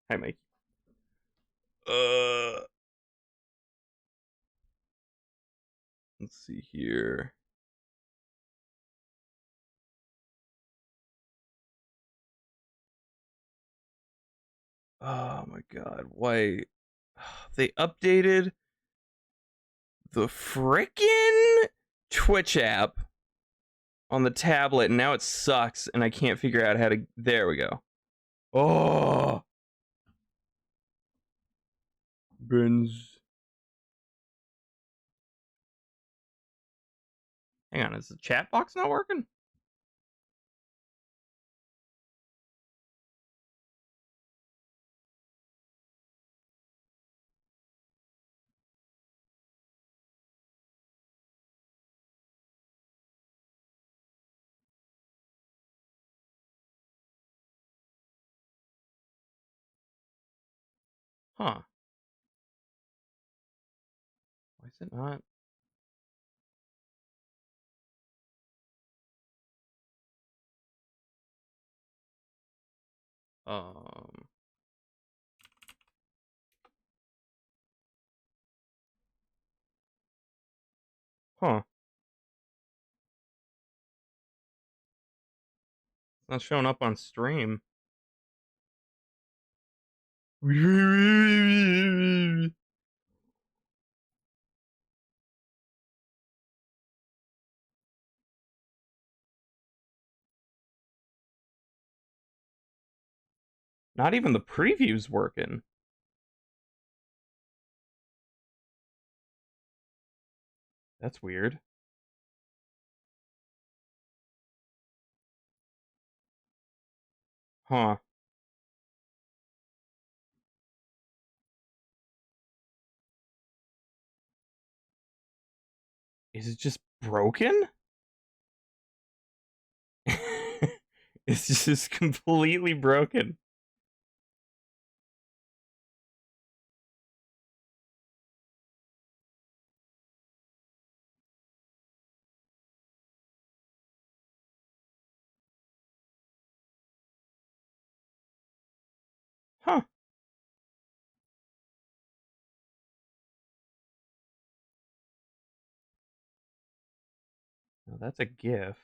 Hi, Mike. Uh, let's see here. Oh my god, why they updated the frickin' Twitch app on the tablet and now it sucks and I can't figure out how to. There we go. Oh, Benz. Hang on, is the chat box not working? Huh. Why is it not? Um. Huh. It's not showing up on stream. Not even the preview's working. That's weird. Huh. Is it just broken? It's just completely broken. Huh. Now that's a GIF.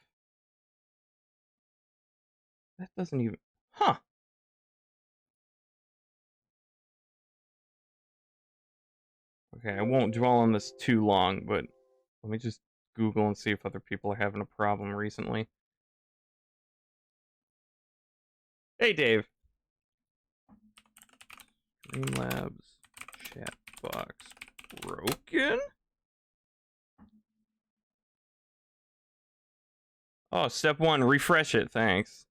That doesn't even. Huh. Okay, I won't dwell on this too long, but let me just Google and see if other people are having a problem recently. Hey, Dave. Streamlabs chat box broken? Oh, step one, refresh it. Thanks.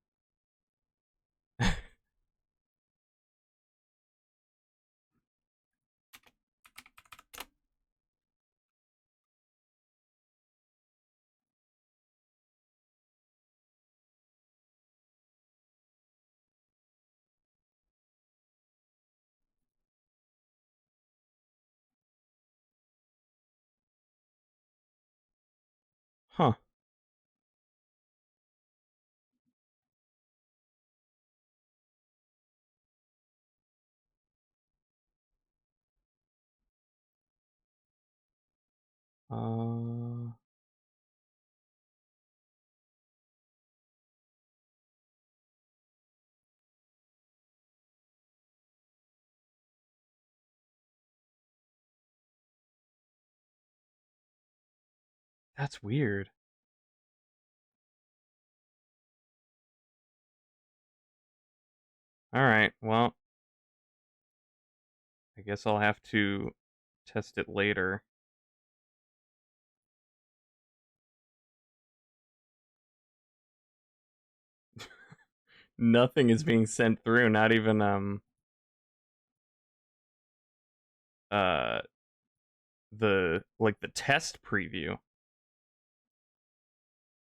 Huh. Uh. That's weird. All right. Well, I guess I'll have to test it later. Nothing is being sent through, not even uh the test preview.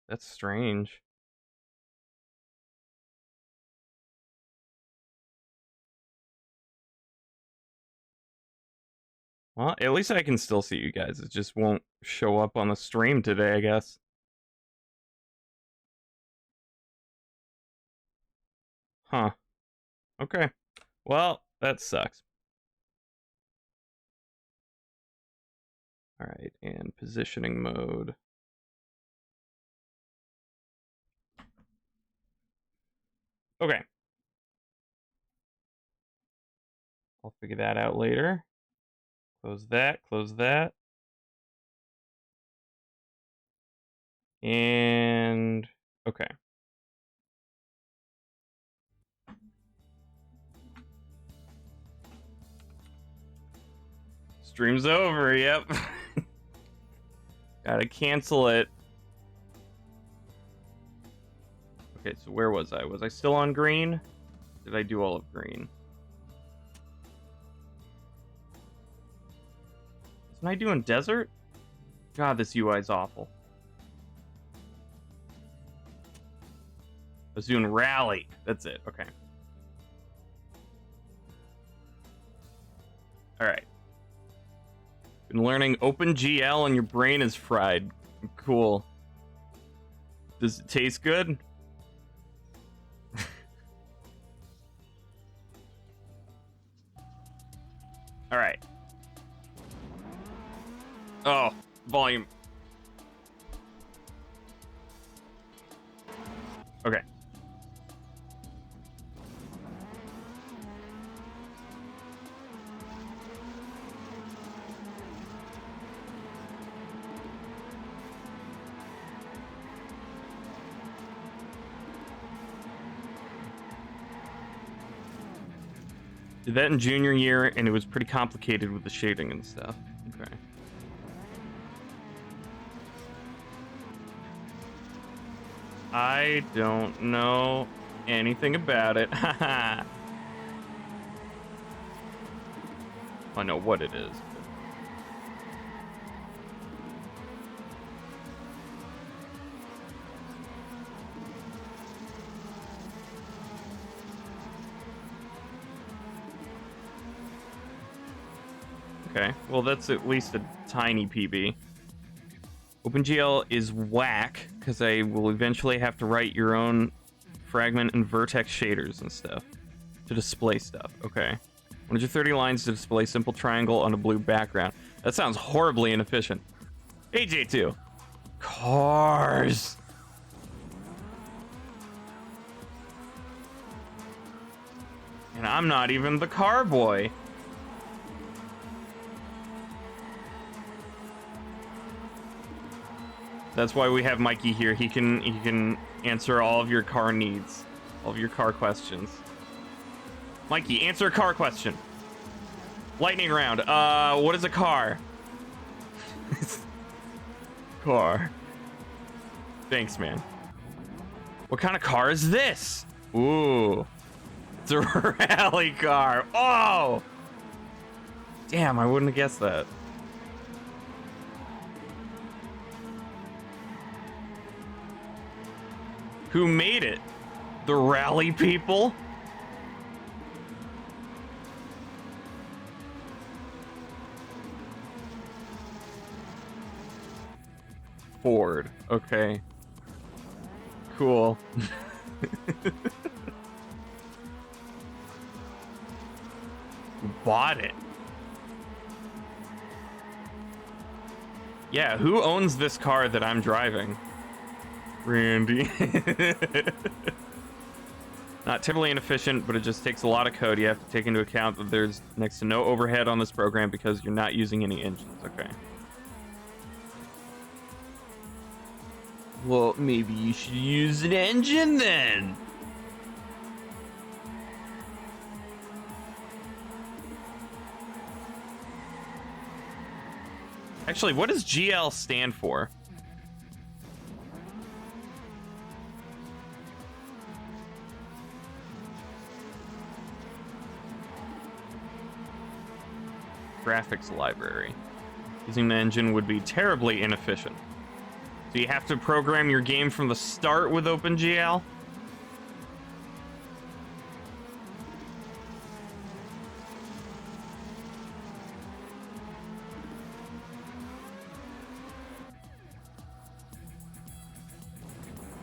That's strange. Well, at least I can still see you guys. It just won't show up on the stream today, I guess. Huh. Okay. Well, that sucks. All right, and positioning mode. Okay. I'll figure that out later. Close that, close that. And okay. Stream's over, yep. Gotta cancel it. Okay, so where was I? Was I still on green? Did I do all of green? Wasn't I doing desert? God, this UI is awful. I was doing rally. That's it. Okay. All right. Been learning OpenGL and your brain is fried. Cool. Does it taste good? All right. Oh, volume. Okay. Did that in junior year, and it was pretty complicated with the shading and stuff. Okay. I don't know anything about it. Haha. I know what it is. Okay, well that's at least a tiny PB. OpenGL is whack, because I will eventually have to write your own fragment and vertex shaders and stuff to display stuff. Okay. 130 lines to display simple triangle on a blue background. That sounds horribly inefficient. AJ2. Cars. And I'm not even the car boy. That's why we have Mikey here. He can answer all of your car needs, all of your car questions. Mikey, answer a car question. Lightning round. What is a car? Car. Thanks, man. What kind of car is this? Ooh. It's a rally car. Oh! Damn, I wouldn't have guessed that. Who made it? The rally people? Ford. Okay. Cool. Who bought it? Yeah, who owns this car that I'm driving? Randy. Not terribly inefficient, but it just takes a lot of code. You have to take into account that there's next to no overhead on this program because you're not using any engines. Okay. Well, maybe you should use an engine then. Actually, what does GL stand for? Graphics library. Using the engine would be terribly inefficient. So you have to program your game from the start with OpenGL?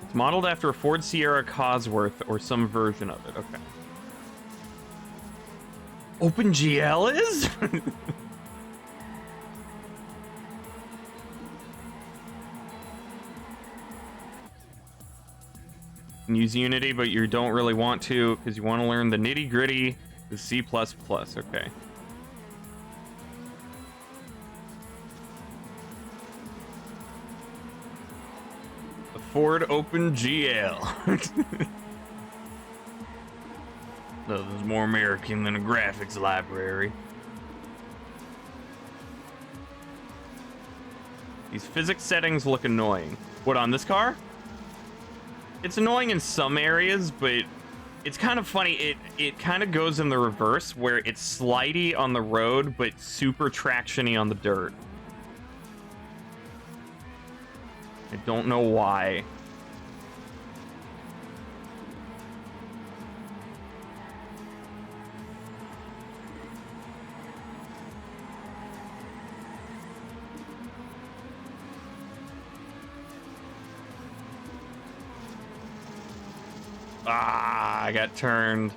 It's modeled after a Ford Sierra Cosworth or some version of it. Okay. OpenGL is? Use Unity, but you don't really want to because you want to learn the nitty-gritty with C++. Okay. The Ford OpenGL. Nothing's more American than a graphics library. These physics settings look annoying. What, on this car? It's annoying in some areas, but it's kind of funny. It kind of goes in the reverse, where it's slidey on the road, but super traction-y on the dirt. I don't know why. Ah, I got turned.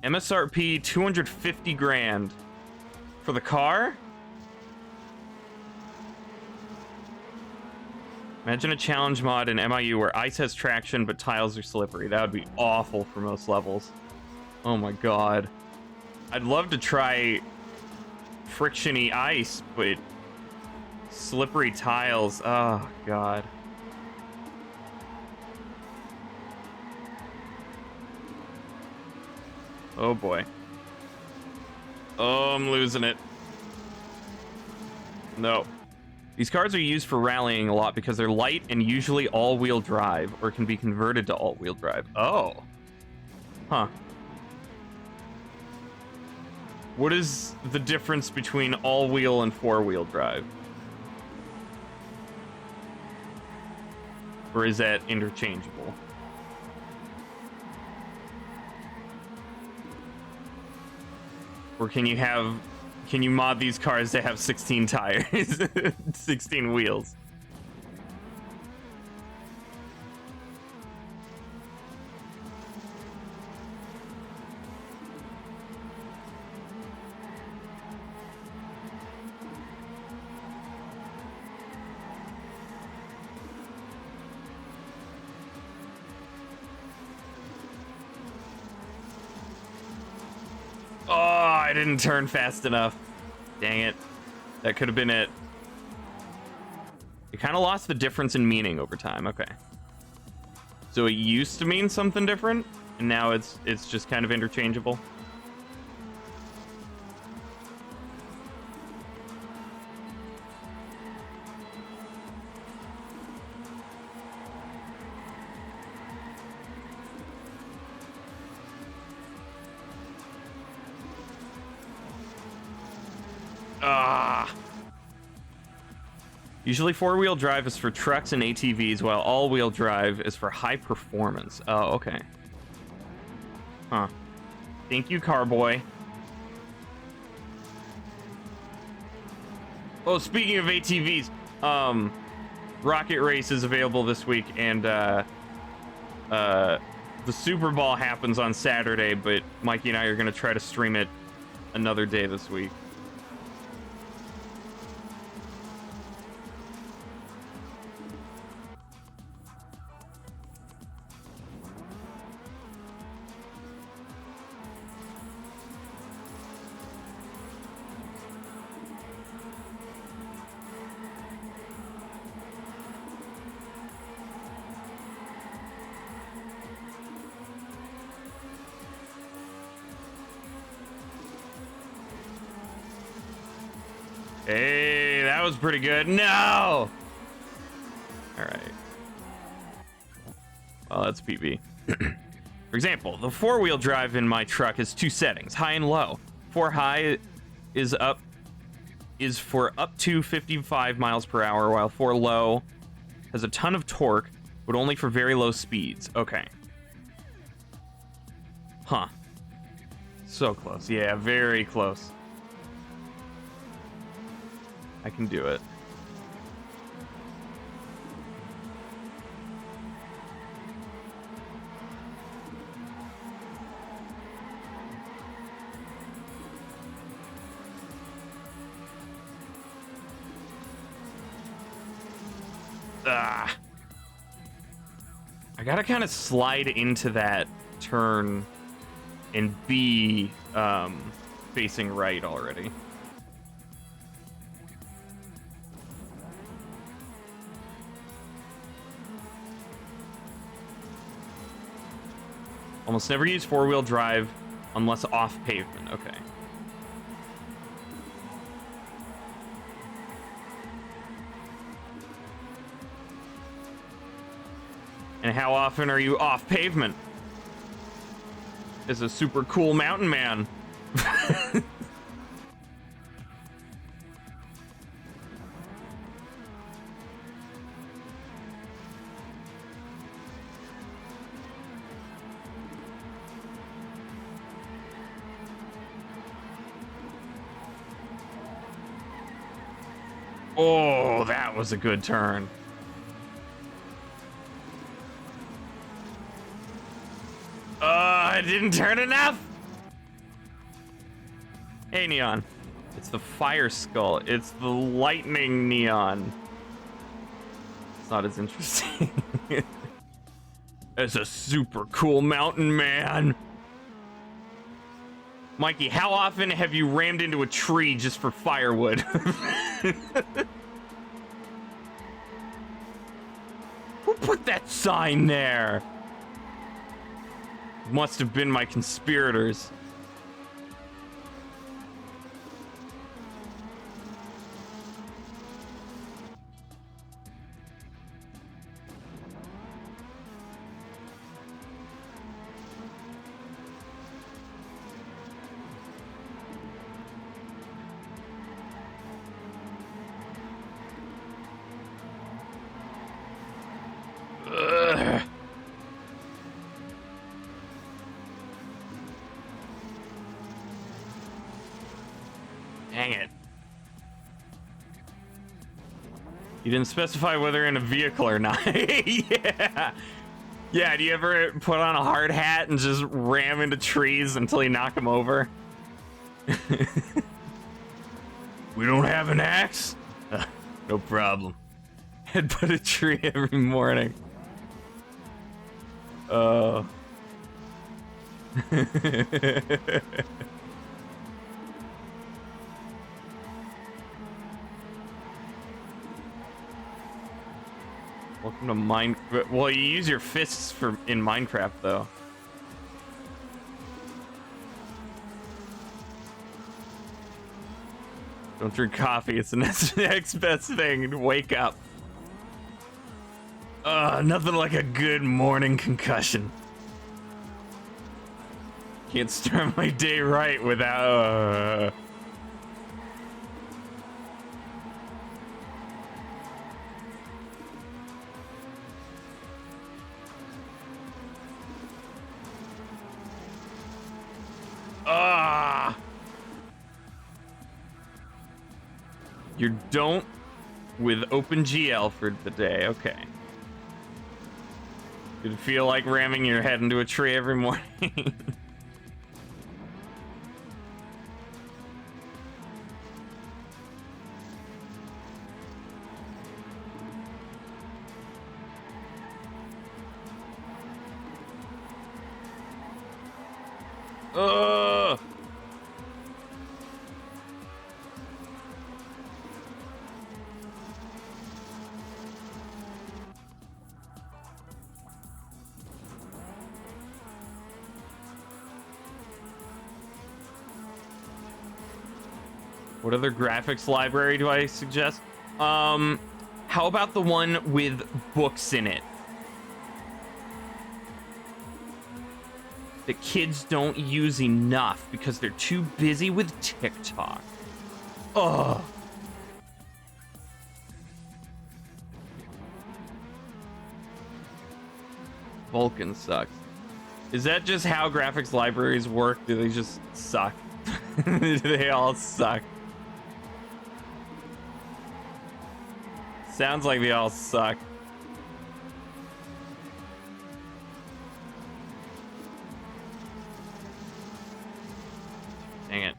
MSRP 250 grand for the car? Imagine a challenge mod in MIU where ice has traction but tiles are slippery. That would be awful for most levels. Oh my god. I'd love to try friction-y ice, but slippery tiles. Oh god. Oh boy. Oh, I'm losing it. No. These cars are used for rallying a lot because they're light and usually all-wheel drive, or can be converted to all-wheel drive. Oh. Huh. What is the difference between all-wheel and four-wheel drive? Or is that interchangeable? Or can you mod these cars to have 16 tires, 16 wheels? Oh, I didn't turn fast enough. Dang it. That could have been it. It kind of lost the difference in meaning over time. Okay. So it used to mean something different, and now it's just kind of interchangeable. Usually four-wheel drive is for trucks and ATVs, while all-wheel drive is for high performance. Oh, okay. Huh. Thank you, Carboy. Oh, speaking of ATVs, Rocket Race is available this week, and the Super Bowl happens on Saturday, but Mikey and I are going to try to stream it another day this week. Hey, that was pretty good. No! Alright. Well, that's PB. For example, the four-wheel drive in my truck has two settings, high and low. For high is for up to 55 miles per hour, while for low has a ton of torque, but only for very low speeds. Okay. Huh. So close. Yeah, very close. I can do it. I gotta kind of slide into that turn and be facing right already. Almost never use four-wheel drive unless off pavement. Okay. And how often are you off pavement? As a super cool mountain man. Oh, that was a good turn. I didn't turn enough. Hey, Neon. It's the fire skull. It's the lightning neon. It's not as interesting. As a super cool mountain man. Mikey, how often have you rammed into a tree just for firewood? Who put that sign there? Must have been my conspirators. Ugh. Dang it. You didn't specify whether in a vehicle or not. Yeah. Yeah, do you ever put on a hard hat and just ram into trees until you knock them over? We don't have an axe? No problem. Headbutt a tree every morning. Oh. Welcome to Minecraft. Well, you use your fists in Minecraft, though. Don't drink coffee. It's the next best thing. Wake up. Nothing like a good morning concussion. Can't start my day right without... You're don't with OpenGL for the day. Okay. Did it feel like ramming your head into a tree every morning? Ugh. What other graphics library do I suggest? How about the one with books in it? That kids don't use enough because they're too busy with TikTok. Ugh. Vulcan sucks. Is that just how graphics libraries work? Do they just suck? Do they all suck? Sounds like they all suck. Dang it.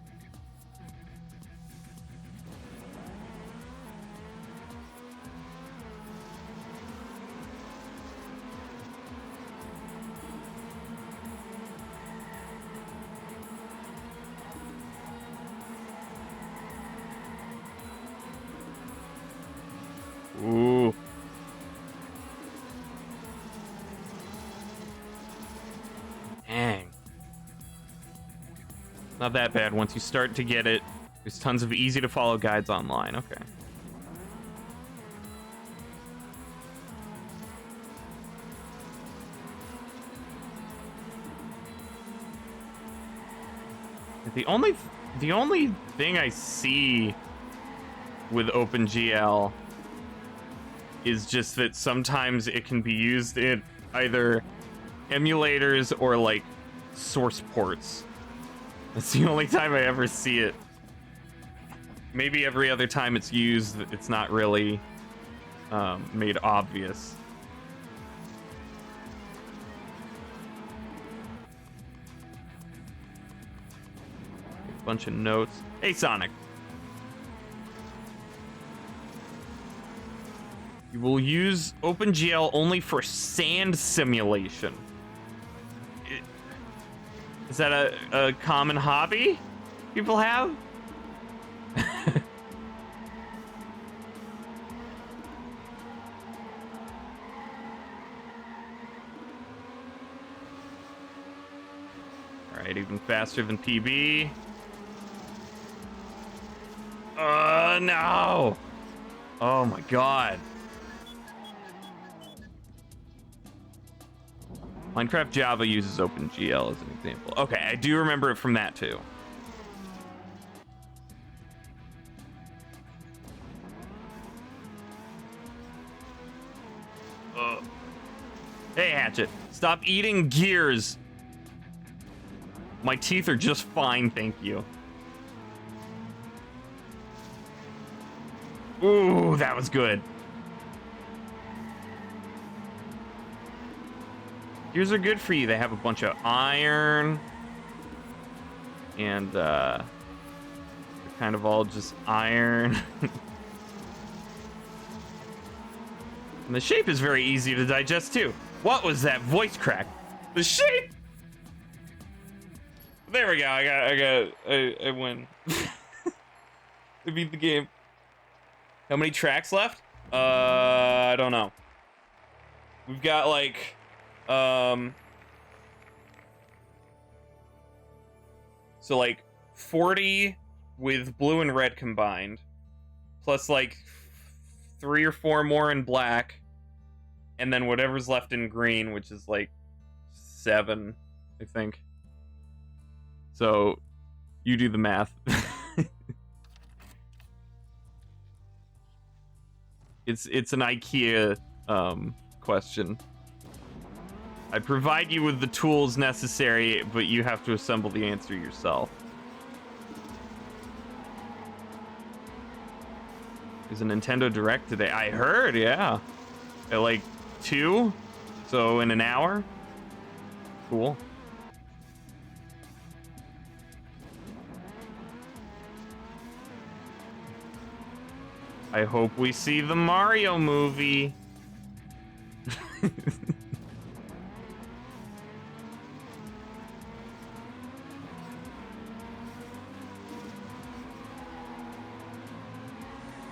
Not that bad once you start to get it. There's tons of easy to follow guides online. Okay. The only thing I see with OpenGL is just that sometimes it can be used in either emulators or like source ports. That's the only time I ever see it. Maybe every other time it's used, it's not really made obvious. Bunch of notes. Hey, Sonic. You will use OpenGL only for sand simulation. Is that a common hobby people have? All right, even faster than PB. No! Oh my god. Minecraft Java uses OpenGL as an example. Okay, I do remember it from that too. Hey, Hatchet. Stop eating gears. My teeth are just fine, thank you. Ooh, that was good. Gears are good for you. They have a bunch of iron. And, they're kind of all just iron. And the shape is very easy to digest, too. What was that voice crack? The shape! There we go. I win. I beat the game. How many tracks left? I don't know. We've got like, so like 40 with blue and red combined, plus like 3 or 4 more in black, and then whatever's left in green, which is like 7, I think. So you do the math. It's an IKEA question. I provide you with the tools necessary, but you have to assemble the answer yourself. There's a Nintendo Direct today. I heard, yeah. At like 2, so in an hour. Cool. I hope we see the Mario movie.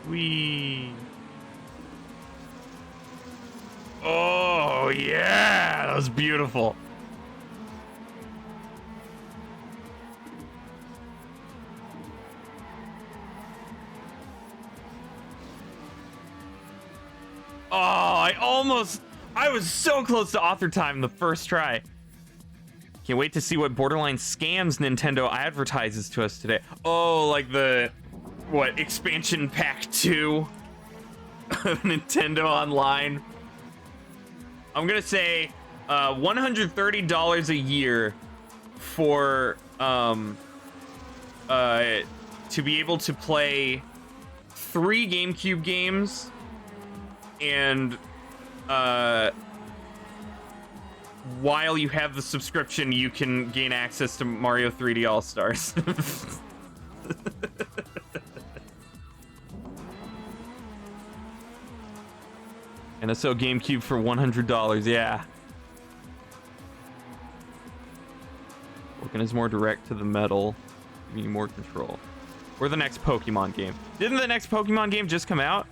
Wee. Oh, yeah. That was beautiful. Oh, I was so close to author time the first try. Can't wait to see what borderline scams Nintendo advertises to us today. Oh, like the, what, expansion pack 2 of Nintendo Online. I'm gonna say $130 a year for to be able to play 3 GameCube games and while you have the subscription, you can gain access to Mario 3D All-Stars. NSO GameCube for $100, yeah. Looking is more direct to the metal, giving you more control. Or the next Pokemon game. Didn't the next Pokemon game just come out?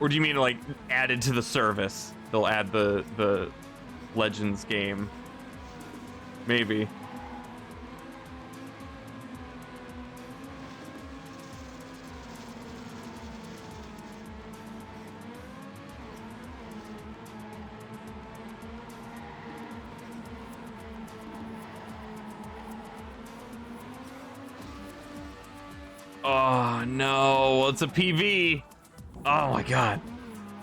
Or do you mean like added to the service? They'll add the Legends game. Maybe. Oh no, it's a PV. Oh my god.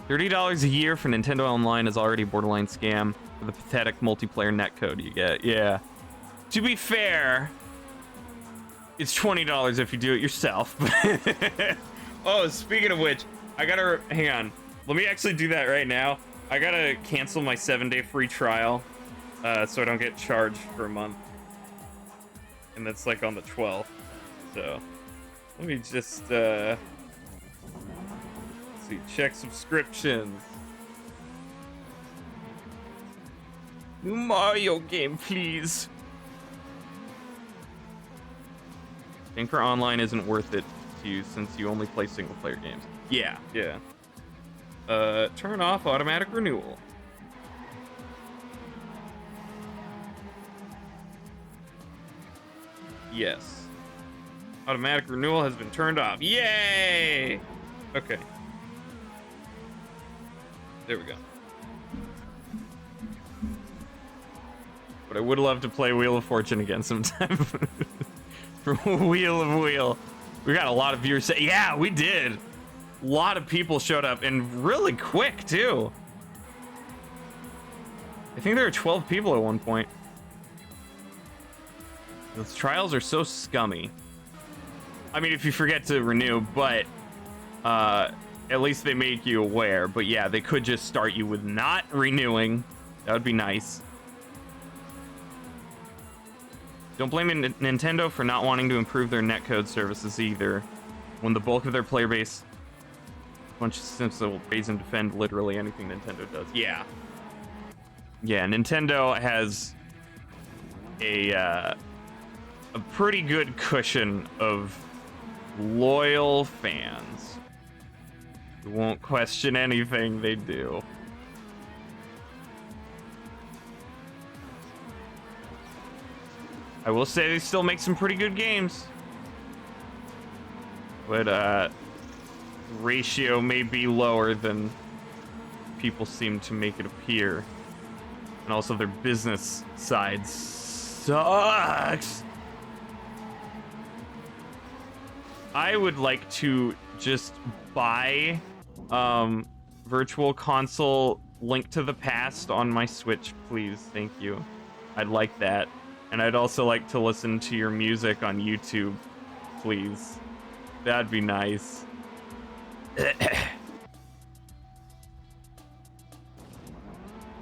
$30 a year for Nintendo Online is already a borderline scam for the pathetic multiplayer netcode you get. Yeah. To be fair, it's $20 if you do it yourself. Oh, speaking of which, I gotta, hang on. Let me actually do that right now. I gotta cancel my 7-day free trial so I don't get charged for a month. And that's like on the 12th. So, let me just, let's see, check subscriptions. New Mario game, please. Anchor Online isn't worth it to you since you only play single player games. Yeah. Turn off automatic renewal. Yes. Automatic renewal has been turned off. Yay! Okay. There we go. But I would love to play Wheel of Fortune again sometime. For Wheel of Wheel. We got a lot of viewers say, yeah, we did. A lot of people showed up, and really quick, too. I think there were 12 people at one point. Those trials are so scummy. I mean, if you forget to renew, but at least they make you aware. But yeah, they could just start you with not renewing. That would be nice. Don't blame Nintendo for not wanting to improve their netcode services either, when the bulk of their player base, a bunch of simps that will praise and defend literally anything Nintendo does. Yeah. Yeah, Nintendo has a pretty good cushion of loyal fans who won't question anything they do. I will say they still make some pretty good games. But, ratio may be lower than people seem to make it appear. And also their business side sucks. I would like to just buy, Virtual Console Link to the Past on my Switch, please. Thank you. I'd like that. And I'd also like to listen to your music on YouTube, please. That'd be nice.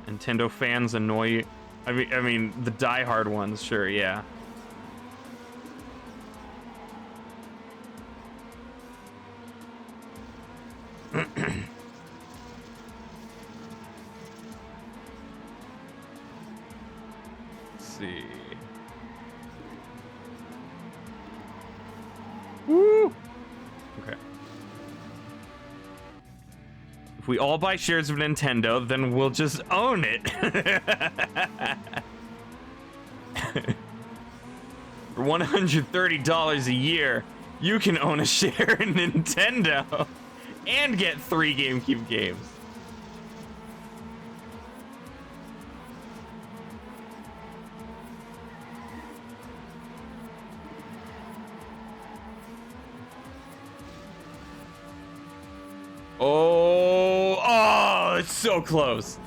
Nintendo fans annoy you. I mean, the diehard ones, sure, yeah. See. Woo! Okay. If we all buy shares of Nintendo, then we'll just own it. For $130 a year, you can own a share in Nintendo and get 3 GameCube games. Oh, it's so close.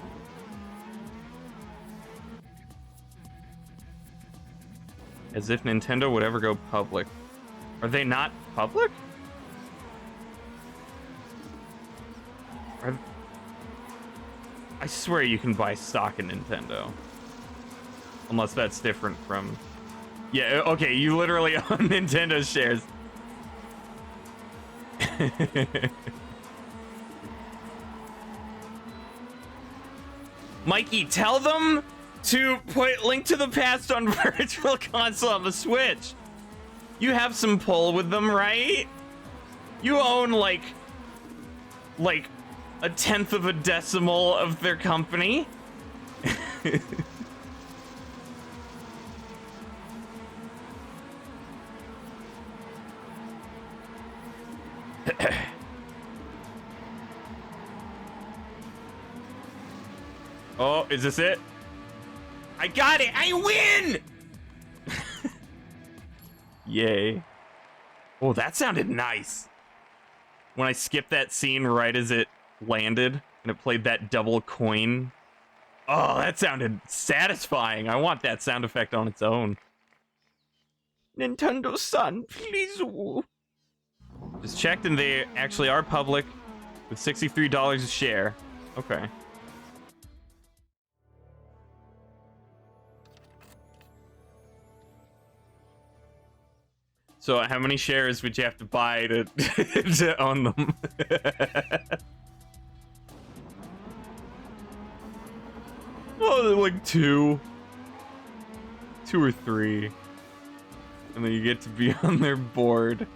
As if Nintendo would ever go public. Are they not public? I swear you can buy stock in Nintendo. Unless that's different from... Yeah, okay, you literally own Nintendo shares. Mikey, tell them to put Link to the Past on Virtual Console on the Switch. You have some pull with them, right? You own like a tenth of a decimal of their company. Oh, is this it? I got it! I win! Yay. Oh, that sounded nice. When I skipped that scene right as it landed and it played that double coin. Oh, that sounded satisfying. I want that sound effect on its own. Nintendo-san, please. Just checked and they actually are public with $63 a share. Okay. So how many shares would you have to buy to, to own them? Oh, like 2 or 3. And then you get to be on their board.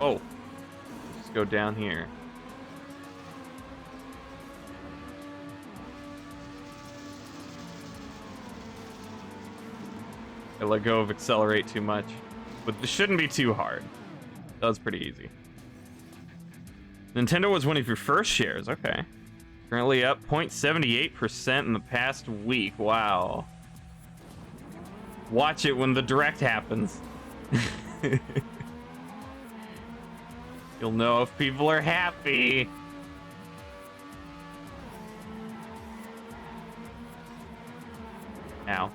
Oh. Just go down here. I let go of accelerate too much. But this shouldn't be too hard. That was pretty easy. Nintendo was one of your first shares. Okay. Currently up 0.78% in the past week. Wow. Watch it when the direct happens. You'll know if people are happy. Ow.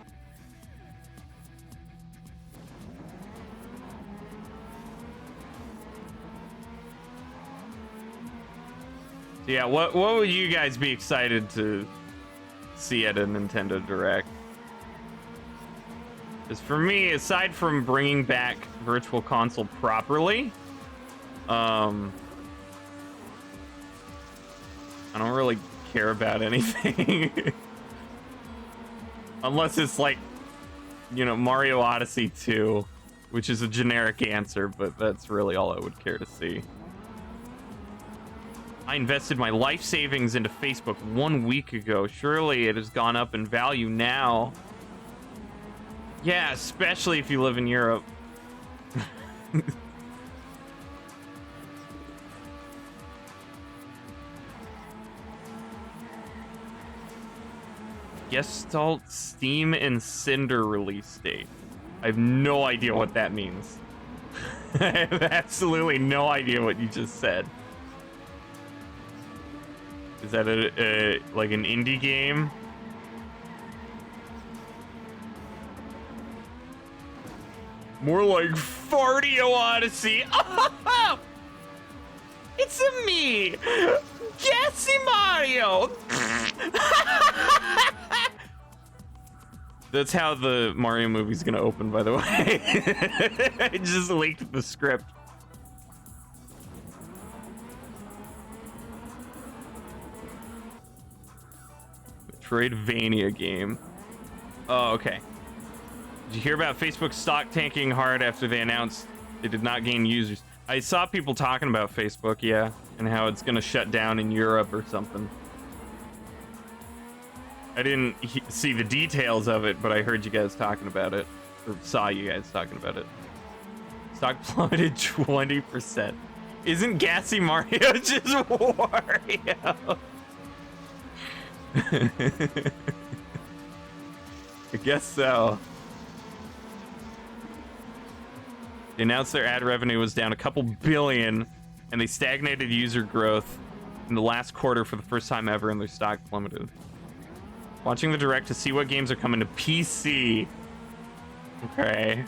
Yeah, what would you guys be excited to see at a Nintendo Direct? Because for me, aside from bringing back Virtual Console properly, I don't really care about anything. Unless it's like, you know, Mario Odyssey 2, which is a generic answer, but that's really all I would care to see. I invested my life savings into Facebook 1 week ago. Surely it has gone up in value now. Yeah, especially if you live in Europe. Gestalt Steam and Cinder release date. I have no idea what that means. I have absolutely no idea what you just said. Is that like an indie game? More like Fartio Odyssey. Oh, it's a me, Gassy Mario. That's how the Mario movie's gonna open, by the way. I just leaked the script. Metroidvania game. Oh, okay. Did you hear about Facebook stock tanking hard after they announced they did not gain users? I saw people talking about Facebook, yeah, and how it's gonna shut down in Europe or something. I didn't see the details of it, but I heard you guys talking about it, or saw you guys talking about it. Stock plummeted 20%. Isn't Gassy Mario just Wario? I guess so. They announced their ad revenue was down a couple billion, and they stagnated user growth in the last quarter for the first time ever, and their stock plummeted. Watching the direct to see what games are coming to PC. Okay.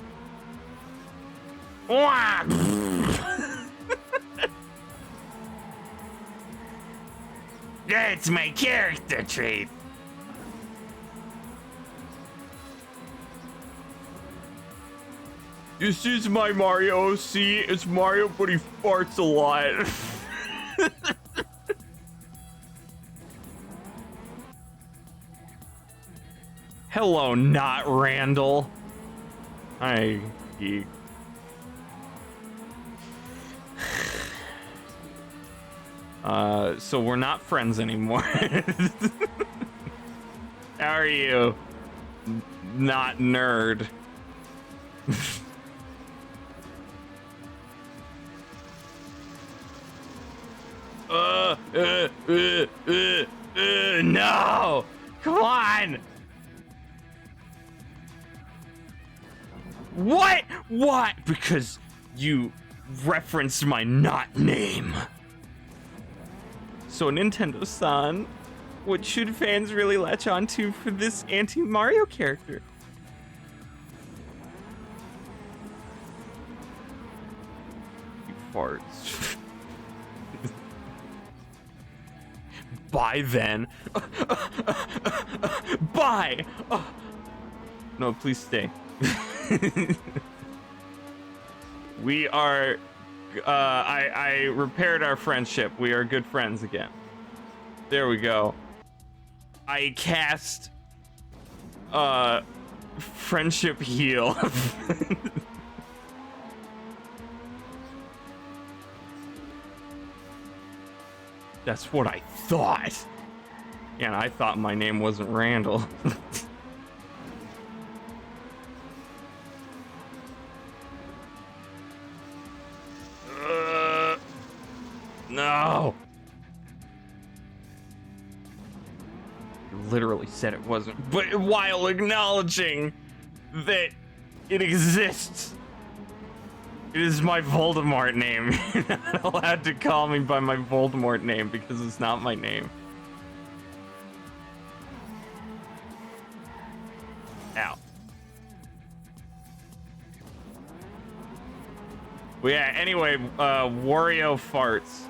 That's my character trait. This is my Mario OC. It's Mario, but he farts a lot. Hello, not Randall. Hi, geek. So we're not friends anymore. How are you? Not nerd. No! Come on! What? What? Because you referenced my not name. So Nintendo-san, what should fans really latch onto for this anti-Mario character? You farts. Bye then. Bye. Oh. No, please stay. We are. I repaired our friendship. We are good friends again. There we go. I cast. Friendship heal. That's what I thought. And I thought my name wasn't Randall. No. You literally said it wasn't, but while acknowledging that it exists. It is my Voldemort name. You're not allowed to call me by my Voldemort name because it's not my name. Ow. Well, yeah, anyway, Wario farts.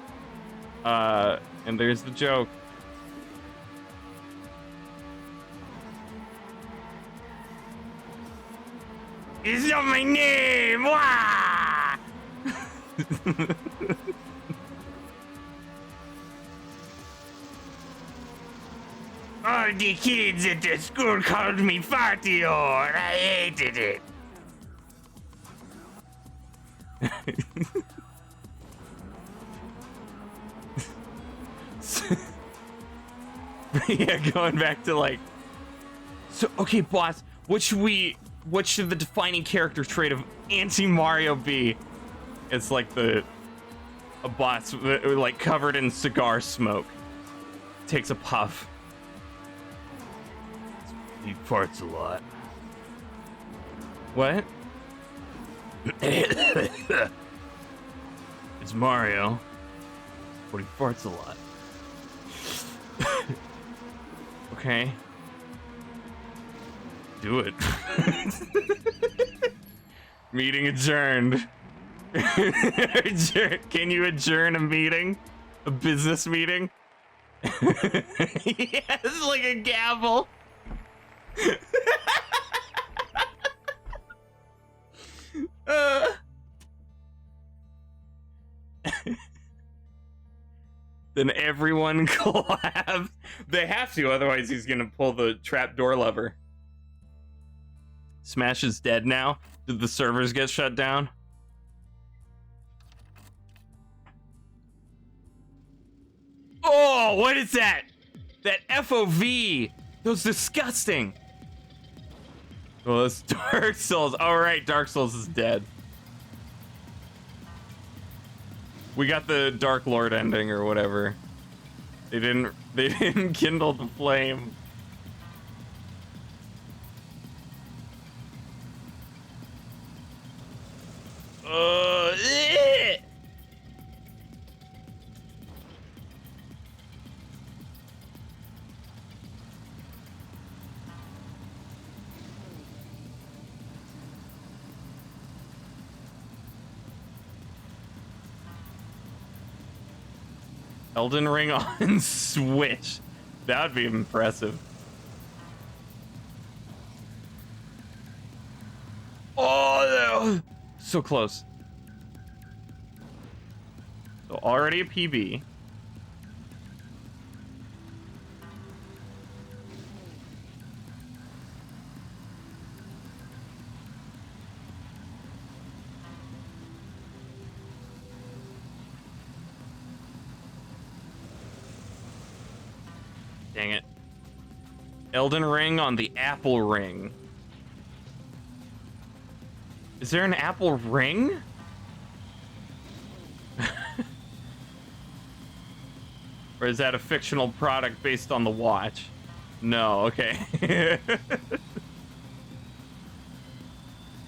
And there's the joke. It's not my name! Wah! All the kids at the school called me Fartio, and I hated it. Yeah, going back to like. So okay, boss. What should the defining character trait of anti-Mario be? It's like a boss like covered in cigar smoke. Takes a puff. He farts a lot. What? It's Mario, but he farts a lot. Okay. Do it. Meeting adjourned. Can you adjourn a meeting? A business meeting? Yes, like a gavel. Then everyone claps. They have to, otherwise he's gonna pull the trapdoor lever. Smash is dead now. Did the servers get shut down? Oh, what is that? That FOV. Those disgusting. Oh, that's Dark Souls. All right, Dark Souls is dead. We got the Dark Lord ending or whatever. They didn't kindle the flame. Eh. Elden Ring on Switch. That would be impressive. Oh, no. So close. So already a PB. Dang it. Elden Ring on the Apple Ring. Is there an Apple Ring? Or is that a fictional product based on the watch? No, okay.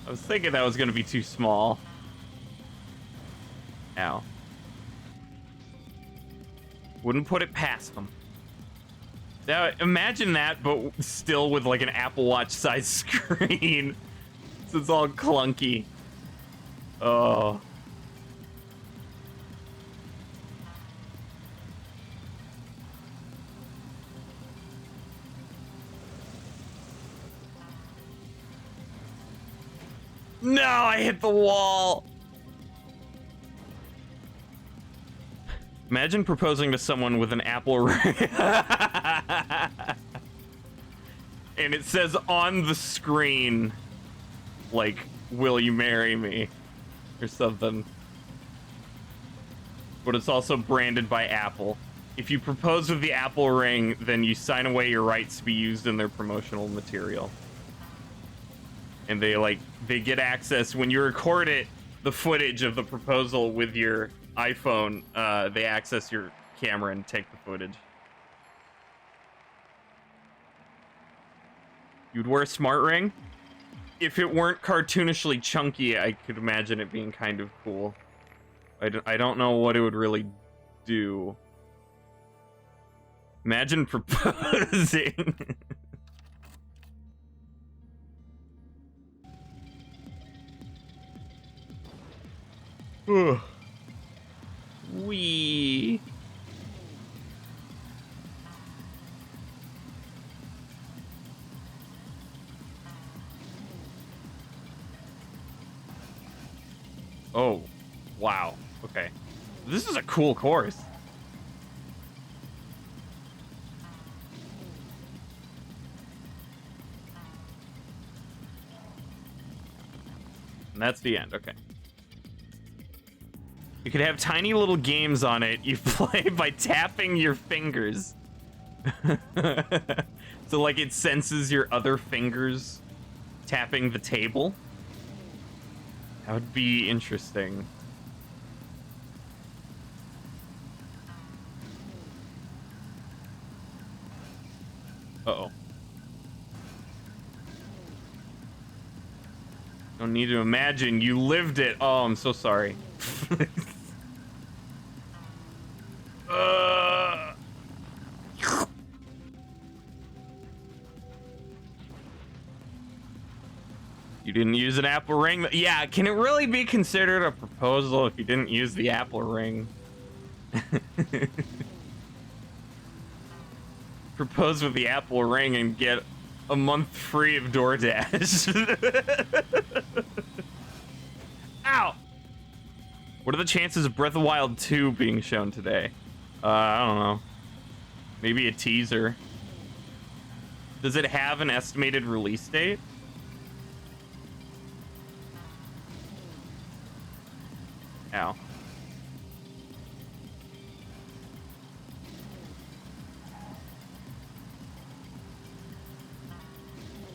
I was thinking that was gonna be too small. Ow. Wouldn't put it past them. Now, imagine that, but still with like an Apple Watch size screen. So it's all clunky. Oh. No, I hit the wall. Imagine proposing to someone with an Apple ring. And it says on the screen, like, will you marry me? Or something. But it's also branded by Apple. If you propose with the Apple ring, then you sign away your rights to be used in their promotional material. And they get access when you record it, the footage of the proposal with your iPhone, they access your camera and take the footage. You'd wear a smart ring? If it weren't cartoonishly chunky, I could imagine it being kind of cool. I don't know what it would really do. Imagine proposing. Wee. Oh, wow. Okay. This is a cool course. And that's the end. Okay. You could have tiny little games on it you play by tapping your fingers. So like it senses your other fingers tapping the table. That would be interesting. Uh-oh. Don't need to imagine, you lived it. Oh, I'm so sorry. You didn't use an Apple ring? Yeah, can it really be considered a proposal if you didn't use the Apple ring? Propose with the Apple ring and get a month free of DoorDash. Ow! What are the chances of Breath of the Wild 2 being shown today? I don't know. Maybe a teaser. Does it have an estimated release date? Ow.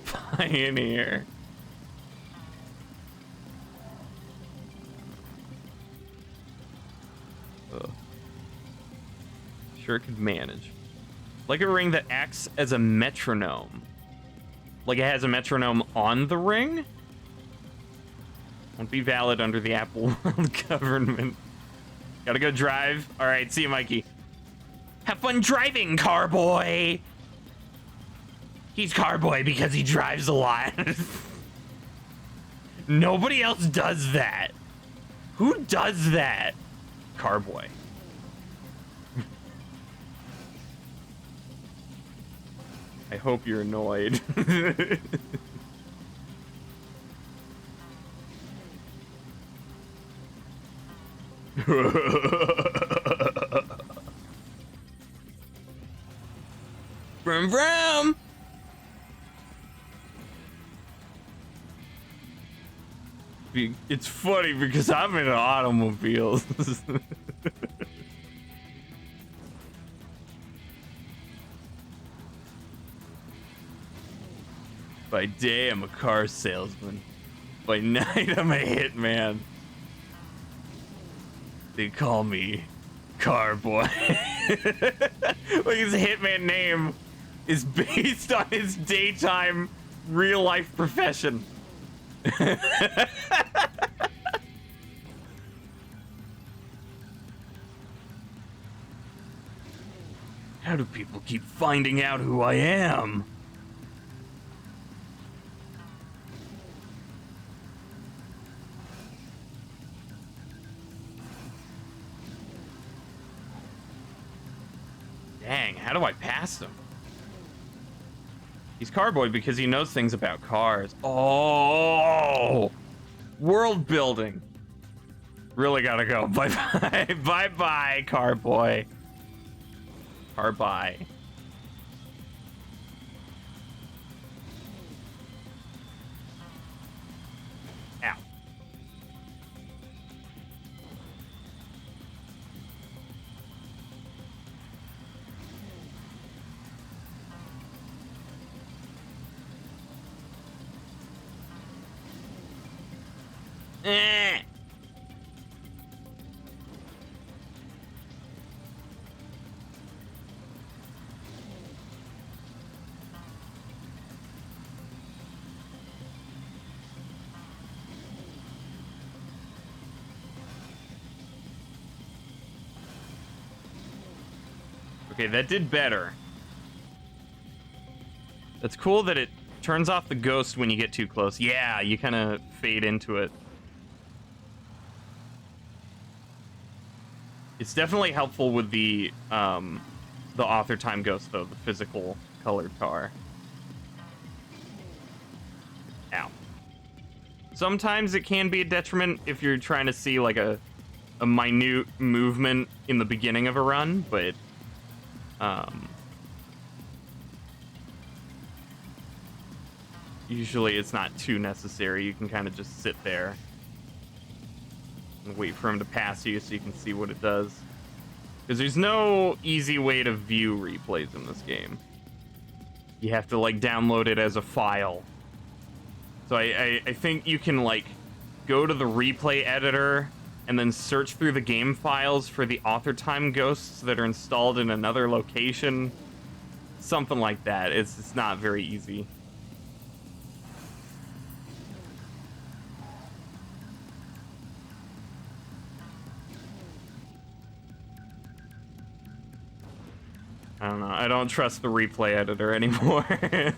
Pioneer. Ugh. Sure it could manage. Like a ring that acts as a metronome. Like it has a metronome on the ring? Won't be valid under the Apple World government. Gotta go drive. All right, see you, Mikey. Have fun driving, Carboy. He's Carboy because he drives a lot. Nobody else does that. Who does that? Carboy. I hope you're annoyed. Vroom vroom. It's funny because I'm in an automobile. By day, I'm a car salesman. By night, I'm a hitman. They call me Carboy. Like his hitman name is based on his daytime real life profession. How do people keep finding out who I am? Dang, how do I pass him? He's Carboy because he knows things about cars. Oh! World building. Really gotta go. Bye-bye. Bye-bye, Carboy. Carby. Ow. Eh. Okay, that did better. That's cool that it turns off the ghost when you get too close. Yeah, you kind of fade into it. It's definitely helpful with the author time ghost, though, the physical colored car. Ow. Sometimes it can be a detriment if you're trying to see like a minute movement in the beginning of a run, but usually it's not too necessary. You can kind of just sit there and wait for him to pass you so you can see what it does. Because there's no easy way to view replays in this game. You have to like download it as a file. So I think you can like go to the replay editor and then search through the game files for the author time ghosts that are installed in another location. Something like that. It's not very easy. I don't know. I don't trust the replay editor anymore. Okay,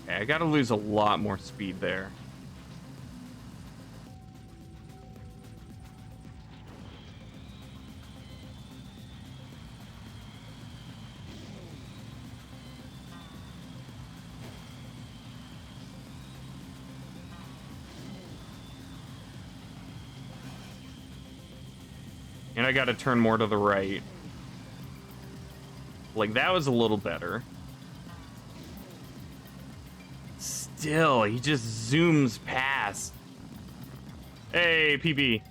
I gotta lose a lot more speed there. And I gotta turn more to the right. Like, that was a little better. Still, he just zooms past. Hey, PB.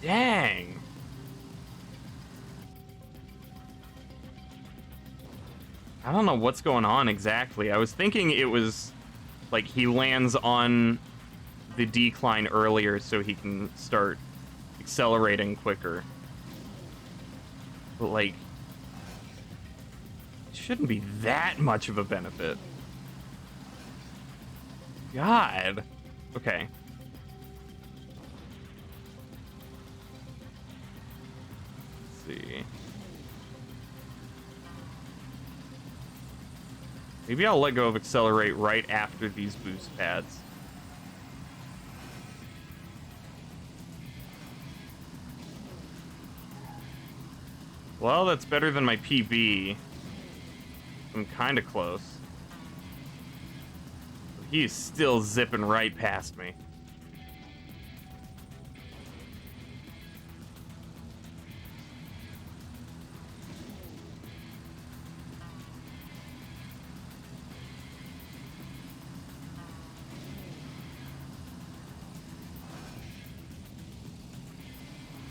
Dang. I don't know what's going on exactly. I was thinking it was like he lands on the decline earlier so he can start accelerating quicker. But like, it shouldn't be that much of a benefit. God. Okay. Let's see. Maybe I'll let go of accelerate right after these boost pads. Well, that's better than my PB. I'm kind of close. He's still zipping right past me.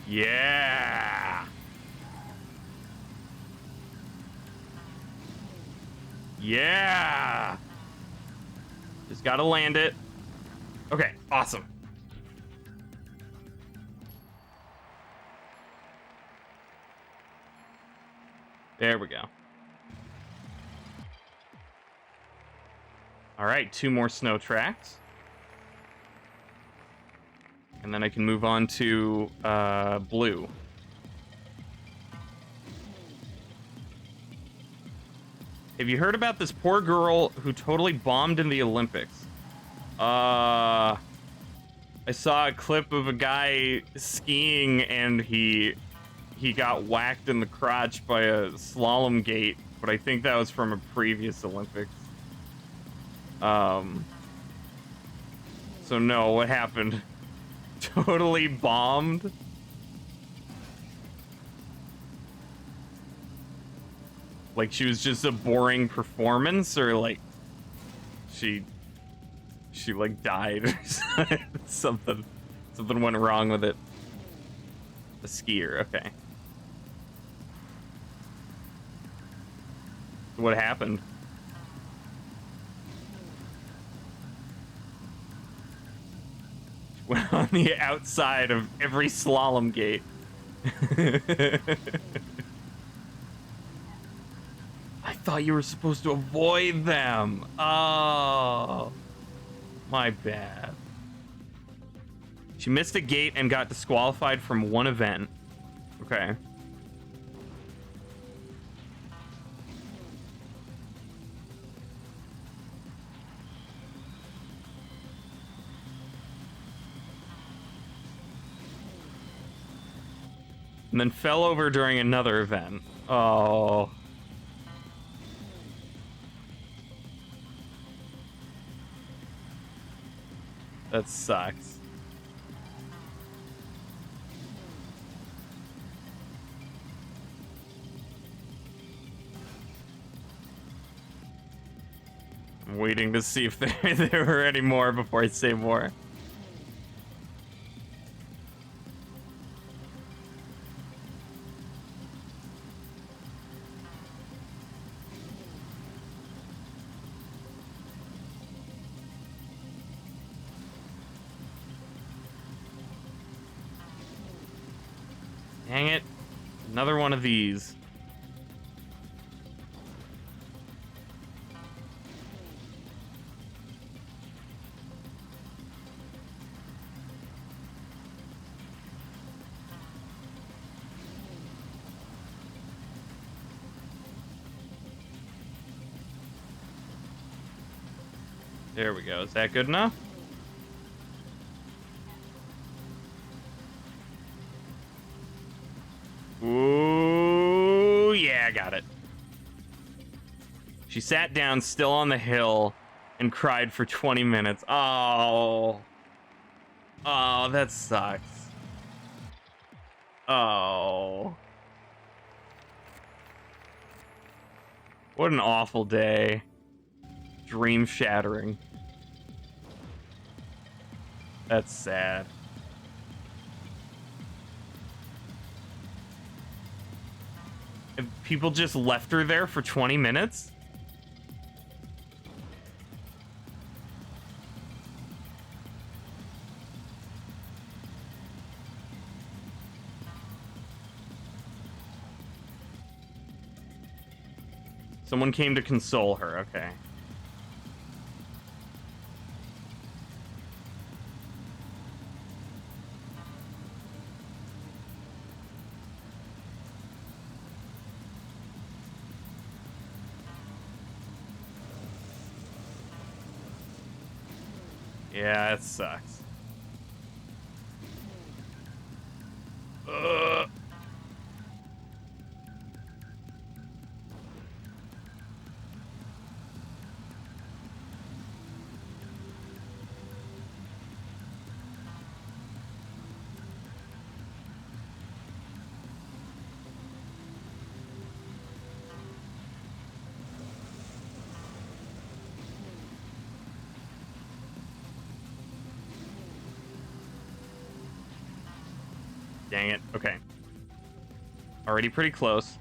Yeah. Yeah. Just gotta land it. Okay, awesome. There we go. All right, 2 more snow tracks. And then I can move on to blue. Have you heard about this poor girl who totally bombed in the Olympics? I saw a clip of a guy skiing and he got whacked in the crotch by a slalom gate, but I think that was from a previous Olympics. So no, what happened? Totally bombed? Like she was just a boring performance, or like she like died or something went wrong with it. A skier, okay. What happened? Went on the outside of every slalom gate. I thought you were supposed to avoid them. Oh, my bad. She missed a gate and got disqualified from one event. Okay. And then fell over during another event. Oh. That sucks. I'm waiting to see if there were any more before I say more. Dang it. Another one of these. There we go. Is that good enough? Ooh, yeah, I got it. She sat down still on the hill and cried for 20 minutes. Oh. Oh, that sucks. Oh. What an awful day. Dream shattering. That's sad. And people just left her there for 20 minutes? Someone came to console her, okay. Yeah, it sucks. Ugh. Dang it. Okay. Already pretty close.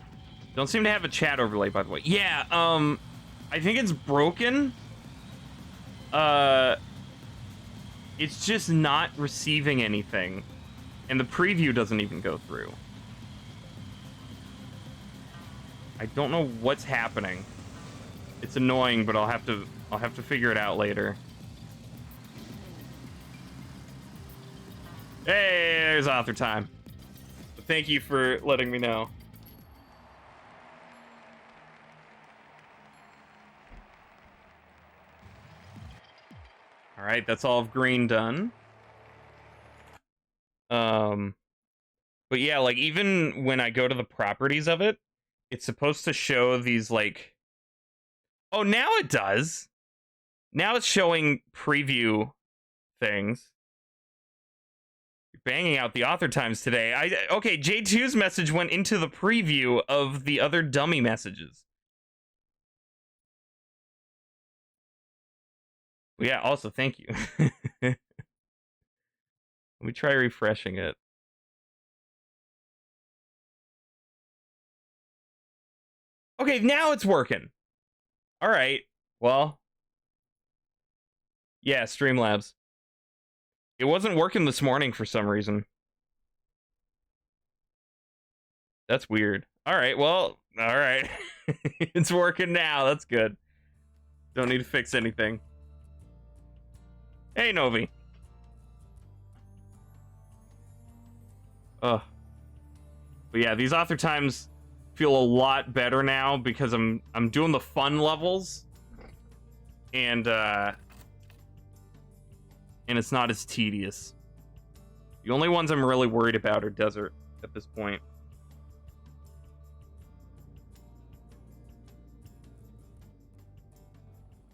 Don't seem to have a chat overlay, by the way. Yeah, I think it's broken. It's just not receiving anything. And the preview doesn't even go through. I don't know what's happening. It's annoying, but I'll have to figure it out later. Hey, there's author time. Thank you for letting me know. All right, that's all of green done. But yeah, like even when I go to the properties of it, it's supposed to show these like, oh, now it does. Now it's showing preview things. You're banging out the author times today. Okay, J2's message went into the preview of the other dummy messages. Yeah, also thank you. Let me try refreshing it. Okay, now it's working. All right. Well, yeah, Streamlabs. It wasn't working this morning for some reason. That's weird. All right, well, all right. It's working now. That's good. Don't need to fix anything. Hey, Novi. Ugh. But yeah, these author times feel a lot better now because I'm doing the fun levels. And it's not as tedious. The only ones I'm really worried about are desert at this point.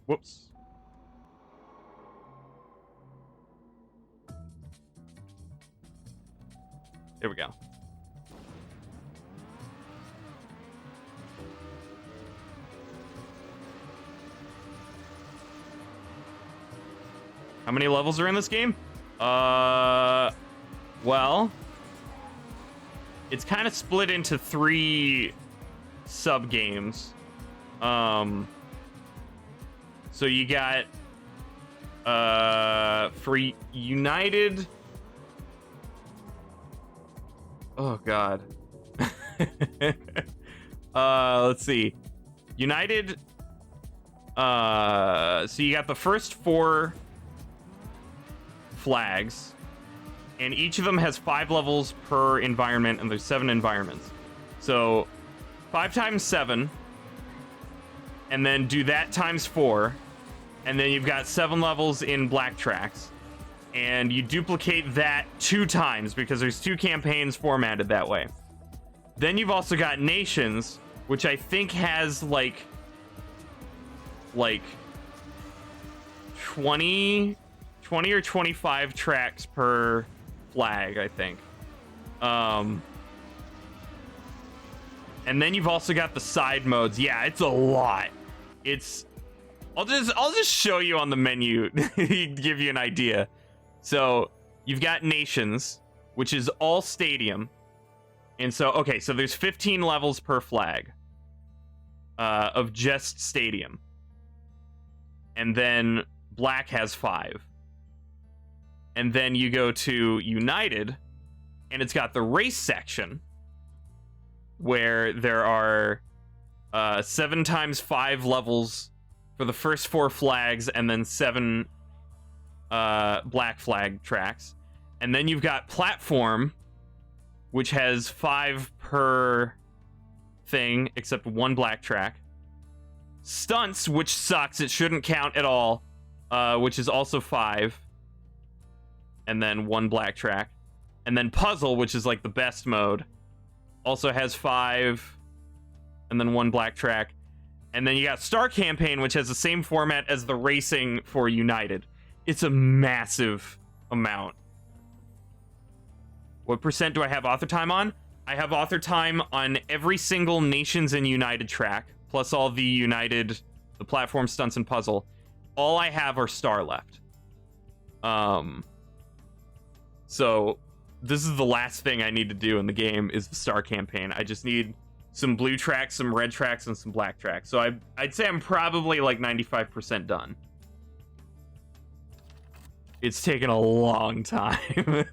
Whoops. There we go. How many levels are in this game? Well, it's kind of split into 3 sub-games. So you got, for United... Oh, God. Let's see. United, so you got the first 4 flags, and each of them has 5 levels per environment, and there's 7 environments. So 5 times 7, and then do that times 4, and then you've got 7 levels in black tracks, and you duplicate that 2 times because there's 2 campaigns formatted that way. Then you've also got nations, which I think has like 20 or 25 tracks per flag, I think. And then you've also got the side modes. Yeah, it's a lot. I'll just show you on the menu to give you an idea. So you've got nations, which is all stadium. And so, okay, so there's 15 levels per flag of just stadium. And then black has 5. And then you go to United, and it's got the race section, where there are 7 times 5 levels for the first 4 flags, and then 7 black flag tracks. And then you've got platform, which has 5 per thing, except 1 black track. Stunts, which sucks. It shouldn't count at all, which is also 5. And then 1 black track. And then puzzle, which is like the best mode, also has 5, and then 1 black track. And then you got Star Campaign, which has the same format as the racing for United. It's a massive amount. What percent do I have author time on? I have author time on every single Nations and United track, plus all the United, the platform, stunts, and puzzle. All I have are Star left. So this is the last thing I need to do in the game is the Star Campaign. I just need some blue tracks, some red tracks, and some black tracks. So I'd say I'm probably like 95% done. It's taken a long time.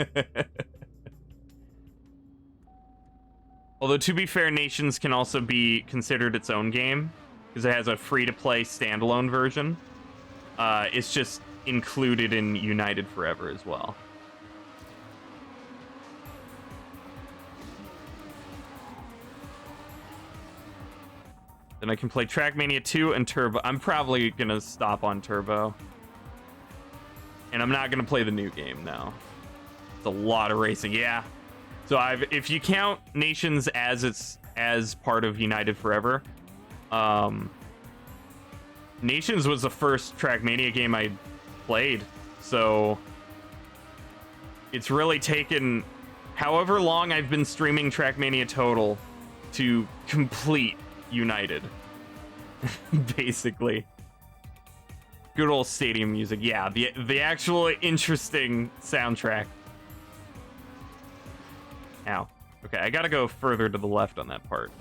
Although, to be fair, Nations can also be considered its own game, because it has a free-to-play standalone version. It's just included in United Forever as well. Then I can play TrackMania 2 and Turbo. I'm probably going to stop on Turbo. And I'm not going to play the new game now. It's a lot of racing. Yeah. So if you count Nations as part of United Forever, Nations was the first TrackMania game I played. So it's really taken however long I've been streaming TrackMania total to complete United. Basically. Good old stadium music. Yeah, the actual interesting soundtrack. Ow. Okay, I gotta go further to the left on that part.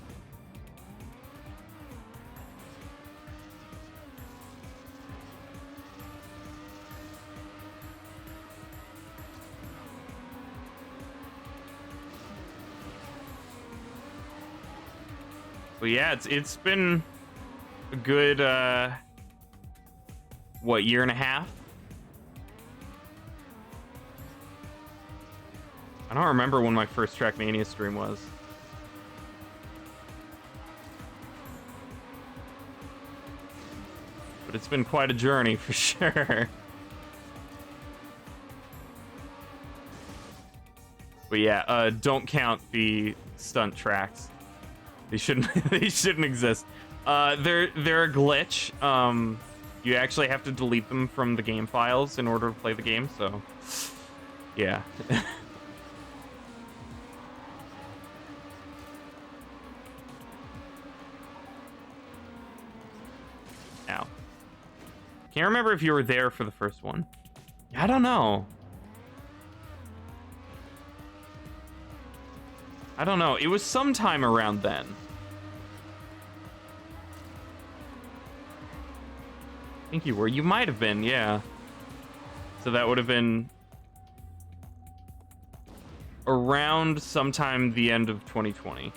But yeah, it's been a good what, year and a half? I don't remember when my first TrackMania stream was. But it's been quite a journey for sure. But yeah, don't count the stunt tracks. They shouldn't they shouldn't exist. They're a glitch. You actually have to delete them from the game files in order to play the game, so yeah. Ow. Can't remember if you were there for the first one. I don't know. I don't know. It was sometime around then. I think you were. You might have been, yeah. So that would have been around sometime the end of 2020.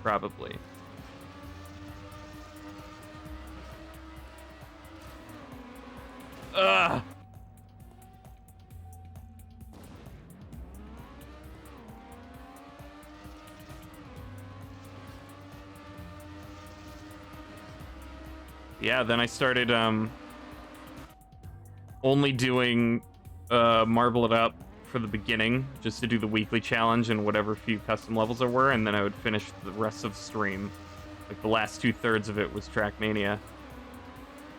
Probably. Ugh! Yeah, then I started only doing Marble It Up for the beginning, just to do the weekly challenge and whatever few custom levels there were, and then I would finish the rest of the stream. Like, the last 2/3 of it was TrackMania.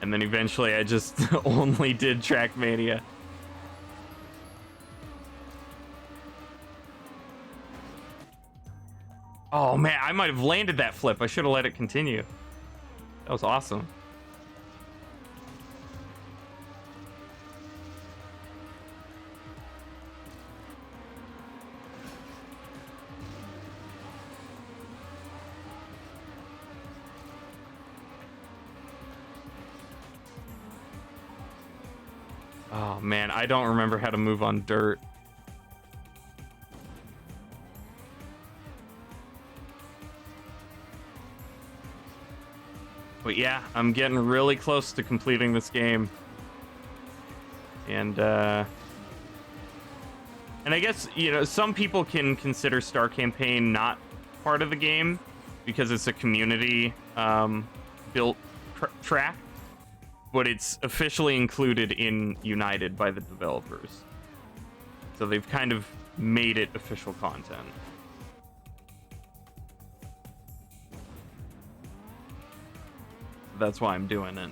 And then eventually I just only did TrackMania. Oh man, I might have landed that flip. I should have let it continue. That was awesome. Oh man, I don't remember how to move on dirt. But yeah, I'm getting really close to completing this game. And I guess, you know, some people can consider Star Campaign not part of the game because it's a community built track. But it's officially included in United by the developers. So they've kind of made it official content. That's why I'm doing it.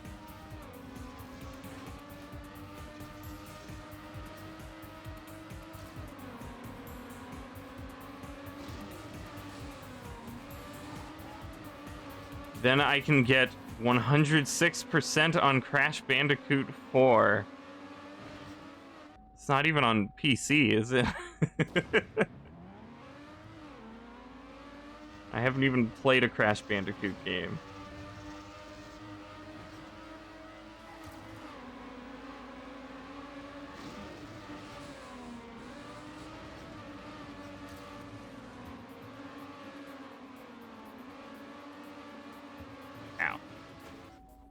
Then I can get 106% on Crash Bandicoot 4. It's not even on PC, is it? I haven't even played a Crash Bandicoot game. Ow.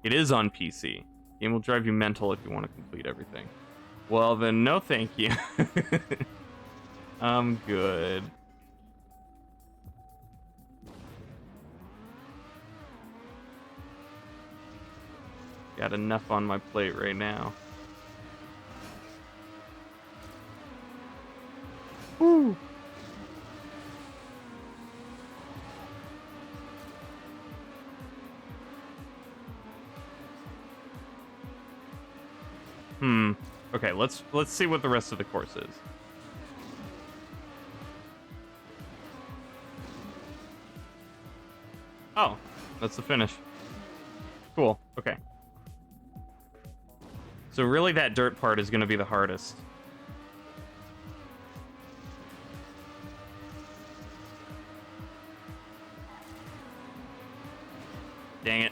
It is on PC. Game will drive you mental if you want to complete everything. Well, then, no thank you. I'm good. Got enough on my plate right now. Woo! Okay, let's see what the rest of the course is. Oh, that's the finish. Cool. Okay. So really that dirt part is going to be the hardest. Dang it.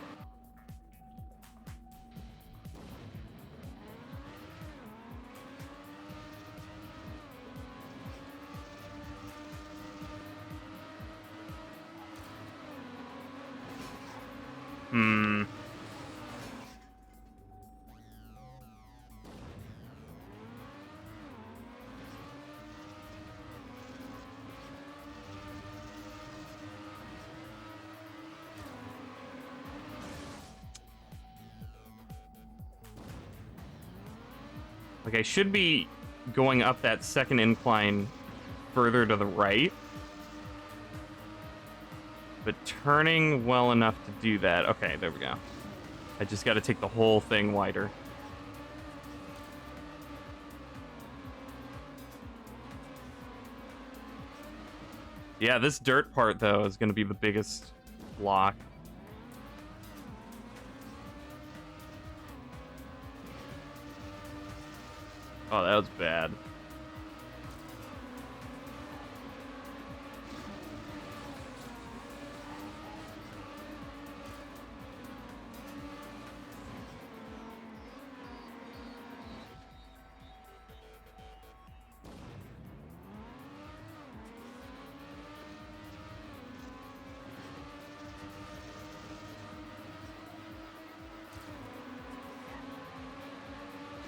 Like, I should be going up that second incline further to the right. But turning well enough to do that. Okay, there we go. I just got to take the whole thing wider. Yeah, this dirt part, though, is going to be the biggest block. Oh, that was bad.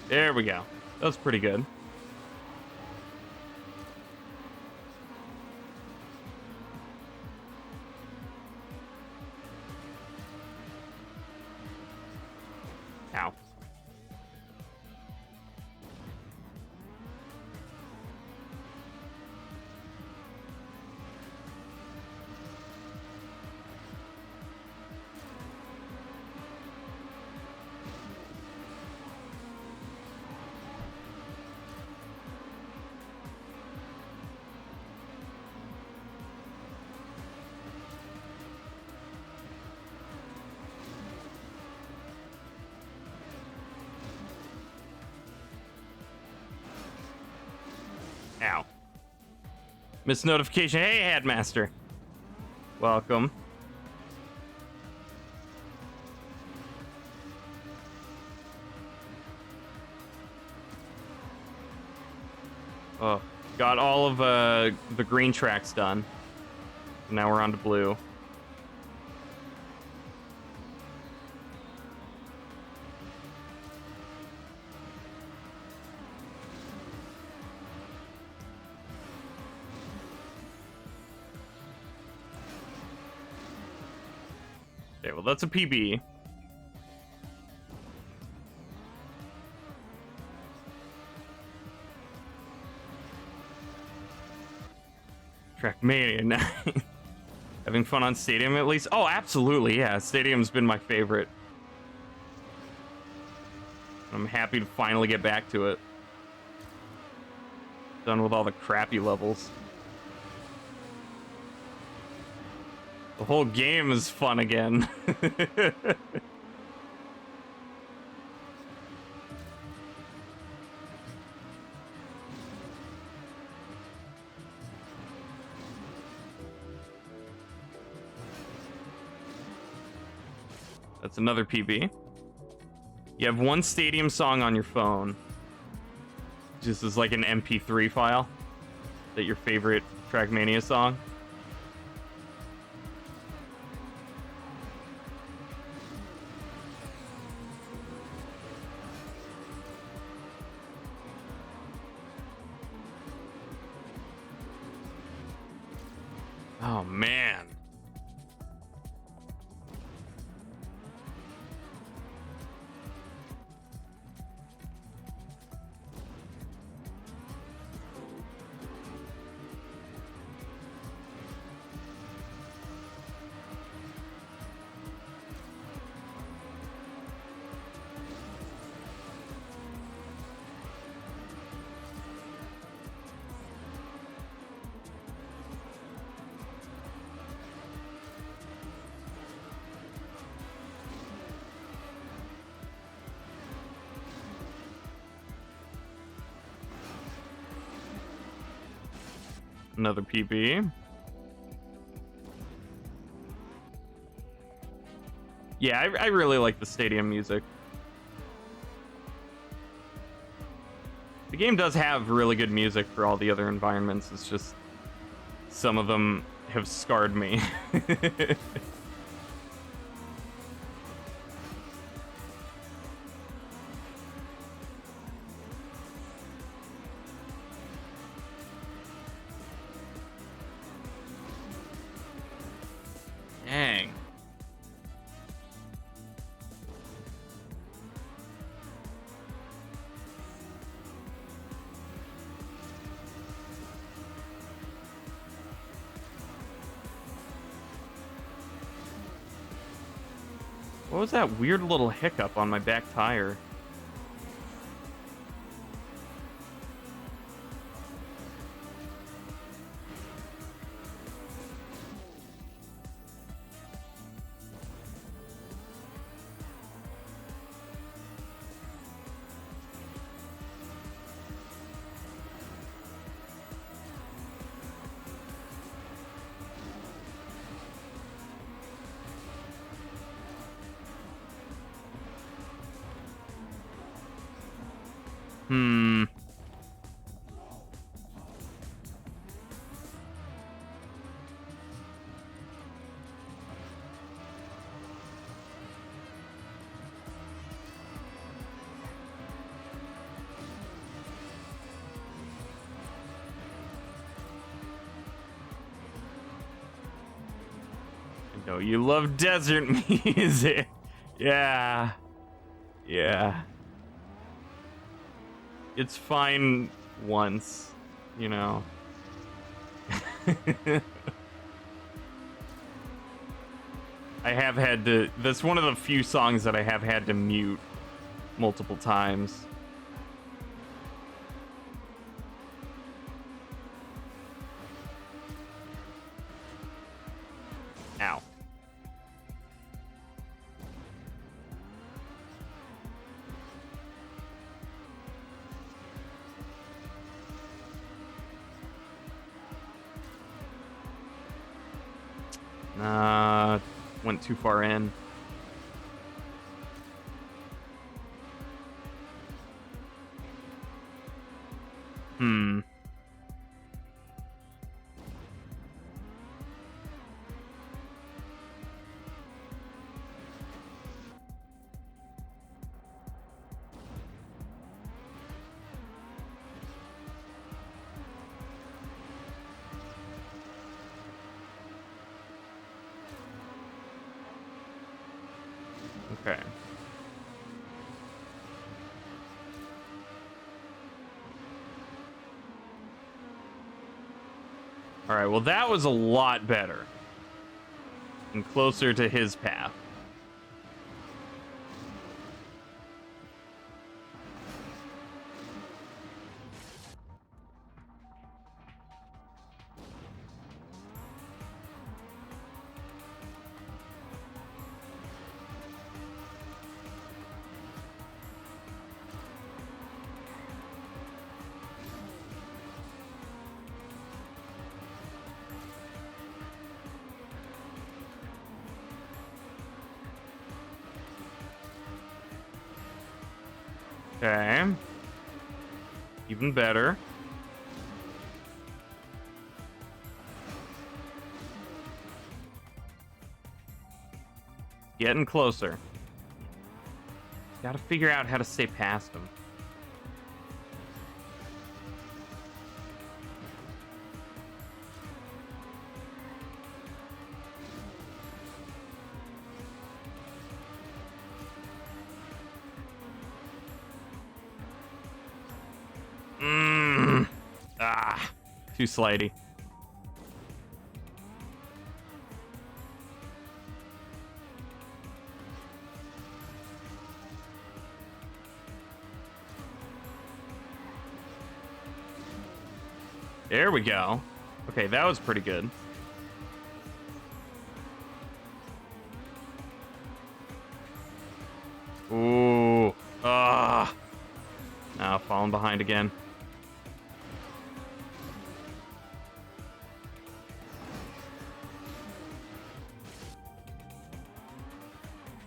There we go. That was pretty good. Ow. Ow. Missed notification. Hey, Headmaster. Welcome. Oh, got all of the green tracks done. Now we're on to blue. Okay, well, that's a PB. TrackMania 9. Having fun on Stadium at least? Oh, absolutely, yeah. Stadium's been my favorite. I'm happy to finally get back to it. Done with all the crappy levels. The whole game is fun again. That's another PB. You have one stadium song on your phone. Just as like an MP3 file. That your favorite TrackMania song. Oh, man. Another PB. Yeah, I really like the stadium music. The game does have really good music for all the other environments. It's just some of them have scarred me. Dang. What was that weird little hiccup on my back tire? I know you love desert music. Yeah. Yeah. It's fine once, you know. I have had to... That's one of the few songs that I have had to mute multiple times. Ow. Went too far in. Okay. All right, well, that was a lot better. And closer to his path. Okay. Even better. Getting closer. Gotta figure out how to stay past him. Too slidey. There we go. Okay, that was pretty good. Ooh. Now falling behind again.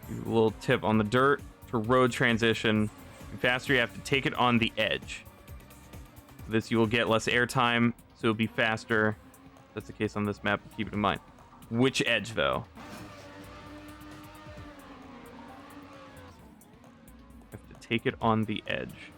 A little tip on the dirt for road transition. The faster you have to take it on the edge. This you will get less airtime, so it'll be faster. That's the case on this map. Keep it in mind. Which edge, though? Have to take it on the edge.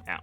Now.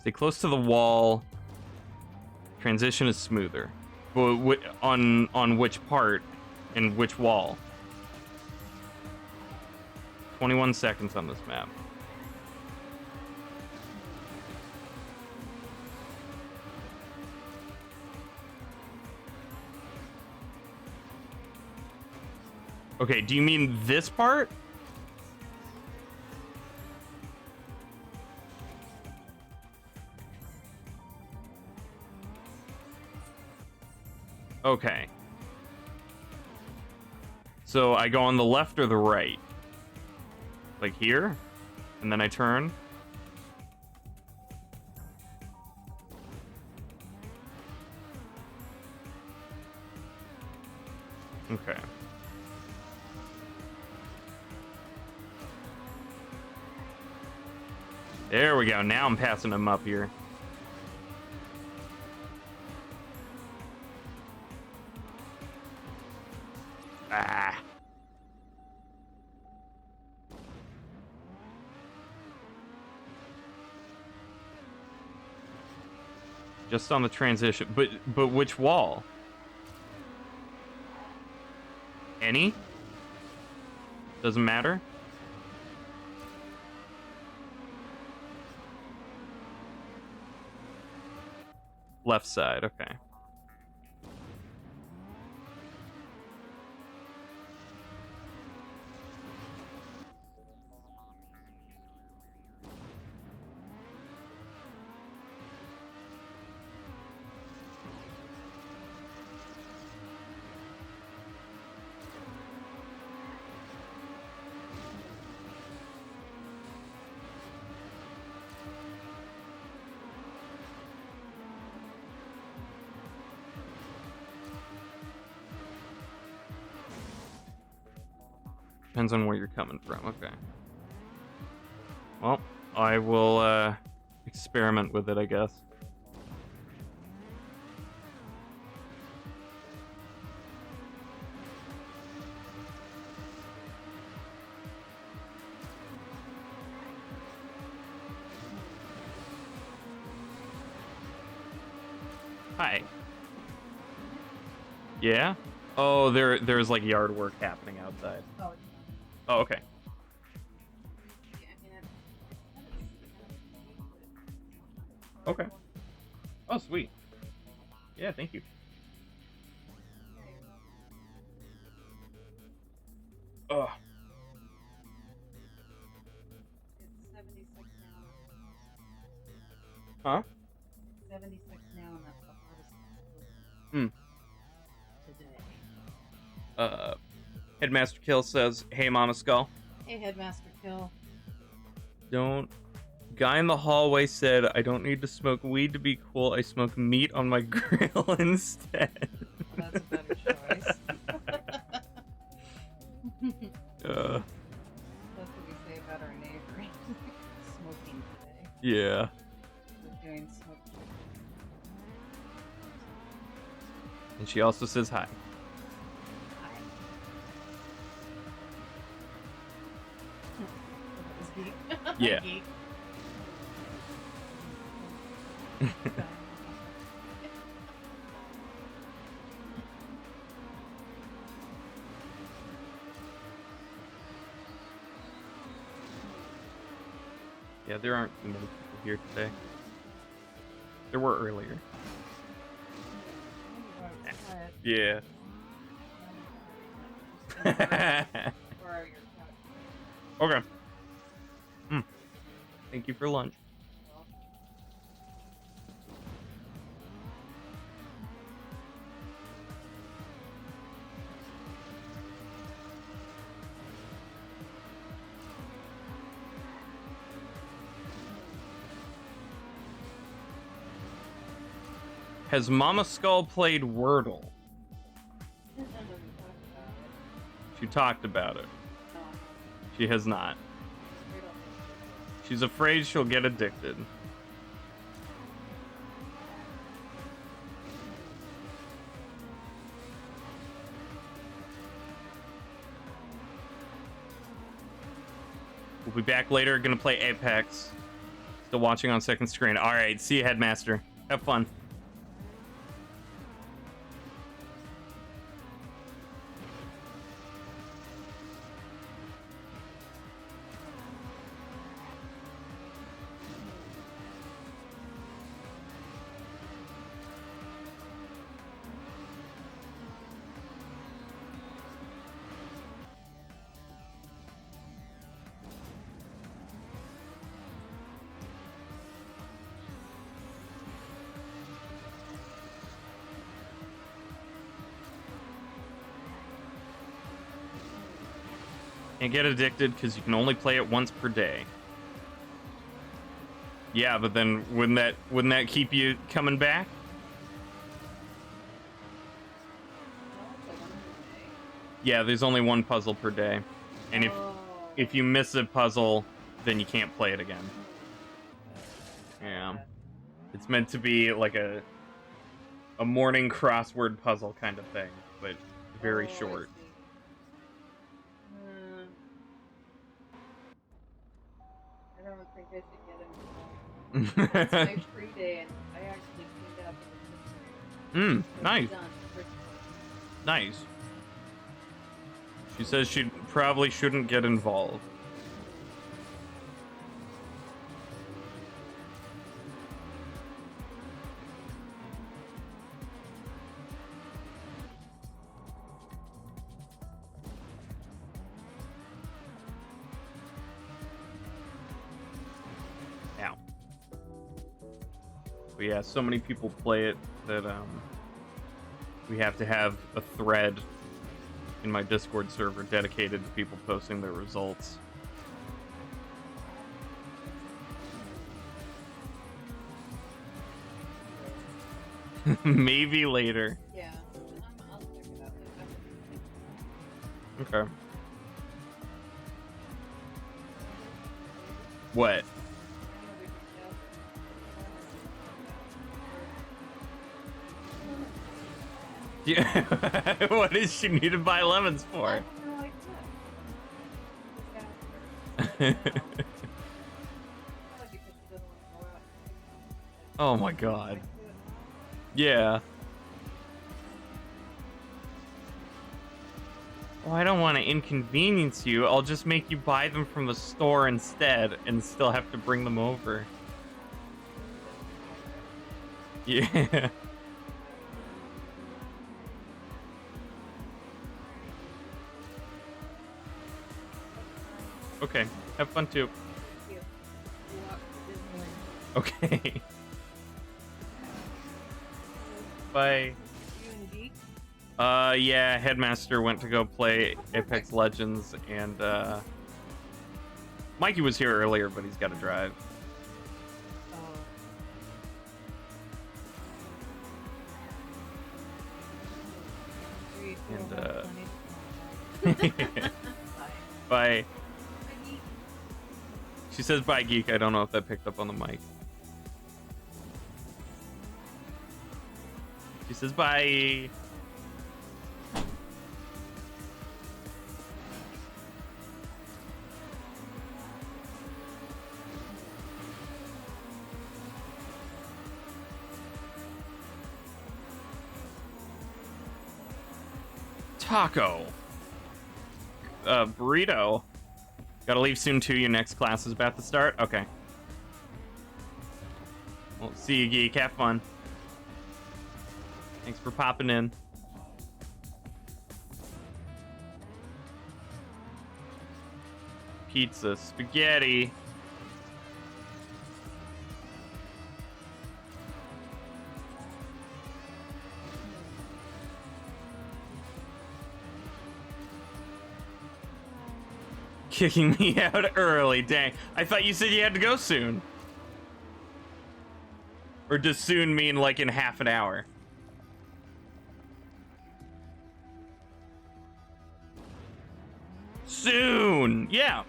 Stay close to the wall. Transition is smoother. But on which part and which wall? 21 seconds on this map. Okay, do you mean this part? Okay. So I go on the left or the right? Like here? And then I turn? Okay. There we go. Now I'm passing them up here. Just on the transition. But which wall? Any? Doesn't matter? Left side, okay. Depends on where you're coming from. Okay. Well, I will experiment with it, I guess. Hi. Yeah? Oh, there's like yard work happening outside. Oh, okay. Okay. Oh, sweet. Yeah, thank you. Oh. It's 76 now. Huh? 76 now, and that's the hottest today. Headmaster Kill says, "Hey, Mama Skull." Hey, Headmaster Kill. Don't. Guy in the hallway said, "I don't need to smoke weed to be cool. I smoke meat on my grill instead." Well, that's a better choice. That's what we say about our neighbor. Smoking today. Yeah. We're doing smoke. And she also says hi. Hi. Is geek? Yeah. Geek. Yeah, there aren't too many people here today. There were earlier. Yeah. Okay. Thank you for lunch. Has Mama Skull played Wordle? She talked about it. She has not. She's afraid she'll get addicted. We'll be back later. Gonna play Apex. Still watching on second screen. All right. See you, Headmaster. Have fun. And get addicted because you can only play it once per day. Yeah, but then wouldn't that keep you coming back? Yeah, there's only one puzzle per day. And if you miss a puzzle, then you can't play it again. Yeah. It's meant to be like a morning crossword puzzle kind of thing, but very short. I don't think I should get involved. It's my free day, and I actually cleaned up. Nice. Nice. She says she probably shouldn't get involved. Ow. But yeah, so many people play it that we have to have a thread in my Discord server dedicated to people posting their results. Maybe later. Yeah, I'll check it out later. Okay. What? Yeah. What does she need to buy lemons for? Oh my god. Yeah. Well, I don't want to inconvenience you. I'll just make you buy them from the store instead and still have to bring them over. Yeah. Okay. Have fun too. Okay. Bye. Yeah, Headmaster went to go play Apex Legends, and, Mikey was here earlier, but he's got to drive. And, bye. She says bye, geek. I don't know if that picked up on the mic. She says bye. Taco. Burrito. Gotta leave soon too. Your next class is about to start? Okay. Well, see you, geek. Have fun. Thanks for popping in. Pizza. Spaghetti. Kicking me out early, dang. I thought you said you had to go soon. Or does soon mean like in half an hour? Soon, yeah.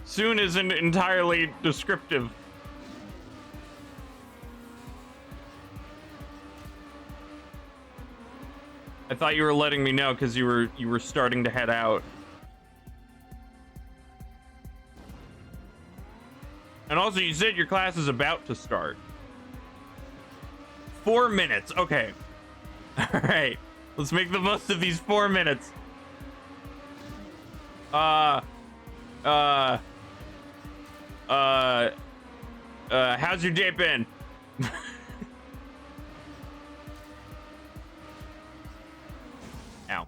Soon isn't entirely descriptive. I thought you were letting me know because you were starting to head out. And also, you said your class is about to start. 4 minutes. Okay. All right. Let's make the most of these 4 minutes. How's your day been? Ow.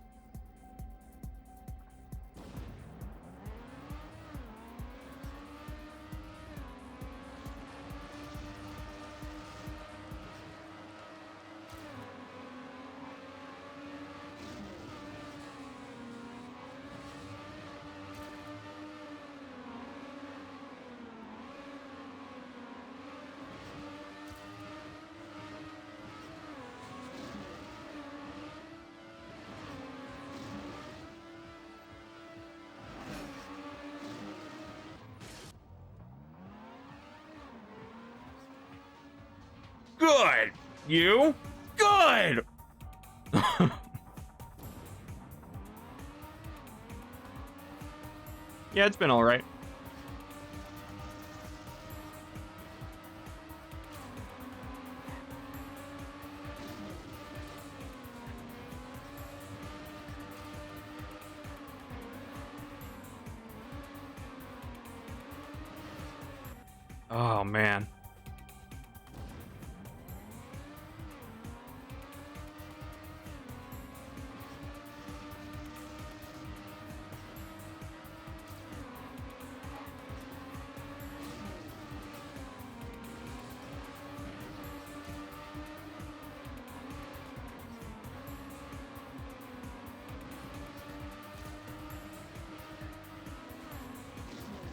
Good. You? Good. Yeah, it's been all right. Oh, man.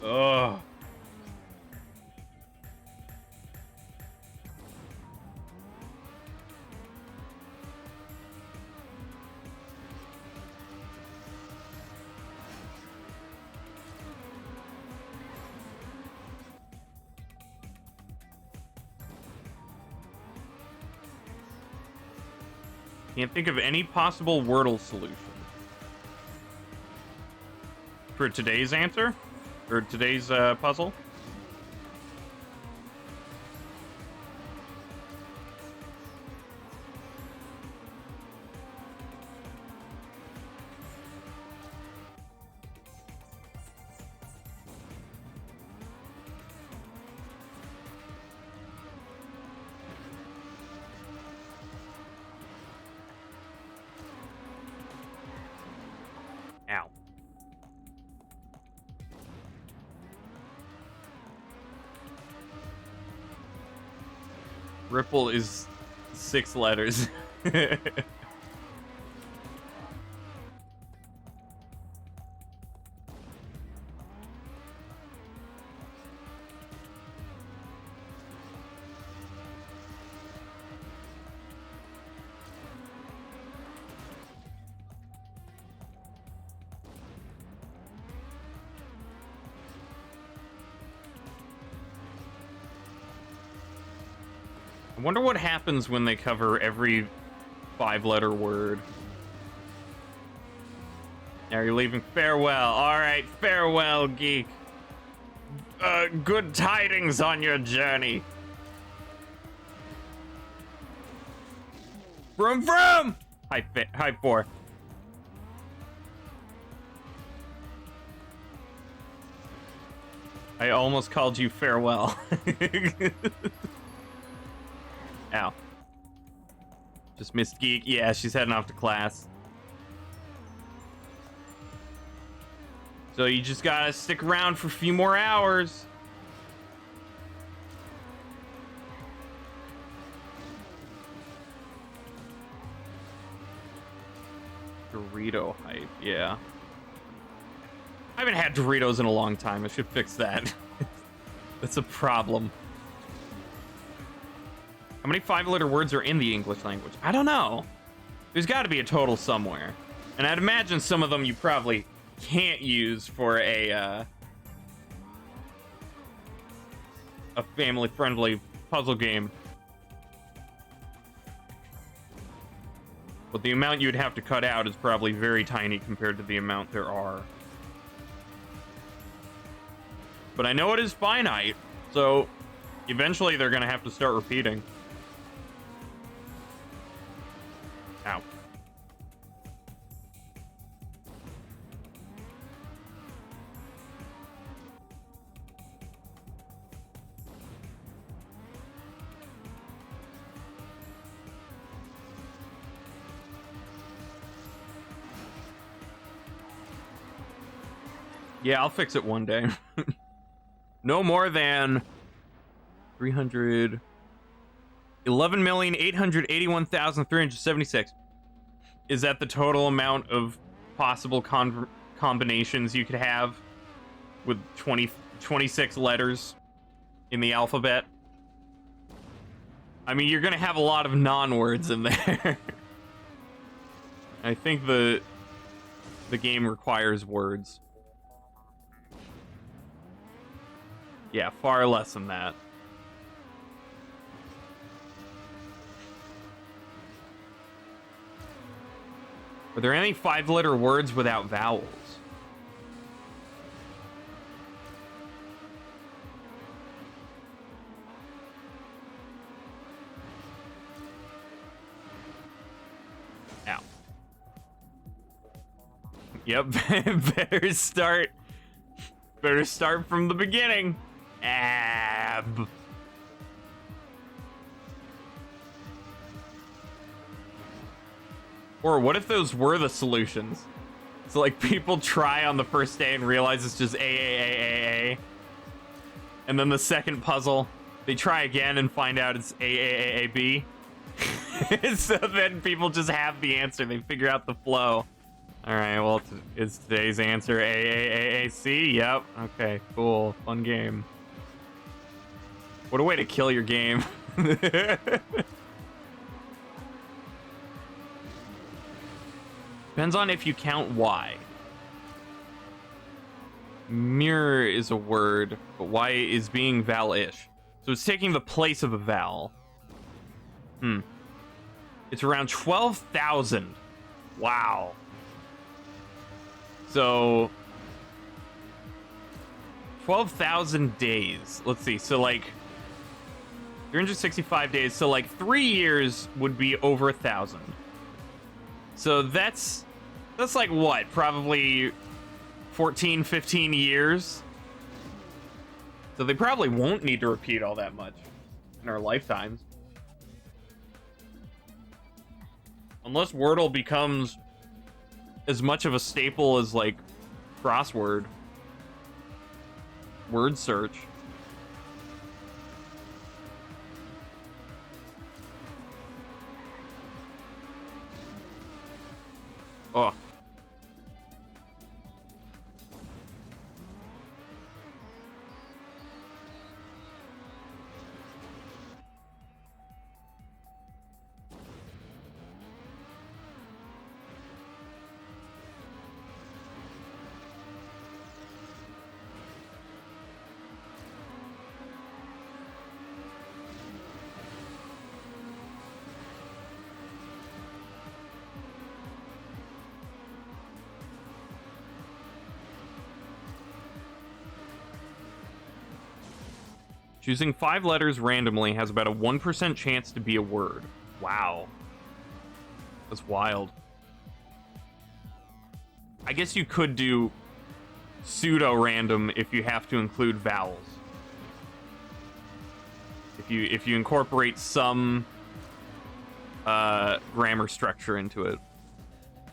Ugh. Can't think of any possible Wordle solution. For today's answer? Or today's puzzle? Ow. Ripple is 6 letters. I wonder what happens when they cover every 5-letter word. Now you're leaving. Farewell. All right, farewell, geek. Good tidings on your journey. Vroom vroom. Hi 4. I almost called you farewell. Ow. Just missed Geek. Yeah, she's heading off to class. So you just gotta stick around for a few more hours. Dorito hype, yeah. I haven't had Doritos in a long time. I should fix that. That's a problem. How many 5-letter words are in the English language? I don't know. There's got to be a total somewhere. And I'd imagine some of them you probably can't use for a family-friendly puzzle game. But the amount you'd have to cut out is probably very tiny compared to the amount there are. But I know it is finite, so eventually they're going to have to start repeating. Ow. Yeah, I'll fix it one day. No more than 11,881,376. Is that the total amount of possible combinations you could have with 26 letters in the alphabet? I mean, you're gonna have a lot of non-words in there. I think the game requires words. Yeah, far less than that. Are there any 5-letter words without vowels? Ow. Yep, better start from the beginning. Ab. Or what if those were the solutions? So like people try on the first day and realize it's just A. And then the second puzzle, they try again and find out it's A. So then people just have the answer. They figure out the flow. All right, well, is today's answer AAAAC? Yep. Okay, cool. Fun game. What a way to kill your game. Depends on if you count Y. Mirror is a word, but Y is being vowel-ish. So it's taking the place of a vowel. It's around 12,000. Wow. So 12,000 days. Let's see. So like 365 days. So like 3 years would be over 1,000. So that's like what? Probably 14, 15 years. So they probably won't need to repeat all that much in our lifetimes. Unless Wordle becomes as much of a staple as, like, crossword. Word search. Oh. Choosing 5 letters randomly has about a 1% chance to be a word. Wow. That's wild. I guess you could do pseudo-random if you have to include vowels. If you incorporate some grammar structure into it.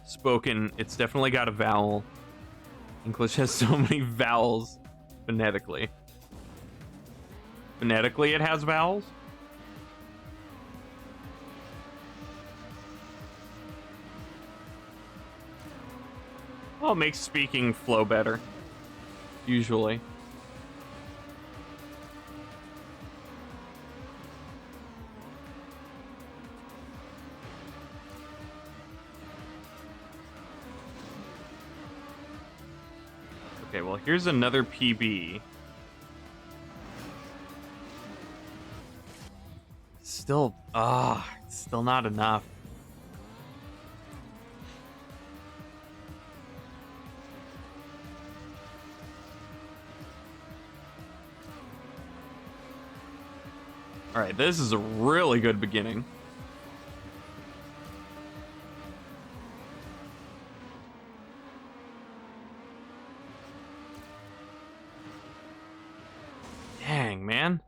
Spoken, it's definitely got a vowel. English has so many vowels phonetically. Phonetically, it has vowels? Well, it makes speaking flow better. Usually. Okay, well, here's another PB. Still, still not enough. All right, this is a really good beginning. Dang, man.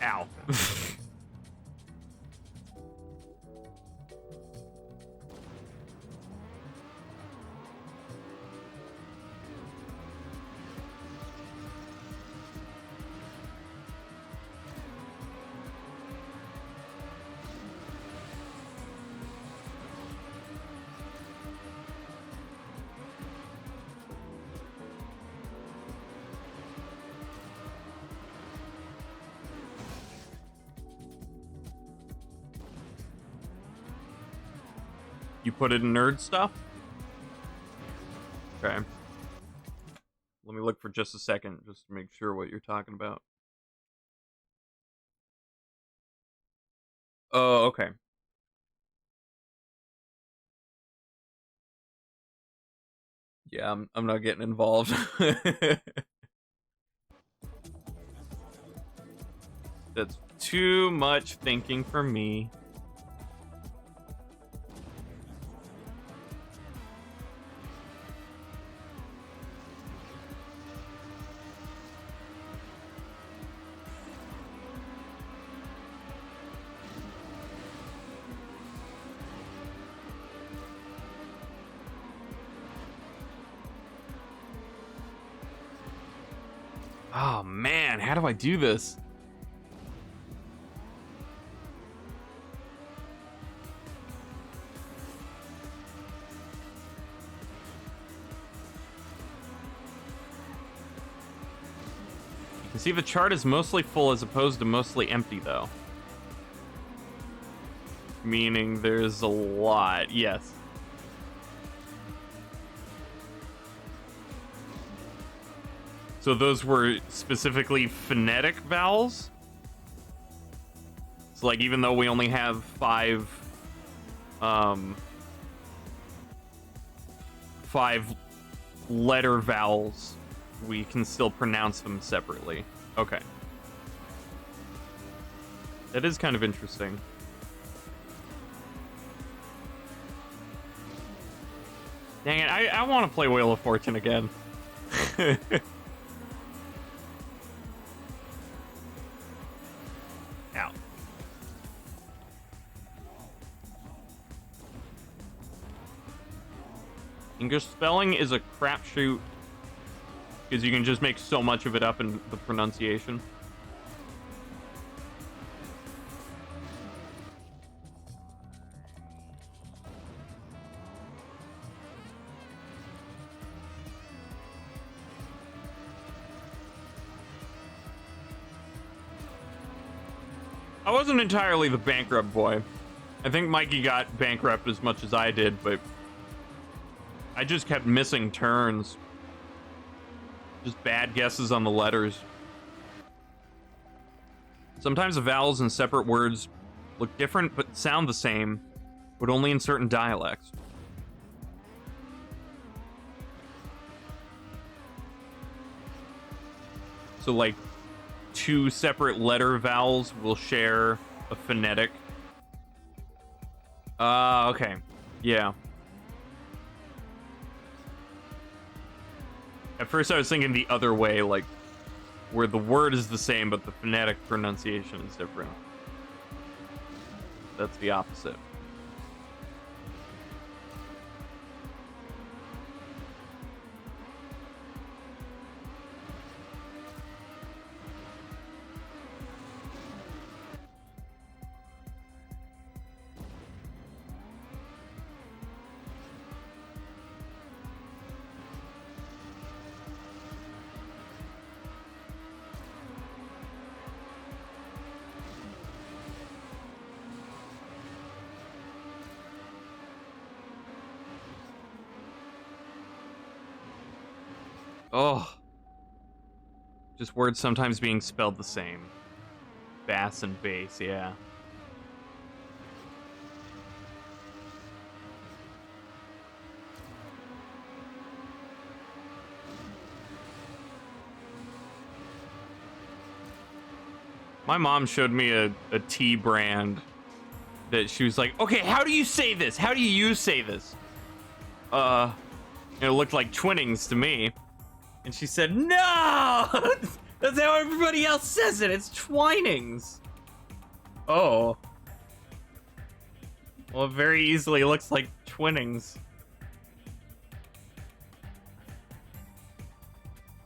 Ow. You put it in nerd stuff? Okay. Let me look for just a second, just to make sure what you're talking about. Oh, okay. Yeah, I'm not getting involved. That's too much thinking for me. Oh man, how do I do this? You can see the chart is mostly full as opposed to mostly empty though. Meaning there's a lot, yes. So those were specifically phonetic vowels? So like even though we only have 5 letter vowels, we can still pronounce them separately. Okay. That is kind of interesting. Dang it, I want to play Wheel of Fortune again. Ow. English spelling is a crapshoot because you can just make so much of it up in the pronunciation. I wasn't entirely the bankrupt boy. I think Mikey got bankrupt as much as I did, but I just kept missing turns. Just bad guesses on the letters. Sometimes the vowels in separate words look different but sound the same, but only in certain dialects. So like 2 separate letter vowels will share a phonetic. Okay. Yeah. At first I was thinking the other way, like where the word is the same but the phonetic pronunciation is different. That's the opposite. Oh. Just words sometimes being spelled the same. Bass and bass, yeah. My mom showed me a tea brand that she was like, okay, how do you say this? How do you say this? It looked like Twinnings to me. And she said, no! That's how everybody else says it. It's Twinings. Oh. Well, it very easily looks like Twinnings.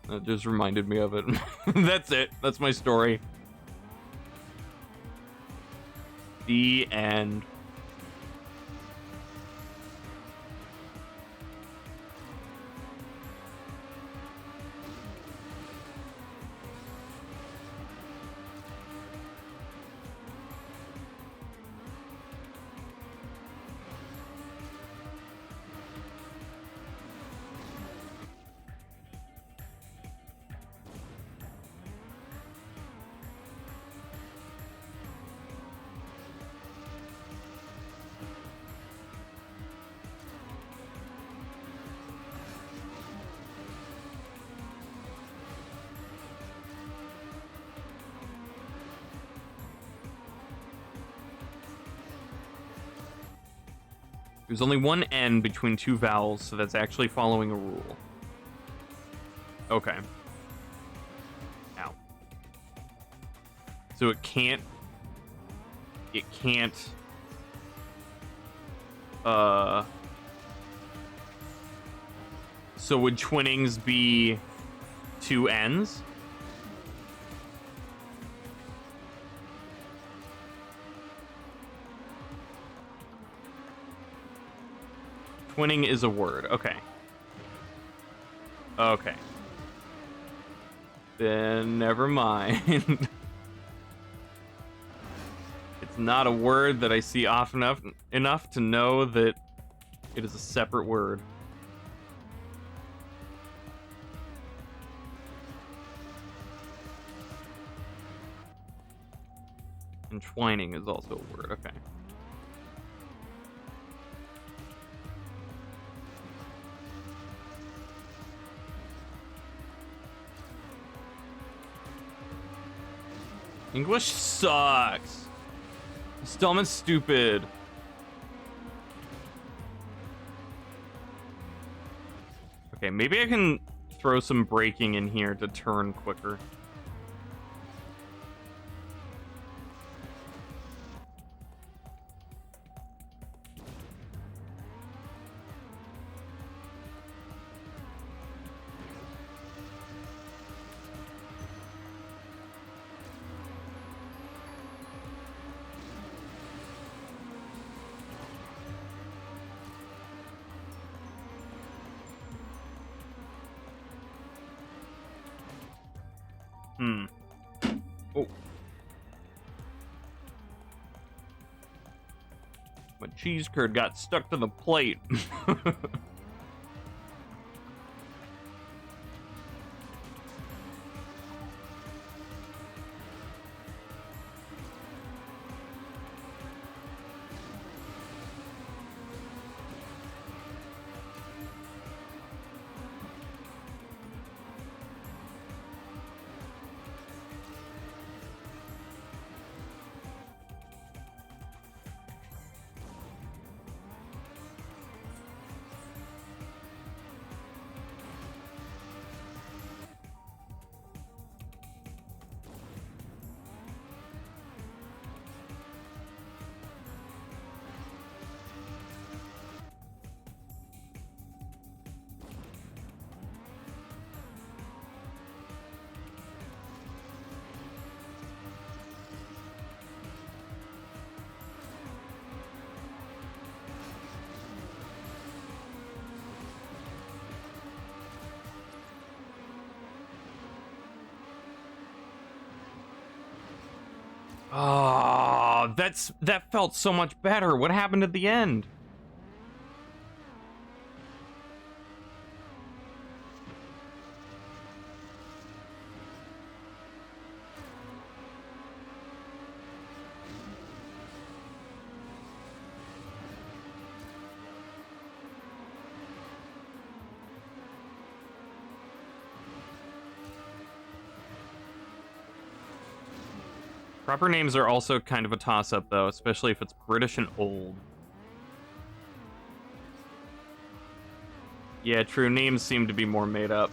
That just reminded me of it. That's it. That's my story. The end. There's only one N between 2 vowels, so that's actually following a rule. Okay. Ow. So it can't... So would Twinnings be 2 N's? Twinning is a word. Okay. Okay. Then never mind. It's Not a word that I see often enough to know that it is a separate word. Entwining is also a word, okay. English sucks. It's dumb and stupid. Okay, maybe I can throw some braking in here to turn quicker. Oh. My cheese curd got stuck to the plate. Oh, that felt so much better. What happened at the end? Proper names are also kind of a toss-up, though, especially if it's British and old. Yeah, true. Names seem to be more made up.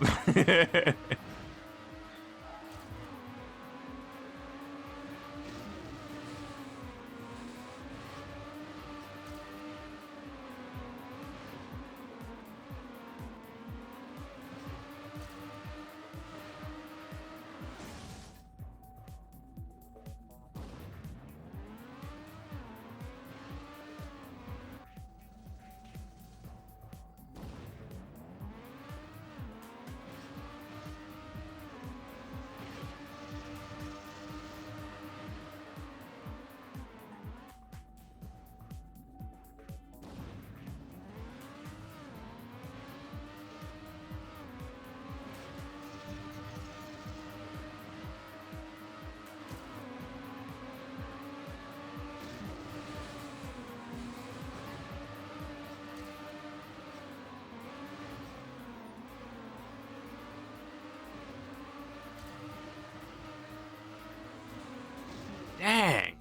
Dang.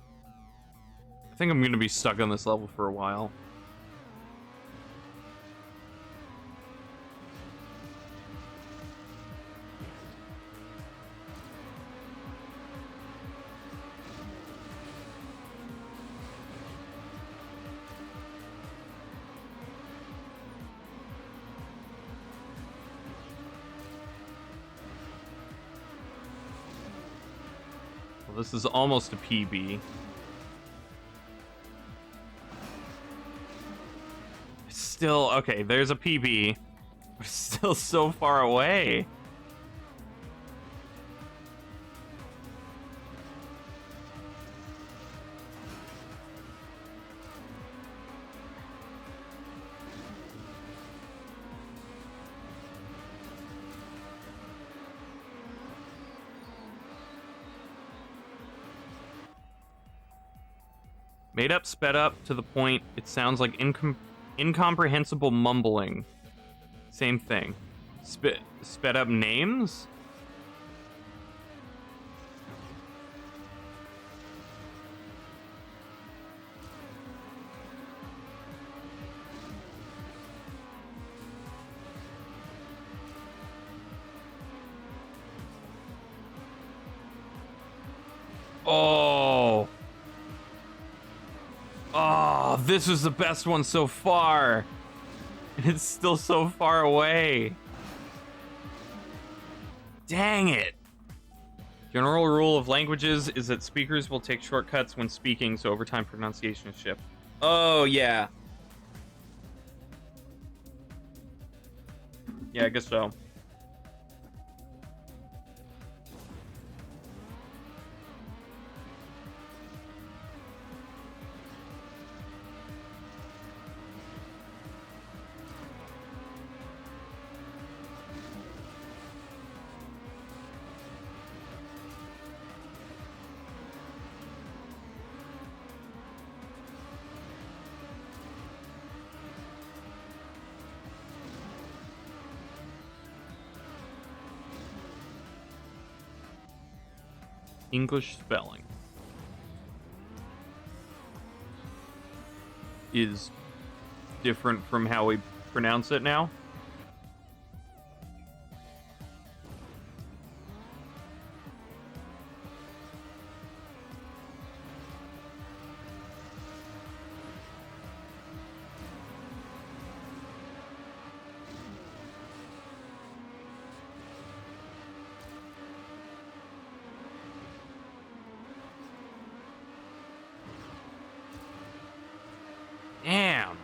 I think I'm gonna be stuck on this level for a while. Well, this is almost a PB. It's still, okay, there's a PB. We're still so far away. Made up, sped up to the point it sounds like incomprehensible mumbling. Same thing. Sped up names? Oh. Oh, this was the best one so far. It's still so far away. Dang it. General rule of languages is that speakers will take shortcuts when speaking, so over time pronunciation is shift. Oh, yeah. Yeah, I guess so. English spelling is different from how we pronounce it now. Damn.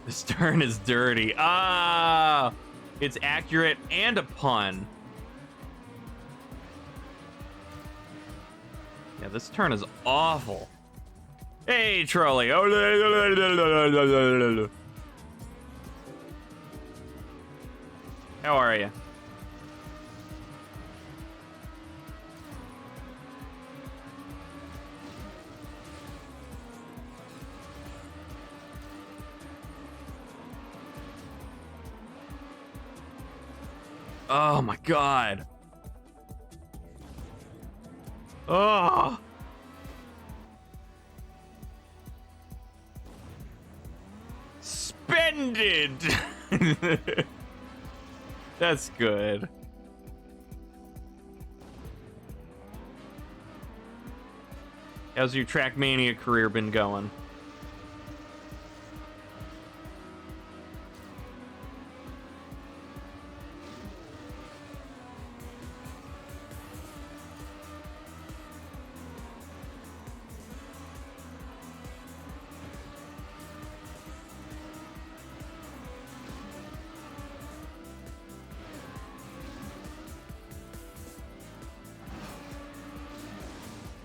This turn is dirty. Ah, it's accurate and a pun. Yeah, this turn is awful. Hey, trolley. How are you? Oh my god. Oh. Spended. That's good. How's your TrackMania career been going?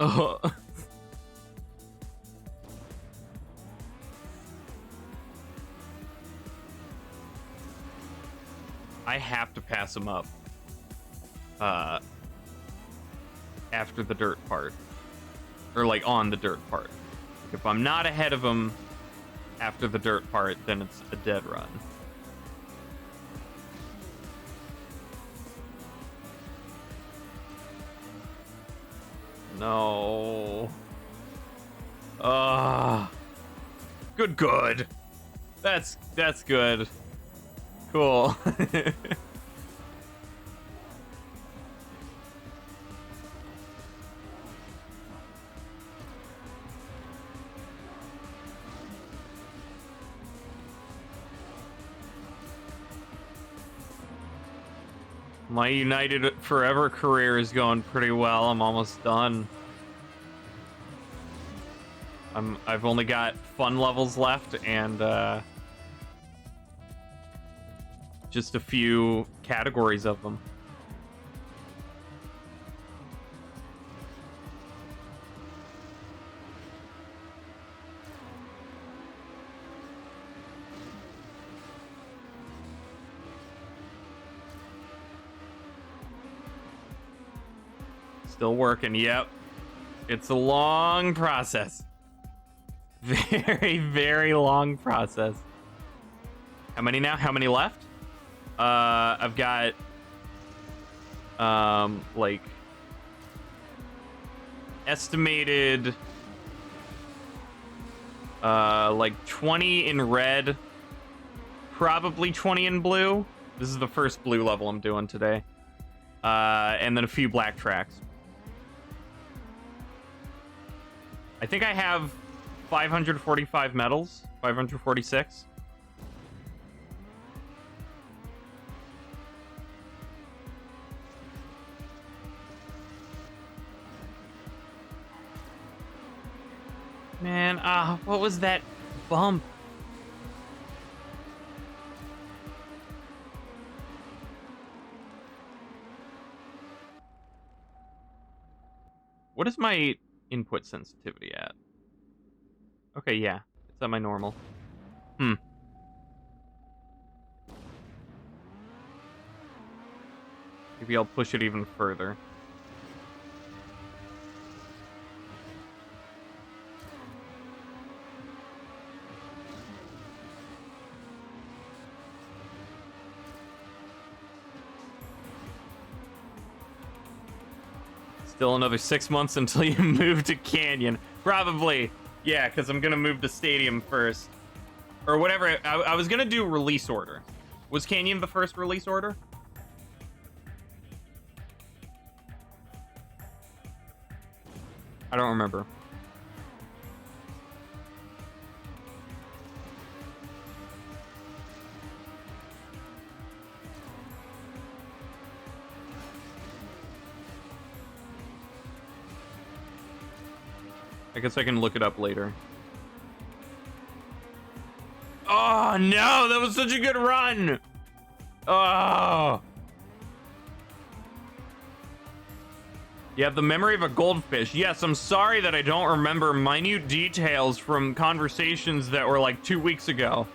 Oh. I have to pass him up. After the dirt part. Or, like, on the dirt part. If I'm not ahead of him after the dirt part, then it's a dead run. No. Good. That's good. Cool. My United Forever career is going pretty well. I'm almost done. I've only got fun levels left and just a few categories of them. Still working, yep. It's a long process. Very, very long process. How many now? How many left? I've got like estimated like 20 in red, probably 20 in blue. This is the first blue level I'm doing today. And then a few black tracks. I think I have 545 medals, 546. Man, what was that bump? What is my input sensitivity at? Okay, yeah. It's at my normal. Maybe I'll push it even further. Still another 6 months until you move to Canyon. Probably. Yeah, because I'm going to move to Stadium first. Or whatever. I was going to do release order. Was Canyon the first release order? I don't remember. I guess I can look it up later. Oh, no! That was such a good run! Oh! You have the memory of a goldfish. Yes, I'm sorry that I don't remember minute details from conversations that were like 2 weeks ago.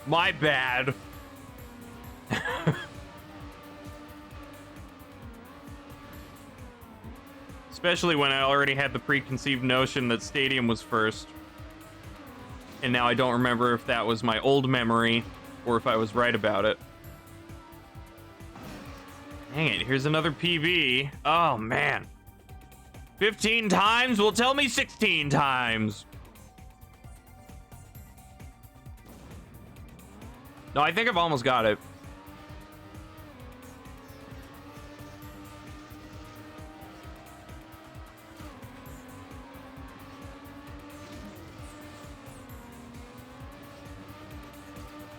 My bad. Especially when I already had the preconceived notion that Stadium was first. And now I don't remember if that was my old memory or if I was right about it. Dang it, here's another PB. Oh, man. 15 times? Well, tell me 16 times. No, I think I've almost got it.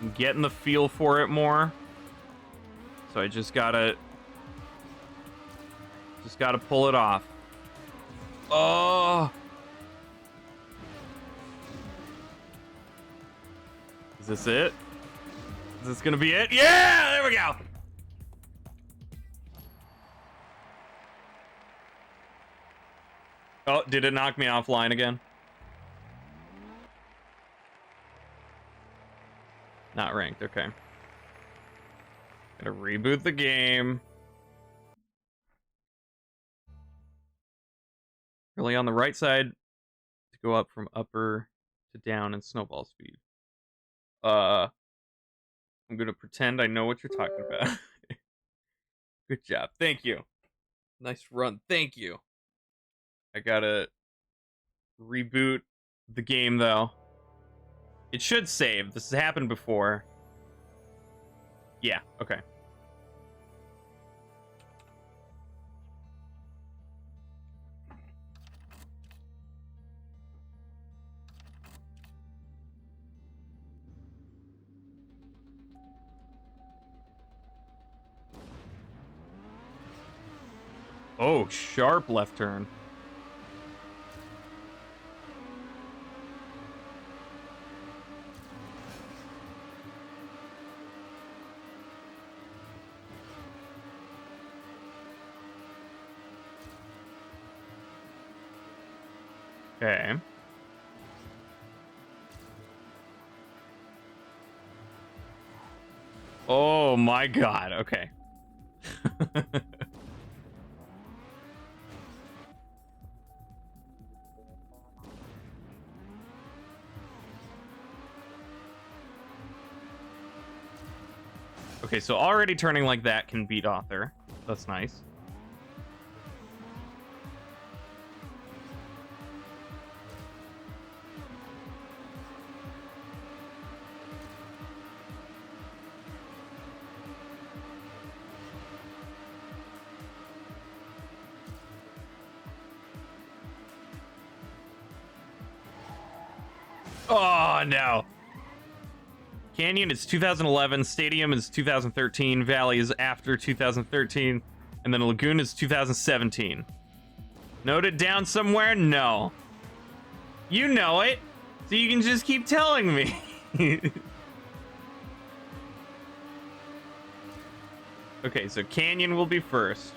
I'm getting the feel for it more. So I just gotta pull it off. Oh! Is this it? Is this gonna be it? Yeah! There we go! Oh, did it knock me offline again? Not ranked, okay. Gotta reboot the game. Really on the right side to go up from upper to down in snowball speed. I'm gonna pretend I know what you're talking about. Good job. Thank you. Nice run. Thank you. I gotta reboot the game though. It should save. This has happened before. Yeah, okay. Oh, sharp left turn. Okay. Oh my god, okay. Okay, so already turning like that can beat Author. That's nice. Oh, no. Canyon is 2011, Stadium is 2013, Valley is after 2013, and then Lagoon is 2017. Noted down somewhere? No. You know it, so you can just keep telling me. Okay, so Canyon will be first.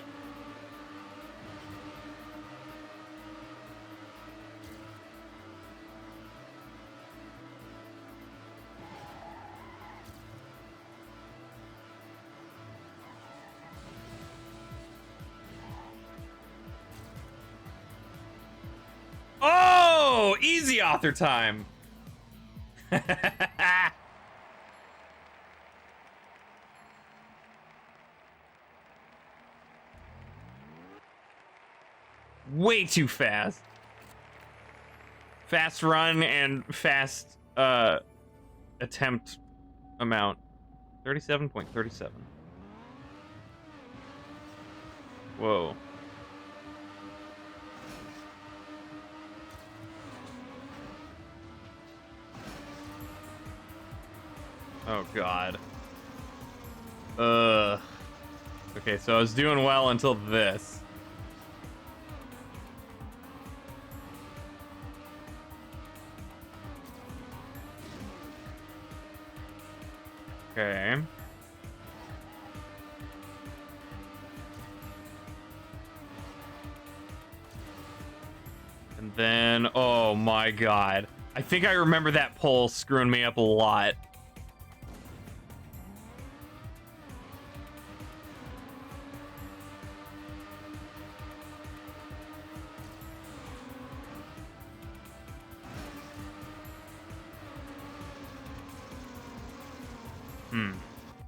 Oh, easy Author time. Way too fast. Fast run and fast attempt amount. 37.37. Whoa. Oh god. Okay, so I was doing well until this. Okay. And then, oh my god. I think I remember that pole screwing me up a lot.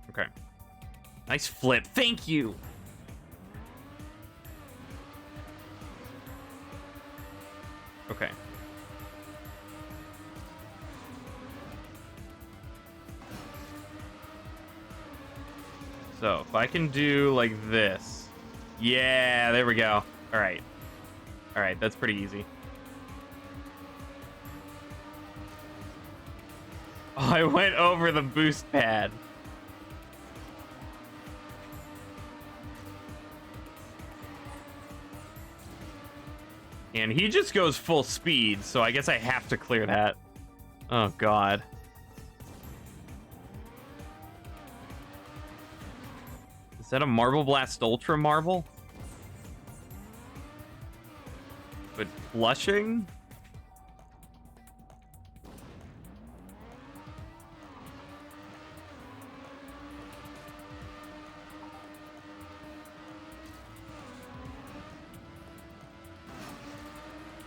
Okay. Nice flip. Thank you. Okay. So, if I can do like this. Yeah, there we go. All right. All right, that's pretty easy. Oh, I went over the boost pad. And he just goes full speed, so I guess I have to clear that. Oh, God. Is that a Marble Blast Ultra Marble? But blushing?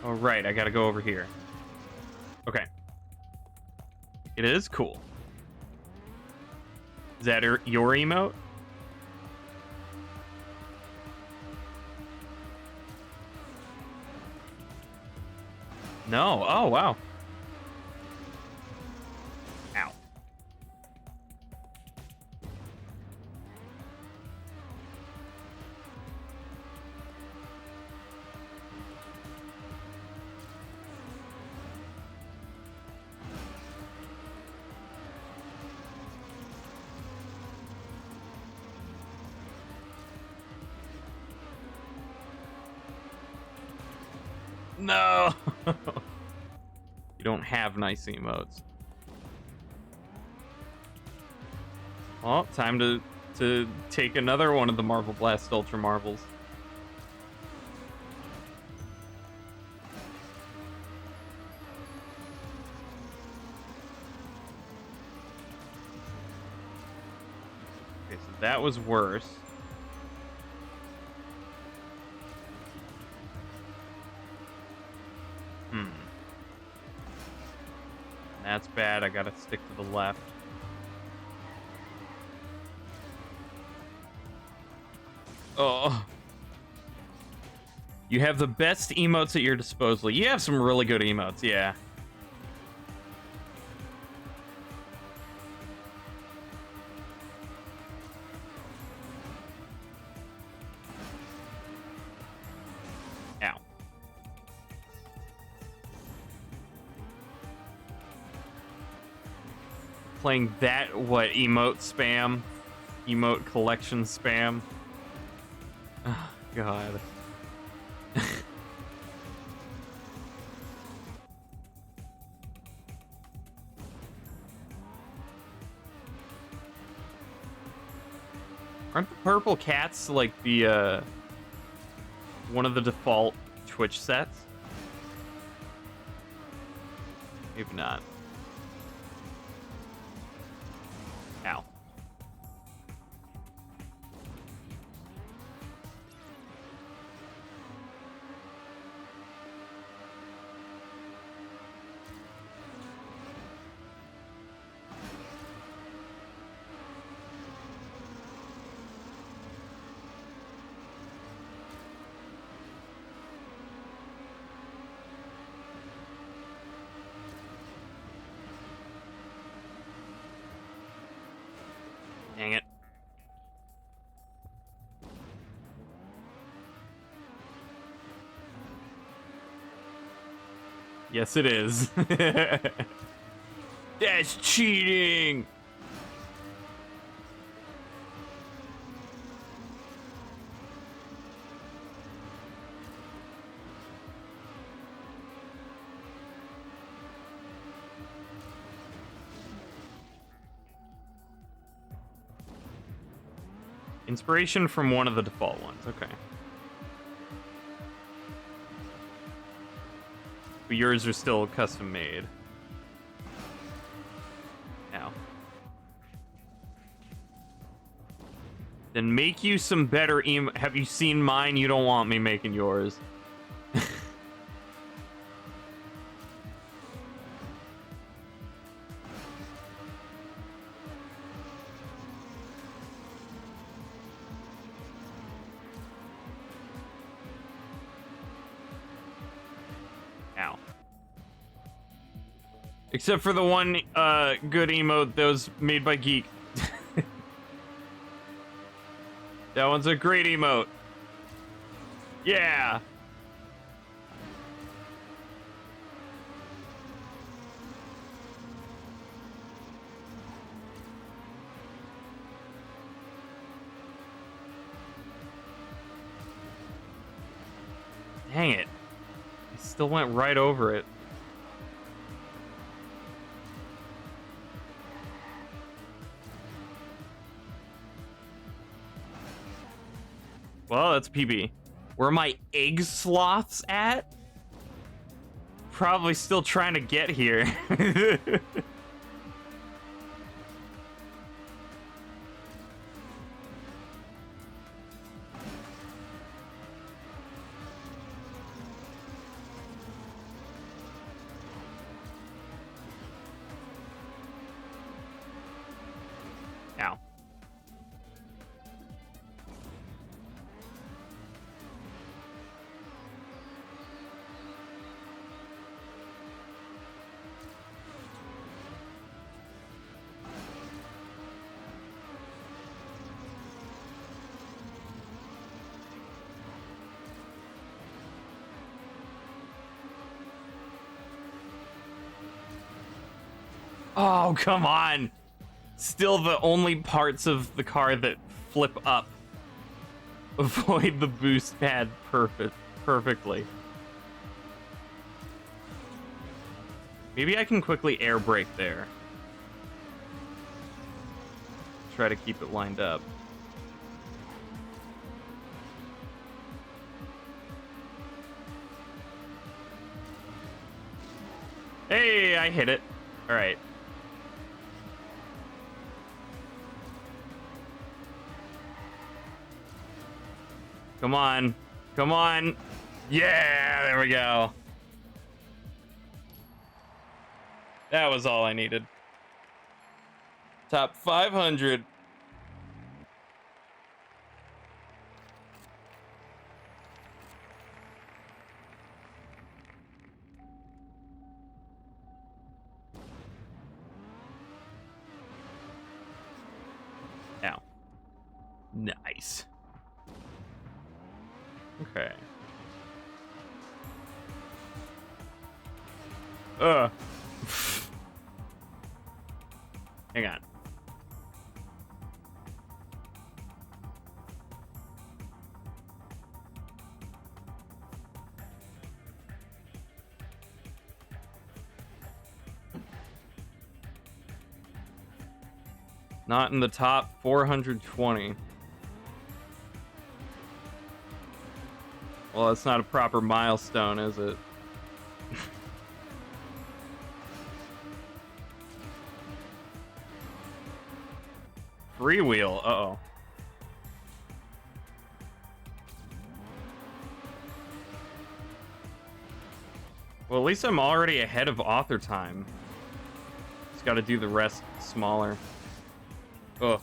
Oh, right, I gotta go over here. Okay. It is cool. Is that your emote? No. Oh, wow. Ow. No! You don't have nice emotes. Well, time to take another one of the Marvel Blast Ultra Marvels. Okay, so that was worse. That's bad. I gotta stick to the left. Oh. You have the best emotes at your disposal. You have some really good emotes, yeah. Ow. Playing that, what, emote spam? Emote collection spam? Oh, God. Aren't the purple cats like the, one of the default Twitch sets? Maybe not. Ow. Dang it. Yes, it is. That's cheating! Inspiration from one of the default ones, okay. But yours are still custom made. Now. Then make you some better have you seen mine? You don't want me making yours. Ow. Except for the one good emote that was made by Geek. That one's a great emote. Yeah. Dang it. I still went right over it. Well, that's PB. Where are my egg sloths at? Probably still trying to get here. Ow. Oh, come on. Still the only parts of the car that flip up avoid the boost pad perfectly. Maybe I can quickly air brake there. Try to keep it lined up. Hey, I hit it. All right. Come on. Come on. Yeah, there we go. That was all I needed. Top 500. Ow. Nice. Okay. Hang on. Not in the top 420. Well, that's not a proper milestone, is it? Freewheel. Uh-oh. Well, at least I'm already ahead of author time. Just got to do the rest smaller. Oh.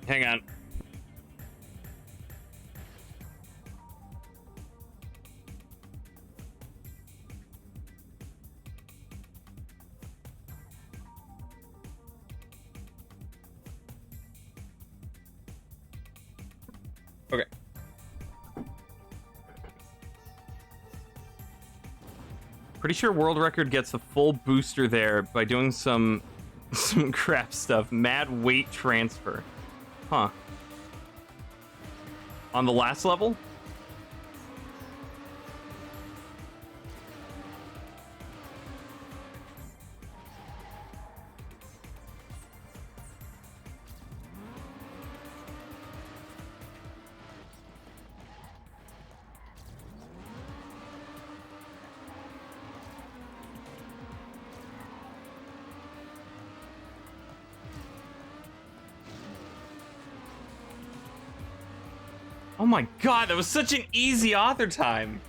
Hang on. Okay. Pretty sure world record gets a full booster there by doing some crap stuff. Mad weight transfer. Huh. On the last level? Oh my god, that was such an easy author time.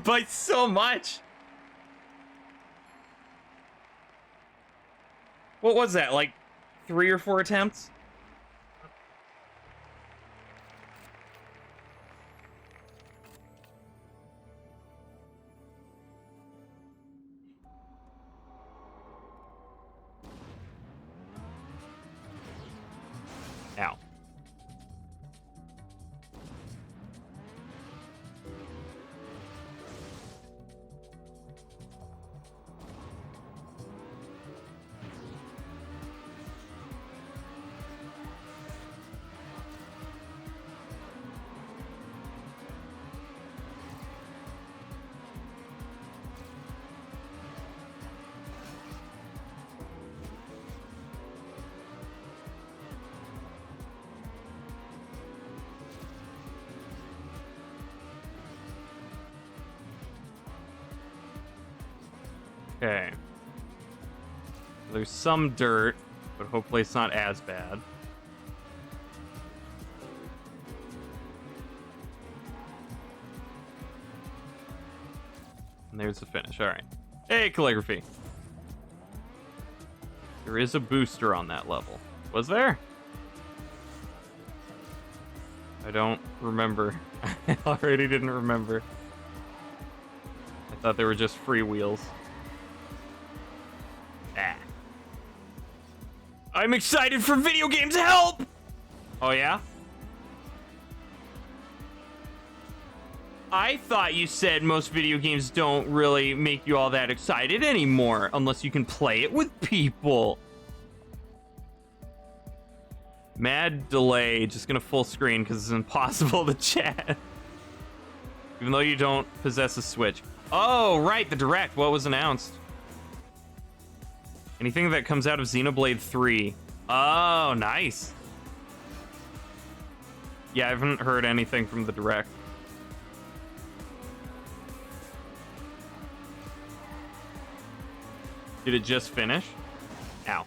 By so much. What was that, like 3 or 4 attempts? Ow. Okay. There's some dirt, but hopefully it's not as bad. And there's the finish. All right. Hey, calligraphy. There is a booster on that level. Was there? I don't remember. I already didn't remember. I thought they were just free wheels. Ah. I'm excited for video games, help! Oh, yeah? I thought you said most video games don't really make you all that excited anymore, unless you can play it with people. Mad delay, just gonna full screen because it's impossible to chat. Even though you don't possess a Switch. Oh, right, the Direct. What was announced? Anything that comes out of Xenoblade 3. Oh, nice. Yeah, I haven't heard anything from the Direct. Did it just finish? Ow.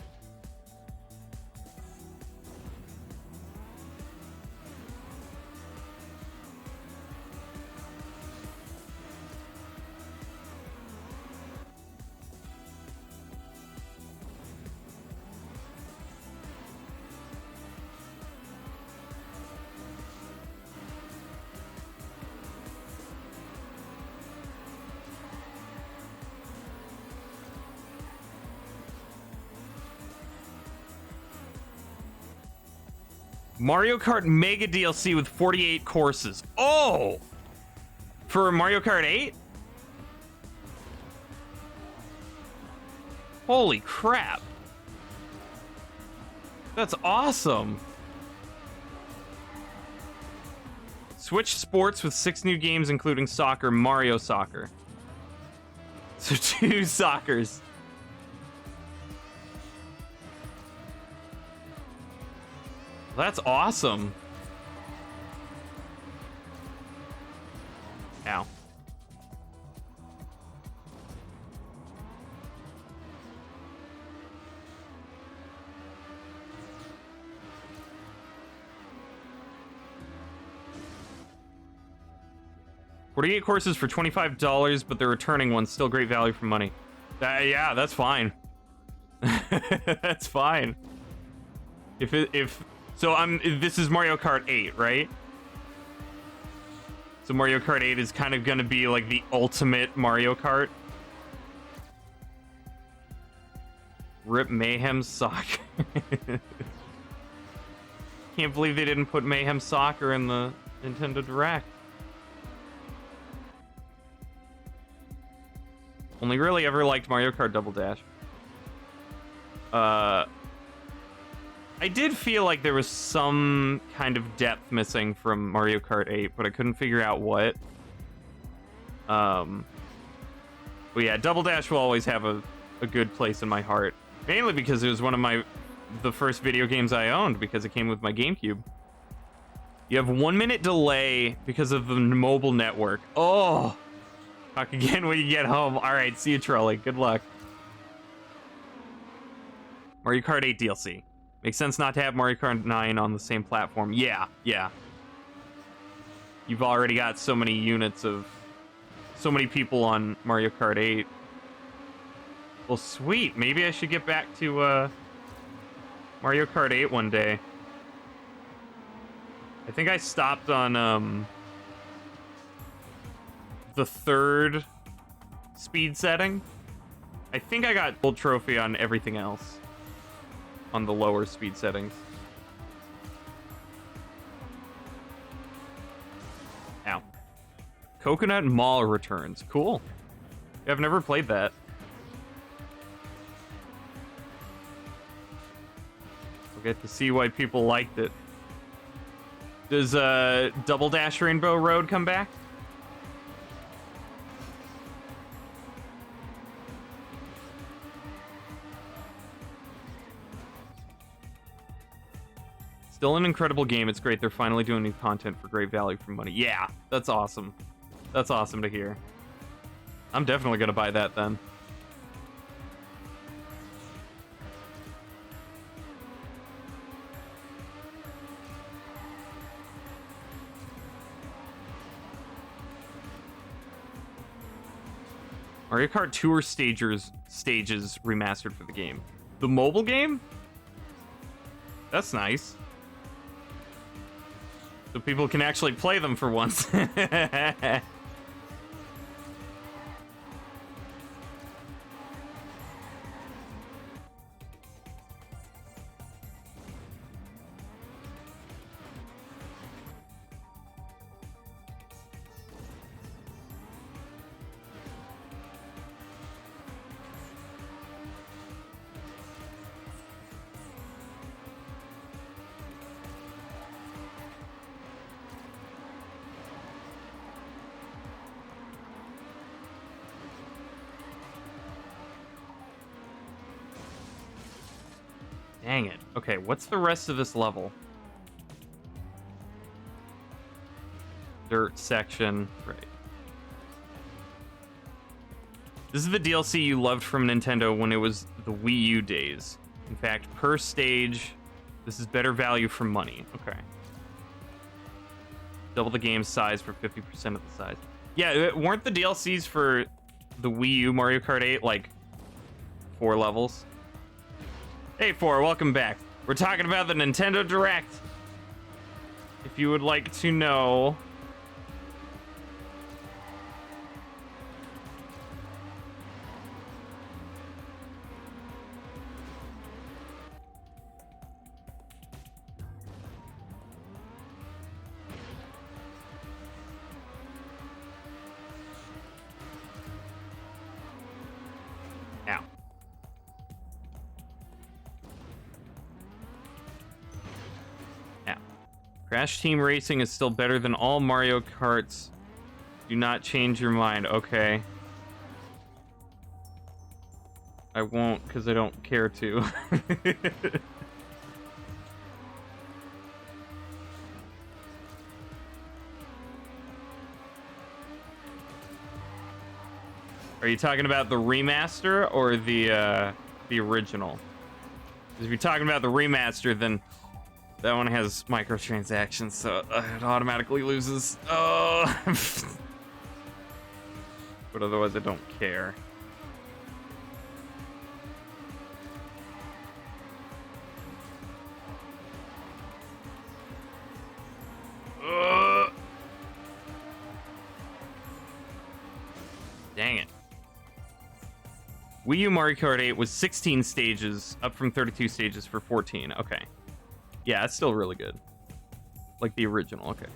Mario Kart Mega DLC with 48 courses. Oh! For Mario Kart 8? Holy crap. That's awesome. Switch Sports with 6 new games, including soccer, Mario Soccer. So 2 soccers. That's awesome. Ow. $48 courses for $25, but they're returning ones. Still great value for money. Yeah, that's fine. That's fine. This is Mario Kart 8, right? So Mario Kart 8 is kind of gonna be like the ultimate Mario Kart. Rip Mayhem Soccer. Can't believe they didn't put Mayhem Soccer in the Nintendo Direct. Only really ever liked Mario Kart Double Dash. I did feel like there was some kind of depth missing from Mario Kart 8, but I couldn't figure out what. But yeah, Double Dash will always have a good place in my heart. Mainly because it was one of the first video games I owned, because it came with my GameCube. You have 1 minute delay because of the mobile network. Oh! Talk again when you get home. Alright, see you, Trolley. Good luck. Mario Kart 8 DLC. Makes sense not to have Mario Kart 9 on the same platform. Yeah. You've already got so many units of... so many people on Mario Kart 8. Well, sweet. Maybe I should get back to, Mario Kart 8 one day. I think I stopped on, the 3rd speed setting. I think I got gold trophy on everything else. On the lower speed settings. Ow. Coconut Mall returns. Cool. Yeah, I've never played that. We'll get to see why people liked it. Does Double Dash Rainbow Road come back? Still an incredible game. It's great they're finally doing new content for great value for money. Yeah, that's awesome. That's awesome to hear. I'm definitely gonna buy that then. Mario Kart Tour stages remastered for the game. The mobile game? That's nice. So people can actually play them for once. Dang it. Okay, what's the rest of this level? Dirt section. Right. This is the DLC you loved from Nintendo when it was the Wii U days. In fact, per stage, this is better value for money. Okay. Double the game size for 50% of the size. Yeah, weren't the DLCs for the Wii U Mario Kart 8 like 4 levels? Hey, 4, welcome back. We're talking about the Nintendo Direct. If you would like to know... Now. Now. Crash Team Racing is still better than all Mario Karts. Do not change your mind. Okay. I won't, because I don't care to. Are you talking about the remaster or the original? If you're talking about the remaster, then that one has microtransactions, so it automatically loses. Oh, but otherwise, I don't care. Dang it. Wii U Mario Kart 8 was 16 stages, up from 32 stages for 14. Okay. Yeah, it's still really good. Like the original, okay.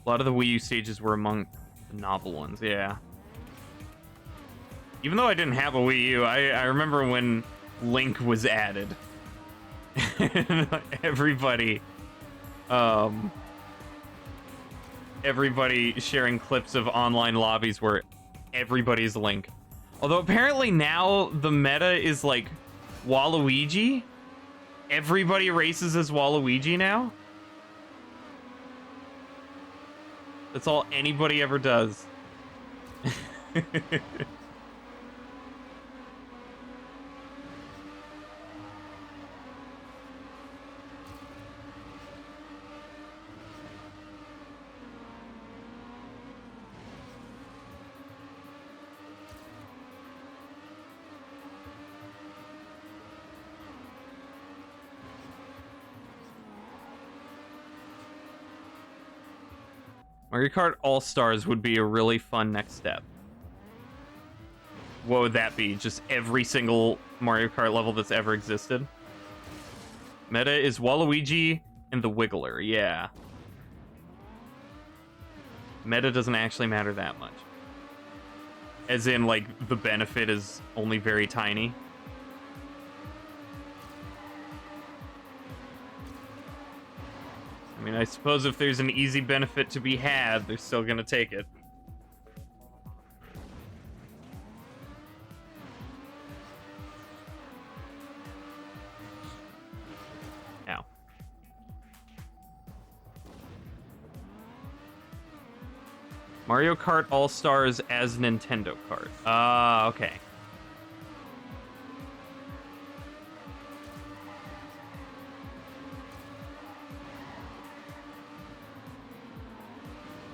A lot of the Wii U stages were among the novel ones, yeah. Even though I didn't have a Wii U, I remember when Link was added. Everybody sharing clips of online lobbies where everybody's Link. Although apparently now the meta is like Waluigi. Everybody races as Waluigi now. That's all anybody ever does. Mario Kart All-Stars would be a really fun next step. What would that be? Just every single Mario Kart level that's ever existed? Meta is Waluigi and the Wiggler, yeah. Meta doesn't actually matter that much. As in, like, the benefit is only very tiny. I mean, I suppose if there's an easy benefit to be had, they're still gonna take it. Now. Mario Kart All-Stars as Nintendo Kart. Ah, okay.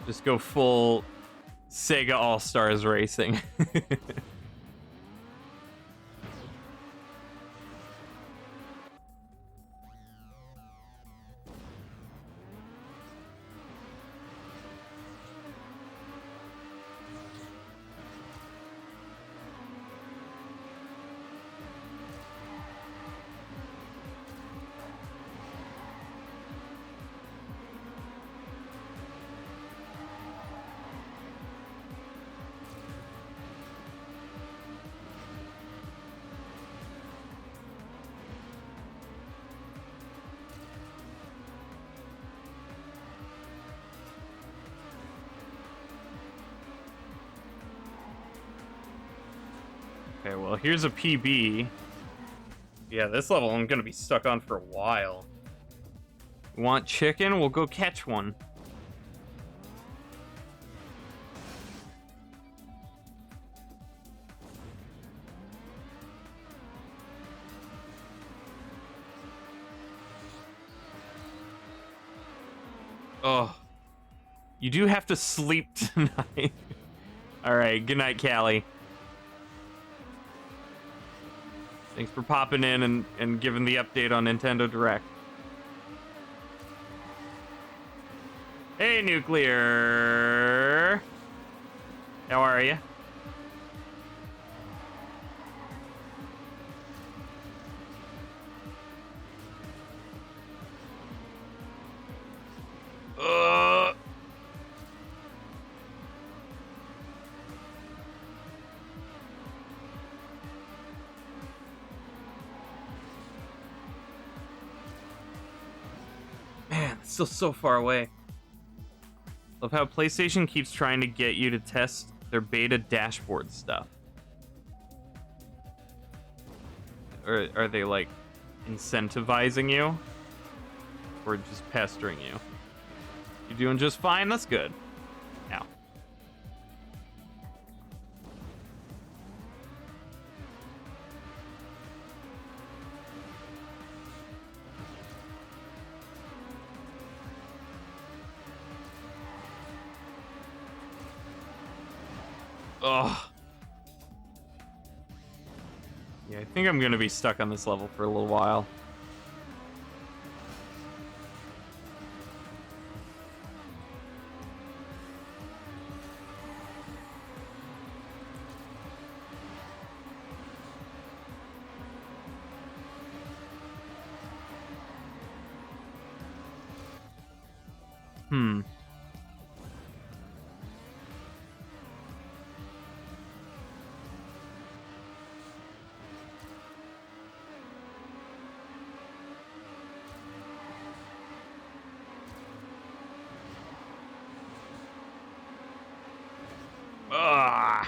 Just go full Sega All-Stars Racing. Okay, well, here's a PB. Yeah, this level I'm gonna be stuck on for a while. Want chicken? We'll go catch one. Oh. You do have to sleep tonight. Alright, good night, Callie. Thanks for popping in and giving the update on Nintendo Direct. Hey, Nuclear. How are you? Man, it's still so far away. Love how PlayStation keeps trying to get you to test their beta dashboard stuff. Or are they like incentivizing you? Or just pestering you? You're doing just fine, that's good. Now. Ugh. Yeah, I think I'm gonna be stuck on this level for a little while. Ugh.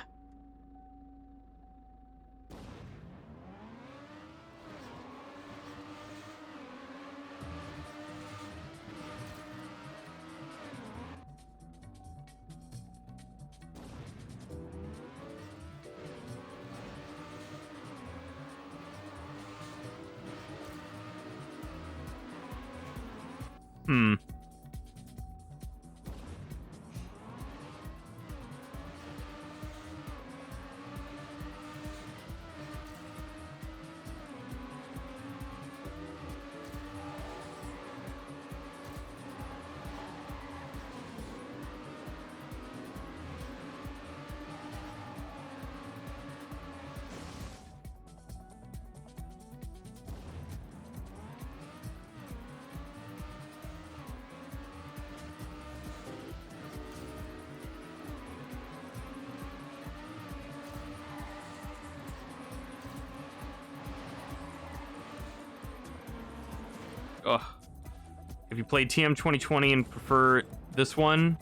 Ugh. If you play TM 2020 and prefer this one,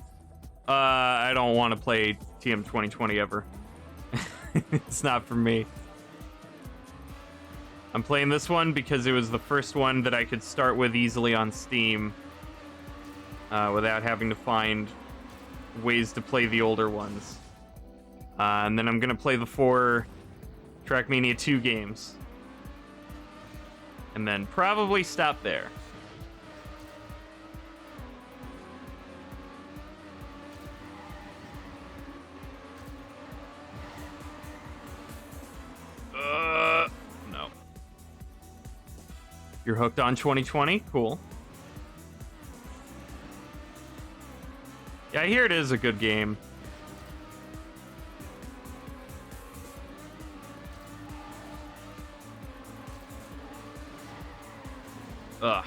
I don't want to play TM 2020 ever. It's not for me. I'm playing this one because it was the first one that I could start with easily on Steam without having to find ways to play the older ones. And then I'm going to play the 4 TrackMania 2 games. And then probably stop there. No. You're hooked on 2020? Cool. Yeah, I hear it is a good game. Ugh.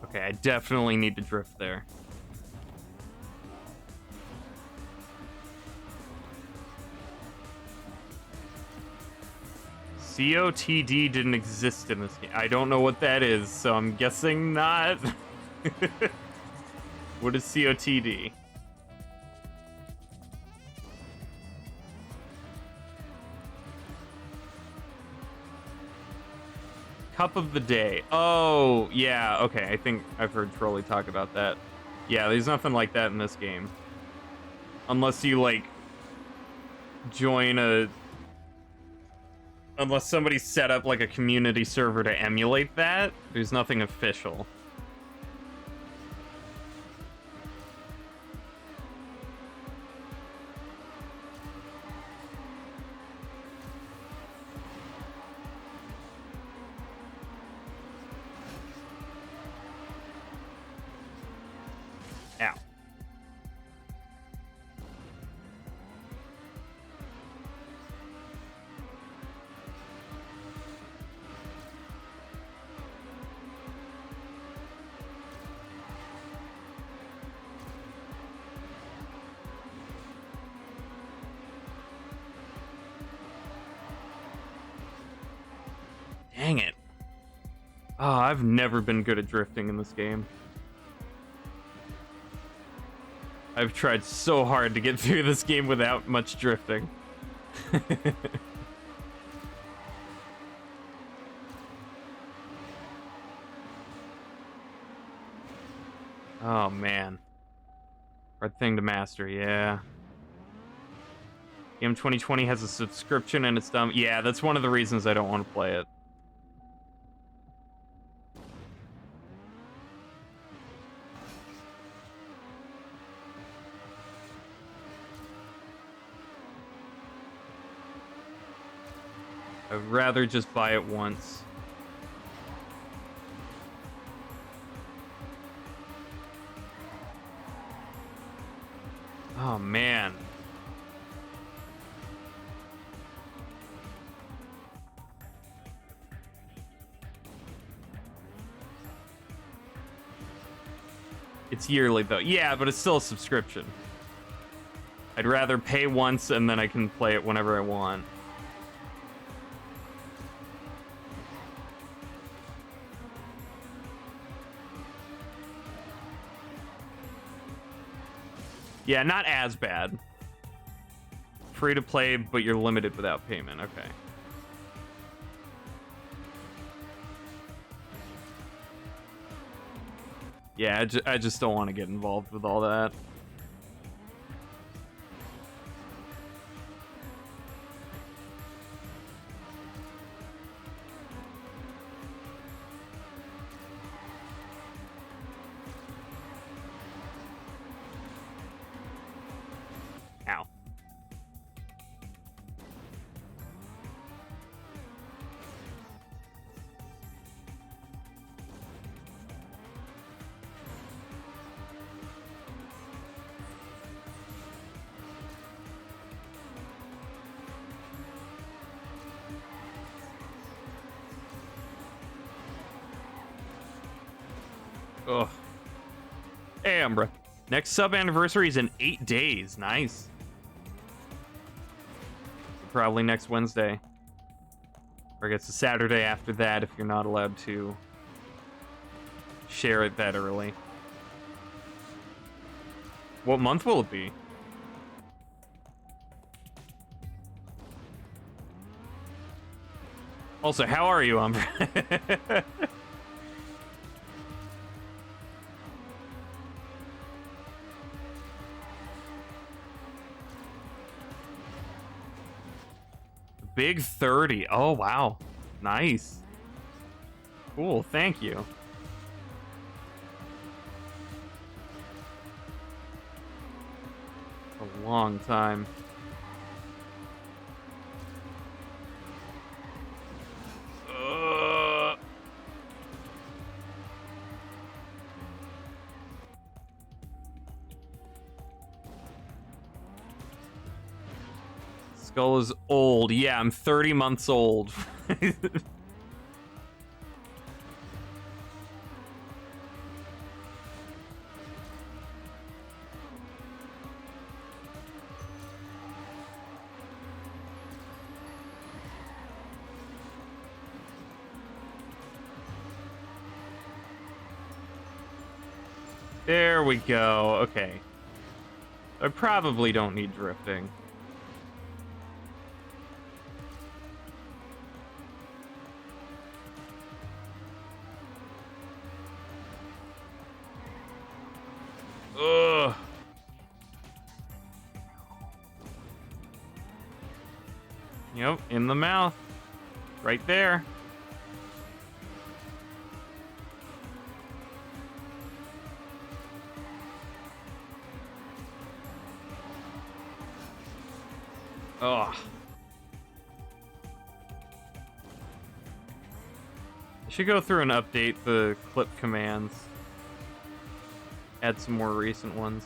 Okay, I definitely need to drift there. COTD didn't exist in this game. I don't know what that is, so I'm guessing not. What is COTD? Cup of the day. Oh, yeah, okay. I think I've heard Trolley talk about that. Yeah, there's nothing like that in this game. Unless you, like, join a... Unless somebody set up, like, a community server to emulate that, there's nothing official. Ow. Dang it. Oh, I've never been good at drifting in this game. I've tried so hard to get through this game without much drifting. Oh, man. Hard thing to master, yeah. Game 2020 has a subscription and it's dumb. Yeah, that's one of the reasons I don't want to play it. I'd rather just buy it once. Oh, man. It's yearly, though. Yeah, but it's still a subscription. I'd rather pay once and then I can play it whenever I want. Yeah, not as bad. Free to play, but you're limited without payment. Okay. Yeah, I just don't want to get involved with all that. Ow. Ugh. Hey, Umbra. Next sub anniversary is in 8 days. Nice. Probably next Wednesday. Or I guess the Saturday after that if you're not allowed to share it that early. What month will it be? Also, how are you, Umbra? Big 30. Oh, wow. Nice. Cool, thank you. A long time. Skull is old. Yeah, I'm 30 months old. There we go. Okay. I probably don't need drifting. Ugh. Yep, in the mouth. Right there. Ugh. I should go through and update the clip commands. Add some more recent ones.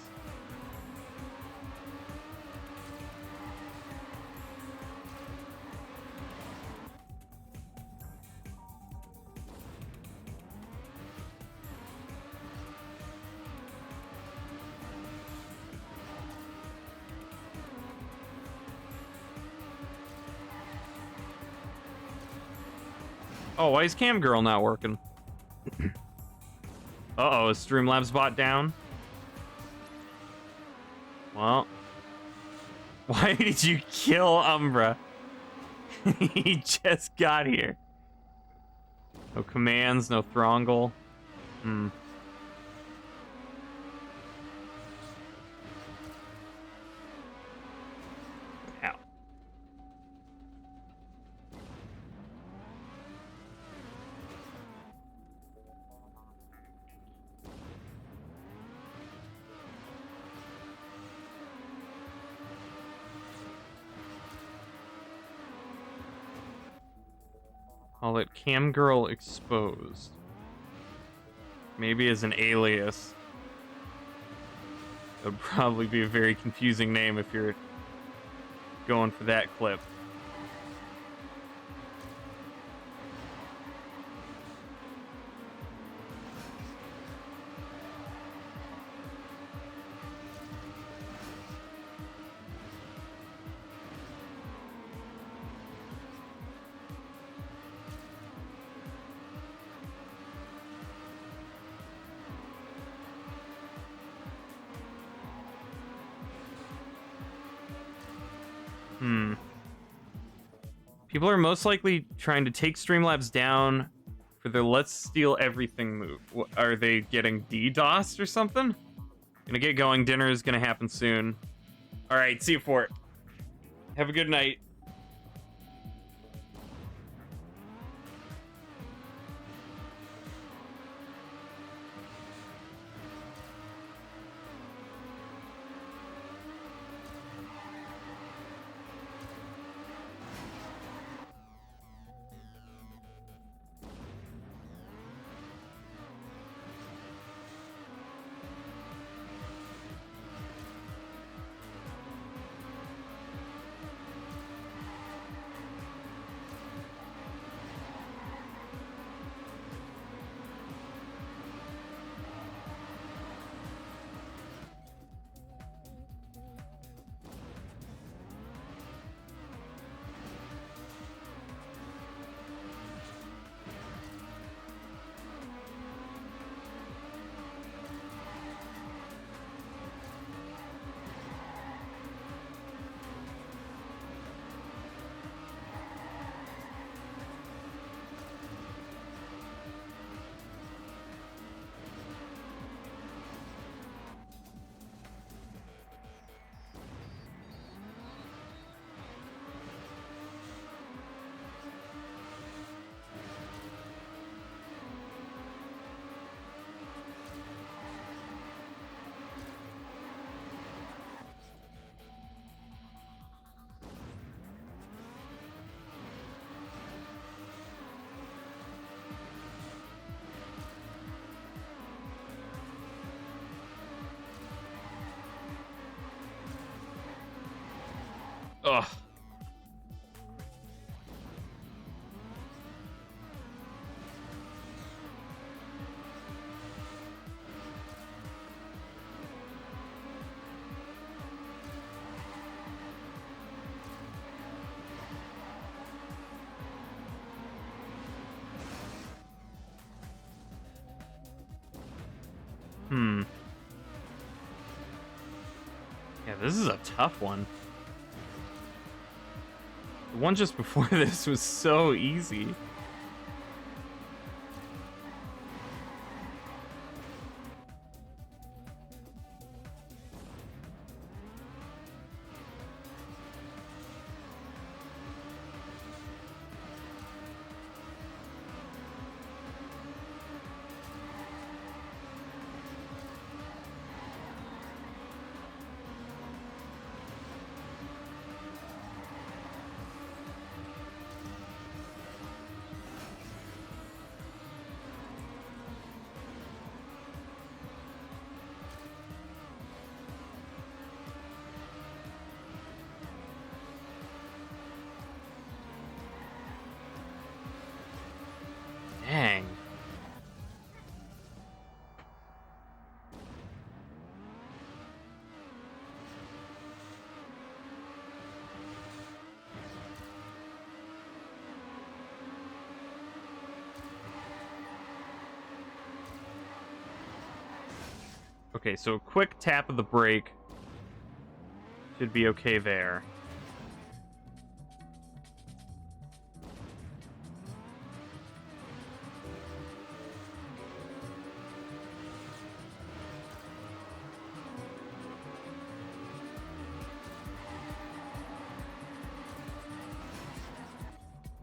Oh, why is Cam Girl not working? Uh-oh, is Streamlabs bot down? Well. Why did you kill Umbra? He just got here. No commands, no Throngle. Hmm. Ow. I'll let Cam Girl exposed. Maybe as an alias. That would probably be a very confusing name if you're going for that clip. People are most likely trying to take Streamlabs down for their Let's Steal Everything move. Are they getting DDoSed or something? Gonna get going. Dinner is gonna happen soon. All right, see you for it. Have a good night. Ugh. This is a tough one. The one just before this was so easy. Dang. Okay, so a quick tap of the brake should be okay there.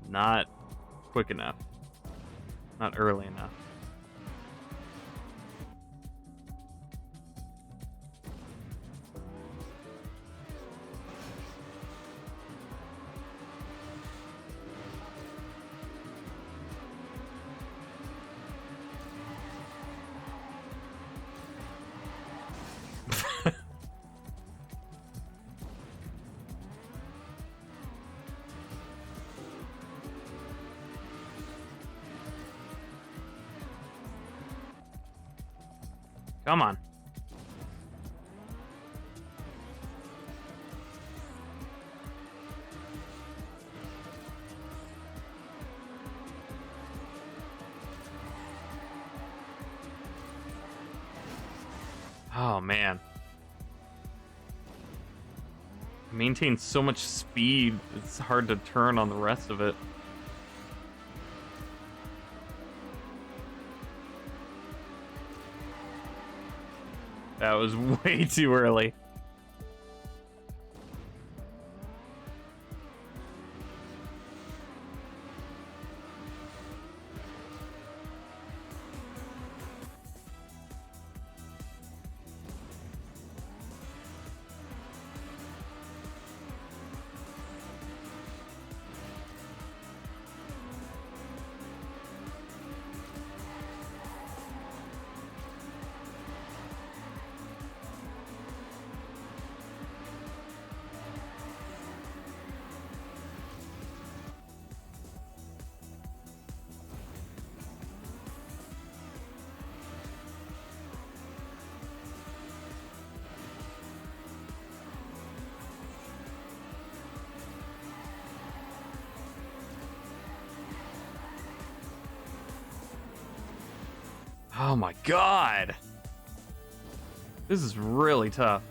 Not quick enough. Not early enough. Come on. Oh, man. It maintains so much speed, it's hard to turn on the rest of it. That was way too early. Oh my god! This is really tough.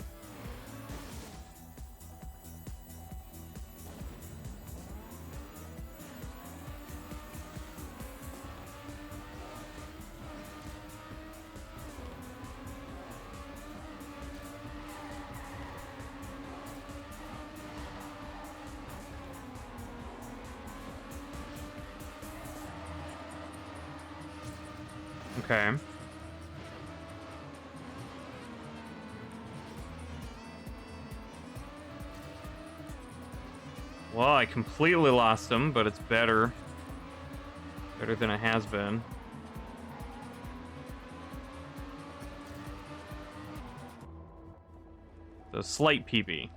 Okay. Well, I completely lost him, but it's better. Better than it has been. So, slight PB.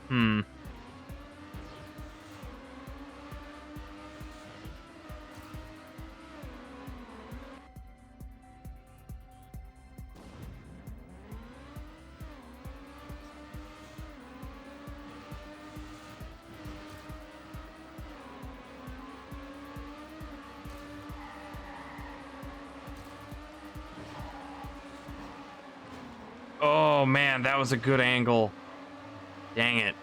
Hmm. Oh man, that was a good angle. Dang it.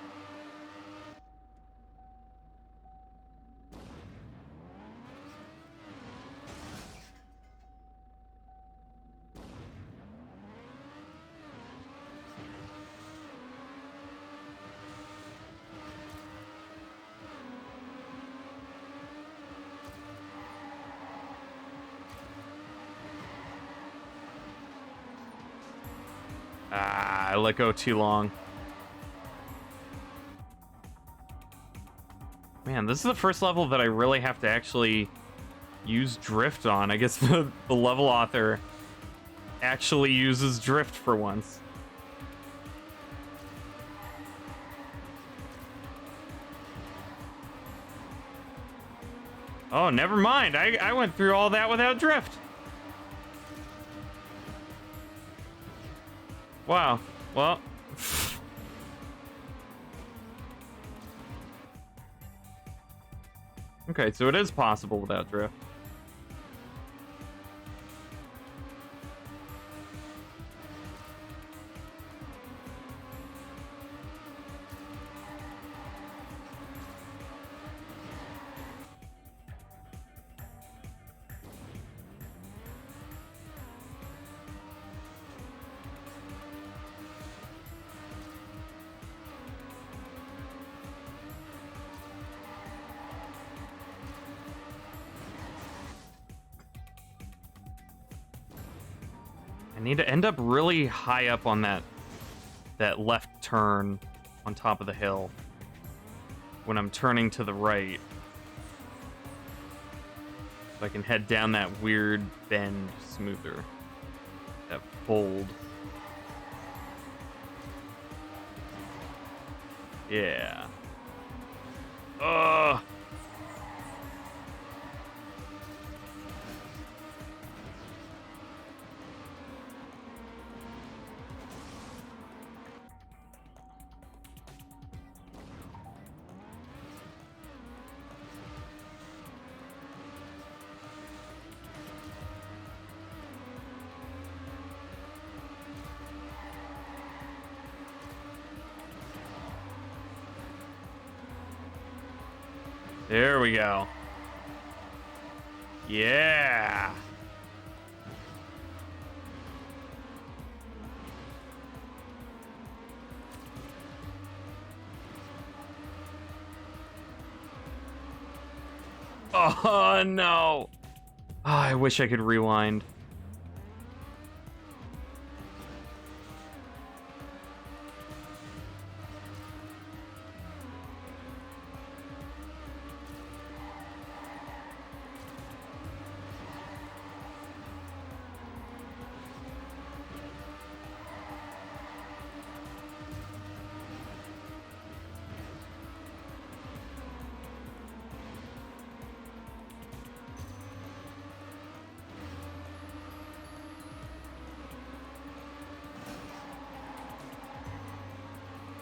Ah, I let go too long. Man, this is the first level that I really have to actually use drift on. I guess the level author actually uses drift for once. Oh, never mind. I went through all that without drift. Wow. Well. Okay, so it is possible without drift. I need to end up really high up on that left turn on top of the hill when I'm turning to the right. So I can head down that weird bend smoother. That fold. Yeah. Ugh. There we go. Yeah. Oh, no. Oh, I wish I could rewind.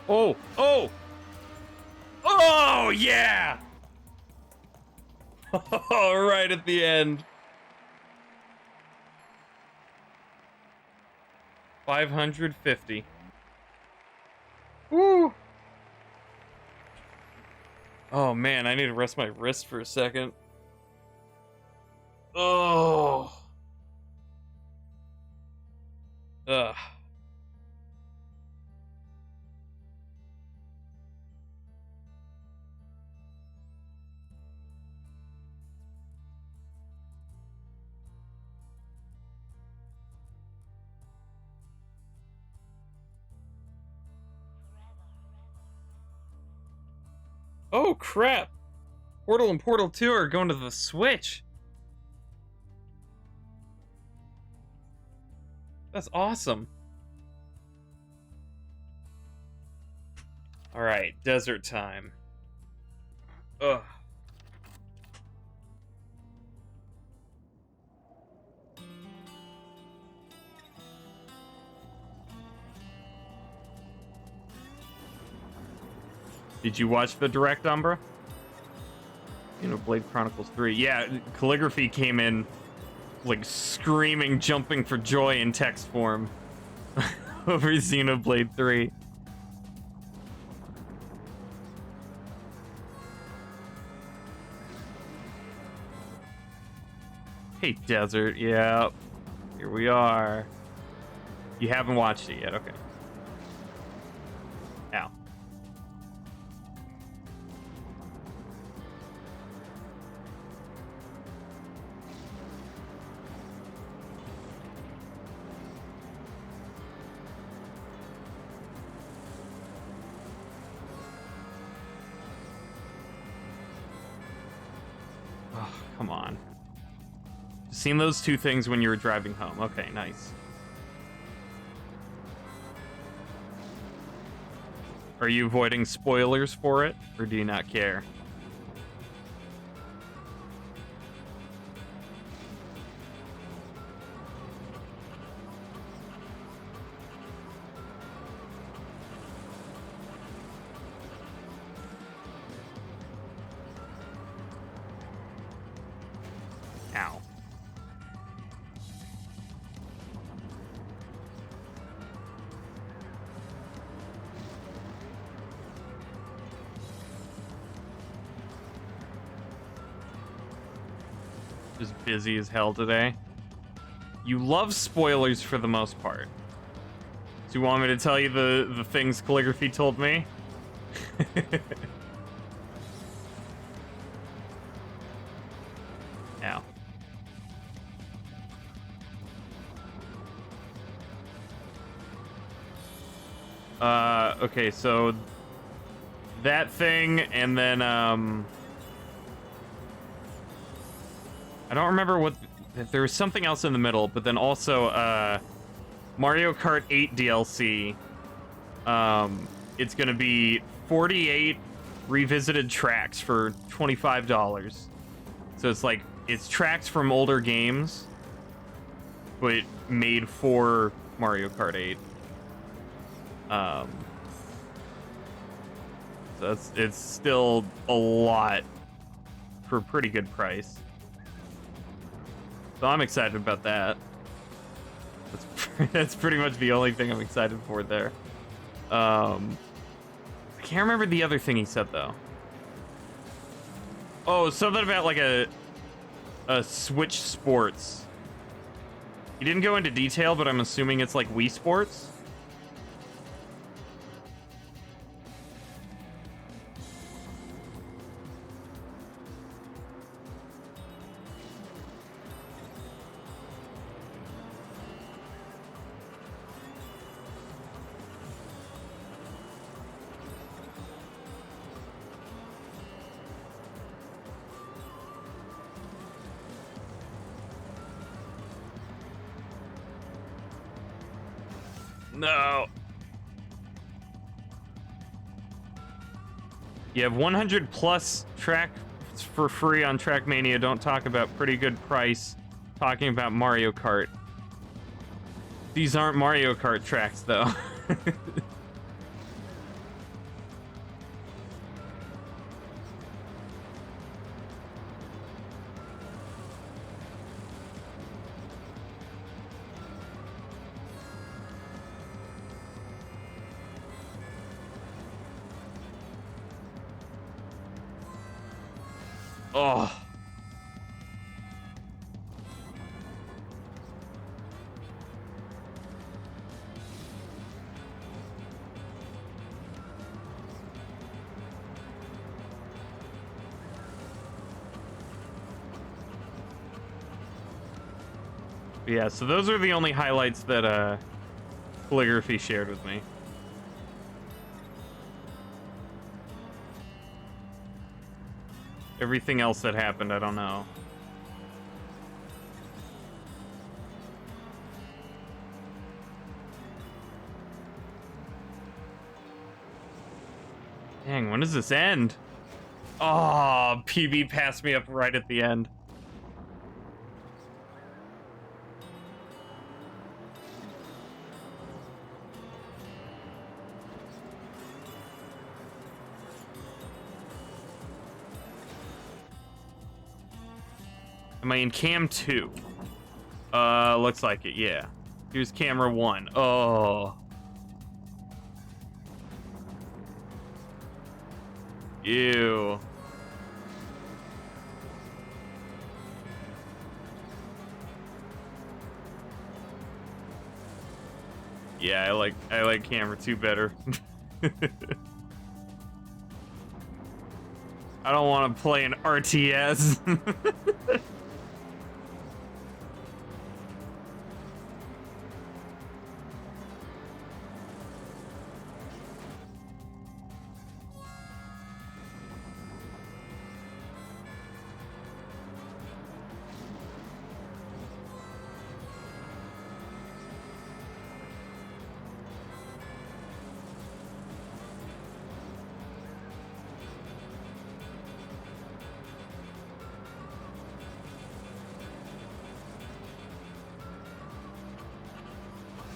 Oh, oh. Oh, yeah. Oh, right at the end. 550. Woo. Oh, man, I need to rest my wrist for a second. Oh. Ugh. Oh, crap. Portal and Portal 2 are going to the Switch. That's awesome. All right, desert time. Ugh. Did you watch the direct, Umbra? Blade Chronicles 3. Yeah, Calligraphy came in like screaming, jumping for joy in text form over Xenoblade 3. Hey, Desert. Yeah. Here we are. You haven't watched it yet. Okay. Ow. Oh, come on. Seen those two things when you were driving home. Okay, nice. Are you avoiding spoilers for it, or do you not care? Ow. Just busy as hell today. You love spoilers for the most part. Do you want me to tell you the things Calligraphy told me? Ow. Okay, so that thing, and then I don't remember what. There was something else in the middle, but then also Mario Kart 8 DLC. It's gonna be 48 revisited tracks for $25. So it's tracks from older games, but made for Mario Kart 8. So it's still a lot for a pretty good price. So I'm excited about that. That's pretty much the only thing I'm excited for there. I can't remember the other thing he said though. Oh, something about like a Switch Sports. He didn't go into detail, but I'm assuming it's like Wii Sports. No. You have 100 plus tracks for free on TrackMania. Don't talk about pretty good price. Talking about Mario Kart. These aren't Mario Kart tracks, though. Oh. Yeah, so those are the only highlights that Calligraphy shared with me. Everything else that happened, I don't know. Dang, when does this end? Oh, PB passed me up right at the end. Am I in cam 2? Looks like it, yeah. Here's camera 1. Oh. Ew. Yeah, I like camera 2 better. I don't want to play an RTS.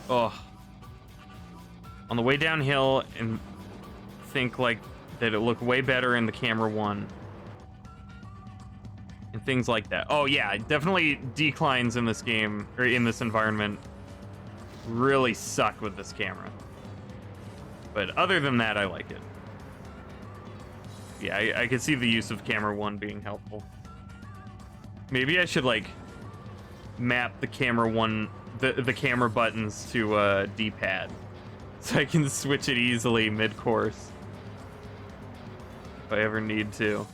Oh. On the way downhill and think like that it looked way better in the camera 1. And things like that. Oh yeah, definitely declines in this game, or in this environment, really suck with this camera. But other than that, I like it. Yeah, I could see the use of camera 1 being helpful. Maybe I should like map the camera 1, the camera buttons to D-pad, so I can switch it easily mid-course if I ever need to.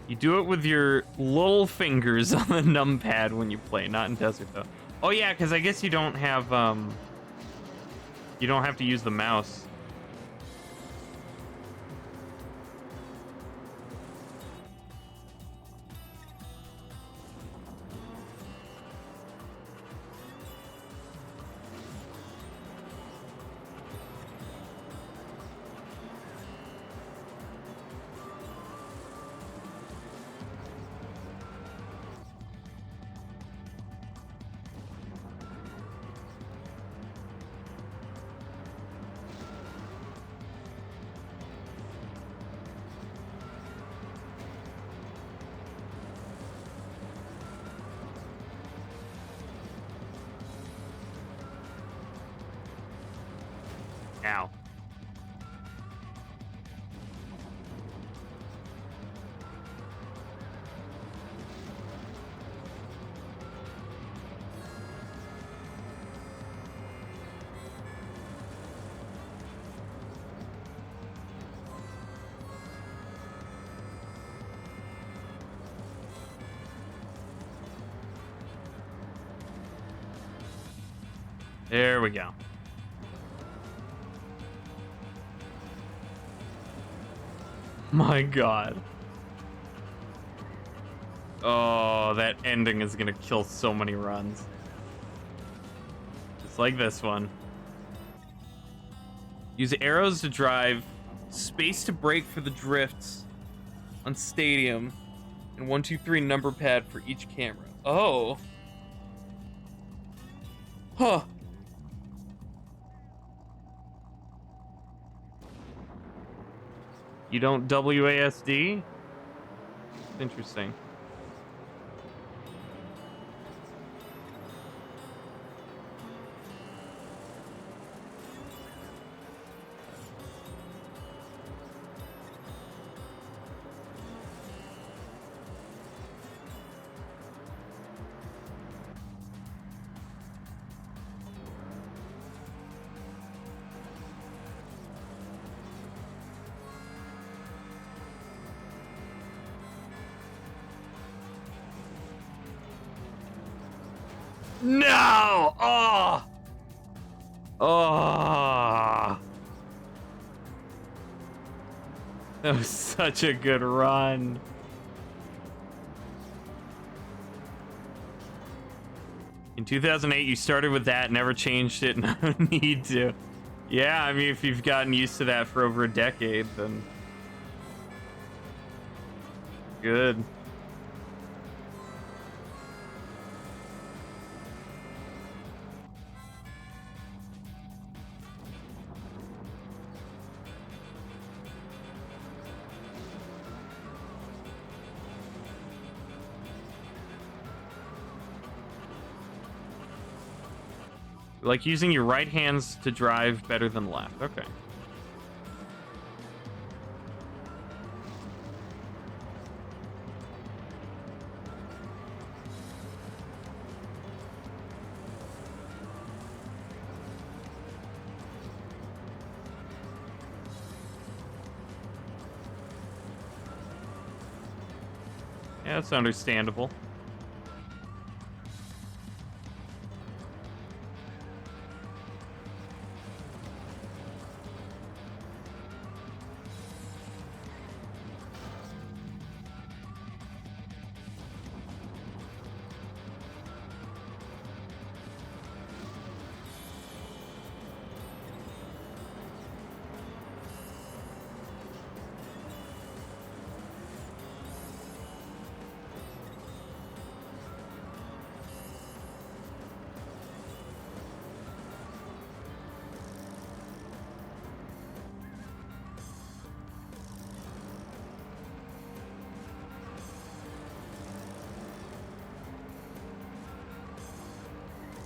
You do it with your little fingers on the numpad when you play, not in desert though. Oh yeah, because I guess you don't have to use the mouse. Ow. There we go. My God. Oh, that ending is gonna kill so many runs. Just like this one. Use arrows to drive, space to brake for the drifts on stadium, and 1, 2, 3 number pad for each camera. Oh. Huh. You don't WASD? Interesting. No! Oh! Oh! That was such a good run. In 2008, you started with that, never changed it, no need to. Yeah, I mean, if you've gotten used to that for over a decade, then good. Like using your right hands to drive better than left. Okay. Yeah, that's understandable.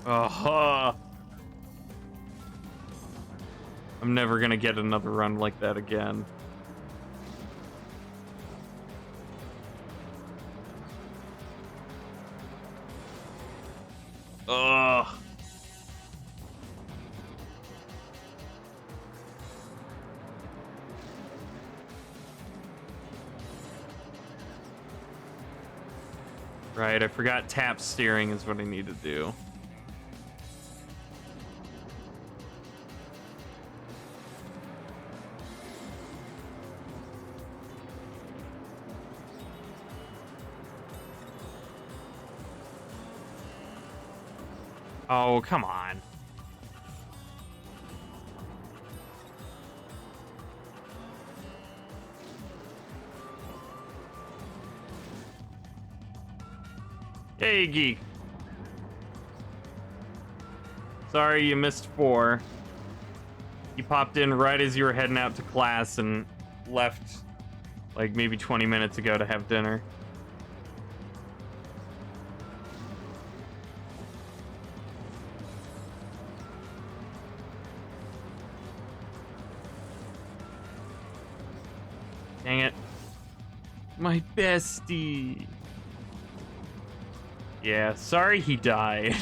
Oh, I'm never gonna get another run like that again. Ugh. Right, I forgot tap steering is what I need to do. Oh, come on. Hey, geek. Sorry you missed 4. You popped in right as you were heading out to class and left like maybe 20 minutes ago to have dinner. Dang it. My bestie. Yeah, sorry he died.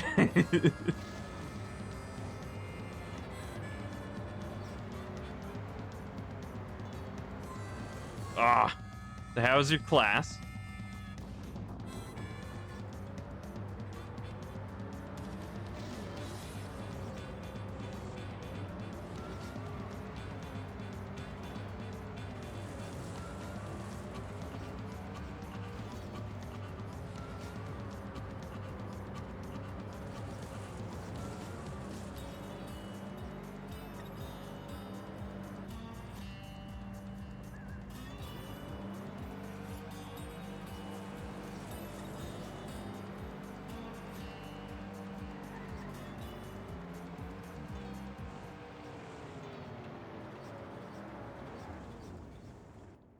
Ah. So how was your class?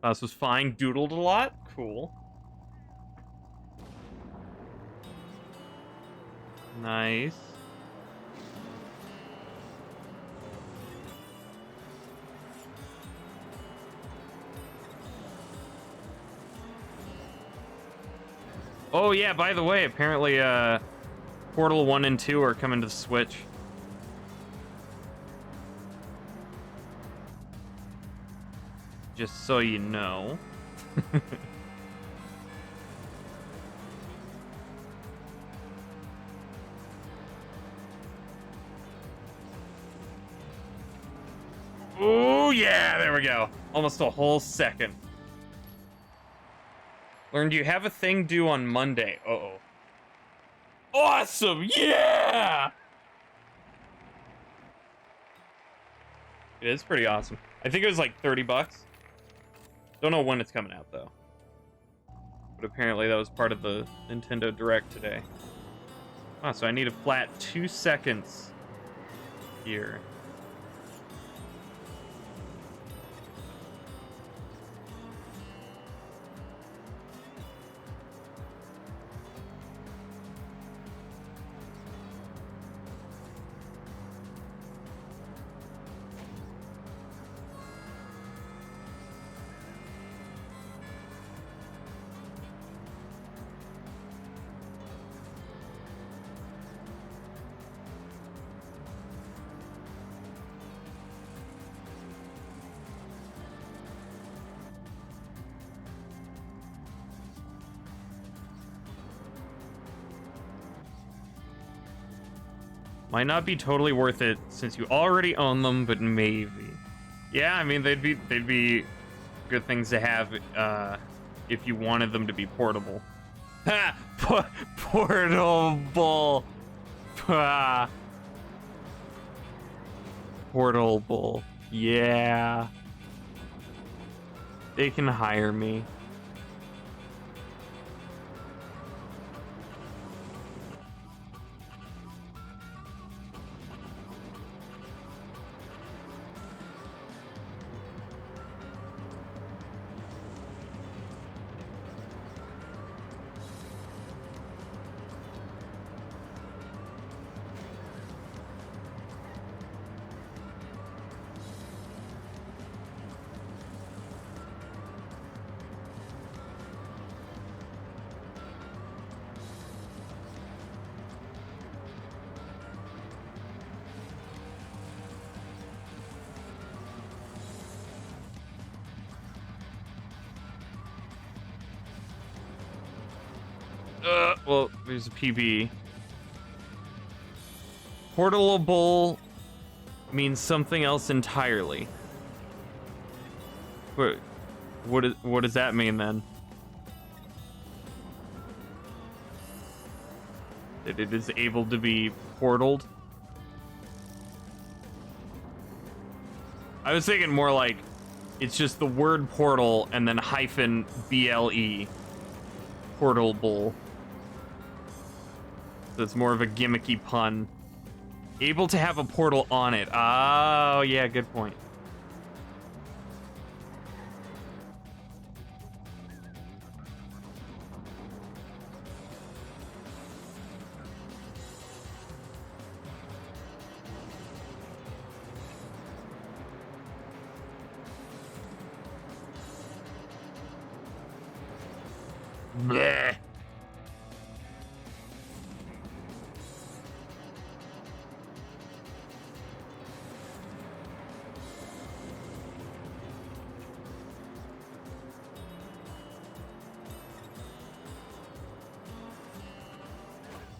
Class was fine. Doodled a lot. Cool. Nice. Oh yeah, by the way, apparently Portal 1 and 2 are coming to the Switch. Just so you know. Oh yeah, there we go. Almost a whole second. Learned you have a thing due on Monday. Uh-oh. Awesome, yeah! It is pretty awesome. I think it was like 30 bucks. Don't know when it's coming out though. But apparently that was part of the Nintendo Direct today. Ah, so I need a flat 2 seconds here. Might not be totally worth it since you already own them, but maybe. Yeah, I mean they'd be good things to have if you wanted them to be portable. Ha! Portable. Ah. Portable. Yeah. They can hire me. Well, there's a PB. Portable means something else entirely. What does that mean then? That it is able to be portaled? I was thinking more like it's just the word portal and then hyphen BLE. Portable. So it's more of a gimmicky pun. Able to have a portal on it. Oh, yeah, good point. Bleh.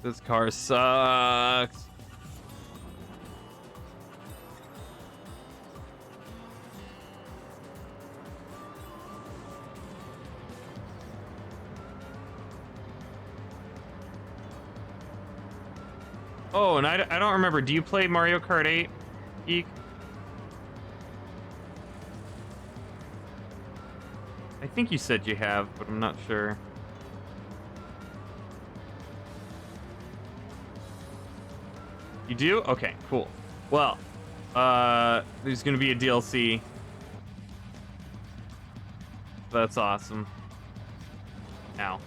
This car sucks. Oh, and I don't remember. Do you play Mario Kart 8, Geek? I think you said you have, but I'm not sure. You do? Okay, cool. Well, there's gonna be a DLC. That's awesome. Ow.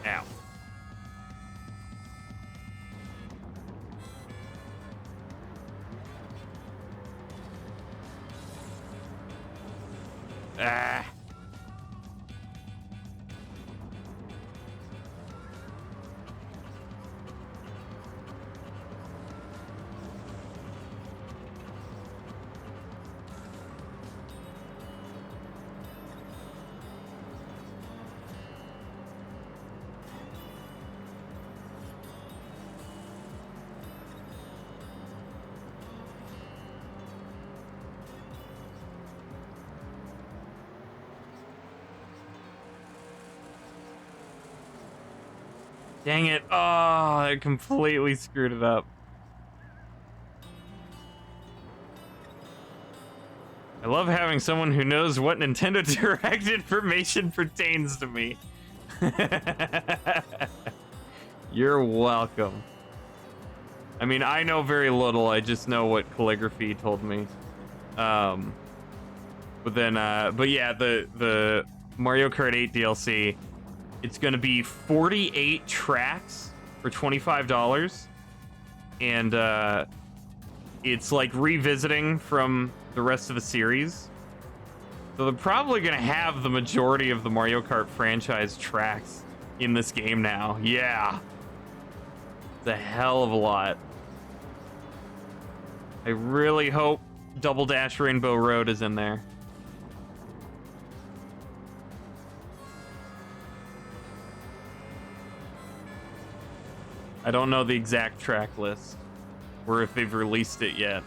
Ow. Ah. Dang it. Oh, I completely screwed it up. I love having someone who knows what Nintendo Direct information pertains to me. You're welcome. I mean, I know very little. I just know what calligraphy told me. But yeah, the Mario Kart 8 DLC, it's gonna be 48 tracks for $25, and it's like revisiting from the rest of the series. So they're probably gonna have the majority of the Mario Kart franchise tracks in this game now. Yeah. It's a hell of a lot. I really hope Double Dash Rainbow Road is in there. I don't know the exact track list, or if they've released it yet.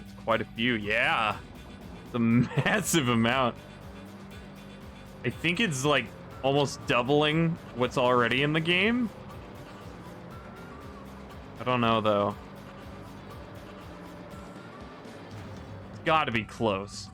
It's quite a few, yeah. It's a massive amount. I think it's like almost doubling what's already in the game. I don't know though. It's gotta be close.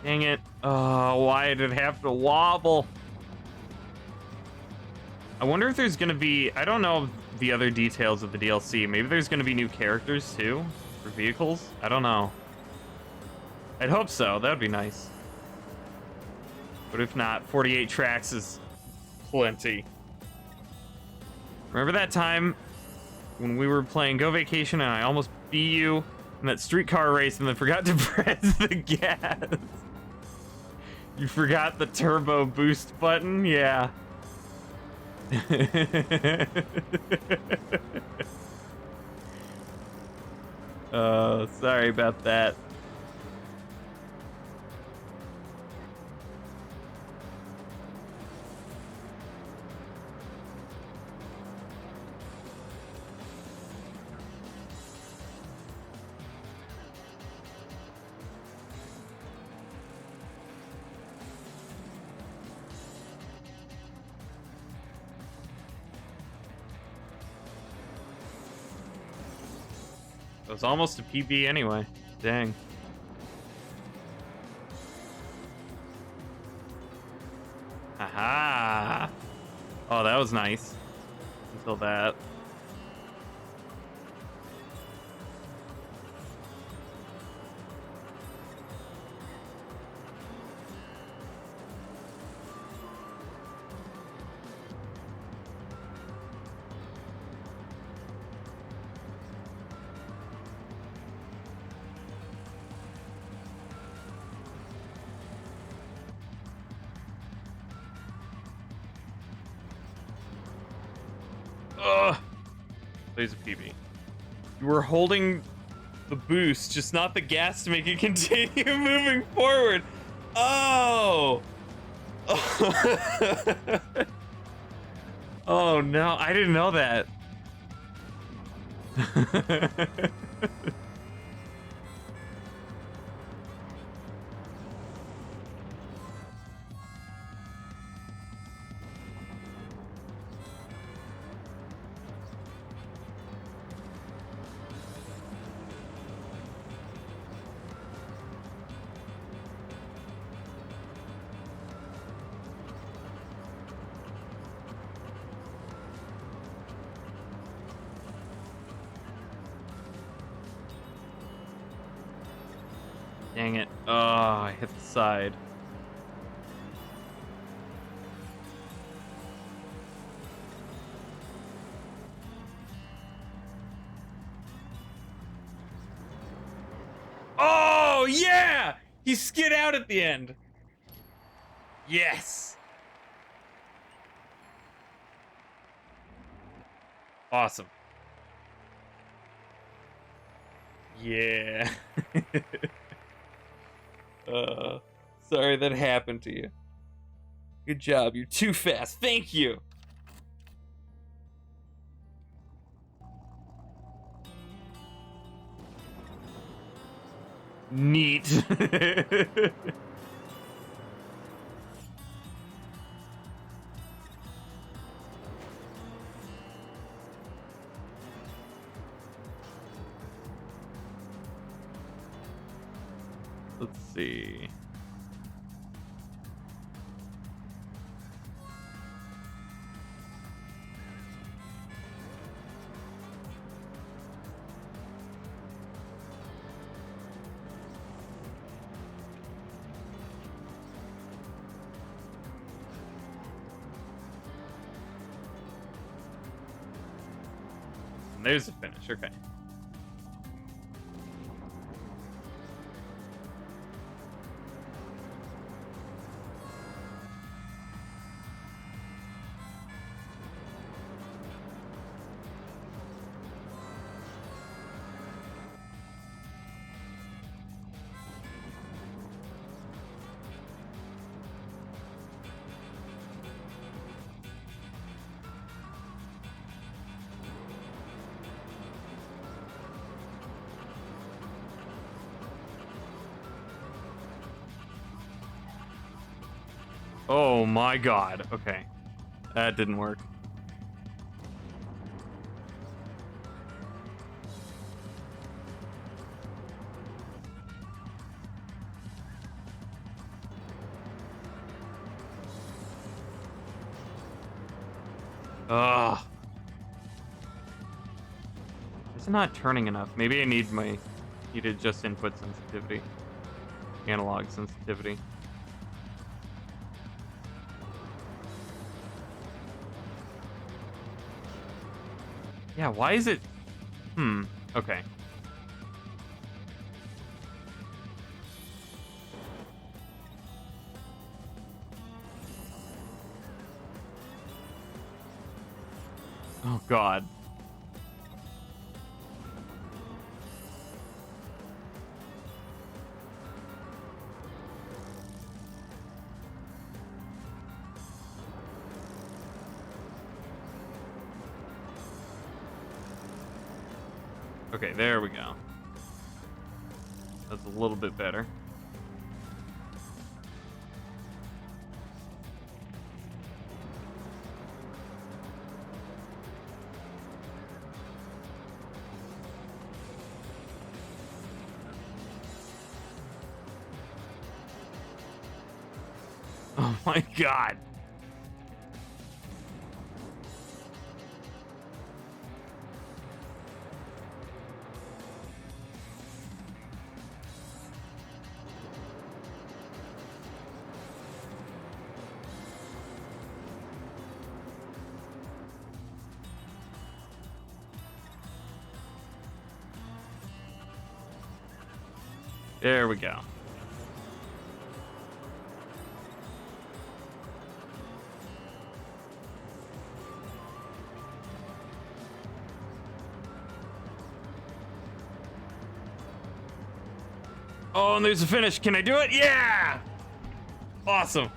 Dang it. Oh, why did it have to wobble? I wonder if there's gonna be... I don't know the other details of the DLC. Maybe there's gonna be new characters, too? For vehicles? I don't know. I'd hope so. That would be nice. But if not, 48 tracks is plenty. Remember that time when we were playing Go Vacation and I almost beat you in that streetcar race and then forgot to press the gas? You forgot the turbo boost button? Yeah. Sorry about that. It was almost a PB anyway. Dang. Aha! Oh, that was nice. Until that. Ugh. There's a PB. You were holding the boost, just not the gas to make it continue moving forward. Oh! Oh no, I didn't know that. Dang it. Oh, I hit the side. Oh, yeah! He skid out at the end. Yes! Awesome. Yeah. Sorry that happened to you. Good job. You're too fast. Thank you. Neat. Let's see. And there's the finish. Okay. Oh my god. Okay. That didn't work. Ugh. It's not turning enough. Maybe I needed just input sensitivity. Analog sensitivity. Yeah, why is it? Okay. Oh god. Okay, there we go. That's a little bit better. Oh my god. There we go. Oh, and there's a finish. Can I do it? Yeah! Awesome.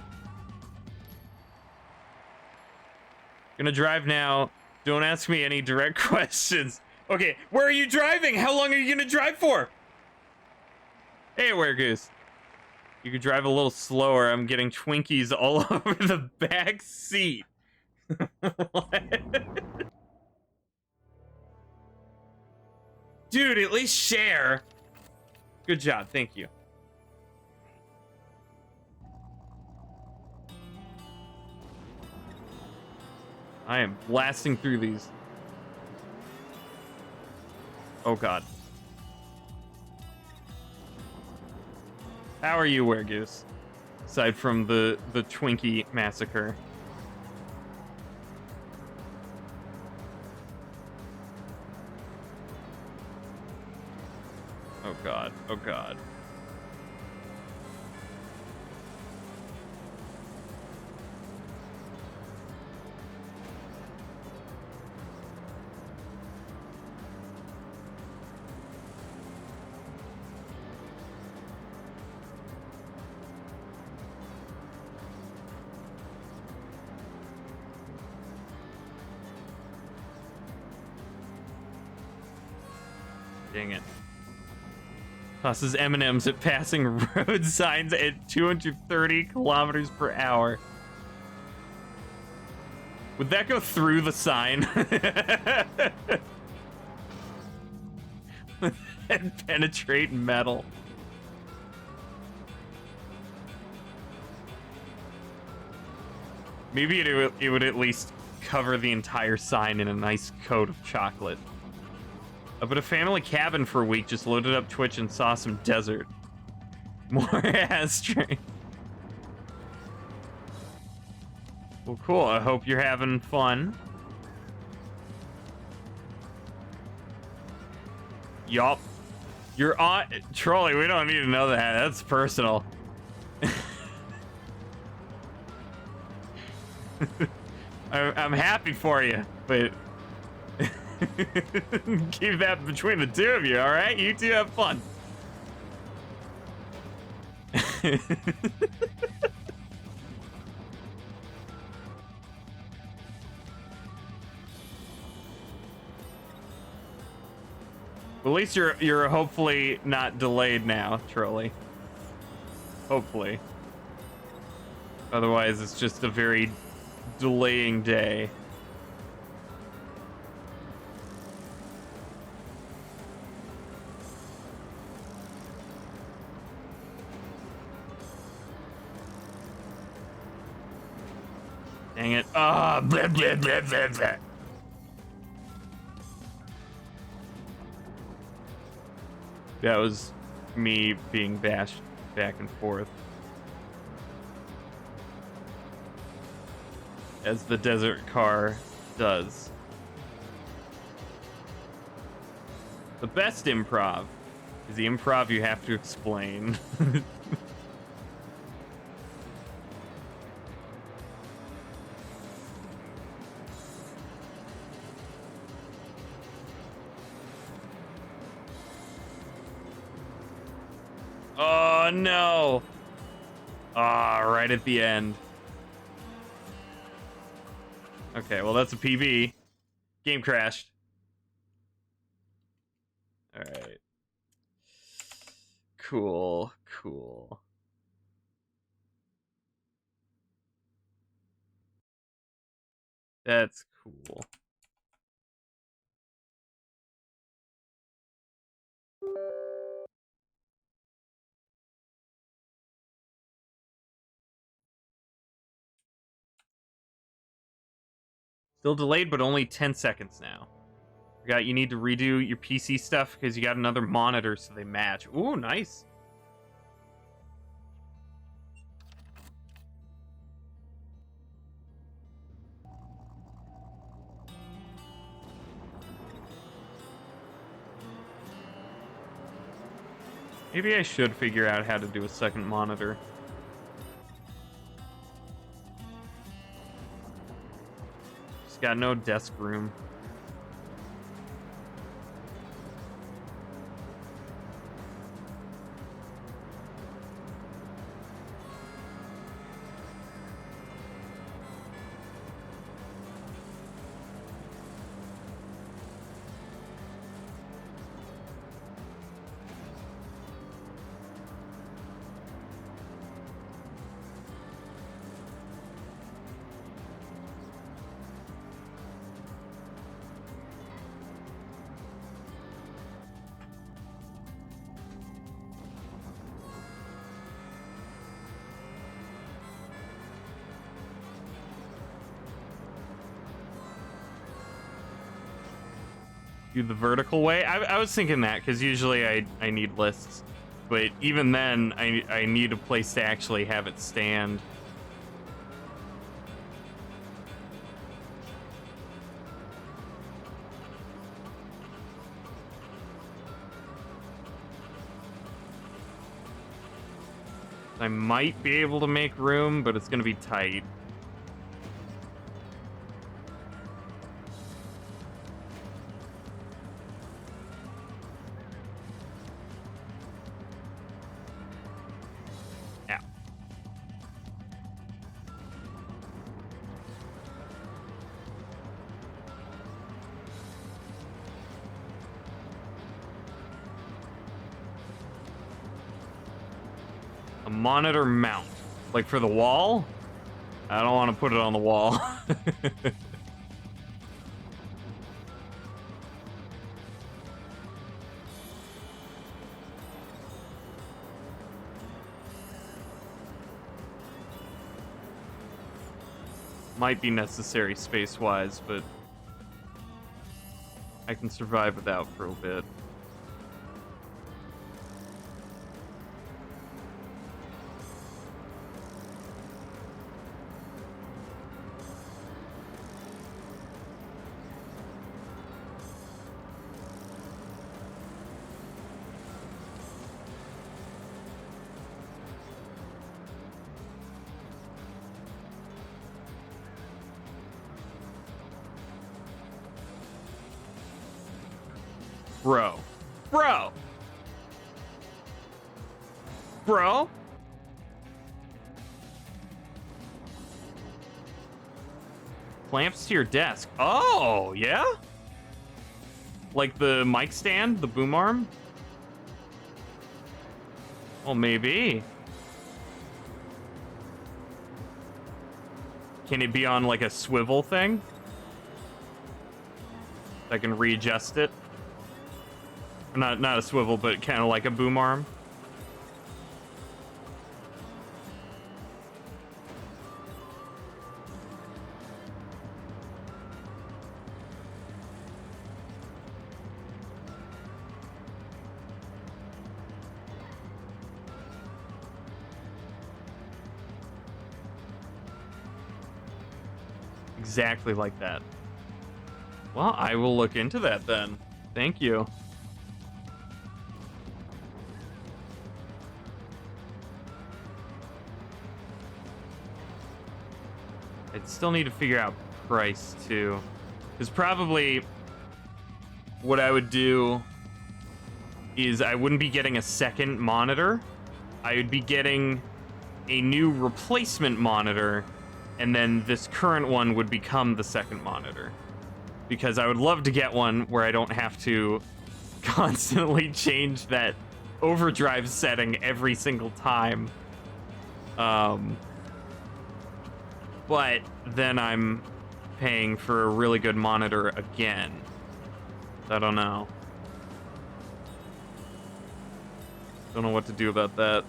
Gonna drive now. Don't ask me any direct questions. Okay, where are you driving? How long are you gonna drive for? Hey, Weregoose. You could drive a little slower. I'm getting Twinkies all over the back seat. What? Dude, at least share. Good job, thank you. I am blasting through these. Oh god. How are you, Weregoose? Aside from the Twinkie massacre. Oh god, oh god. Dang it. Tosses M&Ms at passing road signs at 230 kilometers per hour. Would that go through the sign? And penetrate metal. Maybe it would at least cover the entire sign in a nice coat of chocolate. Up at a family cabin for a week, just loaded up Twitch and saw some desert. More ashtray. Well, cool. I hope you're having fun. Yup. You're on... Trolley, we don't need to know that. That's personal. I'm happy for you, but... keep that between the two of you, alright? You two have fun. At least you're hopefully not delayed now, Trolley. Hopefully. Otherwise, it's just a very delaying day. Dang it. Ah, blah, blah, blah, blah, blah. That was me being bashed back and forth. As the desert car does. The best improv is the improv you have to explain. Oh no! Ah, right at the end. Okay, well that's a PB. Game crashed. Alright. Cool, cool. That's cool. Still delayed, but only 10 seconds now. Forgot you need to redo your PC stuff because you got another monitor so they match. Ooh, nice. Maybe I should figure out how to do a second monitor. Just got no desk room. do the vertical way. I was thinking that because usually I need lists, but even then I need a place to actually have it stand. I might be able to make room, but it's gonna be tight. Yeah. A monitor mount. Like for the wall? I don't want to put it on the wall. Might be necessary space-wise, but I can survive without for a bit. Bro. Bro! Bro? Clamps to your desk. Oh, yeah? Like the mic stand? The boom arm? Well, maybe. Can it be on like a swivel thing? I can readjust it? Not a swivel, but kind of like a boom arm. Exactly like that. Well, I will look into that then. Thank you. I'd still need to figure out price too. Because probably what I would do is I wouldn't be getting a second monitor. I would be getting a new replacement monitor, and then this current one would become the second monitor. Because I would love to get one where I don't have to constantly change that overdrive setting every single time. But then I'm paying for a really good monitor again. I don't know. Don't know what to do about that.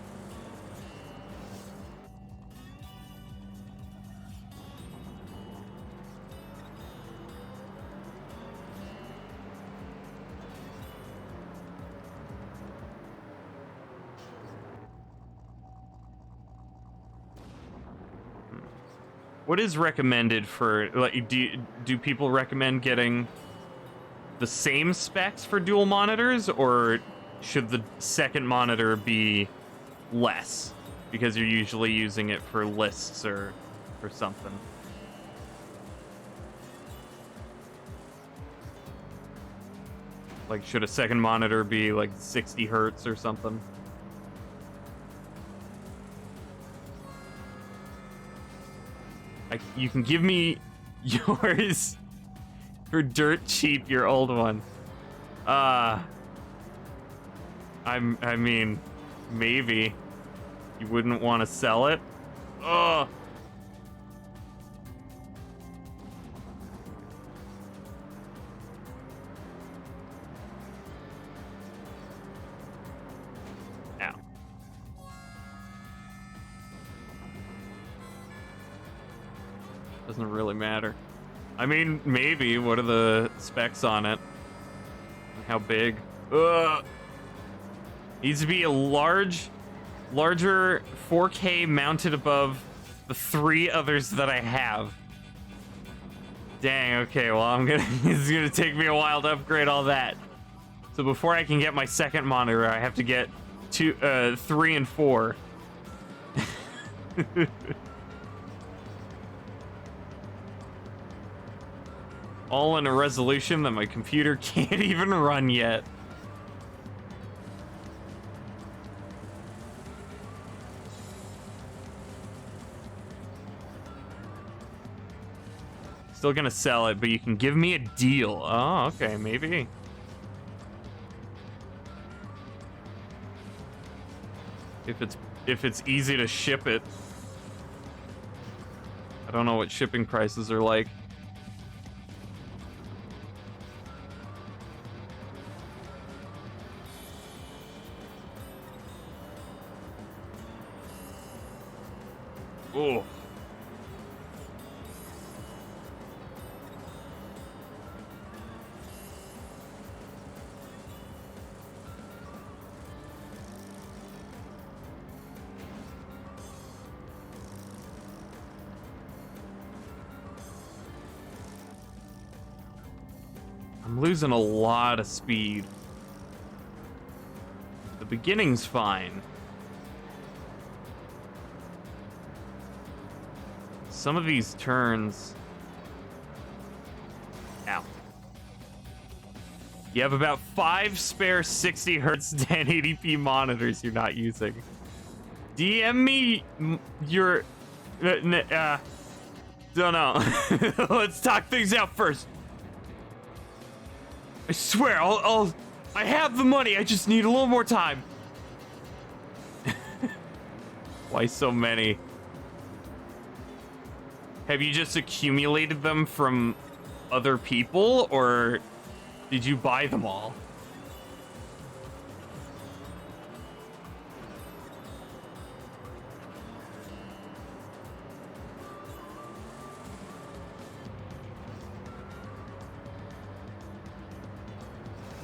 What is recommended for, like, do people recommend getting the same specs for dual monitors, or should the second monitor be less because you're usually using it for lists or something? Like, should a second monitor be like 60 hertz or something? You can give me yours for dirt cheap, your old one. I mean, maybe. You wouldn't want to sell it? Ugh. Ow. Doesn't really matter. I mean, maybe. What are the specs on it? How big? Ugh. Needs to be a larger 4K mounted above the 3 others that I have. Dang, okay, well, it's gonna take me a while to upgrade all that. So before I can get my second monitor, I have to get 3 and 4. All in a resolution that my computer can't even run yet. Still gonna sell it, but you can give me a deal. Oh, okay, maybe. If it's easy to ship it. I don't know what shipping prices are like. Oh. I'm losing a lot of speed. The beginning's fine. Some of these turns... Ow. You have about 5 spare 60 Hz 1080p monitors you're not using. DM me your... don't know. Let's talk things out first. I swear, I have the money, I just need a little more time. Why so many? Have you just accumulated them from other people, or did you buy them all?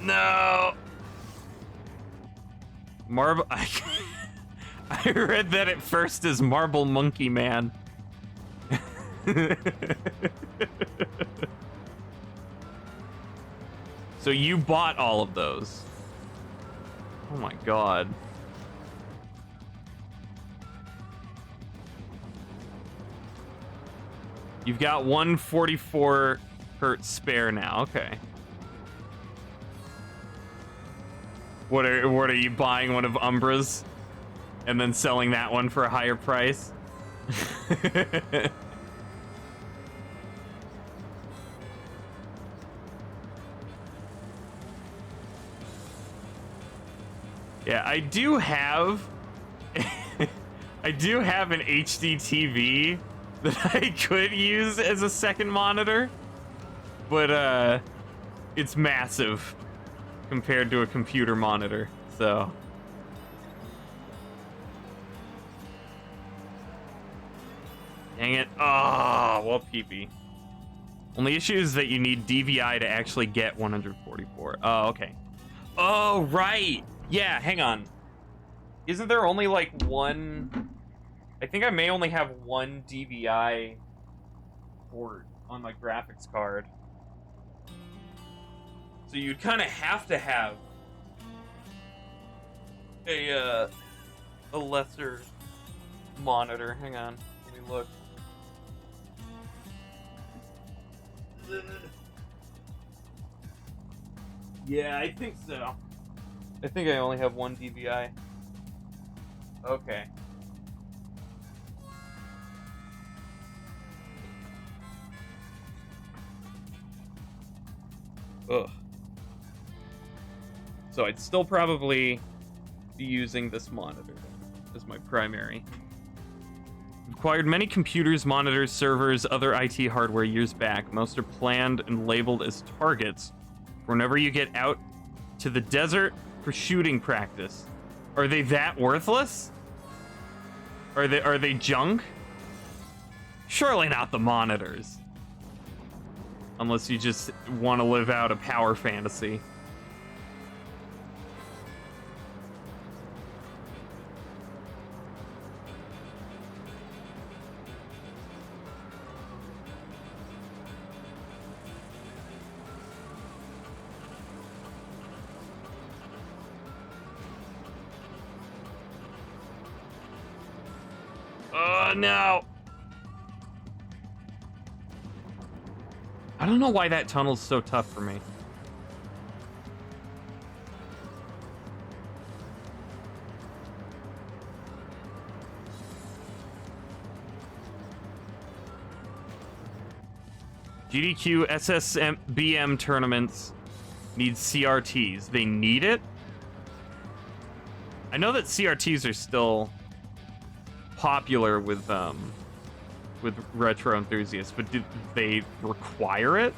No. Marble. I read that at first as Marble Monkey Man. So you bought all of those. Oh my god. You've got 144 hertz spare now. Okay. What are you buying one of Umbra's and then selling that one for a higher price? Yeah, I do have I do have an HD TV that I could use as a second monitor, but it's massive compared to a computer monitor, so. Dang it. Oh, well, peepee. Only issue is that you need DVI to actually get 144. Oh, okay. Oh, right. Yeah, hang on. Isn't there only like one? I think I may only have one DVI port on my graphics card. So you'd kind of have to have a lesser monitor. Hang on, let me look. Yeah, I think so. I think I only have one DVI. Okay. Ugh. So I'd still probably be using this monitor as my primary. I've acquired many computers, monitors, servers, other IT hardware years back. Most are planned and labeled as targets whenever you get out to the desert for shooting practice. Are they that worthless? Are they junk? Surely not the monitors. Unless you just want to live out a power fantasy. Oh, no. I don't know why that tunnel's so tough for me. GDQ SSBM tournaments need CRTs. They need it? I know that CRTs are still popular with retro enthusiasts, but do they require it?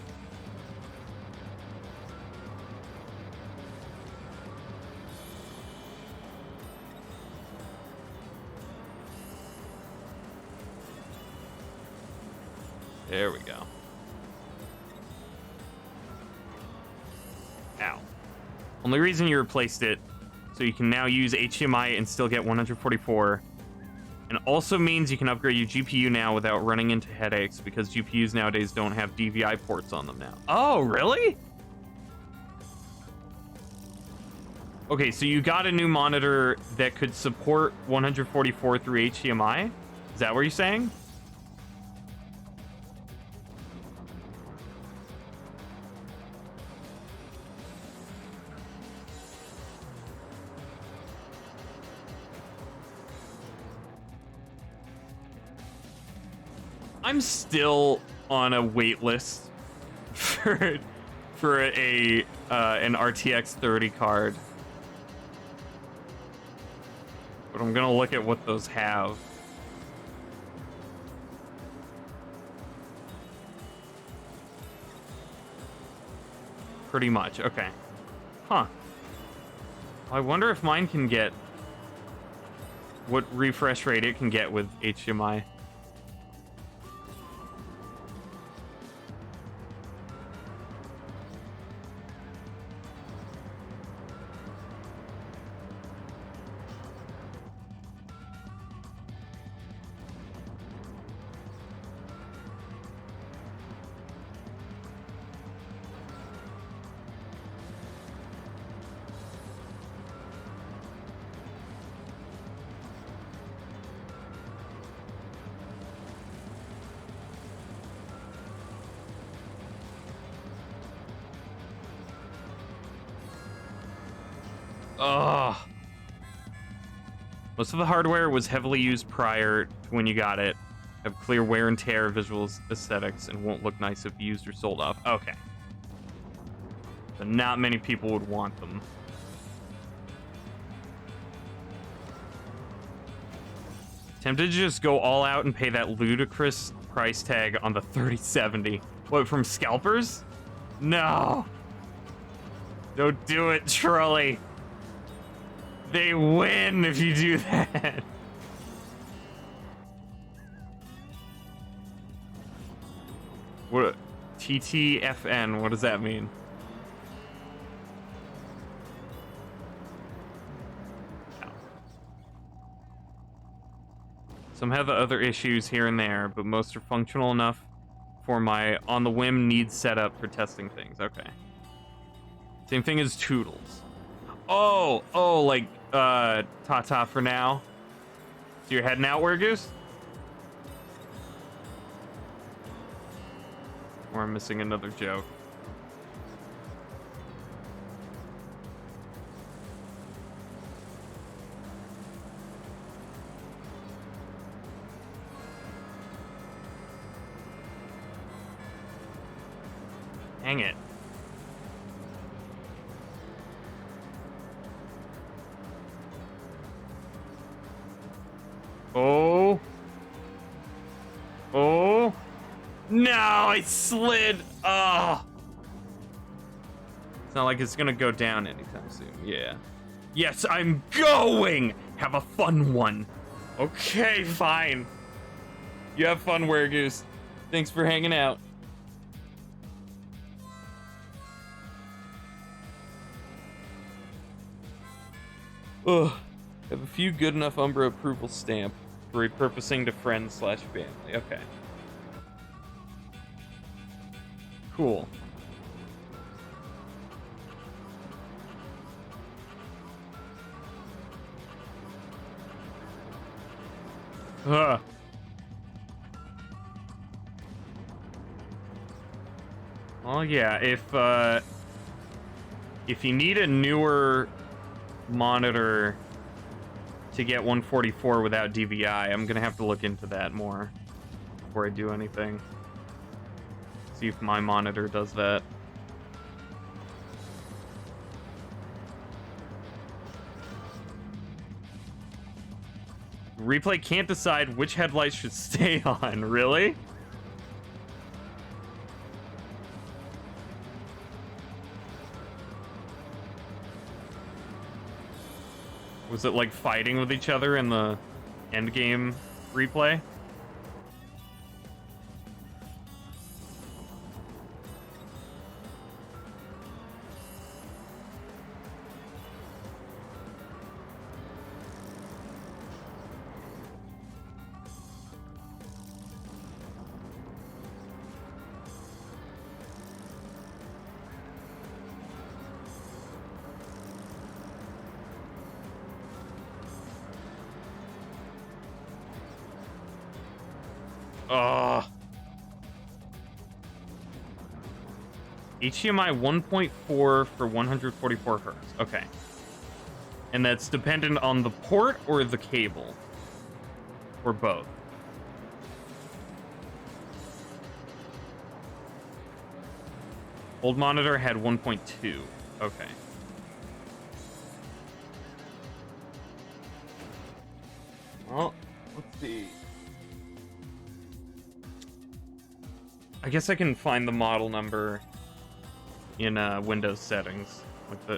There we go. Ow. Only reason you replaced it, so you can now use HDMI and still get 144. And also means you can upgrade your GPU now without running into headaches, because GPUs nowadays don't have DVI ports on them now. Oh, really? Okay, so you got a new monitor that could support 144 through HDMI? Is that what you're saying? I'm still on a wait list for a an RTX 30 card, but I'm gonna look at what those have. Pretty much, okay. Huh. I wonder if mine can get what refresh rate it can get with HDMI. Ugh. Most of the hardware was heavily used prior to when you got it. Have clear wear and tear, visual aesthetics, and won't look nice if used or sold off. Okay. So not many people would want them. Tempted to just go all out and pay that ludicrous price tag on the 3070. What, from scalpers? No. Don't do it, Trolley. They win if you do that. What? TTFN, what does that mean? No. Some have other issues here and there, but most are functional enough for my on-the-whim needs setup for testing things. Okay. Same thing as Toodles. Oh, like, ta-ta for now. So you're heading out, Wergoose? Or I'm missing another joke. Hang it. Oh. Oh. No, I slid. Oh. It's not like it's gonna go down anytime soon. Yeah. Yes, I'm going. Have a fun one. Okay, fine. You have fun, Wergoose. Thanks for hanging out. Ugh. Have a few good enough Umbra approval stamp for repurposing to friends/family. Okay. Cool. Well, yeah, if you need a newer monitor to get 144 without DVI, I'm gonna have to look into that more before I do anything. See if my monitor does that. Replay can't decide which headlights should stay on, really? Was it like fighting with each other in the endgame replay? Ugh. HDMI 1.4 for 144 hertz. Okay. And that's dependent on the port or the cable? Or both? Old monitor had 1.2. Okay. Well, let's see. I guess I can find the model number in Windows settings, with the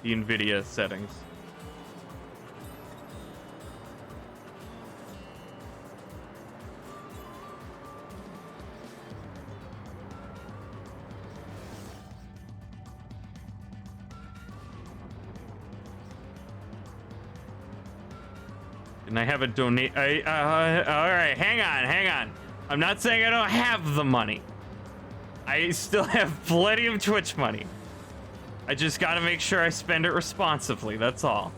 NVIDIA settings. And I have a donate. All right, hang on. I'm not saying I don't have the money. I still have plenty of Twitch money. I just gotta make sure I spend it responsibly, that's all.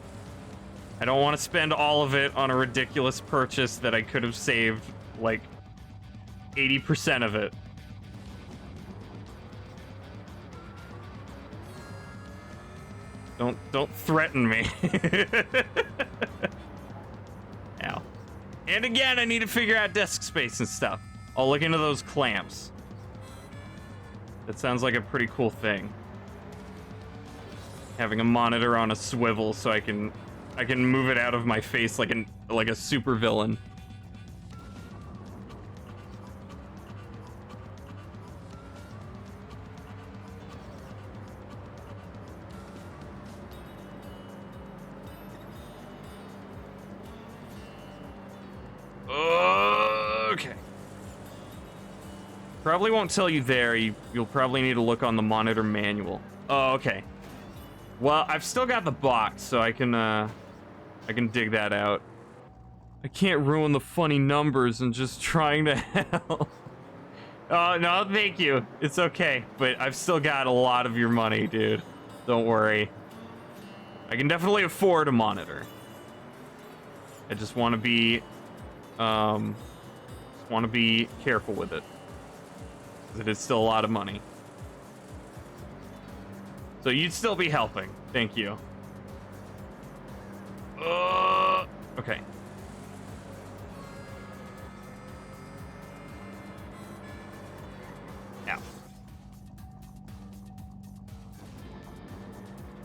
I don't want to spend all of it on a ridiculous purchase that I could have saved, like, 80% of it. Don't threaten me. Ow. And again, I need to figure out desk space and stuff. I'll look into those clamps. That sounds like a pretty cool thing. Having a monitor on a swivel so I can move it out of my face like a super villain. Okay. Probably won't tell you there. You'll probably need to look on the monitor manual. Oh, okay. Well, I've still got the box, so I can dig that out. I can't ruin the funny numbers and just trying to help. Oh, no, thank you. It's okay, but I've still got a lot of your money, dude. Don't worry. I can definitely afford a monitor. I just want to be careful with it. It is still a lot of money. So you'd still be helping. Thank you. Okay. Now.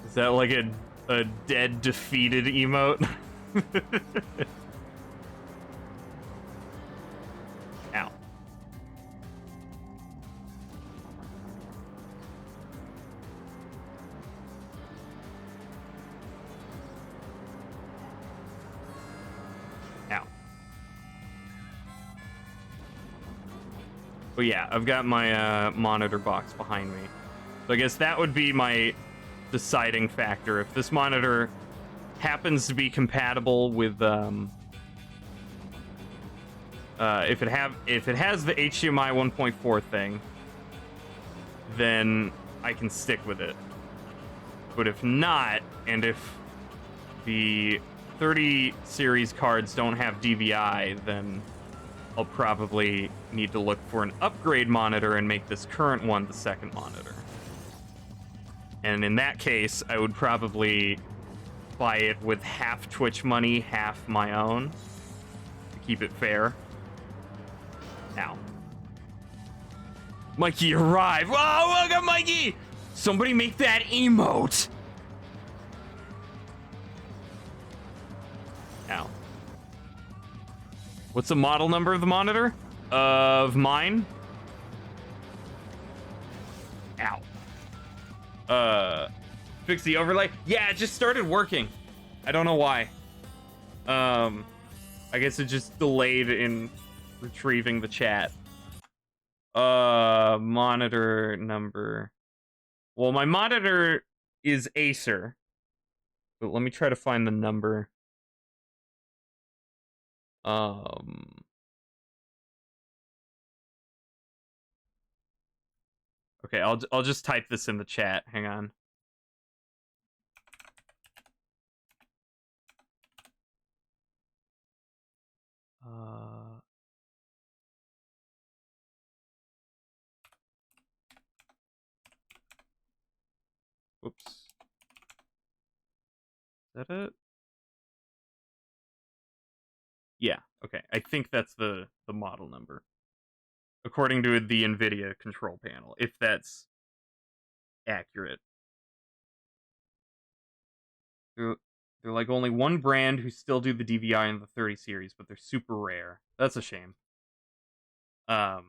Is that like a dead, defeated emote? Ow. Ow. But yeah, I've got my monitor box behind me. So I guess that would be my deciding factor. If this monitor happens to be compatible with if it has the HDMI 1.4 thing, then I can stick with it. But if not, and if the 30 series cards don't have DVI, then I'll probably need to look for an upgrade monitor and make this current one the second monitor. And in that case, I would probably buy it with half Twitch money, half my own, to keep it fair. Now, Mikey arrived. Oh, look at Mikey! Somebody make that emote. Now, what's the model number of the monitor? Of mine? Ow. Fix the overlay? Yeah, it just started working. I don't know why. I guess it just delayed in retrieving the chat. Monitor number. Well, my monitor is Acer. But let me try to find the number. Okay, I'll just type this in the chat. Hang on. Whoops. Is that it? Yeah, okay. I think that's the model number. According to the NVIDIA control panel, if that's accurate. They're like only one brand who still do the DVI in the 30 series, but they're super rare. That's a shame. But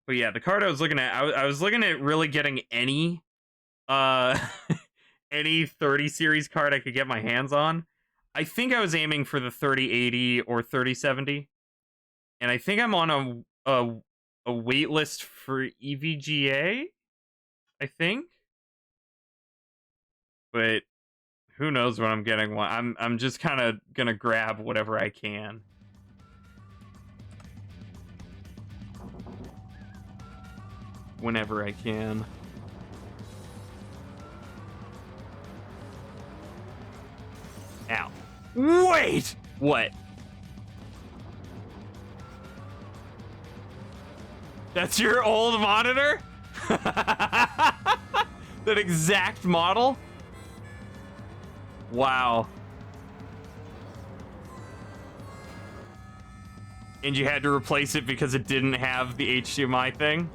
yeah, the card I was looking at, I was looking at really getting any any 30 series card I could get my hands on. I think I was aiming for the 3080 or 3070. And I think I'm on a wait list for EVGA, I think. But who knows when I'm getting one. I'm just kind of gonna grab whatever I can. Whenever I can. Ow. Wait! What? That's your old monitor? That exact model? Wow. And you had to replace it because it didn't have the HDMI thing?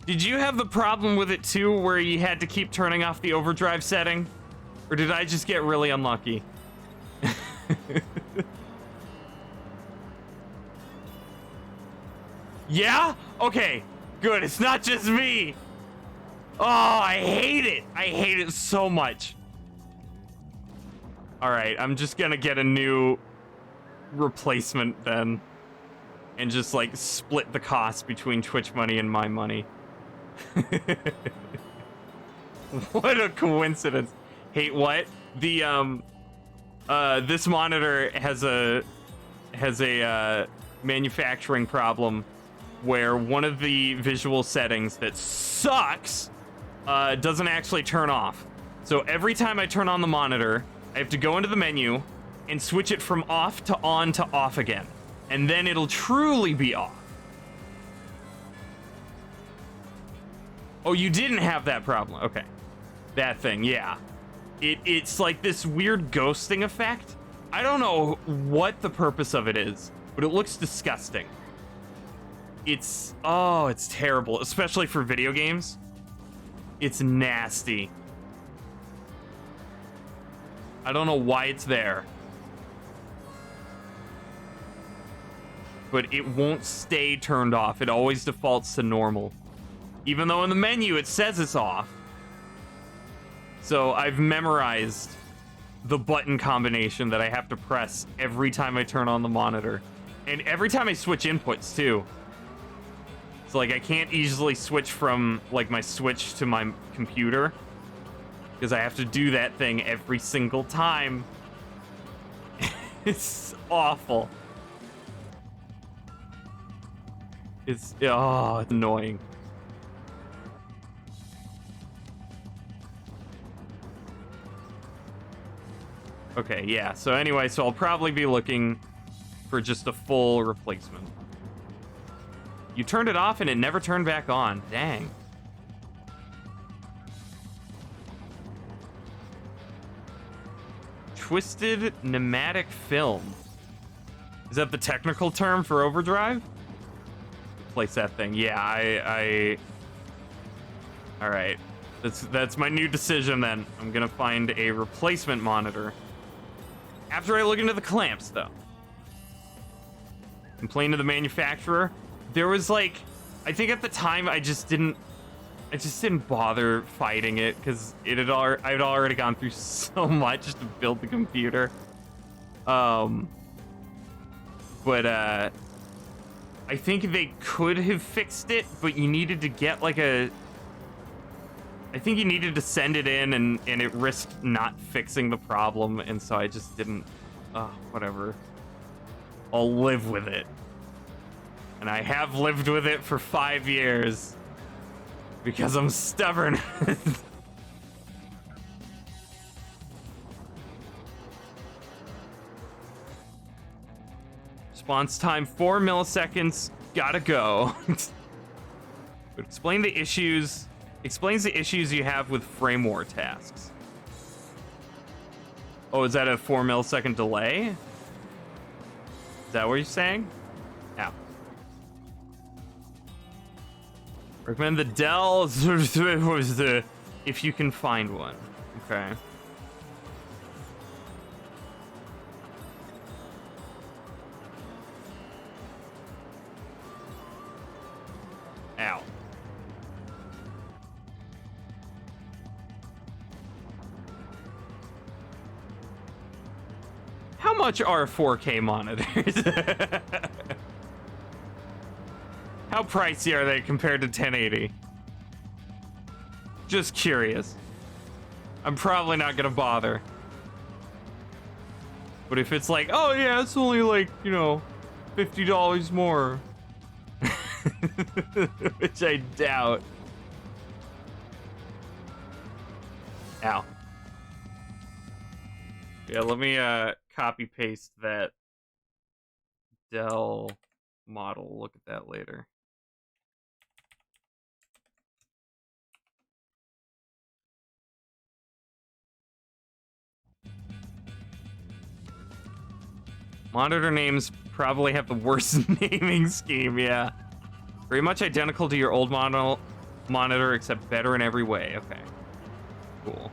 Did you have the problem with it too, where you had to keep turning off the overdrive setting? Or did I just get really unlucky? Yeah? Okay, good. It's not just me. Oh, I hate it. I hate it so much. All right, I'm just gonna get a new replacement then. And just like split the cost between Twitch money and my money. What a coincidence. Hate what? The this monitor has a manufacturing problem where one of the visual settings that sucks doesn't actually turn off. So every time I turn on the monitor, I have to go into the menu and switch it from off to on to off again. And then it'll truly be off. Oh, you didn't have that problem. Okay. That thing, yeah. It's like this weird ghosting effect. I don't know what the purpose of it is, but it looks disgusting. It's terrible, especially for video games. It's nasty. I don't know why it's there. But it won't stay turned off. It always defaults to normal. Even though in the menu it says it's off. So I've memorized the button combination that I have to press every time I turn on the monitor. And every time I switch inputs too. So like I can't easily switch from like my Switch to my computer. Because I have to do that thing every single time. It's awful. It's annoying. Okay, yeah. So anyway, so I'll probably be looking for just a full replacement. You turned it off and it never turned back on. Dang. Twisted pneumatic film. Is that the technical term for overdrive? Replace that thing. Yeah, all right. That's my new decision then. I'm gonna find a replacement monitor. After I look into the clamps, though. Complain to the manufacturer. There was like, I think at the time I just didn't bother fighting it because I'd already gone through so much to build the computer. But I think they could have fixed it, but you needed to get like I think you needed to send it in and it risked not fixing the problem, and so I just didn't. Whatever. I'll live with it. And I have lived with it for 5 years. Because I'm stubborn. Response time 4 milliseconds. Gotta go. Explains the issues you have with frame war tasks. Oh, is that a 4 millisecond delay? Is that what you're saying? Yeah. Recommend the Dell if you can find one. Okay. Ow. How much are 4K monitors? How pricey are they compared to 1080? Just curious. I'm probably not gonna bother. But if it's like, oh yeah, it's only like, you know, $50 more. Which I doubt. Ow. Yeah, let me copy paste that Dell model. Look at that later. Monitor names probably have the worst naming scheme, yeah. Very much identical to your old monitor, except better in every way. Okay. Cool.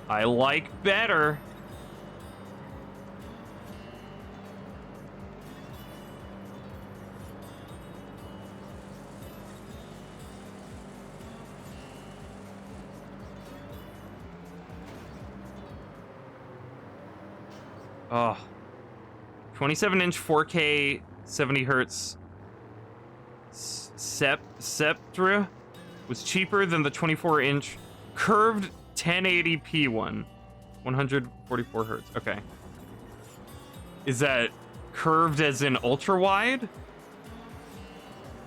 I like better. Oh. 27-inch 4K 70 hertz Sceptre was cheaper than the 24-inch curved 1080p one. 144 hertz. Okay. Is that curved as in ultra wide?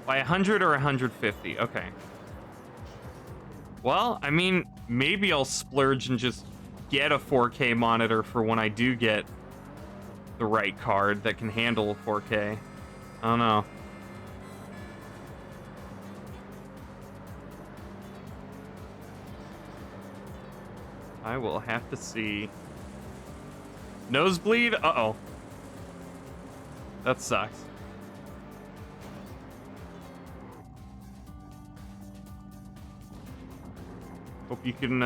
By 100 or 150? Okay. Well, I mean, maybe I'll splurge and just get a 4K monitor for when I do get the right card that can handle 4K. I don't know. I will have to see. Nosebleed? Uh-oh. That sucks. Hope you can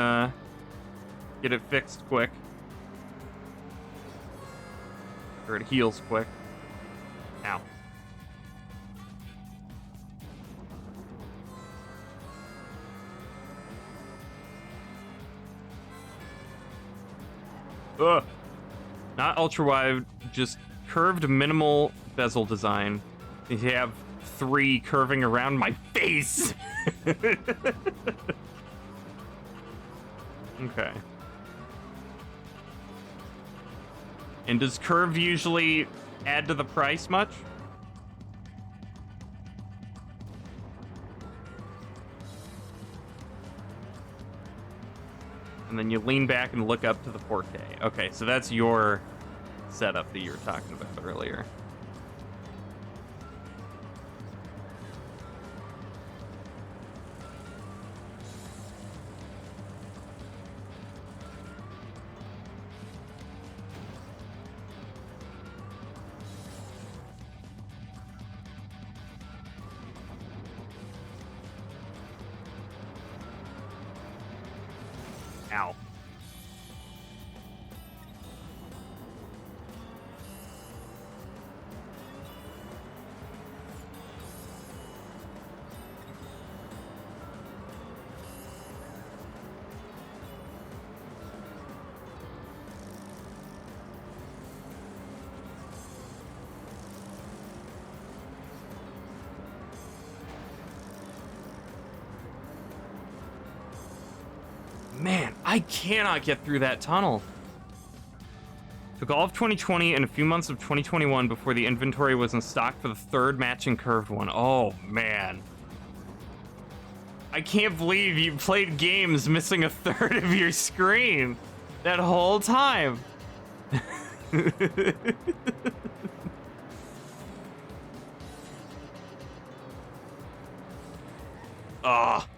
get it fixed quick. Or it heals quick. Ow. Ugh. Not ultra wide, just curved minimal bezel design. You have 3 curving around my face. Okay. And does curved usually add to the price much? then you lean back and look up to the 4K. Okay, so that's your setup that you were talking about earlier. Ow. Man, I cannot get through that tunnel. Took all of 2020 and a few months of 2021 before the inventory was in stock for the third matching curved one. Oh, man. I can't believe you played games missing a third of your screen that whole time. Ah.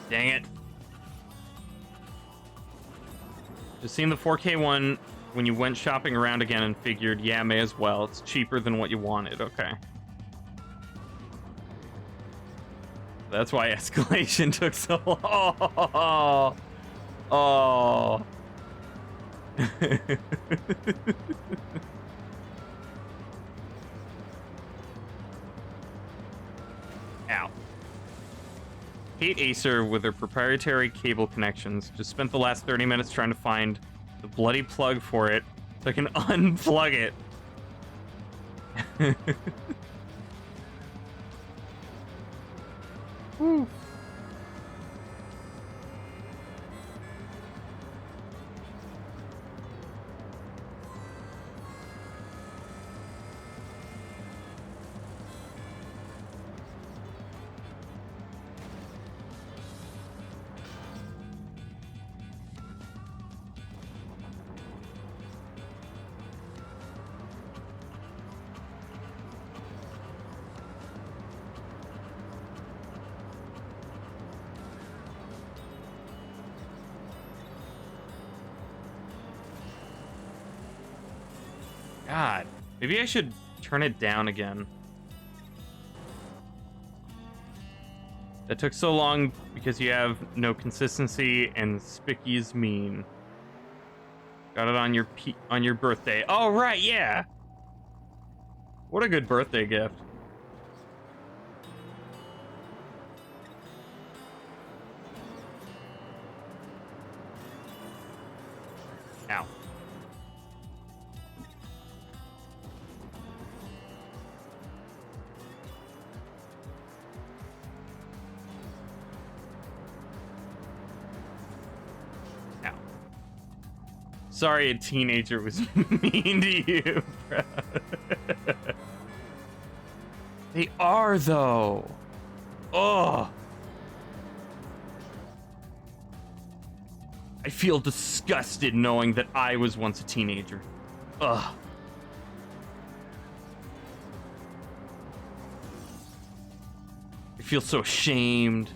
Dang it. Just seen the 4K one when you went shopping around again and figured, yeah, may as well. It's cheaper than what you wanted. Okay. That's why escalation took so long. Oh. Ow. Hate Acer with their proprietary cable connections. Just spent the last 30 minutes trying to find the bloody plug for it so I can unplug it. Woo. God, maybe I should turn it down again. That took so long because you have no consistency and Spicky's mean. Got it on your birthday. Oh right, yeah. What a good birthday gift. Ow. Sorry a teenager was mean to you, bro. They are, though. Oh. I feel disgusted knowing that I was once a teenager. Ugh. I feel so ashamed.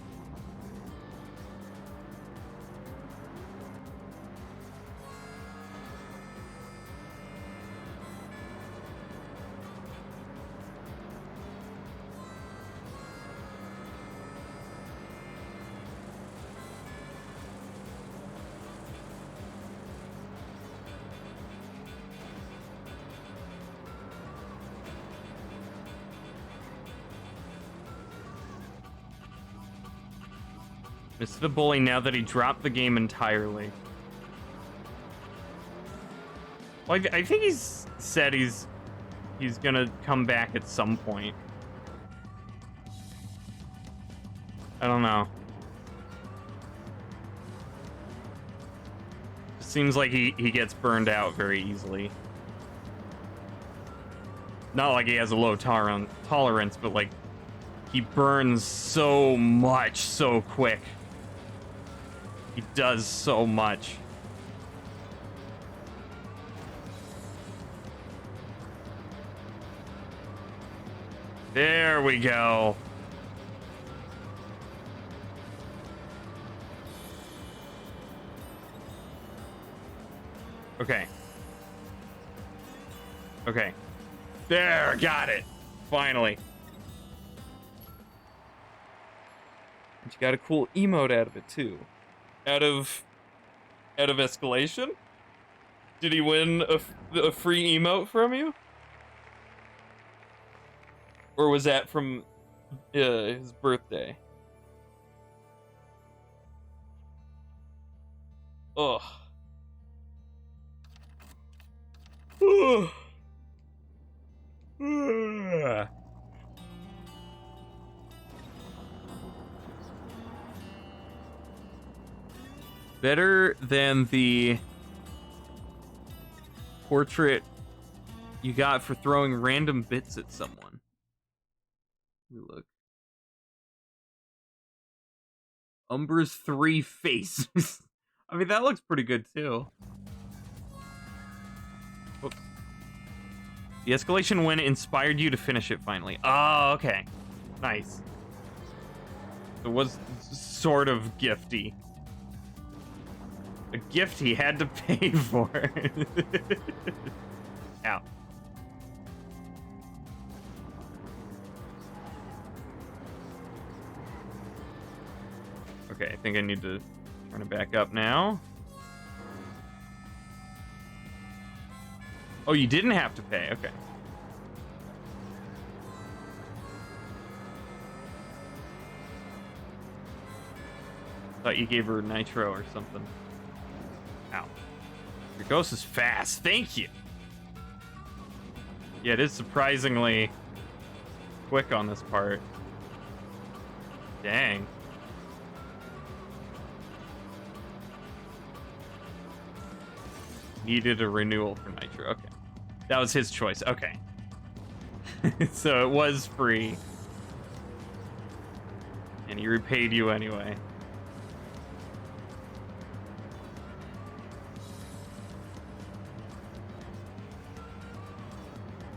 Missed the bully now that he dropped the game entirely. Well, I think he's said he's gonna come back at some point. I don't know. Seems like he gets burned out very easily. Not like he has a low tolerance, but like he burns so much so quick. He does so much. There we go. Okay. Okay. There, got it. Finally. And you got a cool emote out of it too. Out of escalation? Did he win a free emote from you? Or was that from his birthday? Ugh. Better than the portrait you got for throwing random bits at someone. Look. Umber's 3 faces. I mean, that looks pretty good too. Whoops. The escalation win inspired you to finish it finally. Oh, okay. Nice. It was sort of gifty. A gift he had to pay for. Ow. Okay, I think I need to turn it back up now. Oh, you didn't have to pay. Okay. Thought you gave her nitro or something. Ow. Your ghost is fast. Thank you. Yeah, it is surprisingly quick on this part. Dang. Needed a renewal for nitro. Okay. That was his choice. Okay. So it was free. And he repaid you anyway.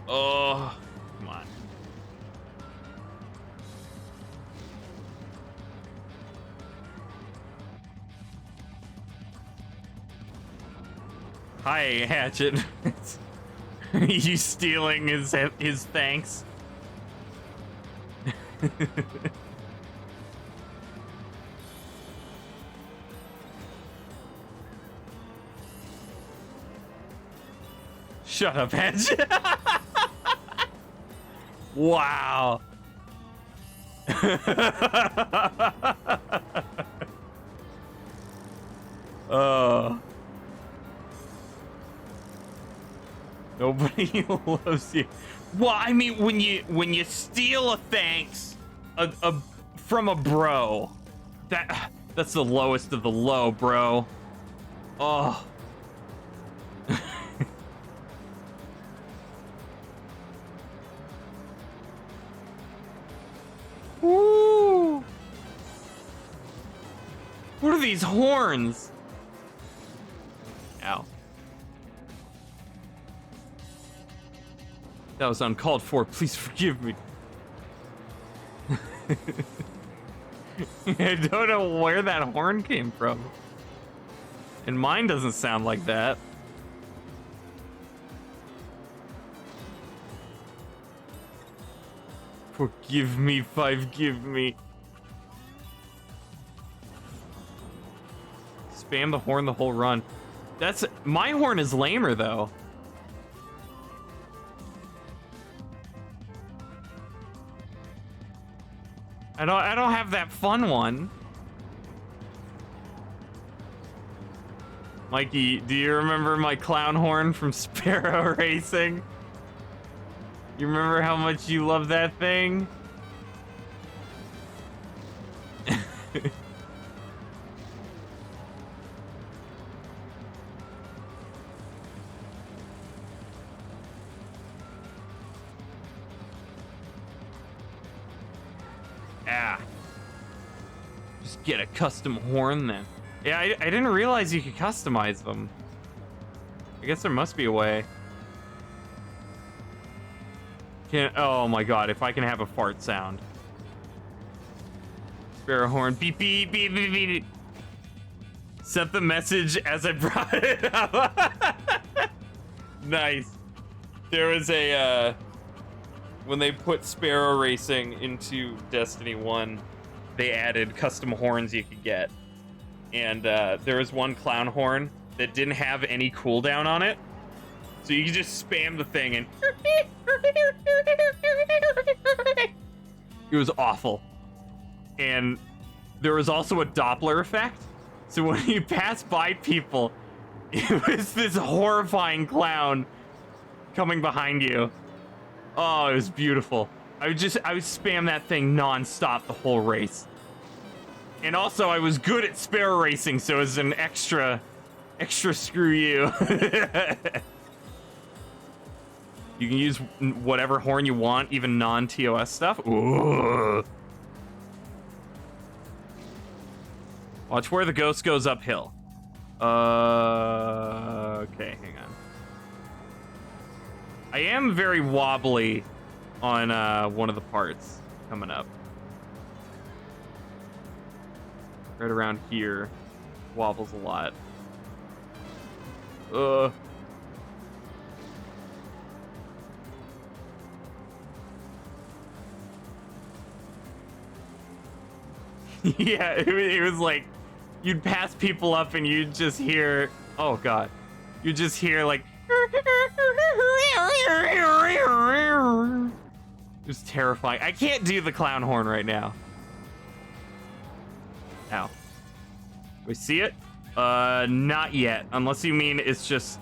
Oh, come on. Hi, Hatchet. You stealing his thanks? Shut up, Hatchet. Wow. Oh. Nobody loves you. Well, I mean, when you steal a thanks from a bro, that's the lowest of the low, bro. Oh. Woo! What are these horns? Ow. That was uncalled for. Please forgive me. I don't know where that horn came from. And mine doesn't sound like that. Forgive me, give me. Spam the horn the whole run. My horn is lamer though. I don't have that fun one. Mikey, do you remember my clown horn from Sparrow Racing? You remember how much you love that thing? get a custom horn then. Yeah, I didn't realize you could customize them. I guess there must be a way. Oh my god, if I can have a fart sound. Sparrow horn, beep, beep, beep, beep, beep. Sent the message as I brought it up. Nice. There was a, when they put Sparrow Racing into Destiny 1, they added custom horns you could get. And there was one clown horn that didn't have any cooldown on it. So you could just spam the thing and... It was awful. And there was also a Doppler effect. So when you pass by people, it was this horrifying clown coming behind you. Oh, it was beautiful. I would spam that thing non-stop the whole race. And also, I was good at Sparrow Racing, so it was an extra screw you. You can use whatever horn you want, even non-TOS stuff. Ooh. Watch where the ghost goes uphill. Okay, hang on. I am very wobbly on one of the parts coming up. Right around here. Wobbles a lot. Yeah, it was like, you'd pass people up and you'd just hear, oh god, you'd just hear like, it was terrifying. I can't do the clown horn right now. Ow. We see it? Not yet, unless you mean it's just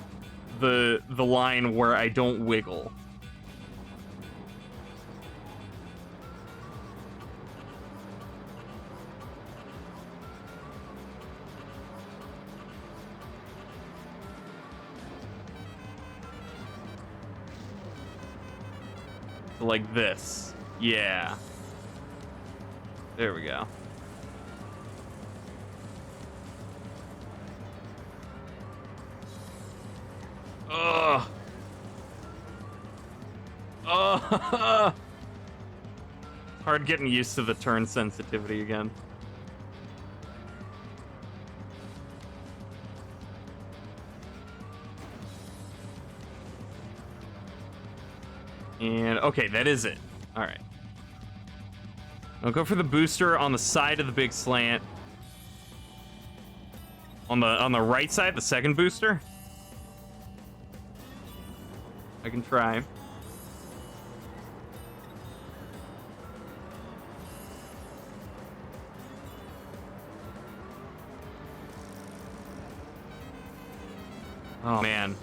the line where I don't wiggle. Like this. Yeah. There we go. Ugh. Ugh. It's hard getting used to the turn sensitivity again. And okay, that is it. All right. I'll go for the booster on the side of the big slant. On the right side, the second booster. I can try. Oh man.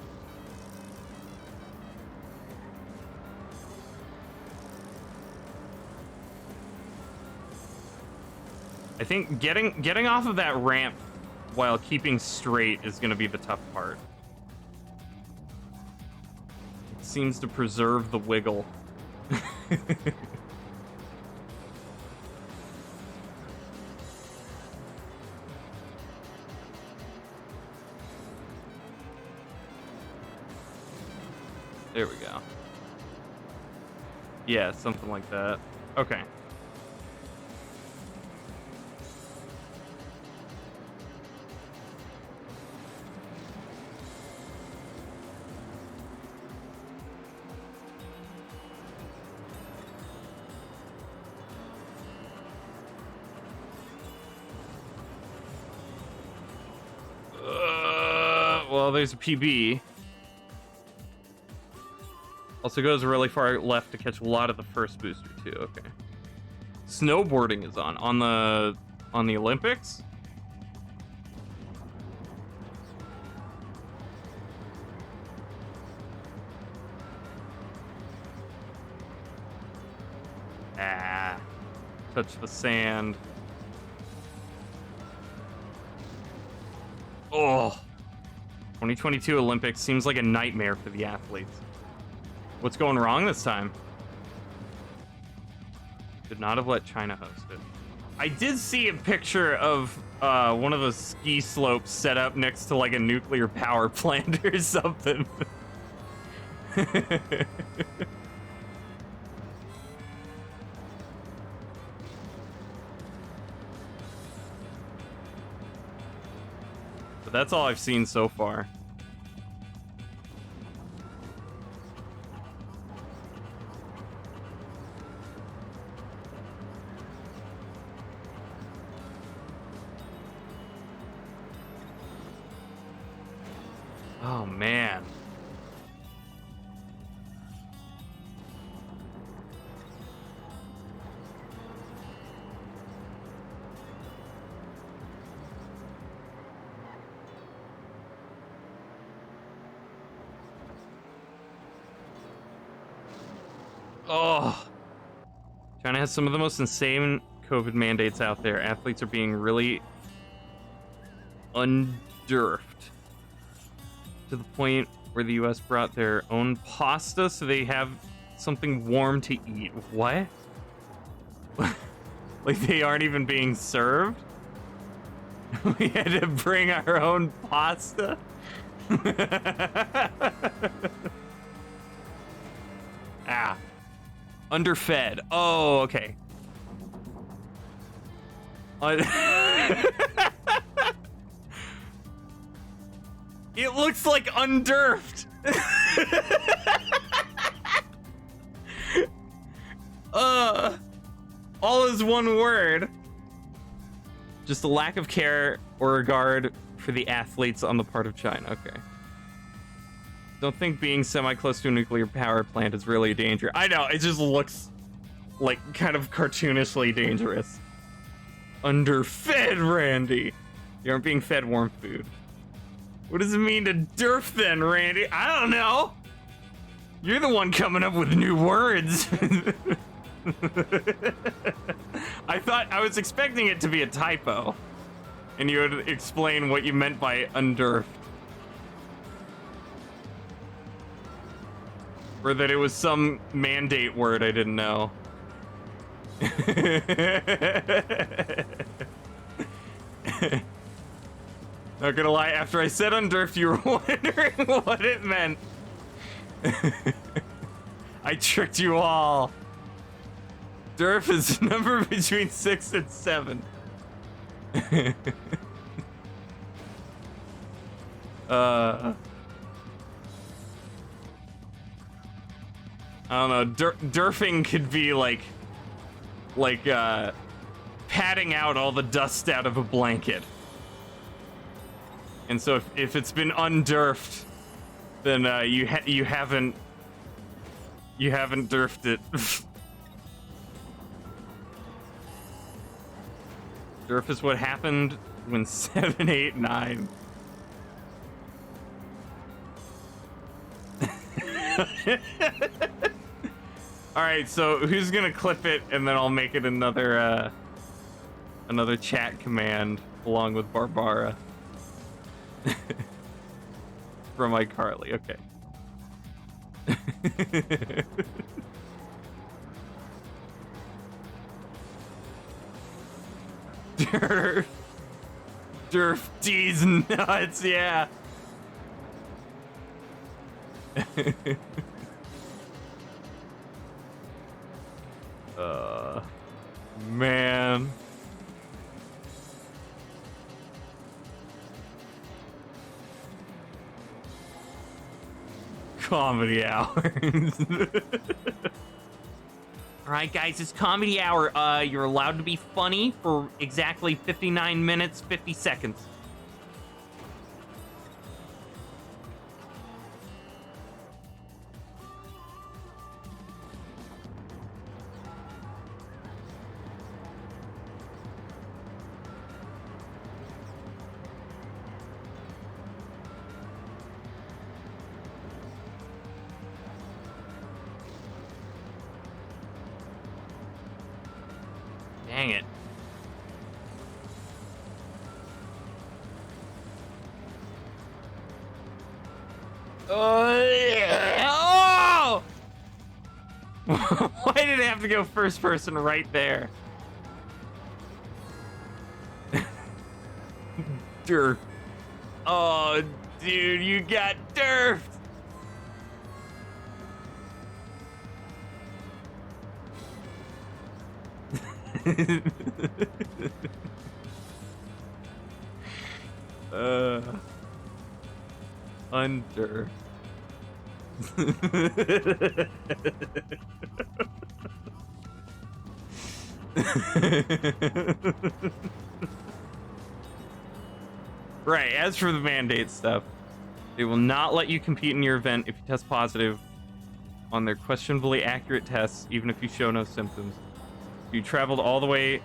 I think getting off of that ramp while keeping straight is going to be the tough part. It seems to preserve the wiggle. There we go. Yeah, something like that. Okay. Well, there's a PB. Also goes really far left to catch a lot of the first booster too. Okay. Snowboarding is on the Olympics. Ah. Touch the sand. Oh. 2022 Olympics seems like a nightmare for the athletes. What's going wrong this time? Should not have let China host it. I did see a picture of one of the ski slopes set up next to like a nuclear power plant or something. But that's all I've seen so far. Oh, man. Oh. China has some of the most insane COVID mandates out there. Athletes are being really underfed to the point where the US brought their own pasta so they have something warm to eat. What? Like they aren't even being served? We had to bring our own pasta? Ah. Underfed. Oh, okay. It looks like underfed. All is one word. Just a lack of care or regard for the athletes on the part of China. Okay. Don't think being semi-close to a nuclear power plant is really a danger. I know, it just looks like kind of cartoonishly dangerous. Underfed, Randy. You aren't being fed warm food. What does it mean to derf then, Randy? I don't know. You're the one coming up with new words. I was expecting it to be a typo. And you would explain what you meant by underfed. Or that it was some mandate word I didn't know. Not gonna lie, after I said underfed, you were wondering what it meant. I tricked you all. Derf is a number between 6 and 7. I don't know. Derfing could be like patting out all the dust out of a blanket. And so if it's been underfed, then you haven't derfed it. Derf is what happened when 7, 8, 9. All right, so who's gonna clip it, and then I'll make it another chat command along with Barbara from iCarly. Okay. Derf D's nuts, yeah. Man. Comedy hour. Alright guys, it's comedy hour. You're allowed to be funny for exactly 59 minutes, 50 seconds. Dang it. Oh! Why did it have to go first person right there? Derf. Oh, dude, you got derfed. Under. Right, as for the mandate stuff, they will not let you compete in your event if you test positive on their questionably accurate tests, even if you show no symptoms. You traveled all the way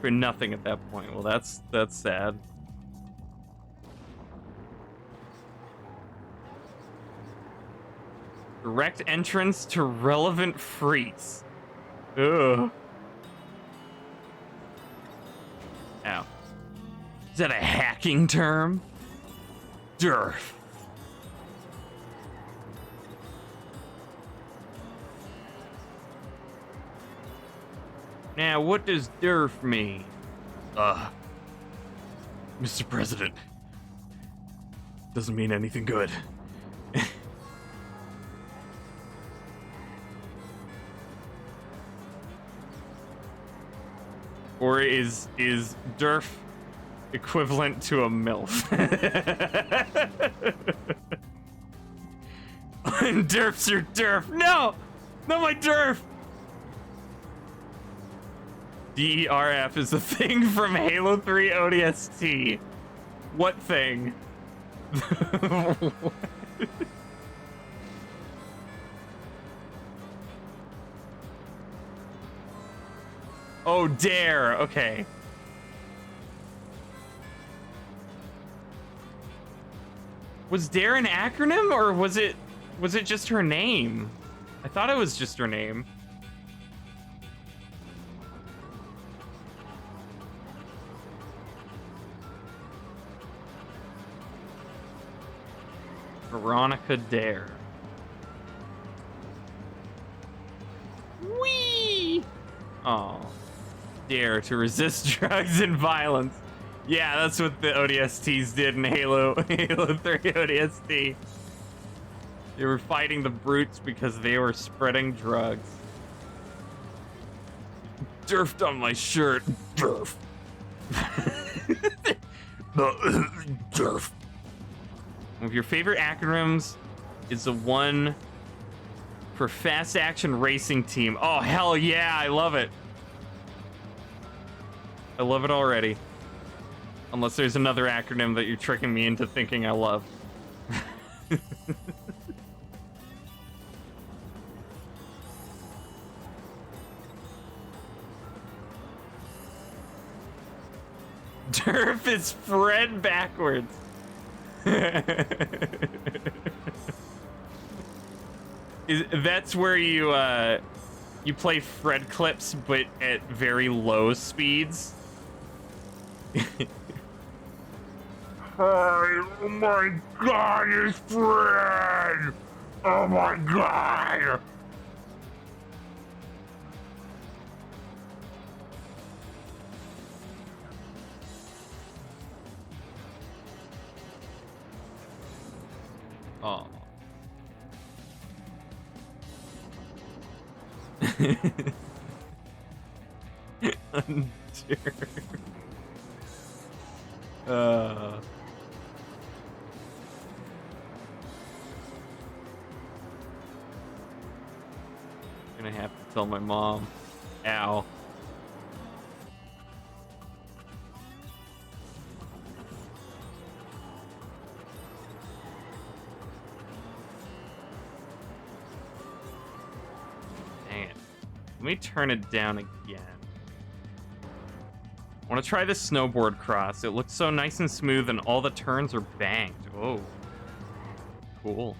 for nothing at that point. Well, that's sad. Direct entrance to relevant freaks. Ugh. Ow. Is that a hacking term? Derf. Now, what does derf mean? Mr. President. Doesn't mean anything good. Or is derf equivalent to a MILF? Derf's your derf. No! Not my derf! DERF is a thing from Halo 3 ODST. What thing? Oh, dare. Okay. Was dare an acronym, or was it just her name? I thought it was just her name. Veronica Dare. Whee! Oh. Dare to resist drugs and violence. Yeah, that's what the ODSTs did in Halo 3 ODST. They were fighting the brutes because they were spreading drugs. Derfed on my shirt. Derf. Derf. One of your favorite acronyms is the one for fast action racing team. Oh, hell yeah, I love it. I love it already. Unless there's another acronym that you're tricking me into thinking I love. Derf is Fred backwards. That's where you play Fred clips, but at very low speeds. Hi, oh my god, it's Fred! Oh my god! Oh. Gonna have to tell my mom. Ow. Dang it. Let me turn it down again. I want to try this snowboard cross. It looks so nice and smooth and all the turns are banked. Oh. Cool.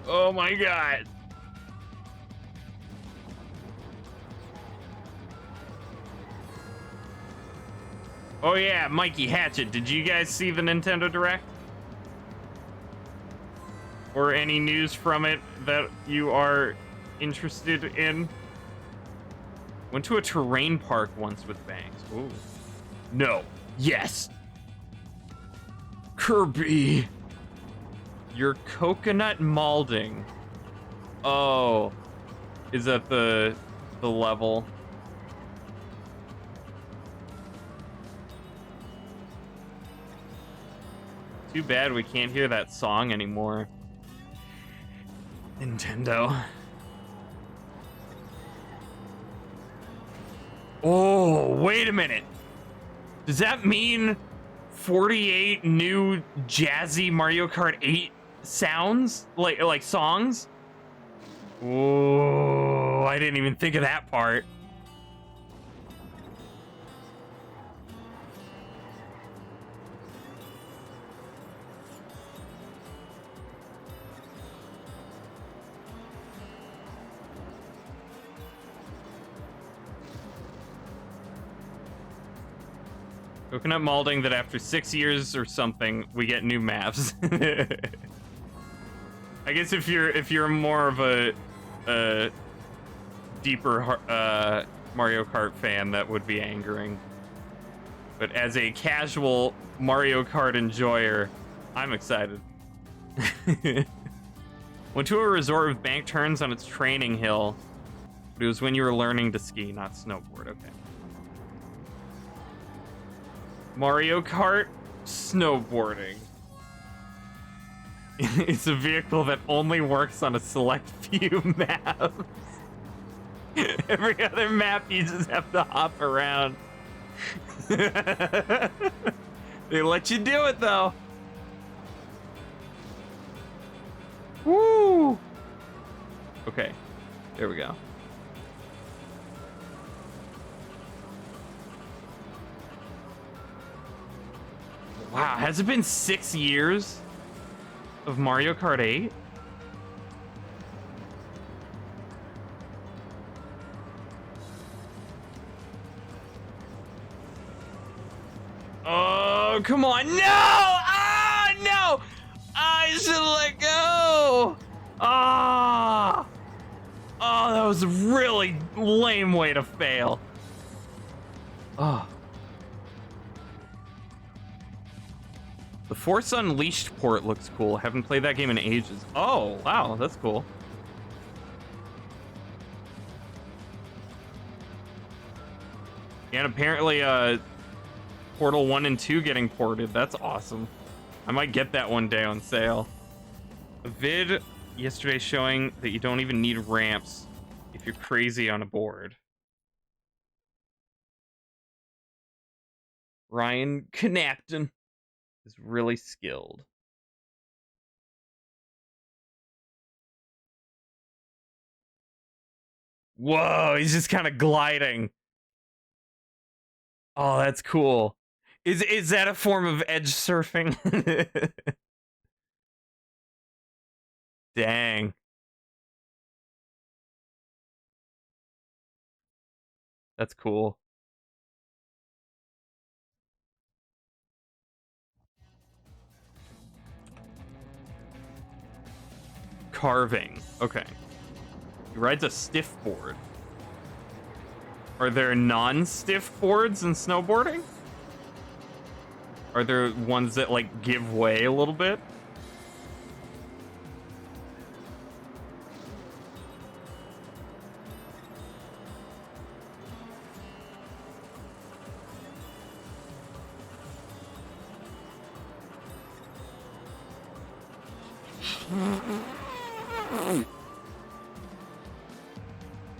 Oh my god. Oh yeah, Mikey Hatchet. Did you guys see the Nintendo Direct? Or any news from it that you are interested in? Went to a terrain park once with Banks. Ooh. No. Yes. Kirby. Your coconut malding. Oh. Is that the level? Too bad we can't hear that song anymore. Nintendo. Oh, wait a minute. Does that mean 48 new jazzy Mario Kart 8 sounds? Like songs? Oh, I didn't even think of that part. Coconut malding that after 6 years or something, we get new maps. I guess if you're more of a deeper Mario Kart fan, that would be angering. But as a casual Mario Kart enjoyer, I'm excited. Went to a resort with bank turns on its training hill, but it was when you were learning to ski, not snowboard. Okay. Mario Kart snowboarding. It's a vehicle that only works on a select few maps. Every other map you just have to hop around. They let you do it though. Woo! Okay, there we go. Wow, has it been 6 years of Mario Kart 8? Oh, come on. No! Ah, no! I should let go! Ah! Oh, that was a really lame way to fail. Oh. The Force Unleashed port looks cool. Haven't played that game in ages. Oh, wow, that's cool. And apparently, Portal 1 and 2 getting ported. That's awesome. I might get that one day on sale. A vid yesterday showing that you don't even need ramps if you're crazy on a board. Ryan Knapton is really skilled. Whoa, he's just kind of gliding. Oh, that's cool. Is that a form of edge surfing? Dang. That's cool. Carving. Okay. He rides a stiff board. Are there non-stiff boards in snowboarding? Are there ones that, like, give way a little bit?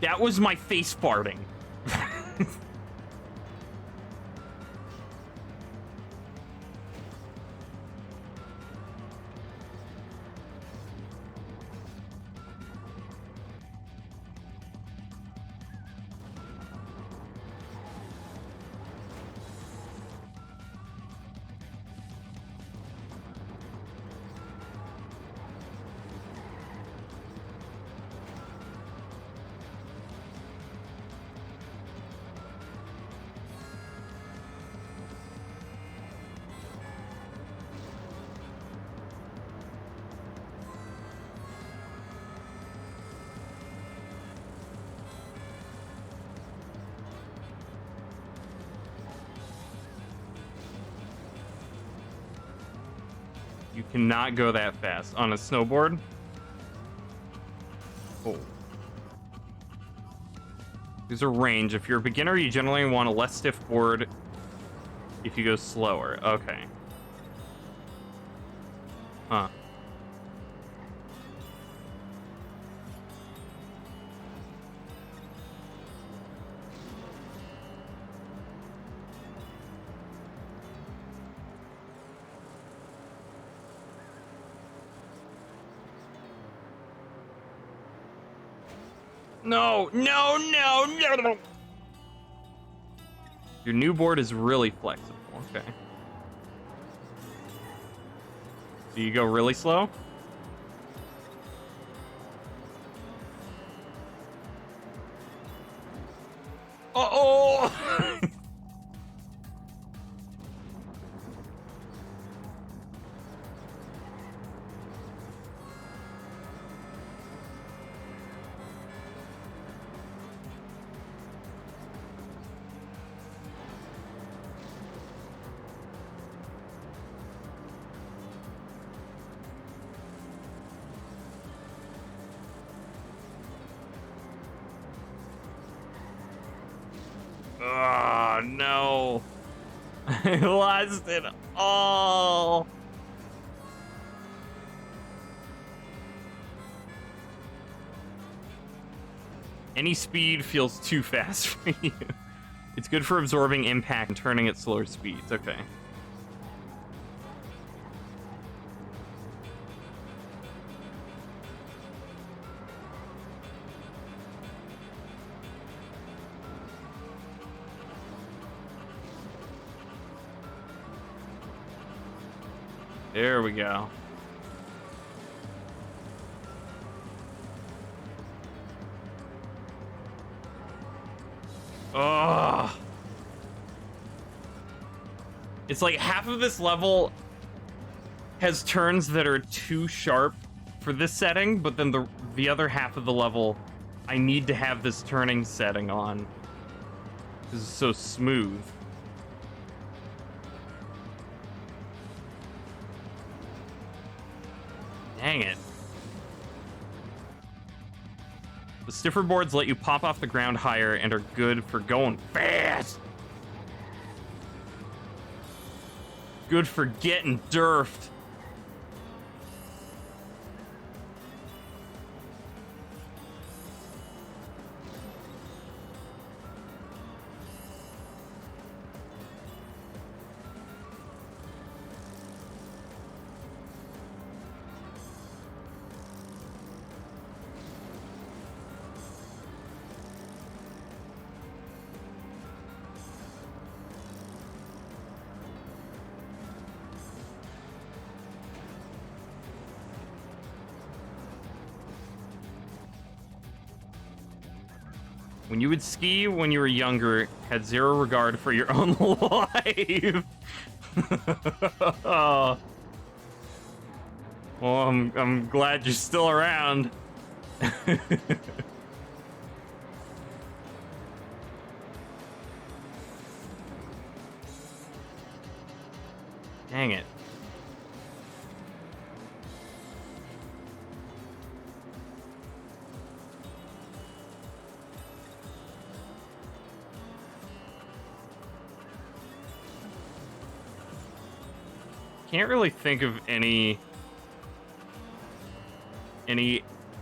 That was my face farting. You cannot go that fast on a snowboard. Oh. There's a range. If you're a beginner, you generally want a less stiff board if you go slower. Okay. Huh. No, no, no, no. Your new board is really flexible. Okay. So you go really slow? Uh-oh! Oh, no. I lost it all. Any speed feels too fast for you. It's good for absorbing impact and turning at slower speeds. Okay. There we go. Oh. It's like half of this level has turns that are too sharp for this setting, but then the other half of the level, I need to have this turning setting on. This is so smooth. Dang it. The stiffer boards let you pop off the ground higher and are good for going fast. Good for getting durfed. When you would ski when you were younger, had zero regard for your own life. Oh. Well, I'm glad you're still around. Dang it. Can't really think of any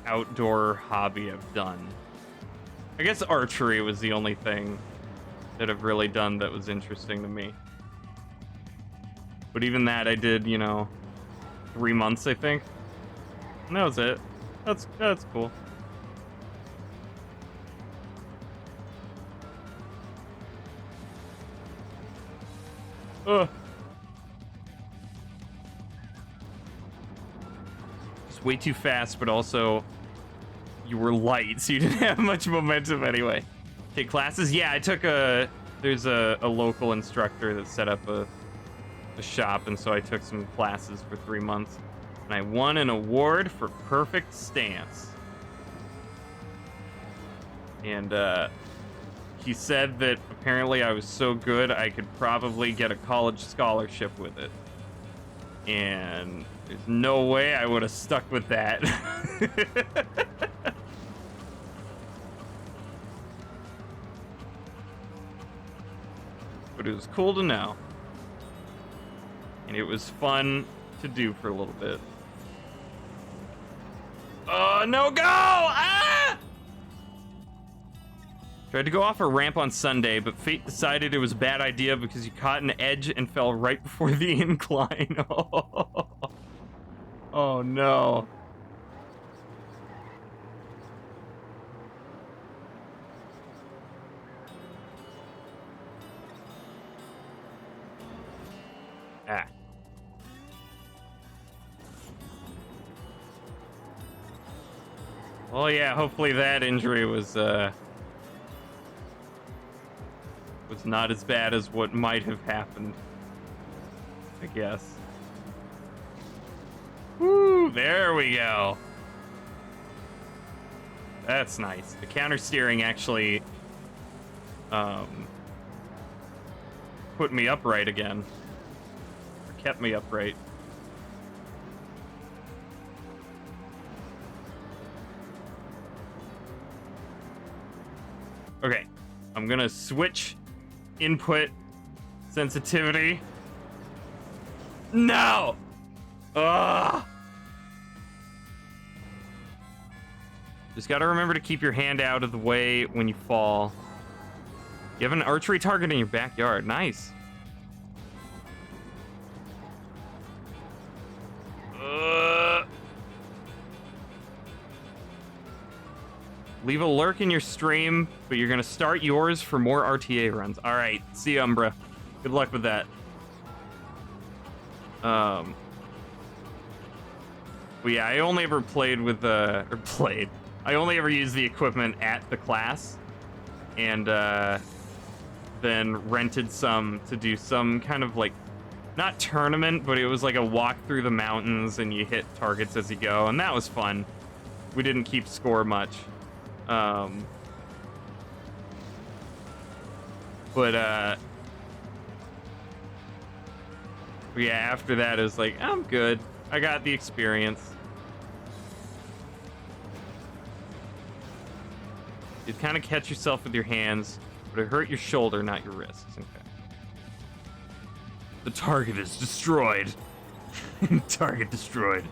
outdoor hobby I've done. I guess archery was the only thing that I've really done that was interesting to me. But even that I did, 3 months, I think. And that was it. That's cool. Ugh. Just way too fast, but also you were light, so you didn't have much momentum anyway. Okay, classes? Yeah, I took there's a local instructor that set up a shop, and so I took some classes for 3 months. And I won an award for perfect stance. And he said that apparently I was so good I could probably get a college scholarship with it. And There's no way I would have stuck with that. But it was cool to know. And it was fun to do for a little bit. Oh, no, go! Ah! Tried to go off a ramp on Sunday, but fate decided it was a bad idea because you caught an edge and fell right before the incline. Oh, no. Ah. Well, yeah, hopefully that injury was not as bad as what might have happened, I guess. Woo, there we go. That's nice. The counter steering actually put me upright again. Or kept me upright. Okay, I'm gonna switch input sensitivity. No! Ugh! Just gotta remember to keep your hand out of the way when you fall. You have an archery target in your backyard. Nice. Leave a lurk in your stream, but you're gonna start yours for more RTA runs. All right, see you, Umbra. Good luck with that. Well, yeah, I only ever played with I only ever used the equipment at the class, and then rented some to do some kind of like, not tournament, but it was like a walk through the mountains and you hit targets as you go, and that was fun. We didn't keep score much. Yeah, after that it was like, I'm good. I got the experience. You kind of catch yourself with your hands, but it hurt your shoulder, not your wrists. Okay. The target is destroyed. Target destroyed.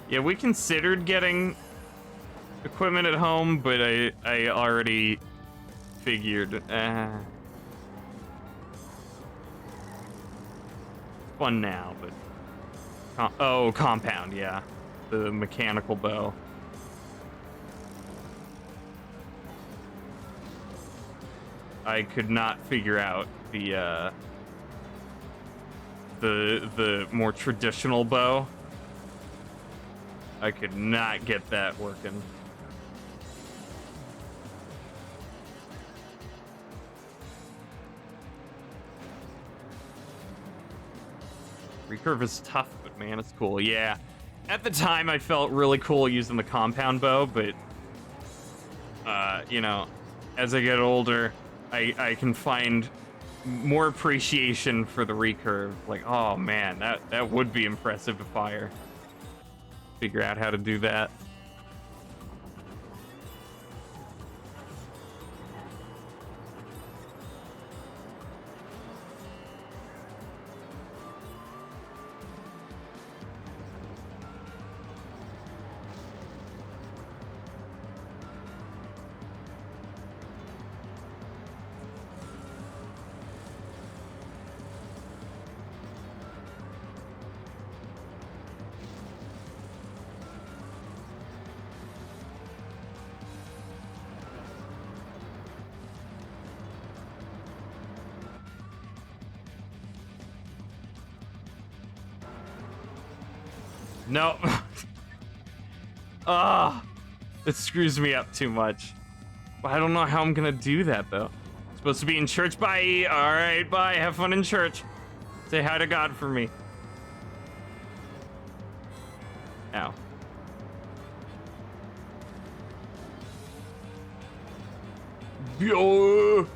Yeah, we considered getting equipment at home, but I already figured. Fun now, but compound, yeah, the mechanical bow. I could not figure out the more traditional bow. I could not get that working. Recurve is tough, but man, it's cool. Yeah. At the time, I felt really cool using the compound bow, but, you know, as I get older, I can find more appreciation for the recurve. Like, oh man, that would be impressive to fire. Figure out how to do that. No. Ah, it screws me up too much. I don't know how I'm gonna do that though. Supposed to be in church. Bye. All right, bye. Have fun in church. Say hi to God for me. Ow. Yo.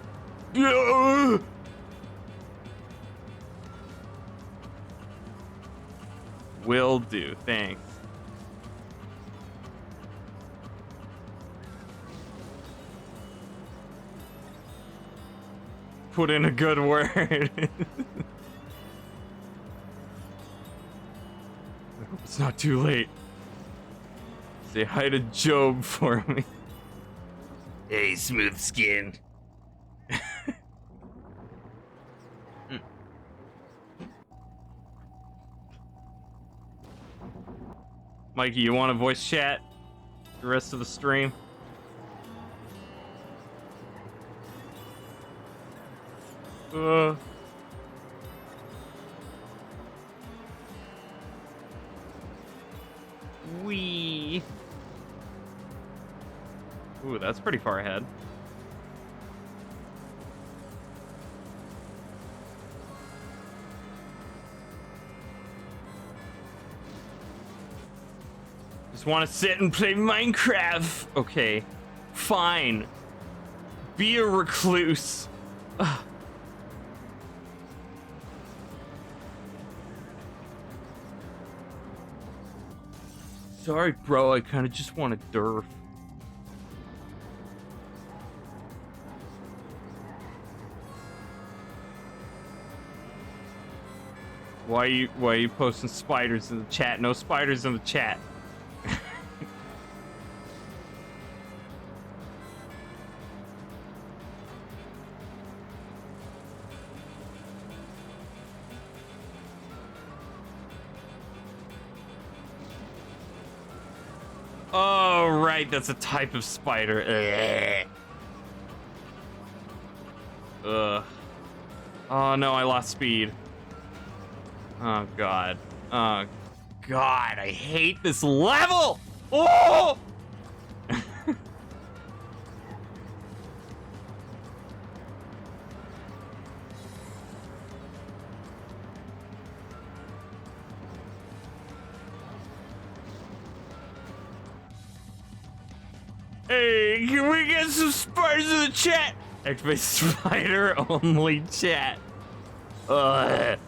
Will do, thanks. Put in a good word. I hope it's not too late. Say hi to Job for me. Hey, smooth skin. Mikey, you want to voice chat the rest of the stream? Wee. Ooh, that's pretty far ahead. Just want to sit and play Minecraft. Okay, fine. Be a recluse. Ugh. Sorry, bro. I kind of just want to derf. Why are you posting spiders in the chat? No spiders in the chat. Oh, right, that's a type of spider. Ugh. Oh no, I lost speed. Oh god. Oh god, I hate this level! Oh! Hey, can we get some spiders in the chat? Activate spider only chat. Ugh.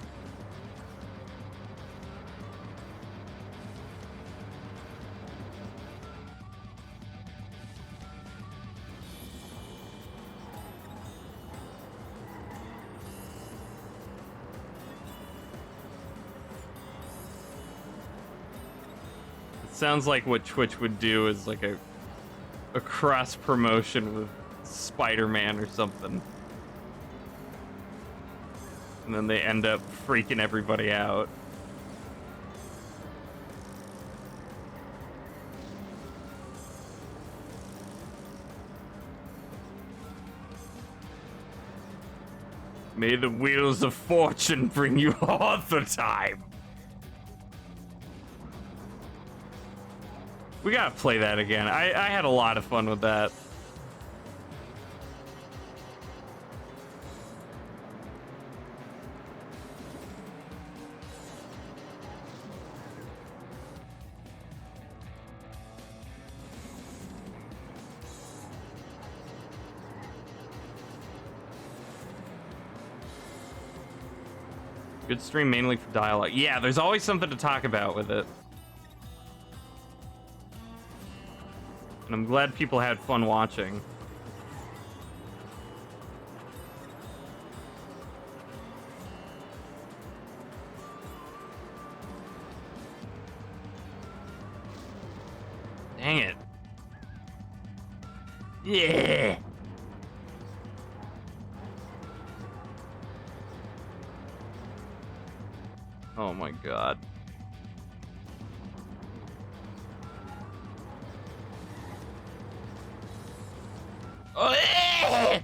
It sounds like what Twitch would do is like a cross promotion with Spider-Man or something. And then they end up freaking everybody out. May the wheels of fortune bring you all the time. We gotta play that again. I had a lot of fun with that. Good stream mainly for dialogue. Yeah, there's always something to talk about with it. And I'm glad people had fun watching. Dang it. Yeah. Oh my god. Oh, yeah!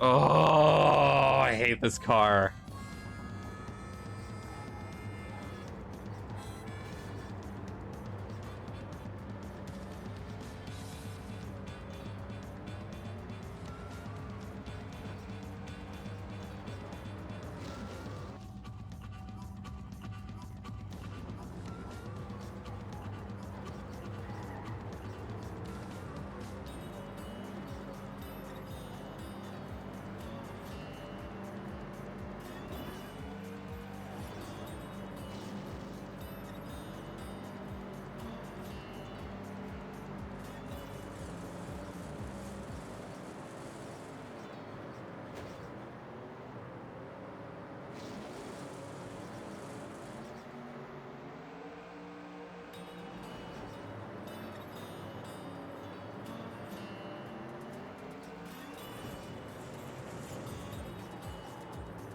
Oh, I hate this car.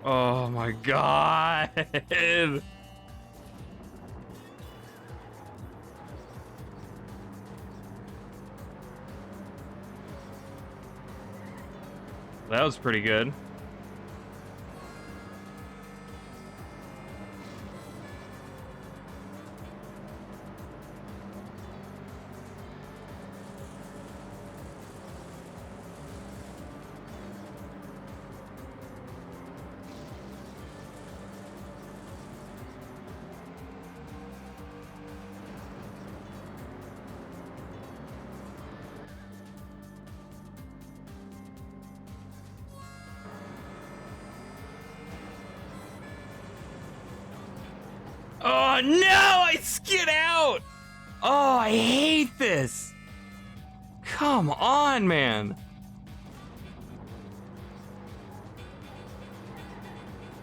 Oh my god. That was pretty good. Oh no, I skid out! Oh, I hate this! Come on, man.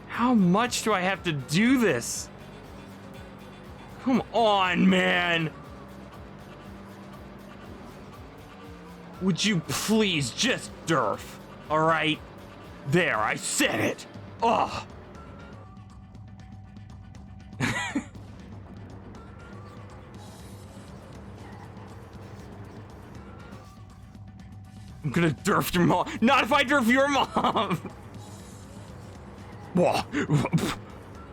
How much do I have to do this? Come on, man. Would you please just derf? All right? There, I said it. Oh. I'm gonna derf your mom. Not if I derf your mom.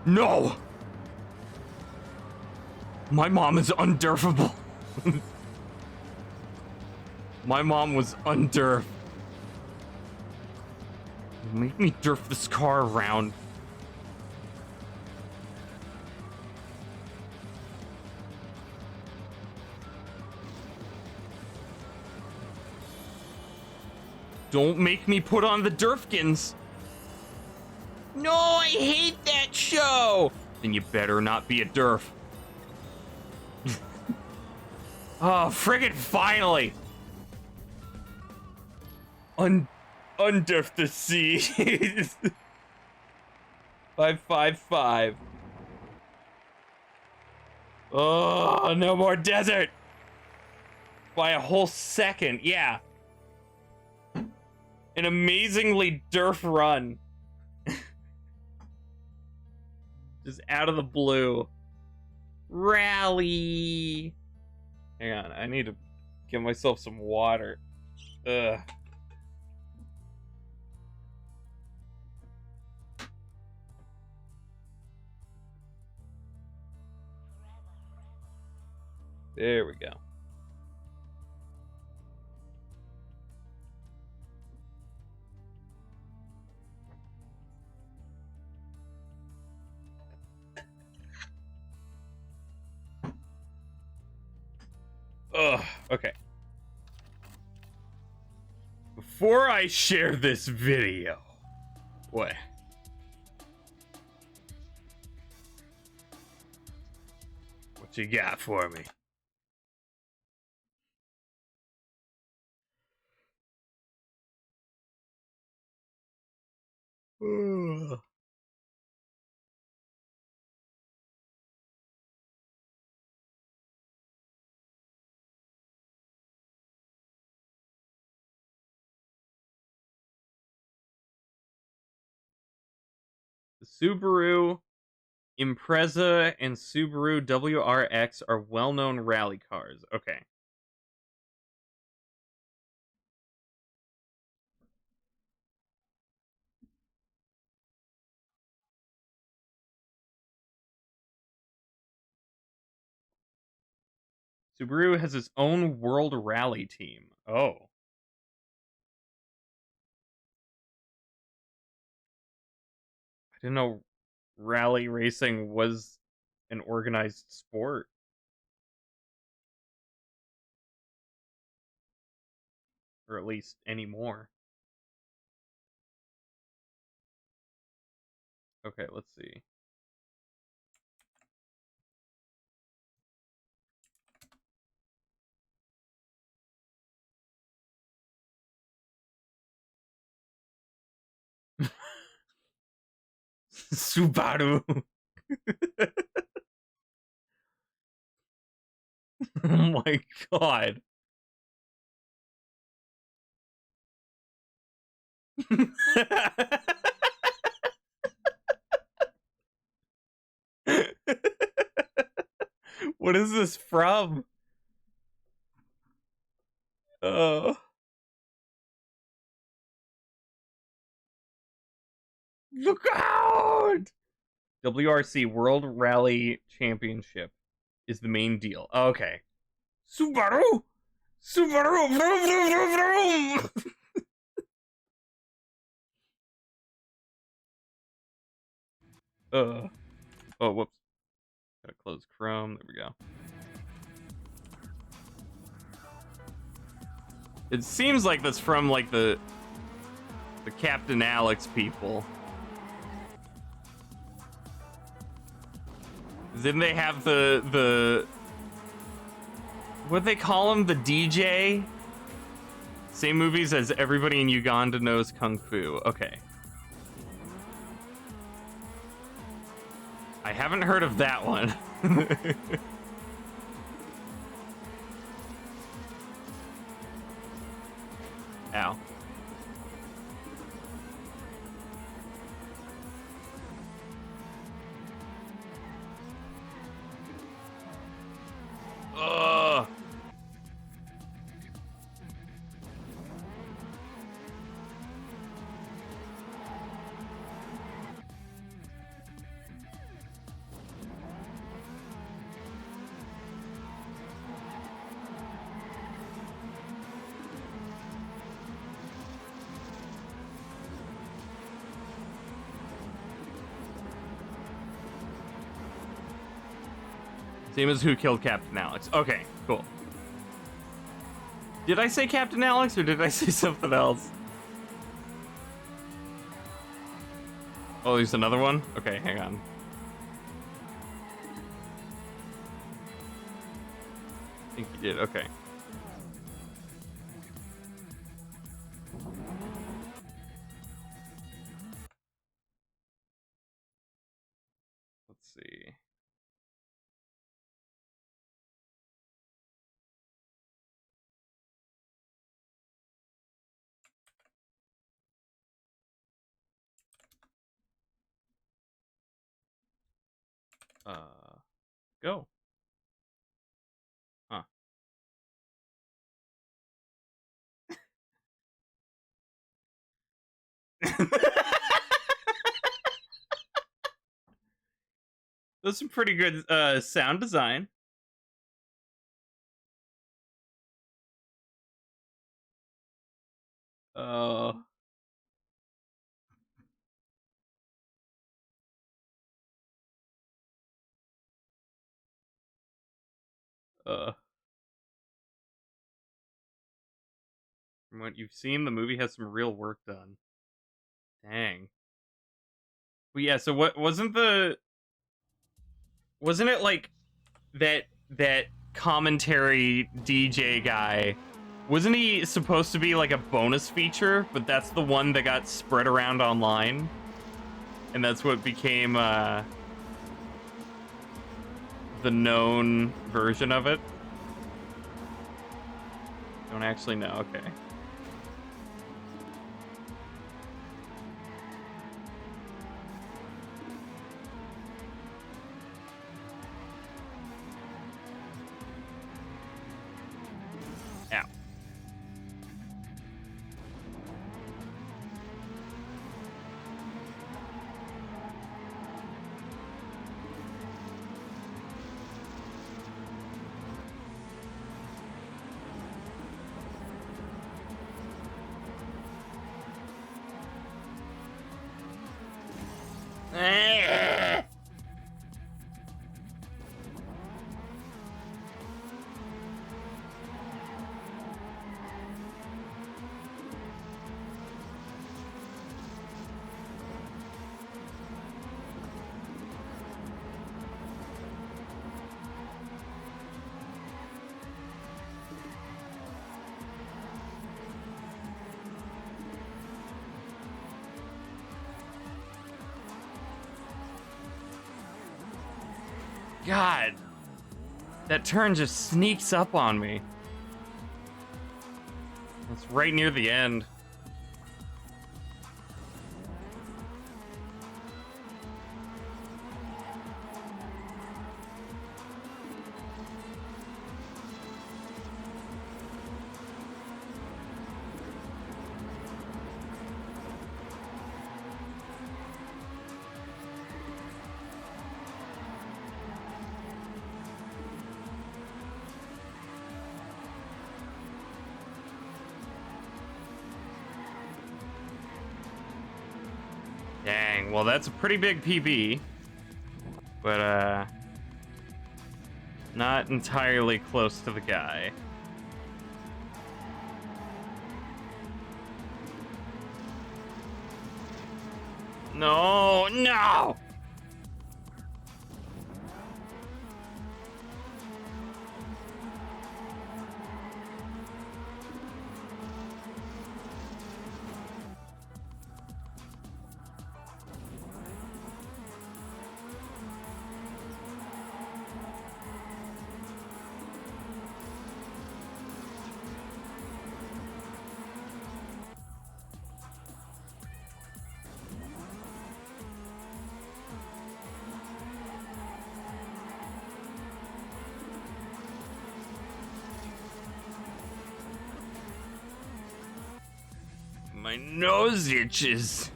No. My mom is underfable. My mom was underf. Make me derf this car around. Don't make me put on the Durfkins. No, I hate that show. Then you better not be a Durf. Oh, friggin' finally. Undurf the seas. 555. Oh, no more desert. By a whole second, yeah. An amazingly derf run. Just out of the blue. Rally. Hang on, I need to give myself some water. Ugh. There we go. Ugh, okay. Before I share this video, what? What you got for me? Ugh. The Subaru Impreza and Subaru WRX are well-known rally cars. Okay. Subaru has its own World Rally team. Oh. I didn't know rally racing was an organized sport. Or at least anymore. Okay, let's see. Subaru. Oh my god. What is this from? Oh. Look out! WRC World Rally Championship is the main deal. Okay. Subaru! Subaru! Vroom, vroom, vroom, vroom! Oh, whoops. Gotta close Chrome. There we go. It seems like that's from, like, the Captain Alex people. Didn't they have the what do they call him? The DJ? Same movies as Everybody in Uganda Knows Kung Fu. Okay. I haven't heard of that one. Ow. Ugh. Same as Who Killed Captain Alex. Okay, cool. Did I say Captain Alex or did I say something else? Oh, there's another one? Okay, hang on. I think you did, okay. Let's see. Go. Huh. That's some pretty good sound design. Oh. From what you've seen, the movie has some real work done. Dang. But yeah, so what wasn't it like that commentary DJ guy? Wasn't he supposed to be like a bonus feature, but that's the one that got spread around online? And that's what became the known version of it? Don't actually know, okay. Ow. God, that turn just sneaks up on me. It's right near the end. Dang, well that's a pretty big PB. But not entirely close to the guy. No, no! My nose itches.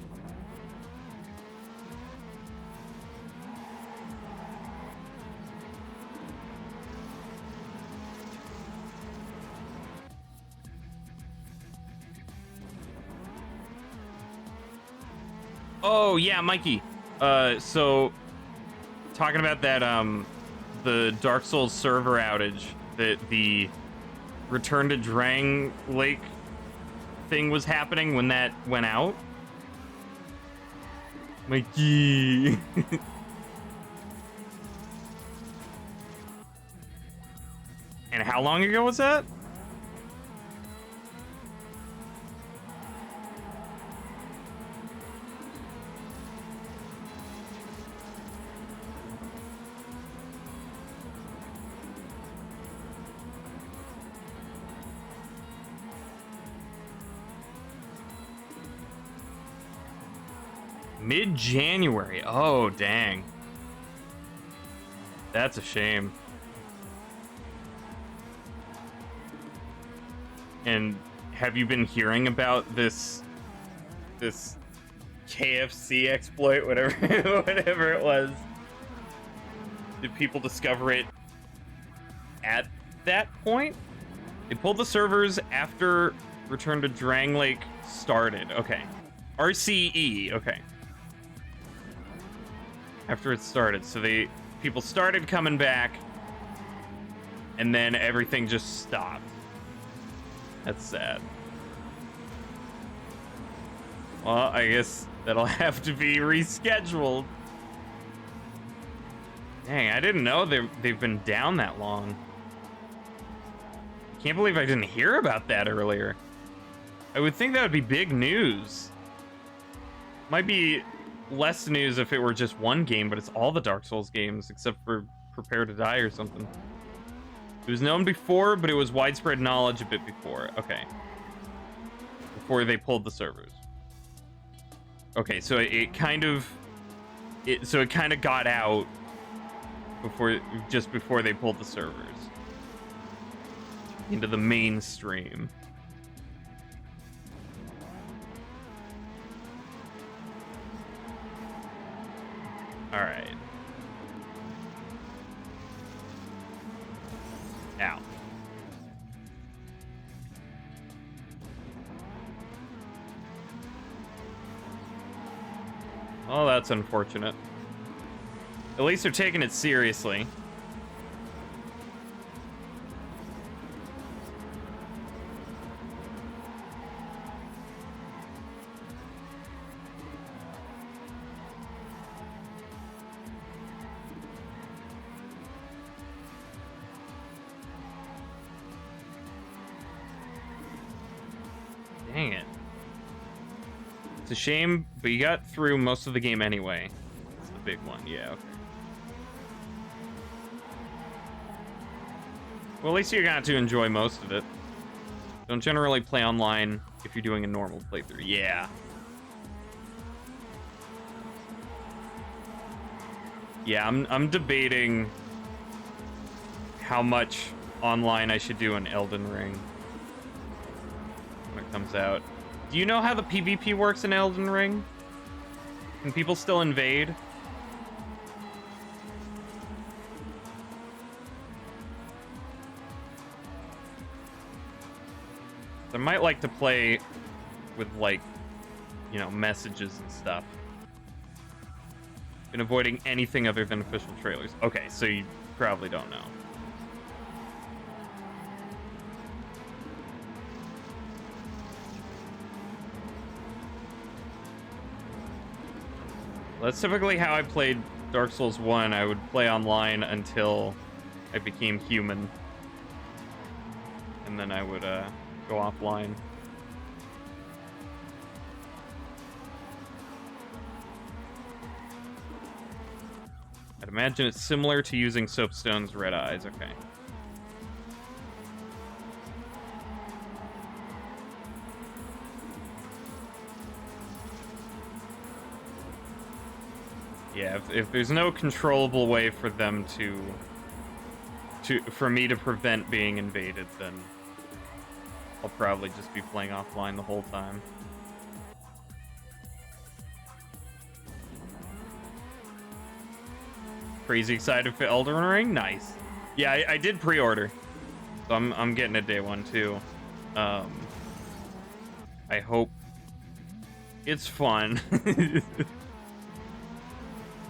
Oh yeah, Mikey. So talking about that the Dark Souls server outage, that the Return to Drang Lake thing was happening when that went out. Mikey. And how long ago was that? Mid-January. Oh, dang. That's a shame. And have you been hearing about this KFC exploit, whatever whatever it was? Did people discover it at that point? They pulled the servers after Return to Drang Lake started. Okay. RCE, okay. After it started. So people started coming back, and then everything just stopped. That's sad. Well, I guess that'll have to be rescheduled. Dang, I didn't know they've been down that long. Can't believe I didn't hear about that earlier. I would think that would be big news. Might be less news if it were just one game, but it's all the Dark Souls games except for Prepare to Die or something. It was known before, but it was widespread knowledge a bit before. Okay. Before they pulled the servers. Okay, so it kind of got out just before they pulled the servers into the mainstream. All right. Ow. Oh, that's unfortunate. At least they're taking it seriously. Dang it. It's a shame, but you got through most of the game anyway. That's the big one, yeah, okay. Well, at least you got to enjoy most of it. Don't generally play online if you're doing a normal playthrough. Yeah. Yeah, I'm debating how much online I should do in Elden Ring when it comes out. Do you know how the PvP works in Elden Ring? Can people still invade? I might like to play with, like, you know, messages and stuff. Been avoiding anything other than official trailers. Okay, so you probably don't know. That's typically how I played Dark Souls 1. I would play online until I became human. And then I would go offline. I'd imagine it's similar to using Soapstone's Red Eyes. Okay. Yeah, if there's no controllable way for them for me to prevent being invaded, then I'll probably just be playing offline the whole time. Crazy excited for Elden Ring? Nice. Yeah, I did pre-order. So I'm getting it day one too. I hope it's fun.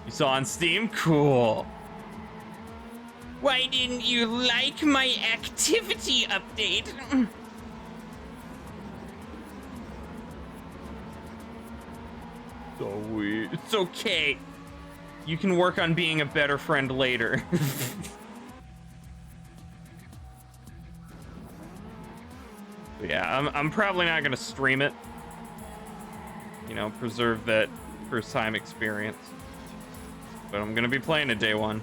You saw on Steam? Cool. Why didn't you like my activity update? So weird. It's okay. You can work on being a better friend later. Yeah, I'm probably not gonna stream it. You know, preserve that first time experience. But I'm gonna be playing it day one.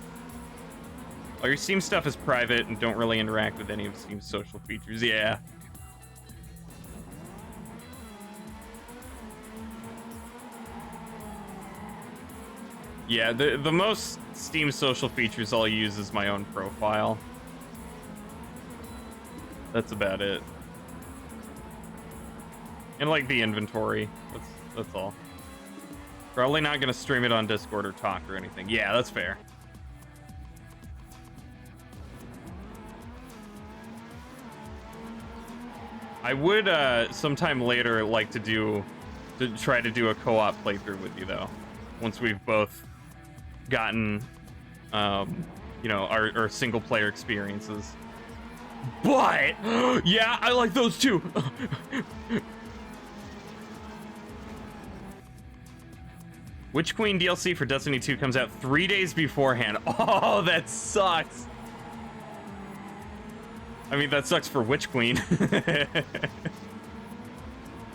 All your Steam stuff is private and don't really interact with any of Steam's social features. Yeah. Yeah, the most Steam social features I'll use is my own profile. That's about it. And like the inventory. That's all. Probably not gonna stream it on Discord or talk or anything. Yeah, that's fair. I would sometime later like to try to do a co-op playthrough with you though. Once we've both gotten you know, our single player experiences. But yeah, I like those too. Witch Queen DLC for Destiny 2 comes out 3 days beforehand. Oh, that sucks. I mean, that sucks for Witch Queen.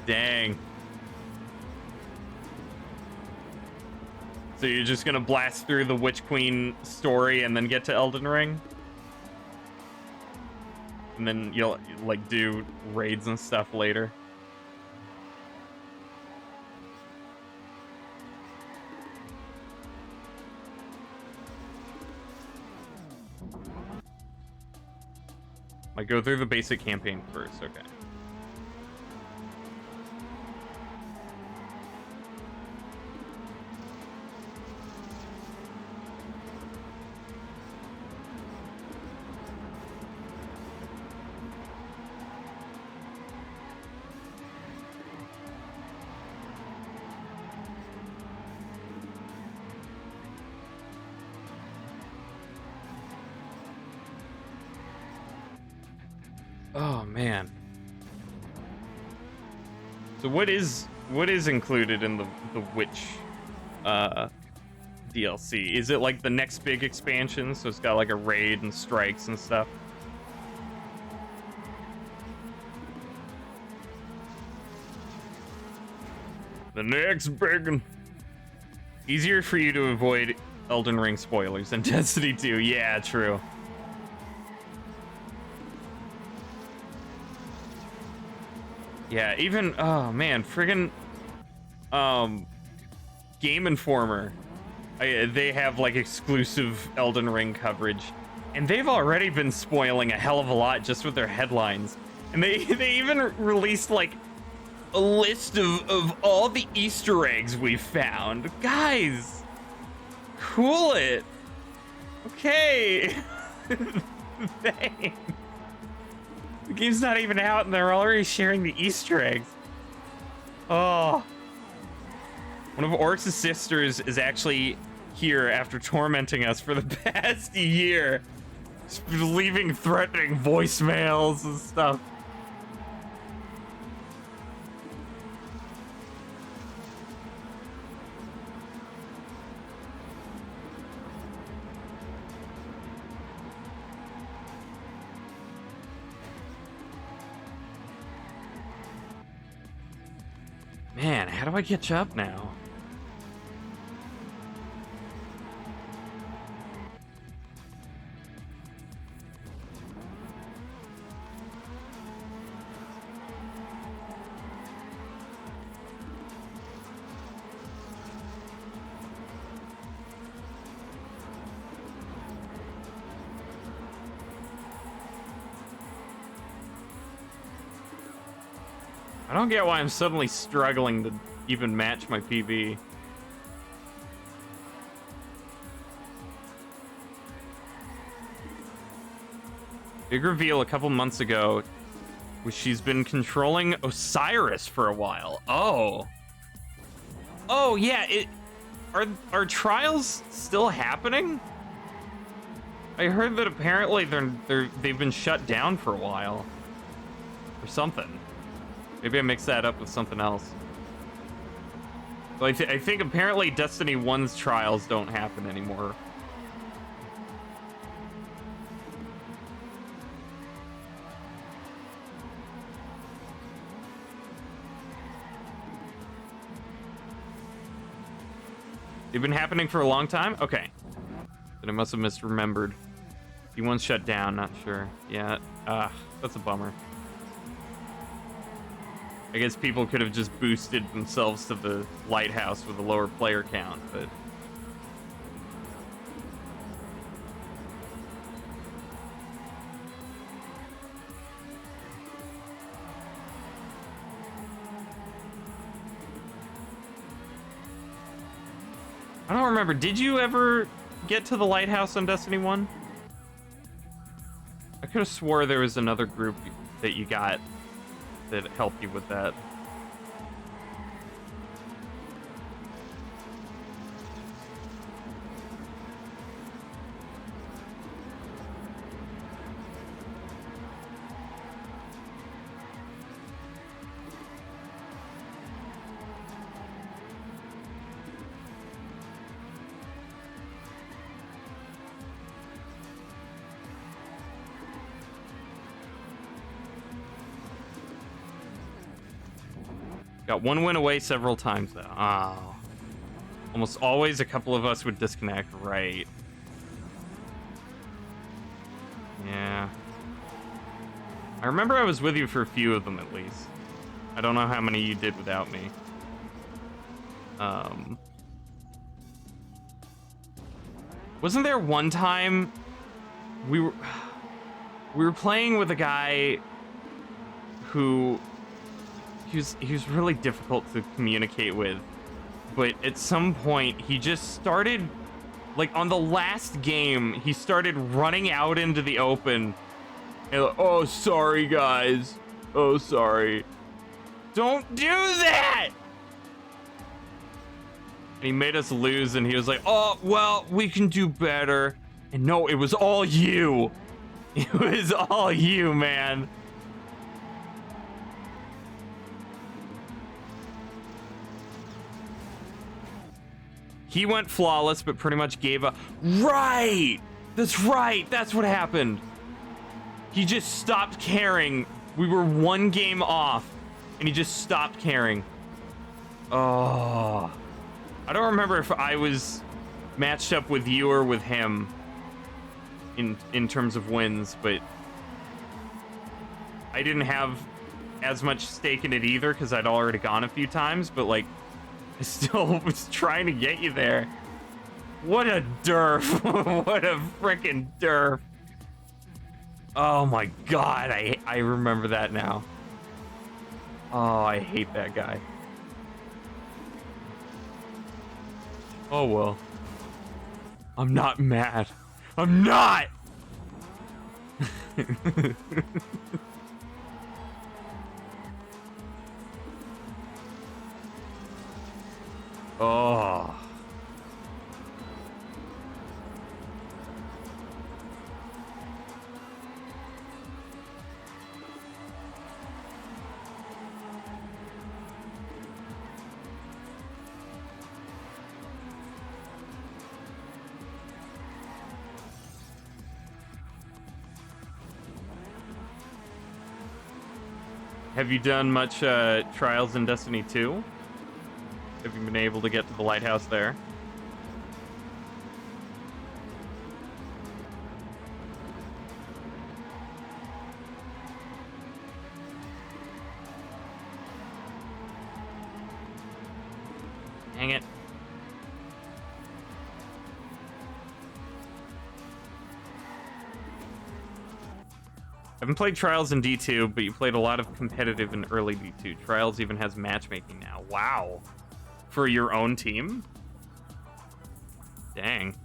Dang. So you're just gonna blast through the Witch Queen story and then get to Elden Ring? And then you'll, like, do raids and stuff later? Like, go through the basic campaign first, okay. Oh man. So what is included in the Witch DLC? Is it like the next big expansion? So it's got like a raid and strikes and stuff. The next big one. Easier for you to avoid Elden Ring spoilers than Destiny 2. Yeah, true. Yeah, even, oh man, friggin' Game Informer, they have like exclusive Elden Ring coverage, and they've already been spoiling a hell of a lot just with their headlines. And they even released like a list of all the Easter eggs we've found. Guys, cool it. Okay. Thanks. The game's not even out and they're already sharing the Easter eggs. Oh. One of Oryx's sisters is actually here after tormenting us for the past year. Just leaving threatening voicemails and stuff. Man, how do I catch up now? I don't get why I'm suddenly struggling to even match my PB. Big reveal a couple months ago was she's been controlling Osiris for a while. Oh. Oh yeah, are trials still happening? I heard that apparently they've been shut down for a while. Or something. Maybe I mixed that up with something else. But I think apparently Destiny 1's trials don't happen anymore. They've been happening for a long time? Okay. Then I must have misremembered. D1's shut down, not sure. Yeah, that's a bummer. I guess people could have just boosted themselves to the lighthouse with a lower player count, but... I don't remember. Did you ever get to the lighthouse on Destiny 1? I could have swore there was another group that you got that helped you with that. Got one win away several times, though. Oh. Almost always a couple of us would disconnect, right? Yeah. I remember I was with you for a few of them, at least. I don't know how many you did without me. Wasn't there one time we were playing with a guy who... He was really difficult to communicate with, but at some point he just started, like on the last game, he started running out into the open and like, oh, sorry guys, oh, sorry. Don't do that! And he made us lose and he was like, oh, well, we can do better. And no, it was all you. It was all you, man. He went flawless, but pretty much gave up. Right! That's right! That's what happened. He just stopped caring. We were one game off, and he just stopped caring. Oh. I don't remember if I was matched up with you or with him in terms of wins, but I didn't have as much stake in it either, because I'd already gone a few times, but like, I still was trying to get you there. What a derf. What a freaking derf. Oh my god, I remember that now. Oh, I hate that guy. Oh well. I'm not mad. I'm not! Oh. Have you done much trials in Destiny 2? Have you been able to get to the lighthouse there? Dang it. I haven't played Trials in D2, but you played a lot of competitive in early D2. Trials even has matchmaking now. Wow. For your own team? Dang.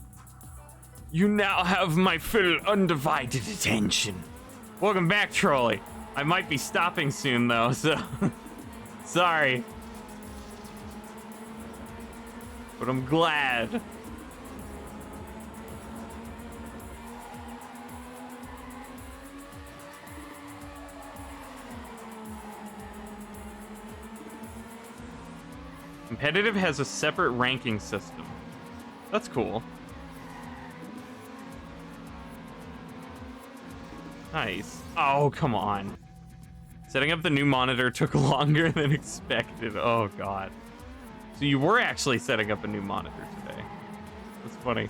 You now have my full undivided attention. Welcome back, Trolley. I might be stopping soon, though, so... Sorry. But I'm glad. Competitive has a separate ranking system. That's cool. Nice. Oh, come on. Setting up the new monitor took longer than expected. Oh, God. So you were actually setting up a new monitor today. That's funny.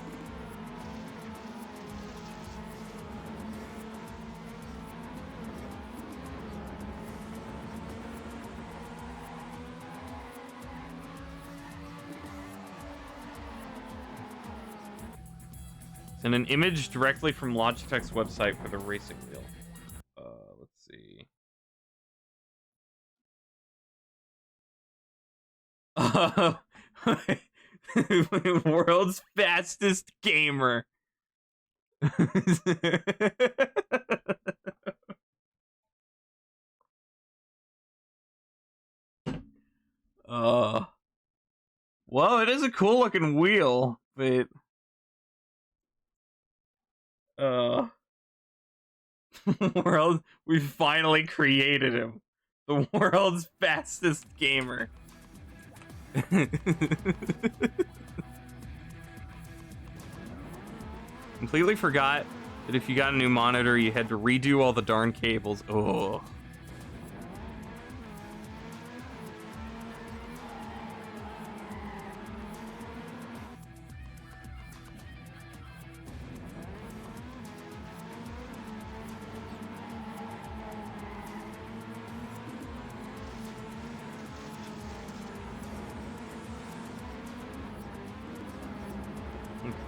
Send an image directly from Logitech's website for the racing wheel. Let's see. World's fastest gamer. Well, it is a cool looking wheel, but world, we finally created him. The world's fastest gamer. Completely forgot that if you got a new monitor, you had to redo all the darn cables. Oh.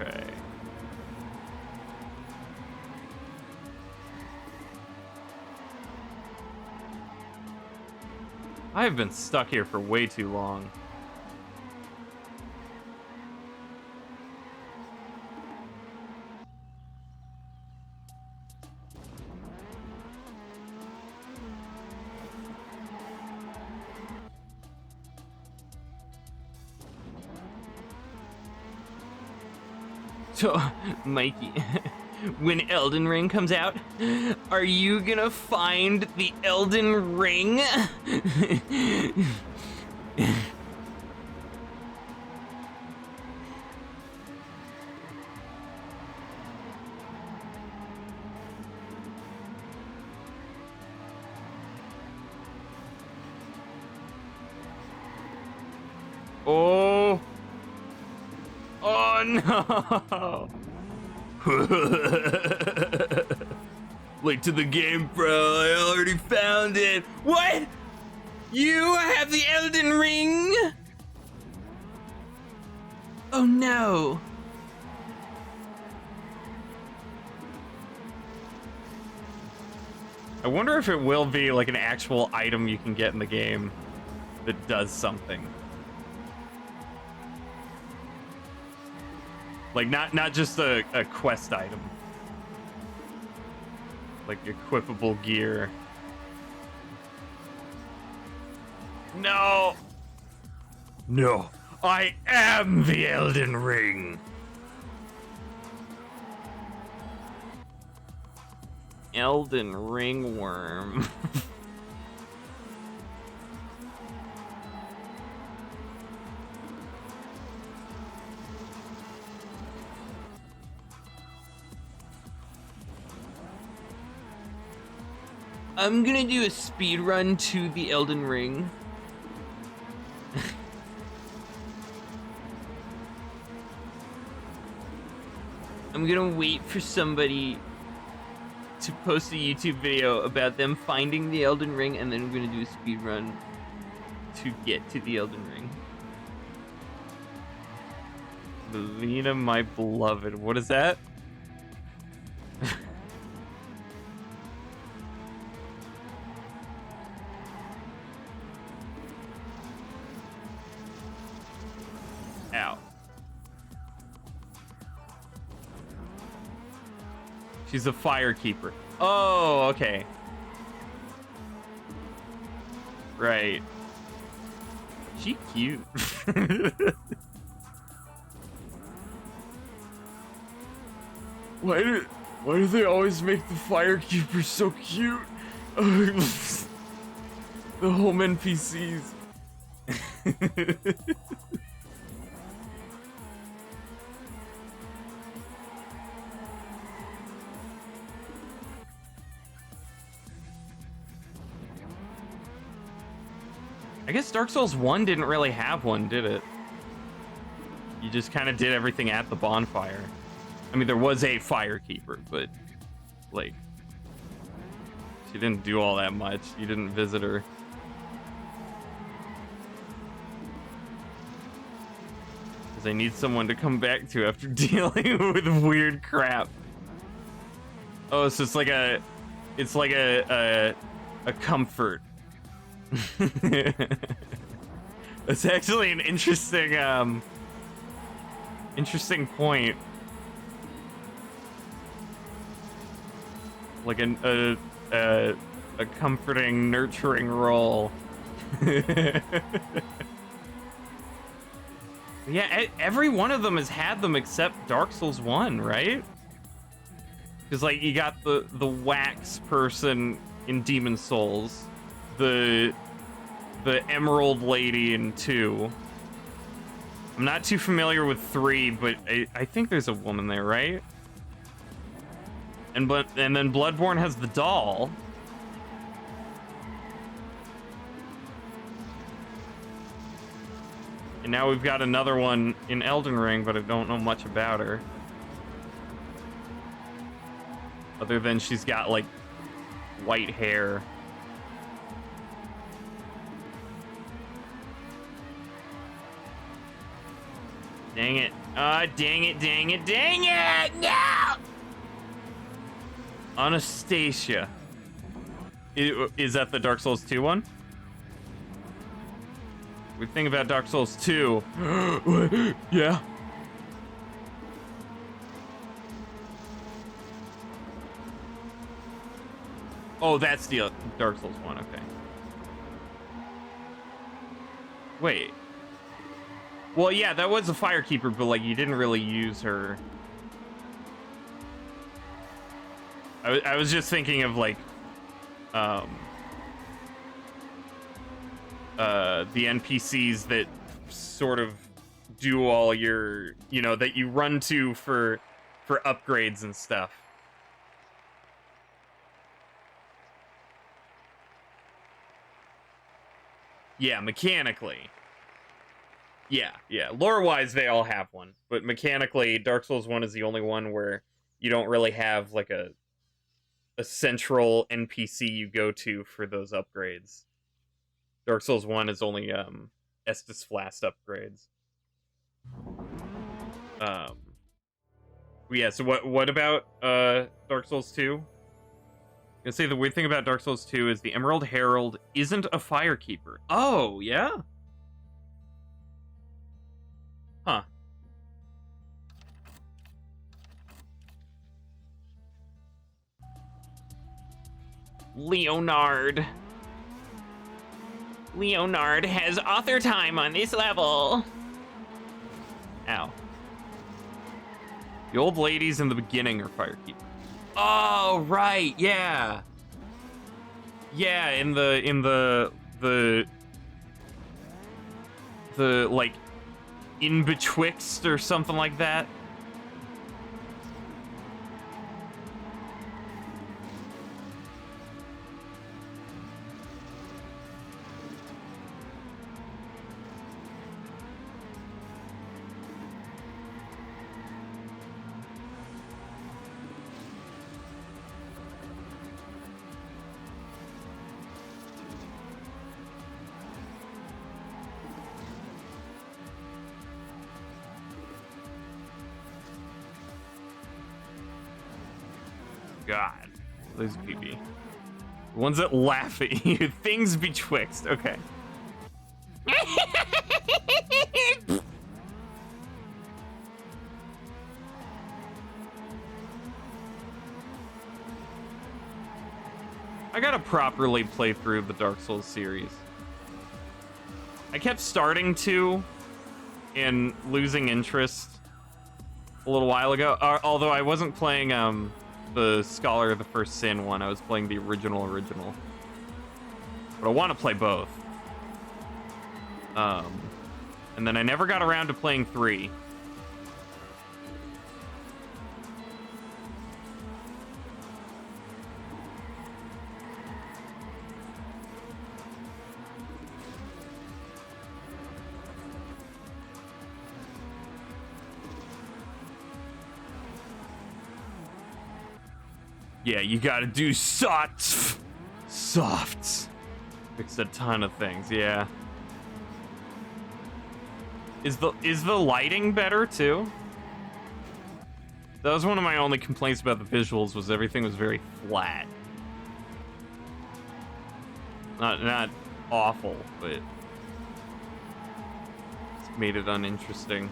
Okay. I've been stuck here for way too long. So, Mikey, when Elden Ring comes out, are you gonna find the Elden Ring? Oh. Oh no! Late to the game, bro. I already found it. What? You have the Elden Ring? Oh no. I wonder if it will be like an actual item you can get in the game that does something. Like, not just a quest item. Like, equipable gear. No! No! I am the Elden Ring! Elden Ringworm. I'm gonna do a speed run to the Elden Ring. I'm gonna wait for somebody to post a YouTube video about them finding the Elden Ring, and then I'm gonna do a speed run to get to the Elden Ring. Melina, my beloved. What is that? Ow. She's a firekeeper. Oh, okay. Right. She cute. Why do they always make the firekeepers so cute? The home NPCs. I guess Dark Souls 1 didn't really have one, did it? You just kind of did everything at the bonfire. I mean, there was a firekeeper, but, like, she didn't do all that much. You didn't visit her. Because I need someone to come back to after dealing with weird crap. Oh, so it's like a comfort. That's actually an interesting point. Like a comforting, nurturing role. Yeah, every one of them has had them except Dark Souls 1, right? Because like you got the wax person in Demon Souls, the Emerald Lady in 2. I'm not too familiar with 3, but I think there's a woman there, right? And then Bloodborne has the doll. And now we've got another one in Elden Ring, but I don't know much about her. Other than she's got, like, white hair. Dang it. Dang it, dang it, dang it! No! Anastasia. Is that the Dark Souls 2 one? We think about Dark Souls 2. Yeah. Oh, that's the Dark Souls 1, okay. Wait. Well, yeah, that was a firekeeper, but, like, you didn't really use her. I was just thinking of, like, the NPCs that sort of do all your, you know, that you run to for upgrades and stuff. Yeah, mechanically. Yeah. Lore-wise, they all have one. But mechanically, Dark Souls 1 is the only one where you don't really have, like, a central NPC you go to for those upgrades. Dark Souls 1 is only, Estus Flask upgrades. Yeah, so what about, Dark Souls 2? I'm gonna say the weird thing about Dark Souls 2 is the Emerald Herald isn't a firekeeper. Oh, yeah? Huh. Leonard has author time on this level. Ow. The old ladies in the beginning are firekeepers. Oh, right, yeah. Yeah, in the like in betwixt or something like that. God. Those PB. The ones that laugh at you. Things betwixt. Okay. I gotta properly play through the Dark Souls series. I kept starting to and losing interest a little while ago. Although I wasn't playing the Scholar of the First Sin one. I was playing the original. But I want to play both. And then I never got around to playing 3. Yeah, you gotta do softs. Fix a ton of things, yeah. Is the lighting better too? That was one of my only complaints about the visuals, was everything was very flat. Not awful, but it's made it uninteresting.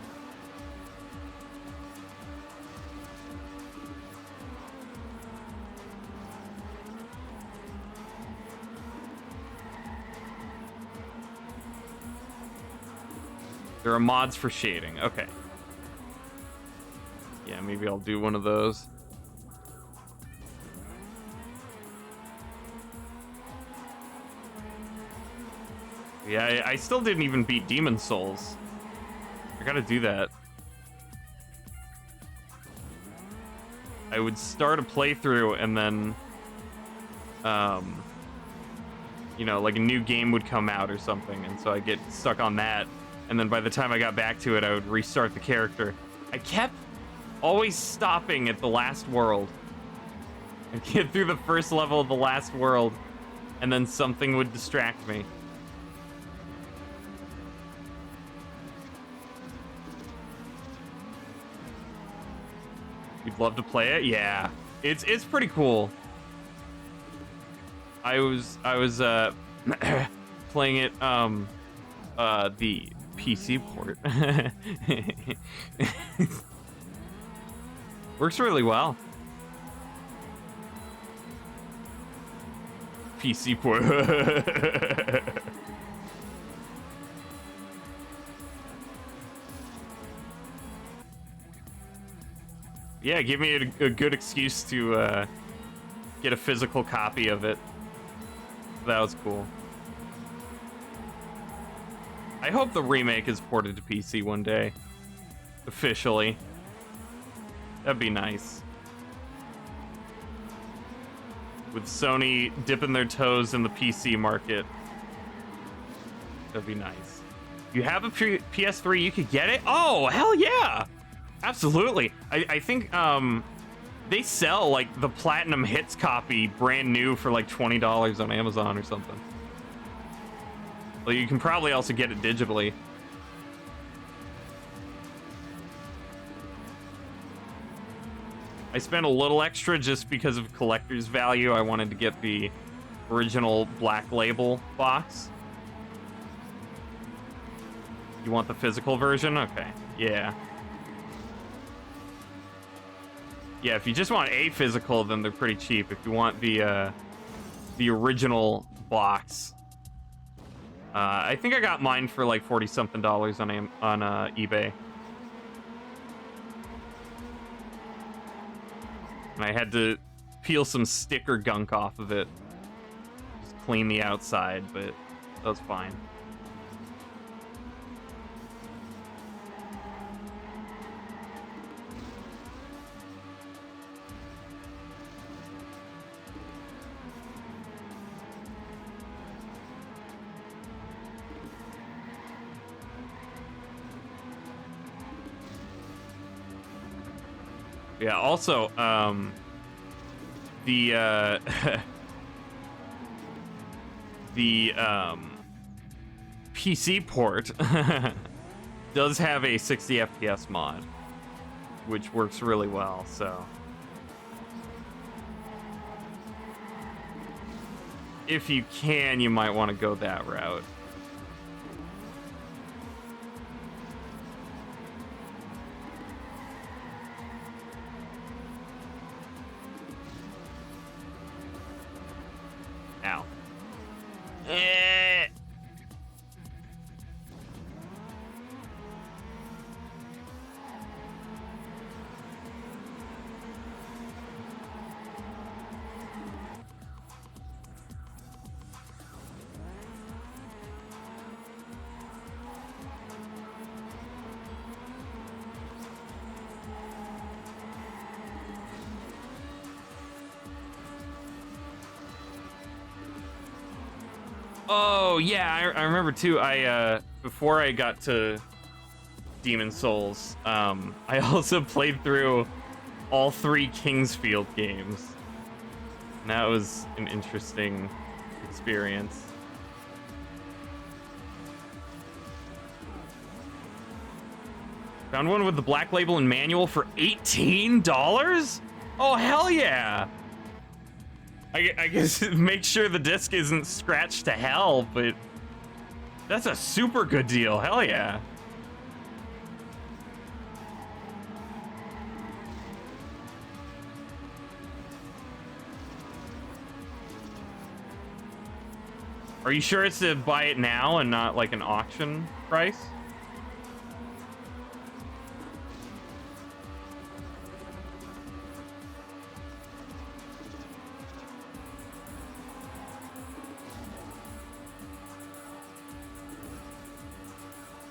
There are mods for shading. Okay. Yeah, maybe I'll do one of those. Yeah, I still didn't even beat Demon Souls. I gotta do that. I would start a playthrough and then, you know, like a new game would come out or something, and so I get stuck on that. And then by the time I got back to it, I would restart the character. I kept always stopping at the last world. I'd get through the first level of the last world, and then something would distract me. You'd love to play it? Yeah. It's pretty cool. I was playing it the PC port. Works really well. PC port. Yeah, give me a good excuse to get a physical copy of it. That was cool. I hope the remake is ported to PC one day. Officially. That'd be nice. With Sony dipping their toes in the PC market. That'd be nice. You have a PS3, you could get it? Oh, hell yeah! Absolutely. I think they sell like the Platinum Hits copy brand new for like $20 on Amazon or something. Well, you can probably also get it digitally. I spent a little extra just because of collector's value. I wanted to get the original Black Label box. You want the physical version? Okay, yeah. Yeah, if you just want a physical, then they're pretty cheap. If you want the original box, I think I got mine for like $40-something on eBay. And I had to peel some sticker gunk off of it. Just clean the outside, but that was fine. Yeah, also, the PC port does have a 60 FPS mod, which works really well, so. if you can, you might want to go that route. Ow. Eh. Oh yeah, I remember too. I before I got to Demon Souls, I also played through all 3 Kingsfield games. And that was an interesting experience. Found one with the black label and manual for $18? Oh hell yeah! I guess make sure the disc isn't scratched to hell, but that's a super good deal. Hell yeah. Are you sure it's to buy it now and not like an auction price?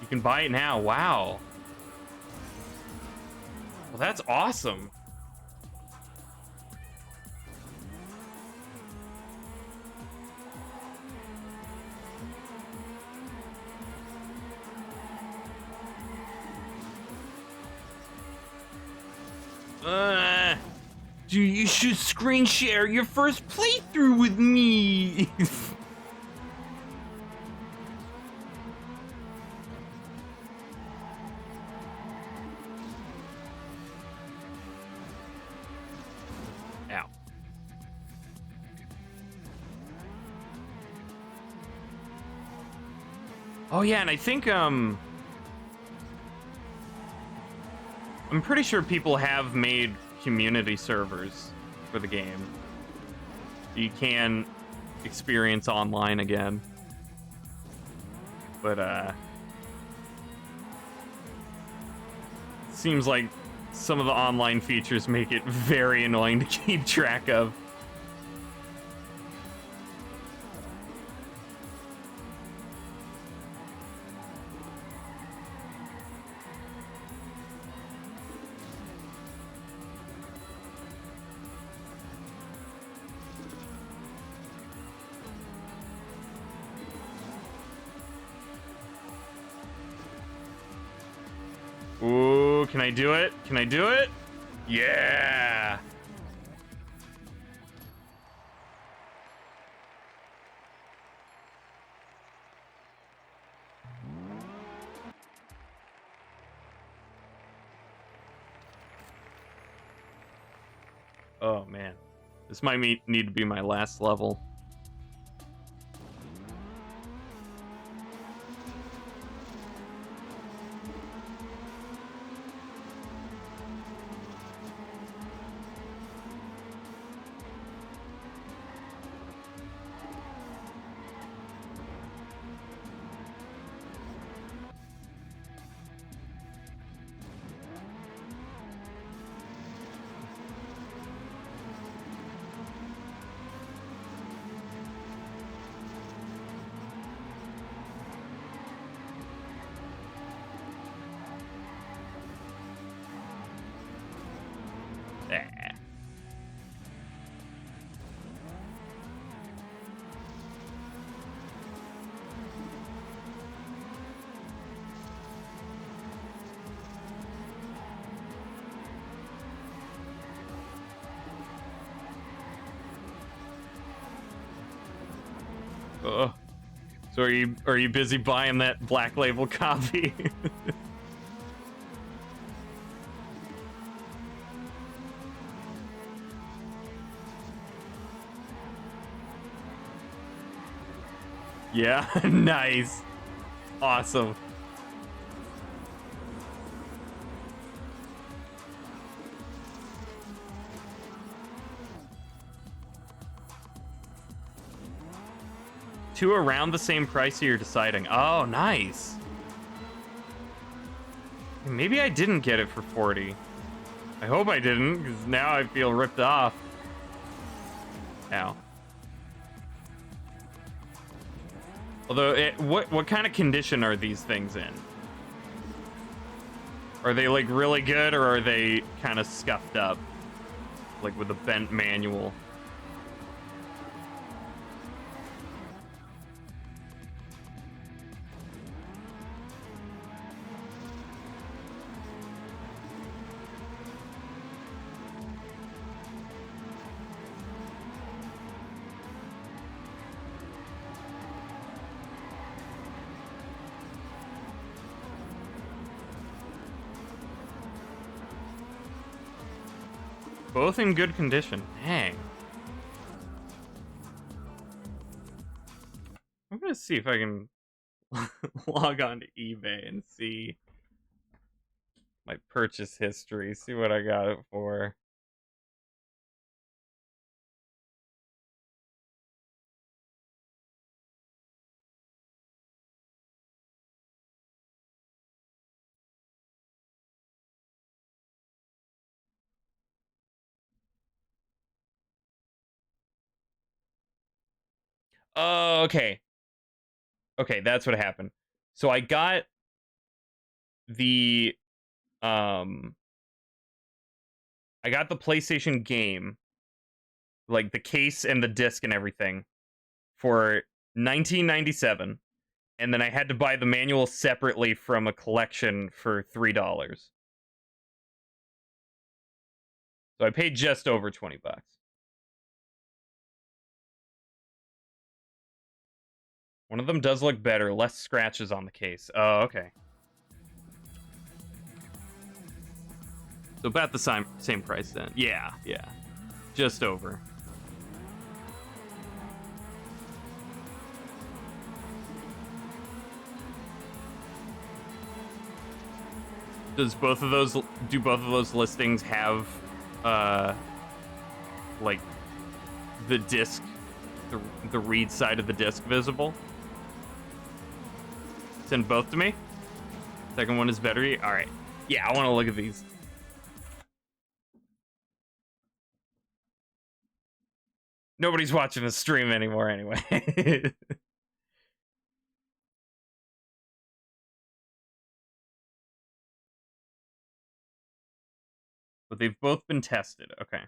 You can buy it now. Wow. Well, that's awesome. Dude, you should screen share your first playthrough with me. Ow. Oh yeah, and I think I'm pretty sure people have made community servers for the game. You can experience online again. But seems like some of the online features make it very annoying to keep track of. Ooh, can I do it? Can I do it? Yeah! Oh man, this might need to be my last level. Ugh. So are you busy buying that black label copy? Yeah, nice. Awesome. Two around the same price you're deciding. Oh, nice. Maybe I didn't get it for 40. I hope I didn't, because now I feel ripped off. Ow. Although, what kind of condition are these things in? Are they, like, really good, or are they kind of scuffed up? Like, with a bent manual? Both in good condition. Dang. I'm gonna see if I can log on to eBay and see my purchase history, see what I got it for. Oh, okay. Okay, that's what happened. So I got the um I got the PlayStation game, like the case and the disc and everything, for 1997, and then I had to buy the manual separately from a collection for $3. So I paid just over 20 bucks. One of them does look better, less scratches on the case. Oh, okay. So about the same price then. Yeah, yeah. Just over. Do both of those listings have like the disc, the read side of the disc visible? Send both to me. Second one is better. All right. Yeah, I want to look at these. Nobody's watching the stream anymore anyway. But they've both been tested. Okay.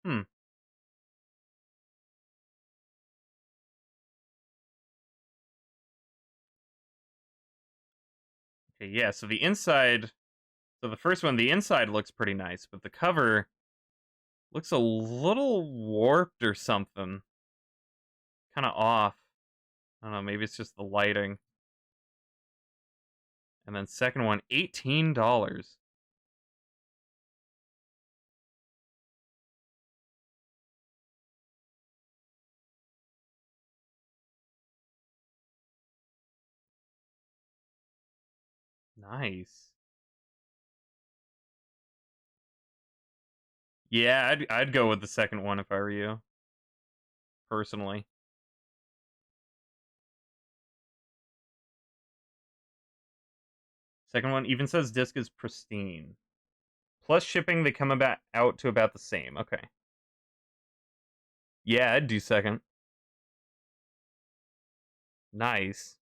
Hmm. Okay, yeah, so the inside, so the first one, the inside looks pretty nice, but the cover looks a little warped or something. Kind of off. I don't know, maybe it's just the lighting. And then second one, $18. Nice. Yeah, I'd go with the second one if I were you, personally. Second one even says disc is pristine. Plus shipping, they come out to about the same. Okay. Yeah, I'd do second. Nice.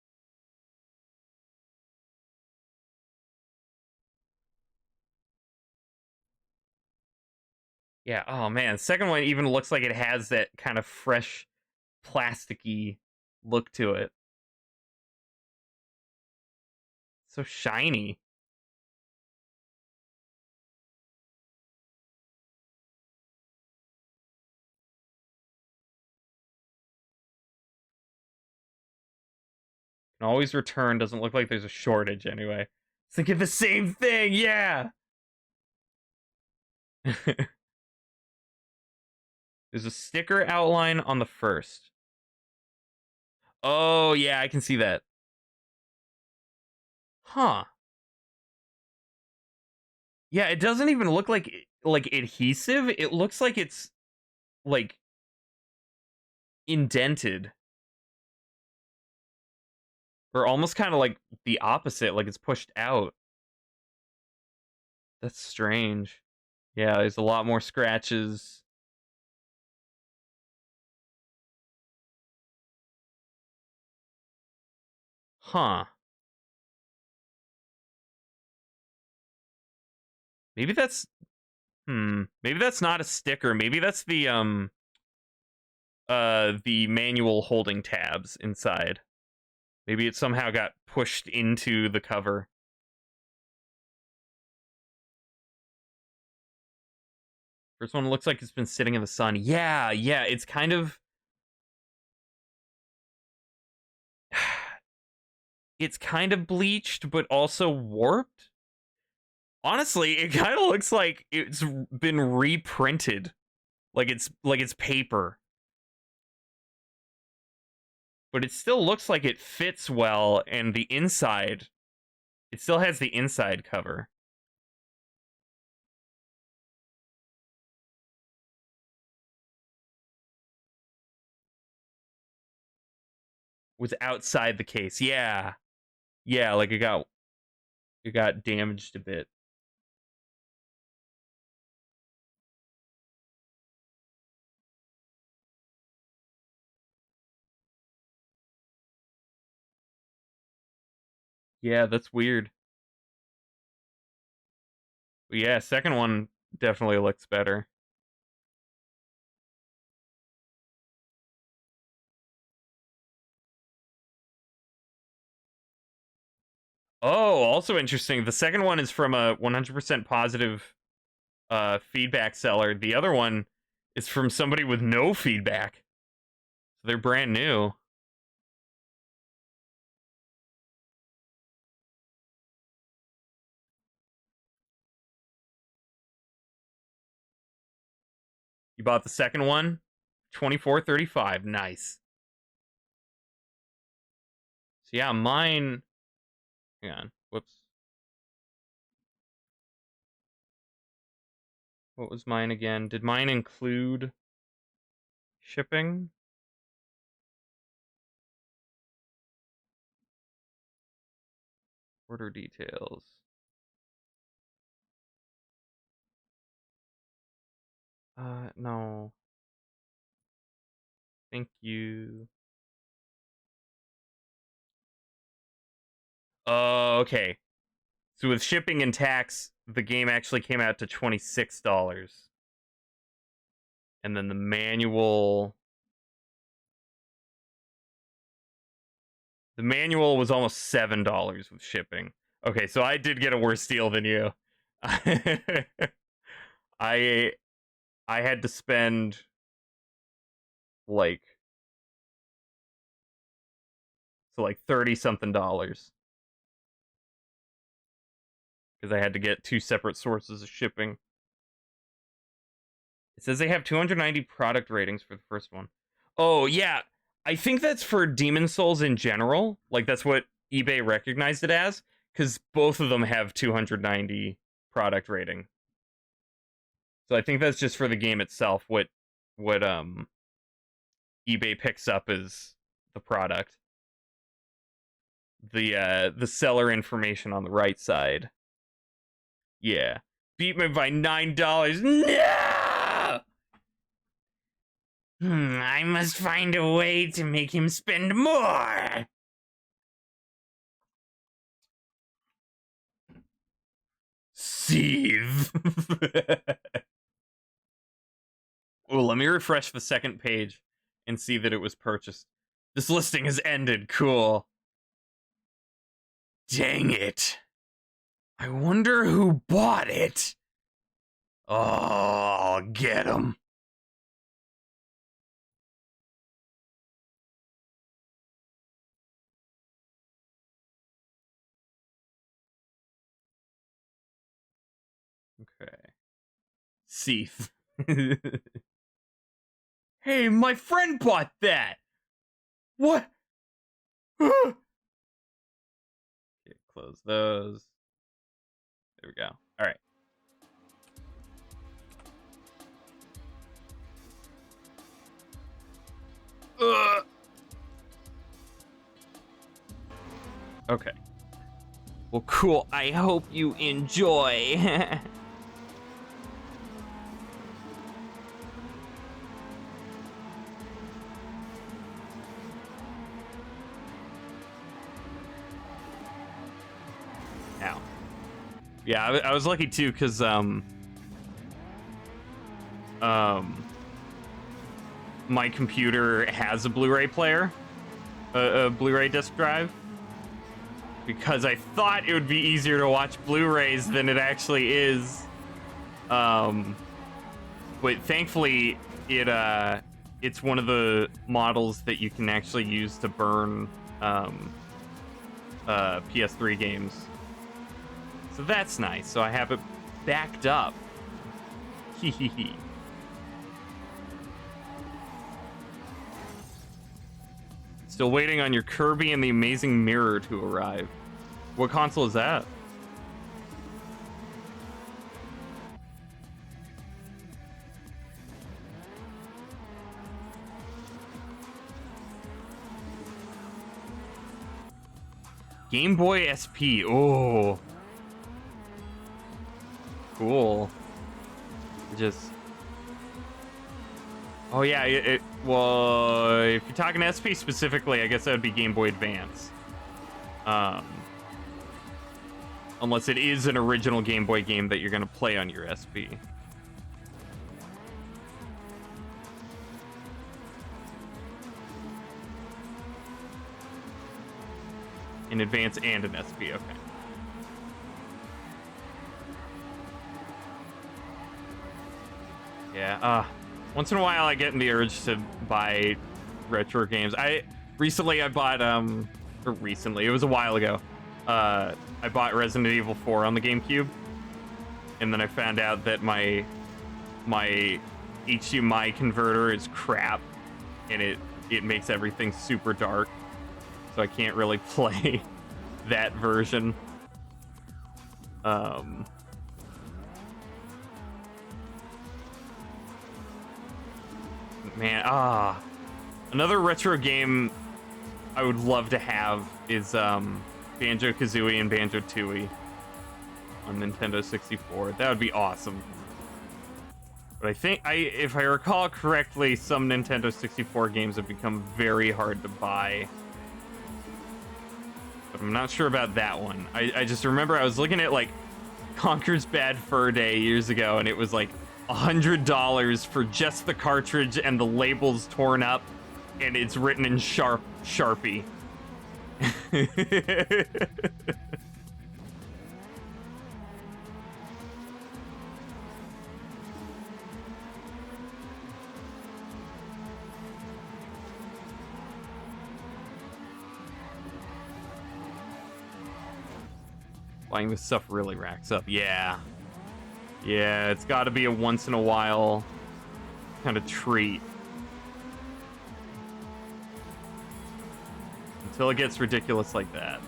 Yeah, oh man, second one even looks like it has that kind of fresh, plasticky look to it. So shiny. Can always return. Doesn't look like there's a shortage anyway. Thinking the same thing, yeah! There's a sticker outline on the first. Oh, yeah, I can see that. Huh. Yeah, it doesn't even look like adhesive. It looks like it's like indented. Or almost kind of like the opposite, like it's pushed out. That's strange. Yeah, there's a lot more scratches. Huh. Maybe that's maybe that's not a sticker. Maybe that's the manual holding tabs inside. Maybe it somehow got pushed into the cover. First one looks like it's been sitting in the sun. Yeah, it's kind of it's kind of bleached but also warped. Honestly, it kind of looks like it's been reprinted. Like it's paper. But it still looks like it fits well, and the inside, it still has the inside cover. Was outside the case. Yeah. Yeah, like it got damaged a bit. Yeah, that's weird. But yeah, second one definitely looks better. Oh, also interesting. The second one is from a 100% positive feedback seller. The other one is from somebody with no feedback. So they're brand new. You bought the second one? 24.35. Nice. So yeah, mine. Hang on. Whoops. What was mine again? Did mine include shipping? Order details. No. Thank you. Oh, okay. So with shipping and tax, the game actually came out to $26. And then the manual was almost $7 with shipping. Okay, so I did get a worse deal than you. I had to spend like 30 something dollars because I had to get two separate sources of shipping. It says they have 290 product ratings for the first one. Oh, yeah. I think that's for Demon Souls in general. Like, that's what eBay recognized it as, because both of them have 290 product rating. So I think that's just for the game itself. What eBay picks up is the product. The seller information on the right side. Yeah. Beat me by $9. No! I must find a way to make him spend more. Seethe. Oh, let me refresh the second page and see that it was purchased. This listing has ended. Cool. Dang it. I wonder who bought it. Oh, I'll get him. Seath. Hey, my friend bought that. What? Okay, close those. There we go. All right. Okay. Well, cool. I hope you enjoy. Ow. Yeah, I was lucky too, because my computer has a Blu-ray player, a Blu-ray disc drive, because I thought it would be easier to watch Blu-rays than it actually is. But thankfully, it's one of the models that you can actually use to burn PS3 games. So that's nice. So I have it backed up. Hehehe. Still waiting on your Kirby and the Amazing Mirror to arrive. What console is that? Game Boy SP. Oh. Cool. Just. Oh yeah, well, if you're talking SP specifically, I guess that would be Game Boy Advance. Unless it is an original Game Boy game that you're gonna play on your SP. In Advance and an SP, okay. Yeah, once in a while I get in the urge to buy retro games. Recently I bought, or recently, it was a while ago, I bought Resident Evil 4 on the GameCube, and then I found out that my HDMI converter is crap, and it makes everything super dark, so I can't really play that version. Man, another retro game I would love to have is Banjo-Kazooie and Banjo-Tooie on Nintendo 64. That would be awesome. But I think, if I recall correctly, some Nintendo 64 games have become very hard to buy. But I'm not sure about that one. I just remember I was looking at, like, Conker's Bad Fur Day years ago, and it was like $100 for just the cartridge and the labels torn up, and it's written in Sharpie. Buying this stuff really racks up. Yeah. Yeah, it's got to be a once in a while kind of treat. Until it gets ridiculous like that.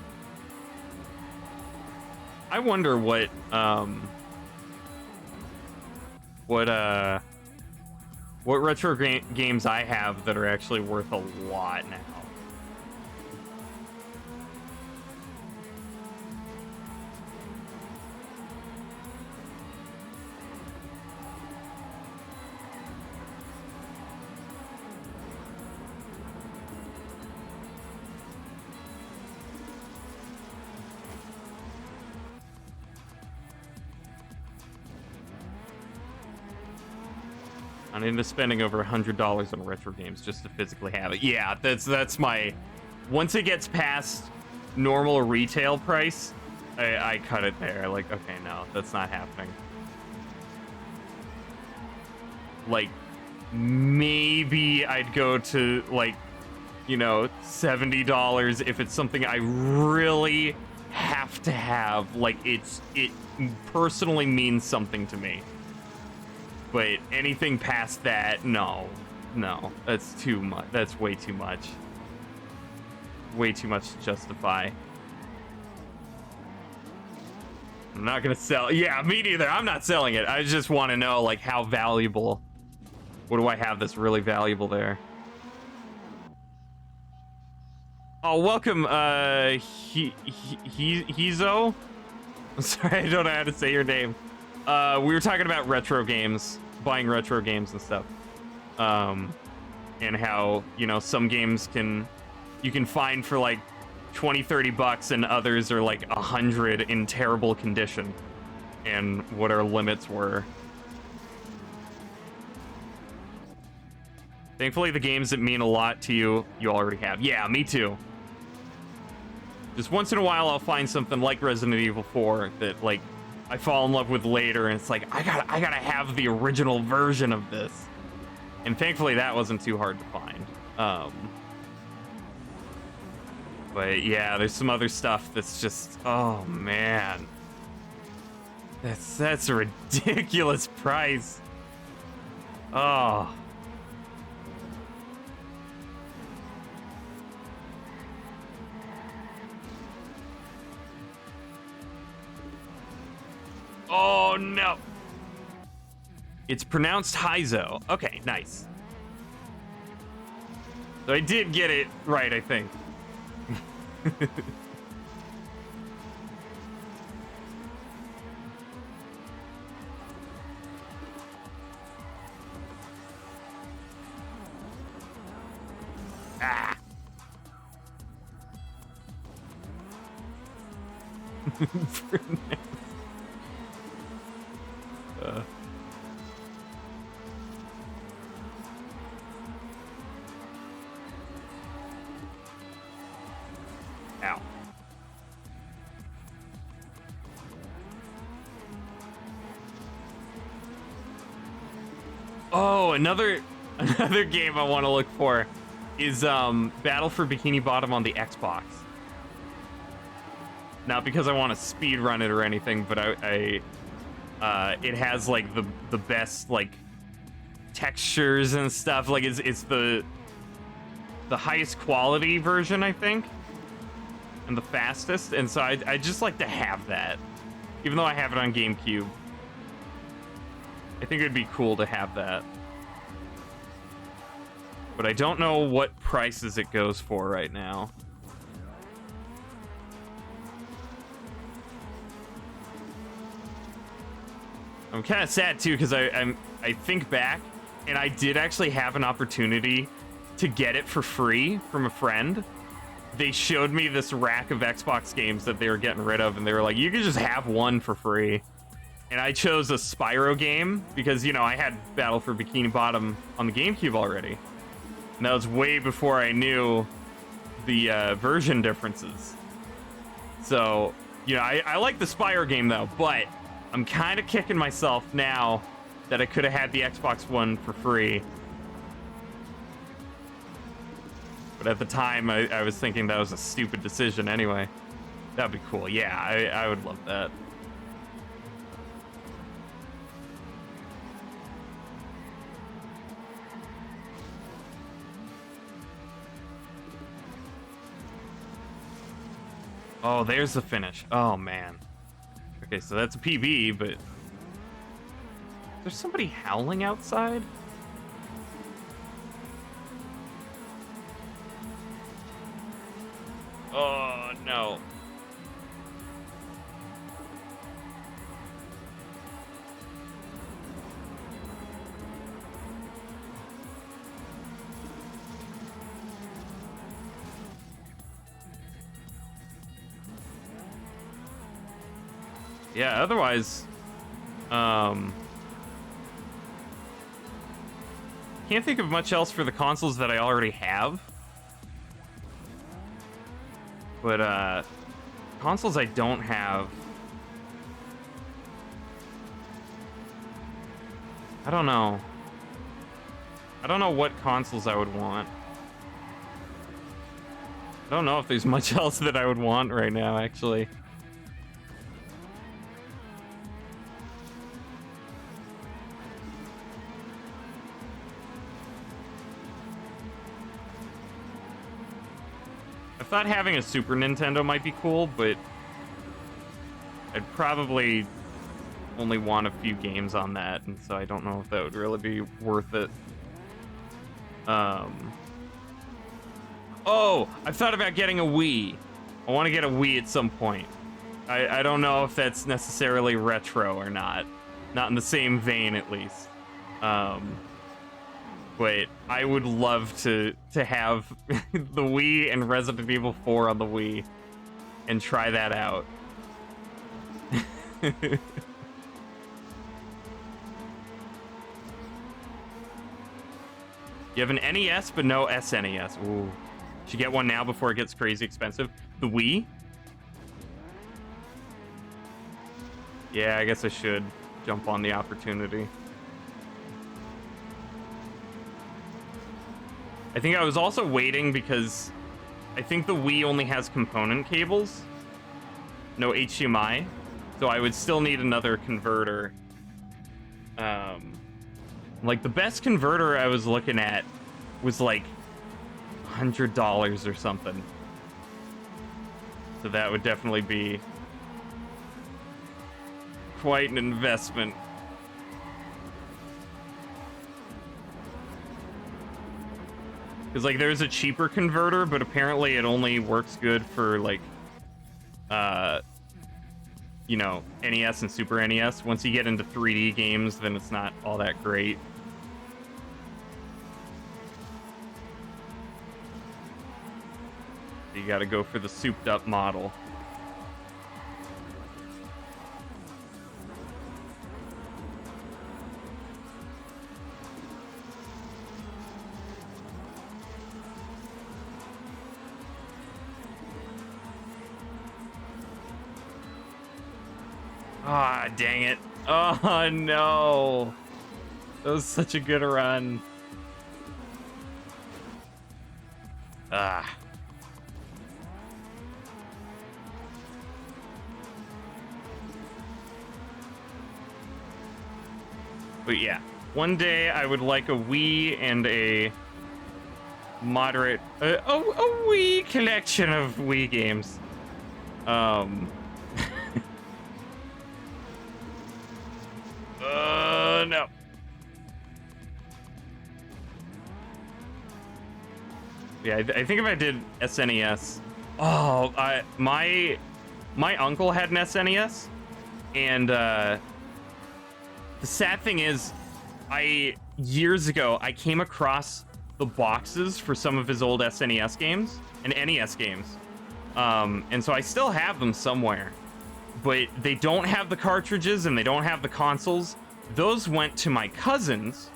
I wonder what retro games I have that are actually worth a lot now. I'm into spending over $100 on retro games just to physically have it. Yeah, that's my. Once it gets past normal retail price, I cut it there. Like, okay, no, that's not happening. Like, maybe I'd go to, like, you know, $70 if it's something I really have to have. Like, it personally means something to me. But anything past that, no. No, that's too much. That's way too much. Way too much to justify. I'm not gonna sell. Yeah, me neither. I'm not selling it. I just want to know, like, how valuable. What do I have that's really valuable there? Oh, welcome, Hizo. I'm sorry, I don't know how to say your name. We were talking about retro games, buying retro games and stuff. And how, you know, some games you can find for like 20, 30 bucks and others are like 100 in terrible condition, and what our limits were. Thankfully, the games that mean a lot to you, you already have. Yeah, me too. Just once in a while, I'll find something like Resident Evil 4 that, like, I fall in love with later, and it's like, I gotta have the original version of this. And thankfully, that wasn't too hard to find. But yeah, there's some other stuff that's just, oh man. That's a ridiculous price. Oh. Oh no. It's pronounced Hizo. Okay, nice. So I did get it right, I think. Ah. Ow. Oh, another game I want to look for is Battle for Bikini Bottom on the Xbox. Not because I want to speed run it or anything, but it has like the best like textures and stuff. Like it's the highest quality version, I think, and the fastest. And so I just like to have that, even though I have it on GameCube. I think it'd be cool to have that. But I don't know what prices it goes for right now. I'm kind of sad too, because I think back, and I did actually have an opportunity to get it for free from a friend. They showed me this rack of Xbox games that they were getting rid of, and they were like, you could just have one for free. And I chose a Spyro game because, you know, I had Battle for Bikini Bottom on the GameCube already. And that was way before I knew the version differences. So, you know, I like the Spyro game though, but I'm kind of kicking myself now that I could have had the Xbox One for free. But at the time, I was thinking that was a stupid decision anyway. That'd be cool. Yeah, I would love that. Oh, there's the finish. Oh, man. Okay, so that's a PB, but... There's somebody howling outside? Oh, no. Yeah, otherwise, can't think of much else for the consoles that I already have. But, consoles I don't have, I don't know. I don't know what consoles I would want. I don't know if there's much else that I would want right now, actually. thought having a Super Nintendo might be cool, but I'd probably only want a few games on that, and so I don't know if that would really be worth it. Oh, I've thought about getting a Wii. I want to get a Wii at some point. I don't know if that's necessarily retro or not. Not in the same vein, at least. But I would love to have the Wii and Resident Evil 4 on the Wii and try that out. You have an NES, but no SNES. Ooh. Should get one now before it gets crazy expensive. The Wii? Yeah, I guess I should jump on the opportunity. I think I was also waiting because I think the Wii only has component cables, no HDMI, so I would still need another converter. Like the best converter I was looking at was like $100 or something. So that would definitely be quite an investment. Because like there's a cheaper converter, but apparently it only works good for like you know, NES and Super NES. Once you get into 3D games, then it's not all that great. You gotta go for the souped up model. Ah, dang it. Oh, no. That was such a good run. Ah. But yeah, one day I would like a Wii and a moderate, a Wii collection of Wii games. No. Yeah, I think if I did SNES, oh, my uncle had an SNES, and the sad thing is, years ago I came across the boxes for some of his old SNES games and NES games, and so I still have them somewhere, but they don't have the cartridges and they don't have the consoles. Those went to my cousins,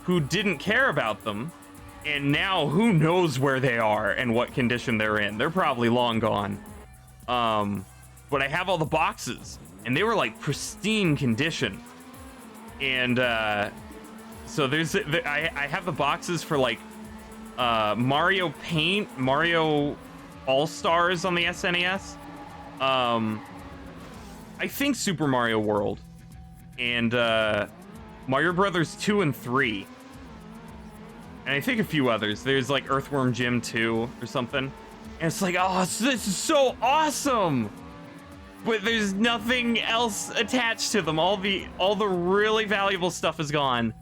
who didn't care about them, and now who knows where they are and what condition they're in. They're probably long gone. But I have all the boxes, and they were like pristine condition. And so I have the boxes for like Mario Paint, Mario All-Stars on the SNES. I think Super Mario World, and Mario Brothers 2 and 3. And I think a few others. There's like Earthworm Jim 2 or something. And it's like, oh, this is so awesome! But there's nothing else attached to them. All the really valuable stuff is gone.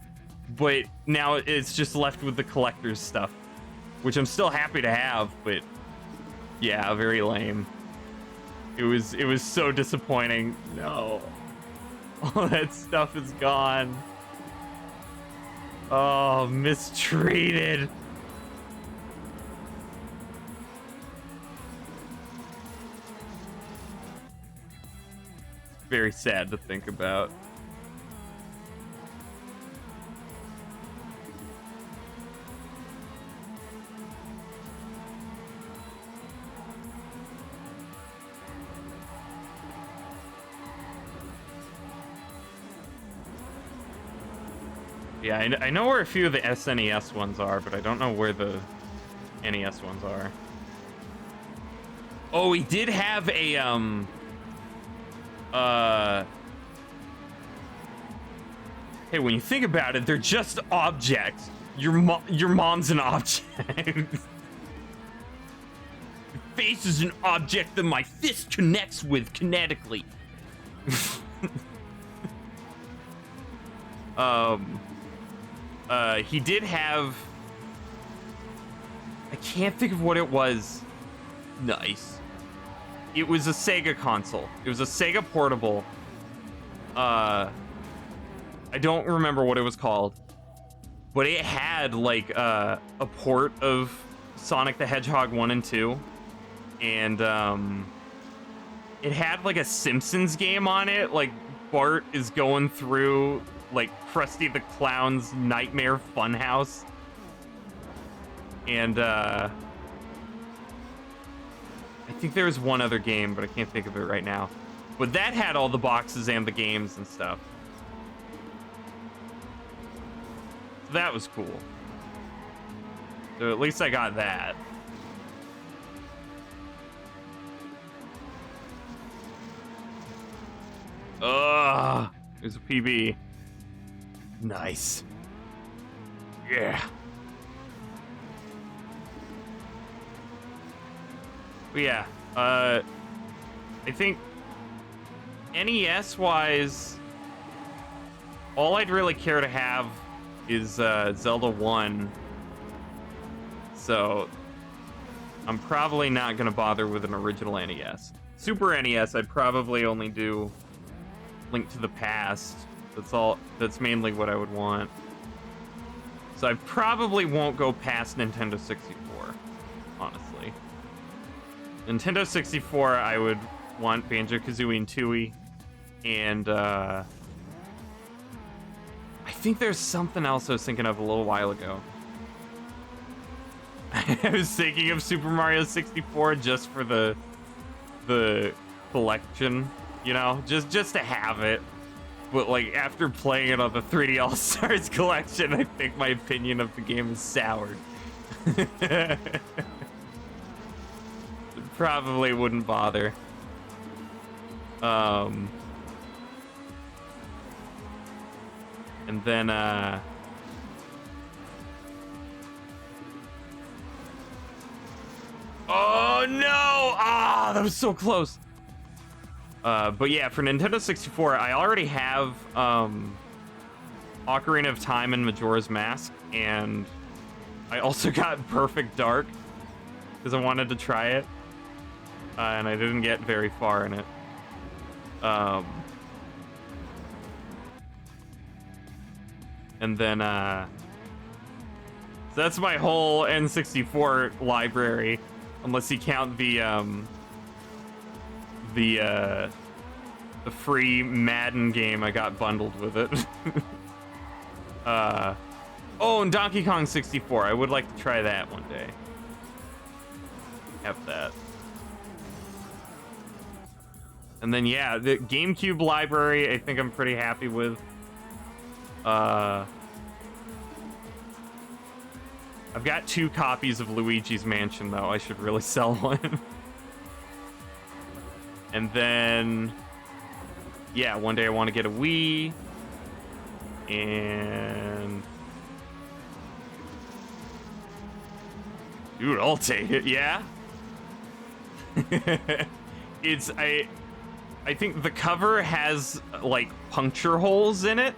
But now it's just left with the collector's stuff, which I'm still happy to have, but yeah, very lame. It was so disappointing. No. All that stuff is gone. Oh, mistreated. Very sad to think about. Yeah, I know where a few of the SNES ones are, but I don't know where the NES ones are. Oh, he did have a, hey, when you think about it, they're just objects. Your mom's an object. face is an object that my fist connects with kinetically. He did have... I can't think of what it was. Nice. It was a Sega console. It was a Sega portable. I don't remember what it was called. But it had, like, a port of Sonic the Hedgehog 1 and 2. And, it had, like, a Simpsons game on it. Like, Bart is going through, like, Krusty the Clown's Nightmare Funhouse. And, I think there was one other game, but I can't think of it right now. But that had all the boxes and the games and stuff. So that was cool. So at least I got that. Ugh, there's a PB. Nice. Yeah. But yeah, I think NES-wise, all I'd really care to have is Zelda 1. So I'm probably not going to bother with an original NES. Super NES, I'd probably only do Link to the Past. That's mainly what I would want. So I probably won't go past Nintendo 64, honestly. Nintendo 64, I would want Banjo-Kazooie and Tooie. And, I think there's something else I was thinking of a little while ago. I was thinking of Super Mario 64 just for the collection, you know? Just to have it. But, like, after playing it on the 3D All-Stars collection, I think my opinion of the game is soured. Probably wouldn't bother. And then, oh no! Ah, that was so close. But yeah, for Nintendo 64, I already have, Ocarina of Time and Majora's Mask, and I also got Perfect Dark, because I wanted to try it. And I didn't get very far in it. And then, so that's my whole N64 library, unless you count the free Madden game I got bundled with it. Oh, and Donkey Kong 64. I would like to try that one day. Have that. And then, yeah, the GameCube library, I think I'm pretty happy with. I've got 2 copies of Luigi's Mansion, though. I should really sell one. And then, yeah, one day I want to get a Wii. And... dude, I'll take it, yeah? I think the cover has, like, puncture holes in it.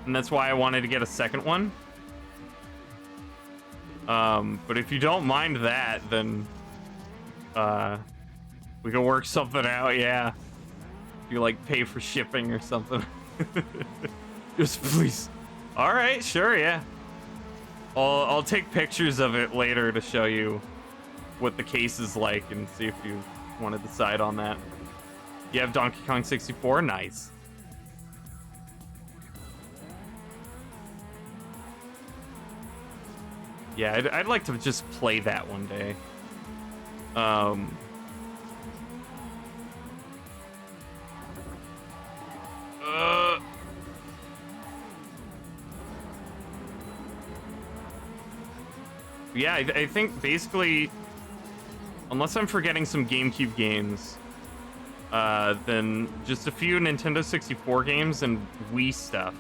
And that's why I wanted to get a second one. But if you don't mind that, then, we can work something out, yeah. If you, like, pay for shipping or something. Just please. Alright, sure, yeah. I'll take pictures of it later to show you what the case is like and see if you want to decide on that. You have Donkey Kong 64? Nice. Yeah, I'd like to just play that one day. Yeah, I think basically, unless I'm forgetting some GameCube games, then just a few Nintendo 64 games and Wii stuff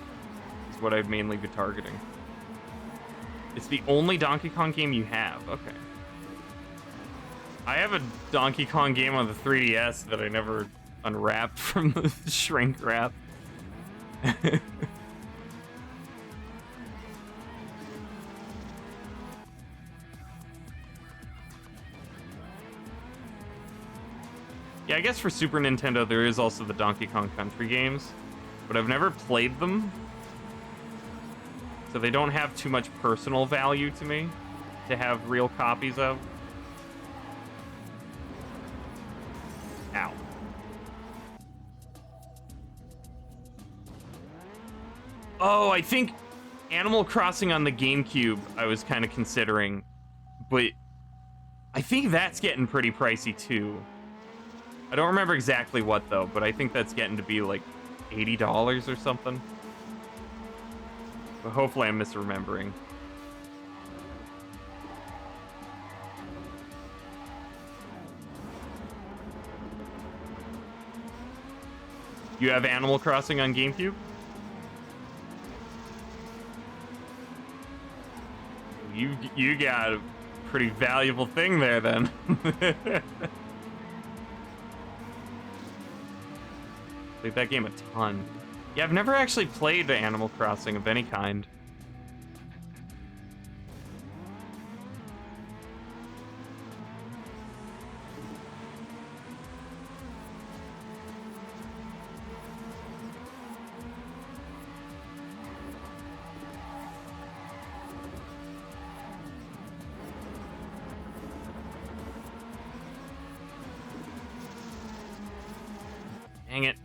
is what I'd mainly be targeting. It's the only Donkey Kong game you have. Okay. I have a Donkey Kong game on the 3DS that I never unwrapped from the shrink wrap. Yeah, I guess for Super Nintendo there is also the Donkey Kong Country games, but I've never played them, so they don't have too much personal value to me to have real copies of. Ow. Oh, I think Animal Crossing on the GameCube I was kind of considering, but I think that's getting pretty pricey too. I don't remember exactly what though, but I think that's getting to be like $80 or something. But hopefully I'm misremembering. You have Animal Crossing on GameCube? You got a pretty valuable thing there then. Played that game a ton. Yeah, I've never actually played Animal Crossing of any kind. Dang it.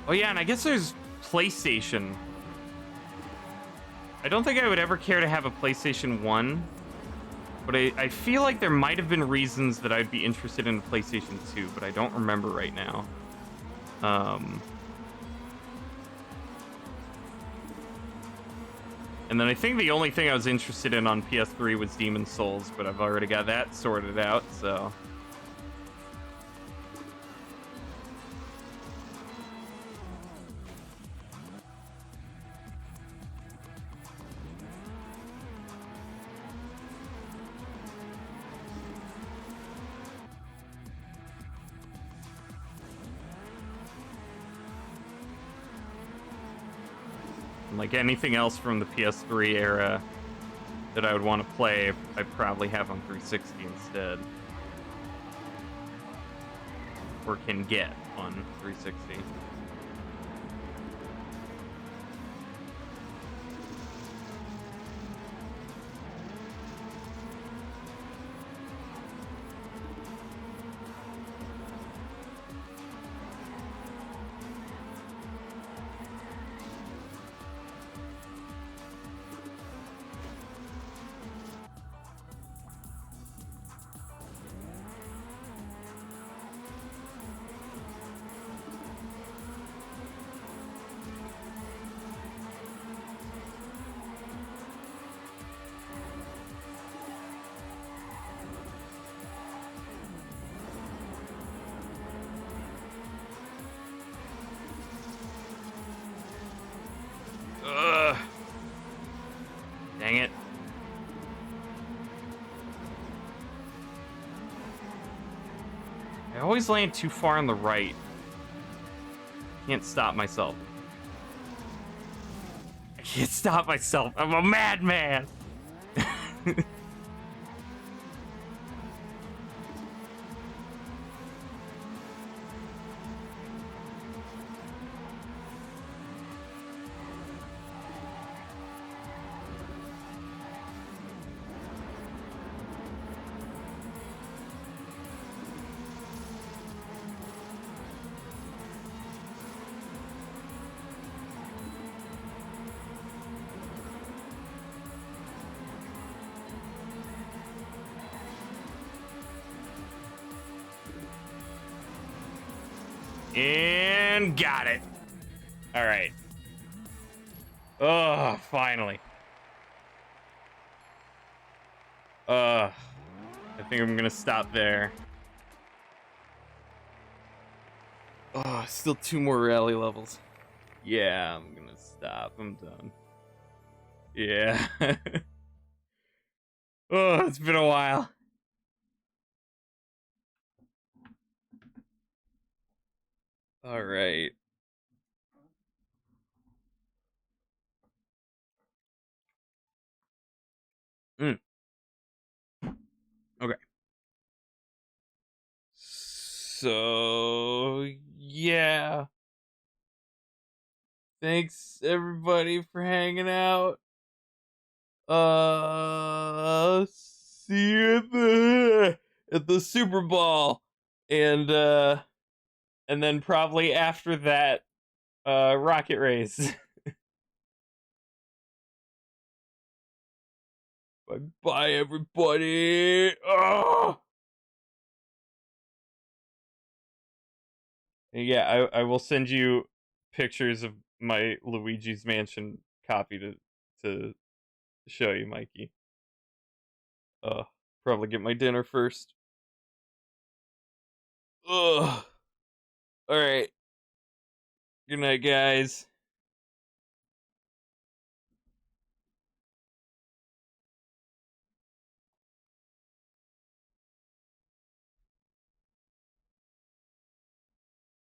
Oh yeah, and I guess there's PlayStation. I don't think I would ever care to have a PlayStation 1, but I feel like there might have been reasons that I'd be interested in a PlayStation 2, but I don't remember right now. And then I think the only thing I was interested in on PS3 was Demon's Souls, but I've already got that sorted out, so... Like anything else from the PS3 era that I would want to play, I probably have on 360 instead. Or can get on 360. Ugh. Dang it. I always land too far on the right. Can't stop myself. I can't stop myself. I'm a madman. And got it. All right. Oh, finally. I think I'm gonna stop there. Oh, still 2 more rally levels. Yeah, I'm gonna stop. I'm done. Yeah. Oh, it's been a while. All right. Okay. So, yeah. Thanks everybody for hanging out. See you at the Super Bowl. And then probably after that, rocket race. Bye everybody. Oh! Yeah, I will send you pictures of my Luigi's Mansion copy to show you, Mikey. Probably get my dinner first. Ugh. All right. Good night, guys.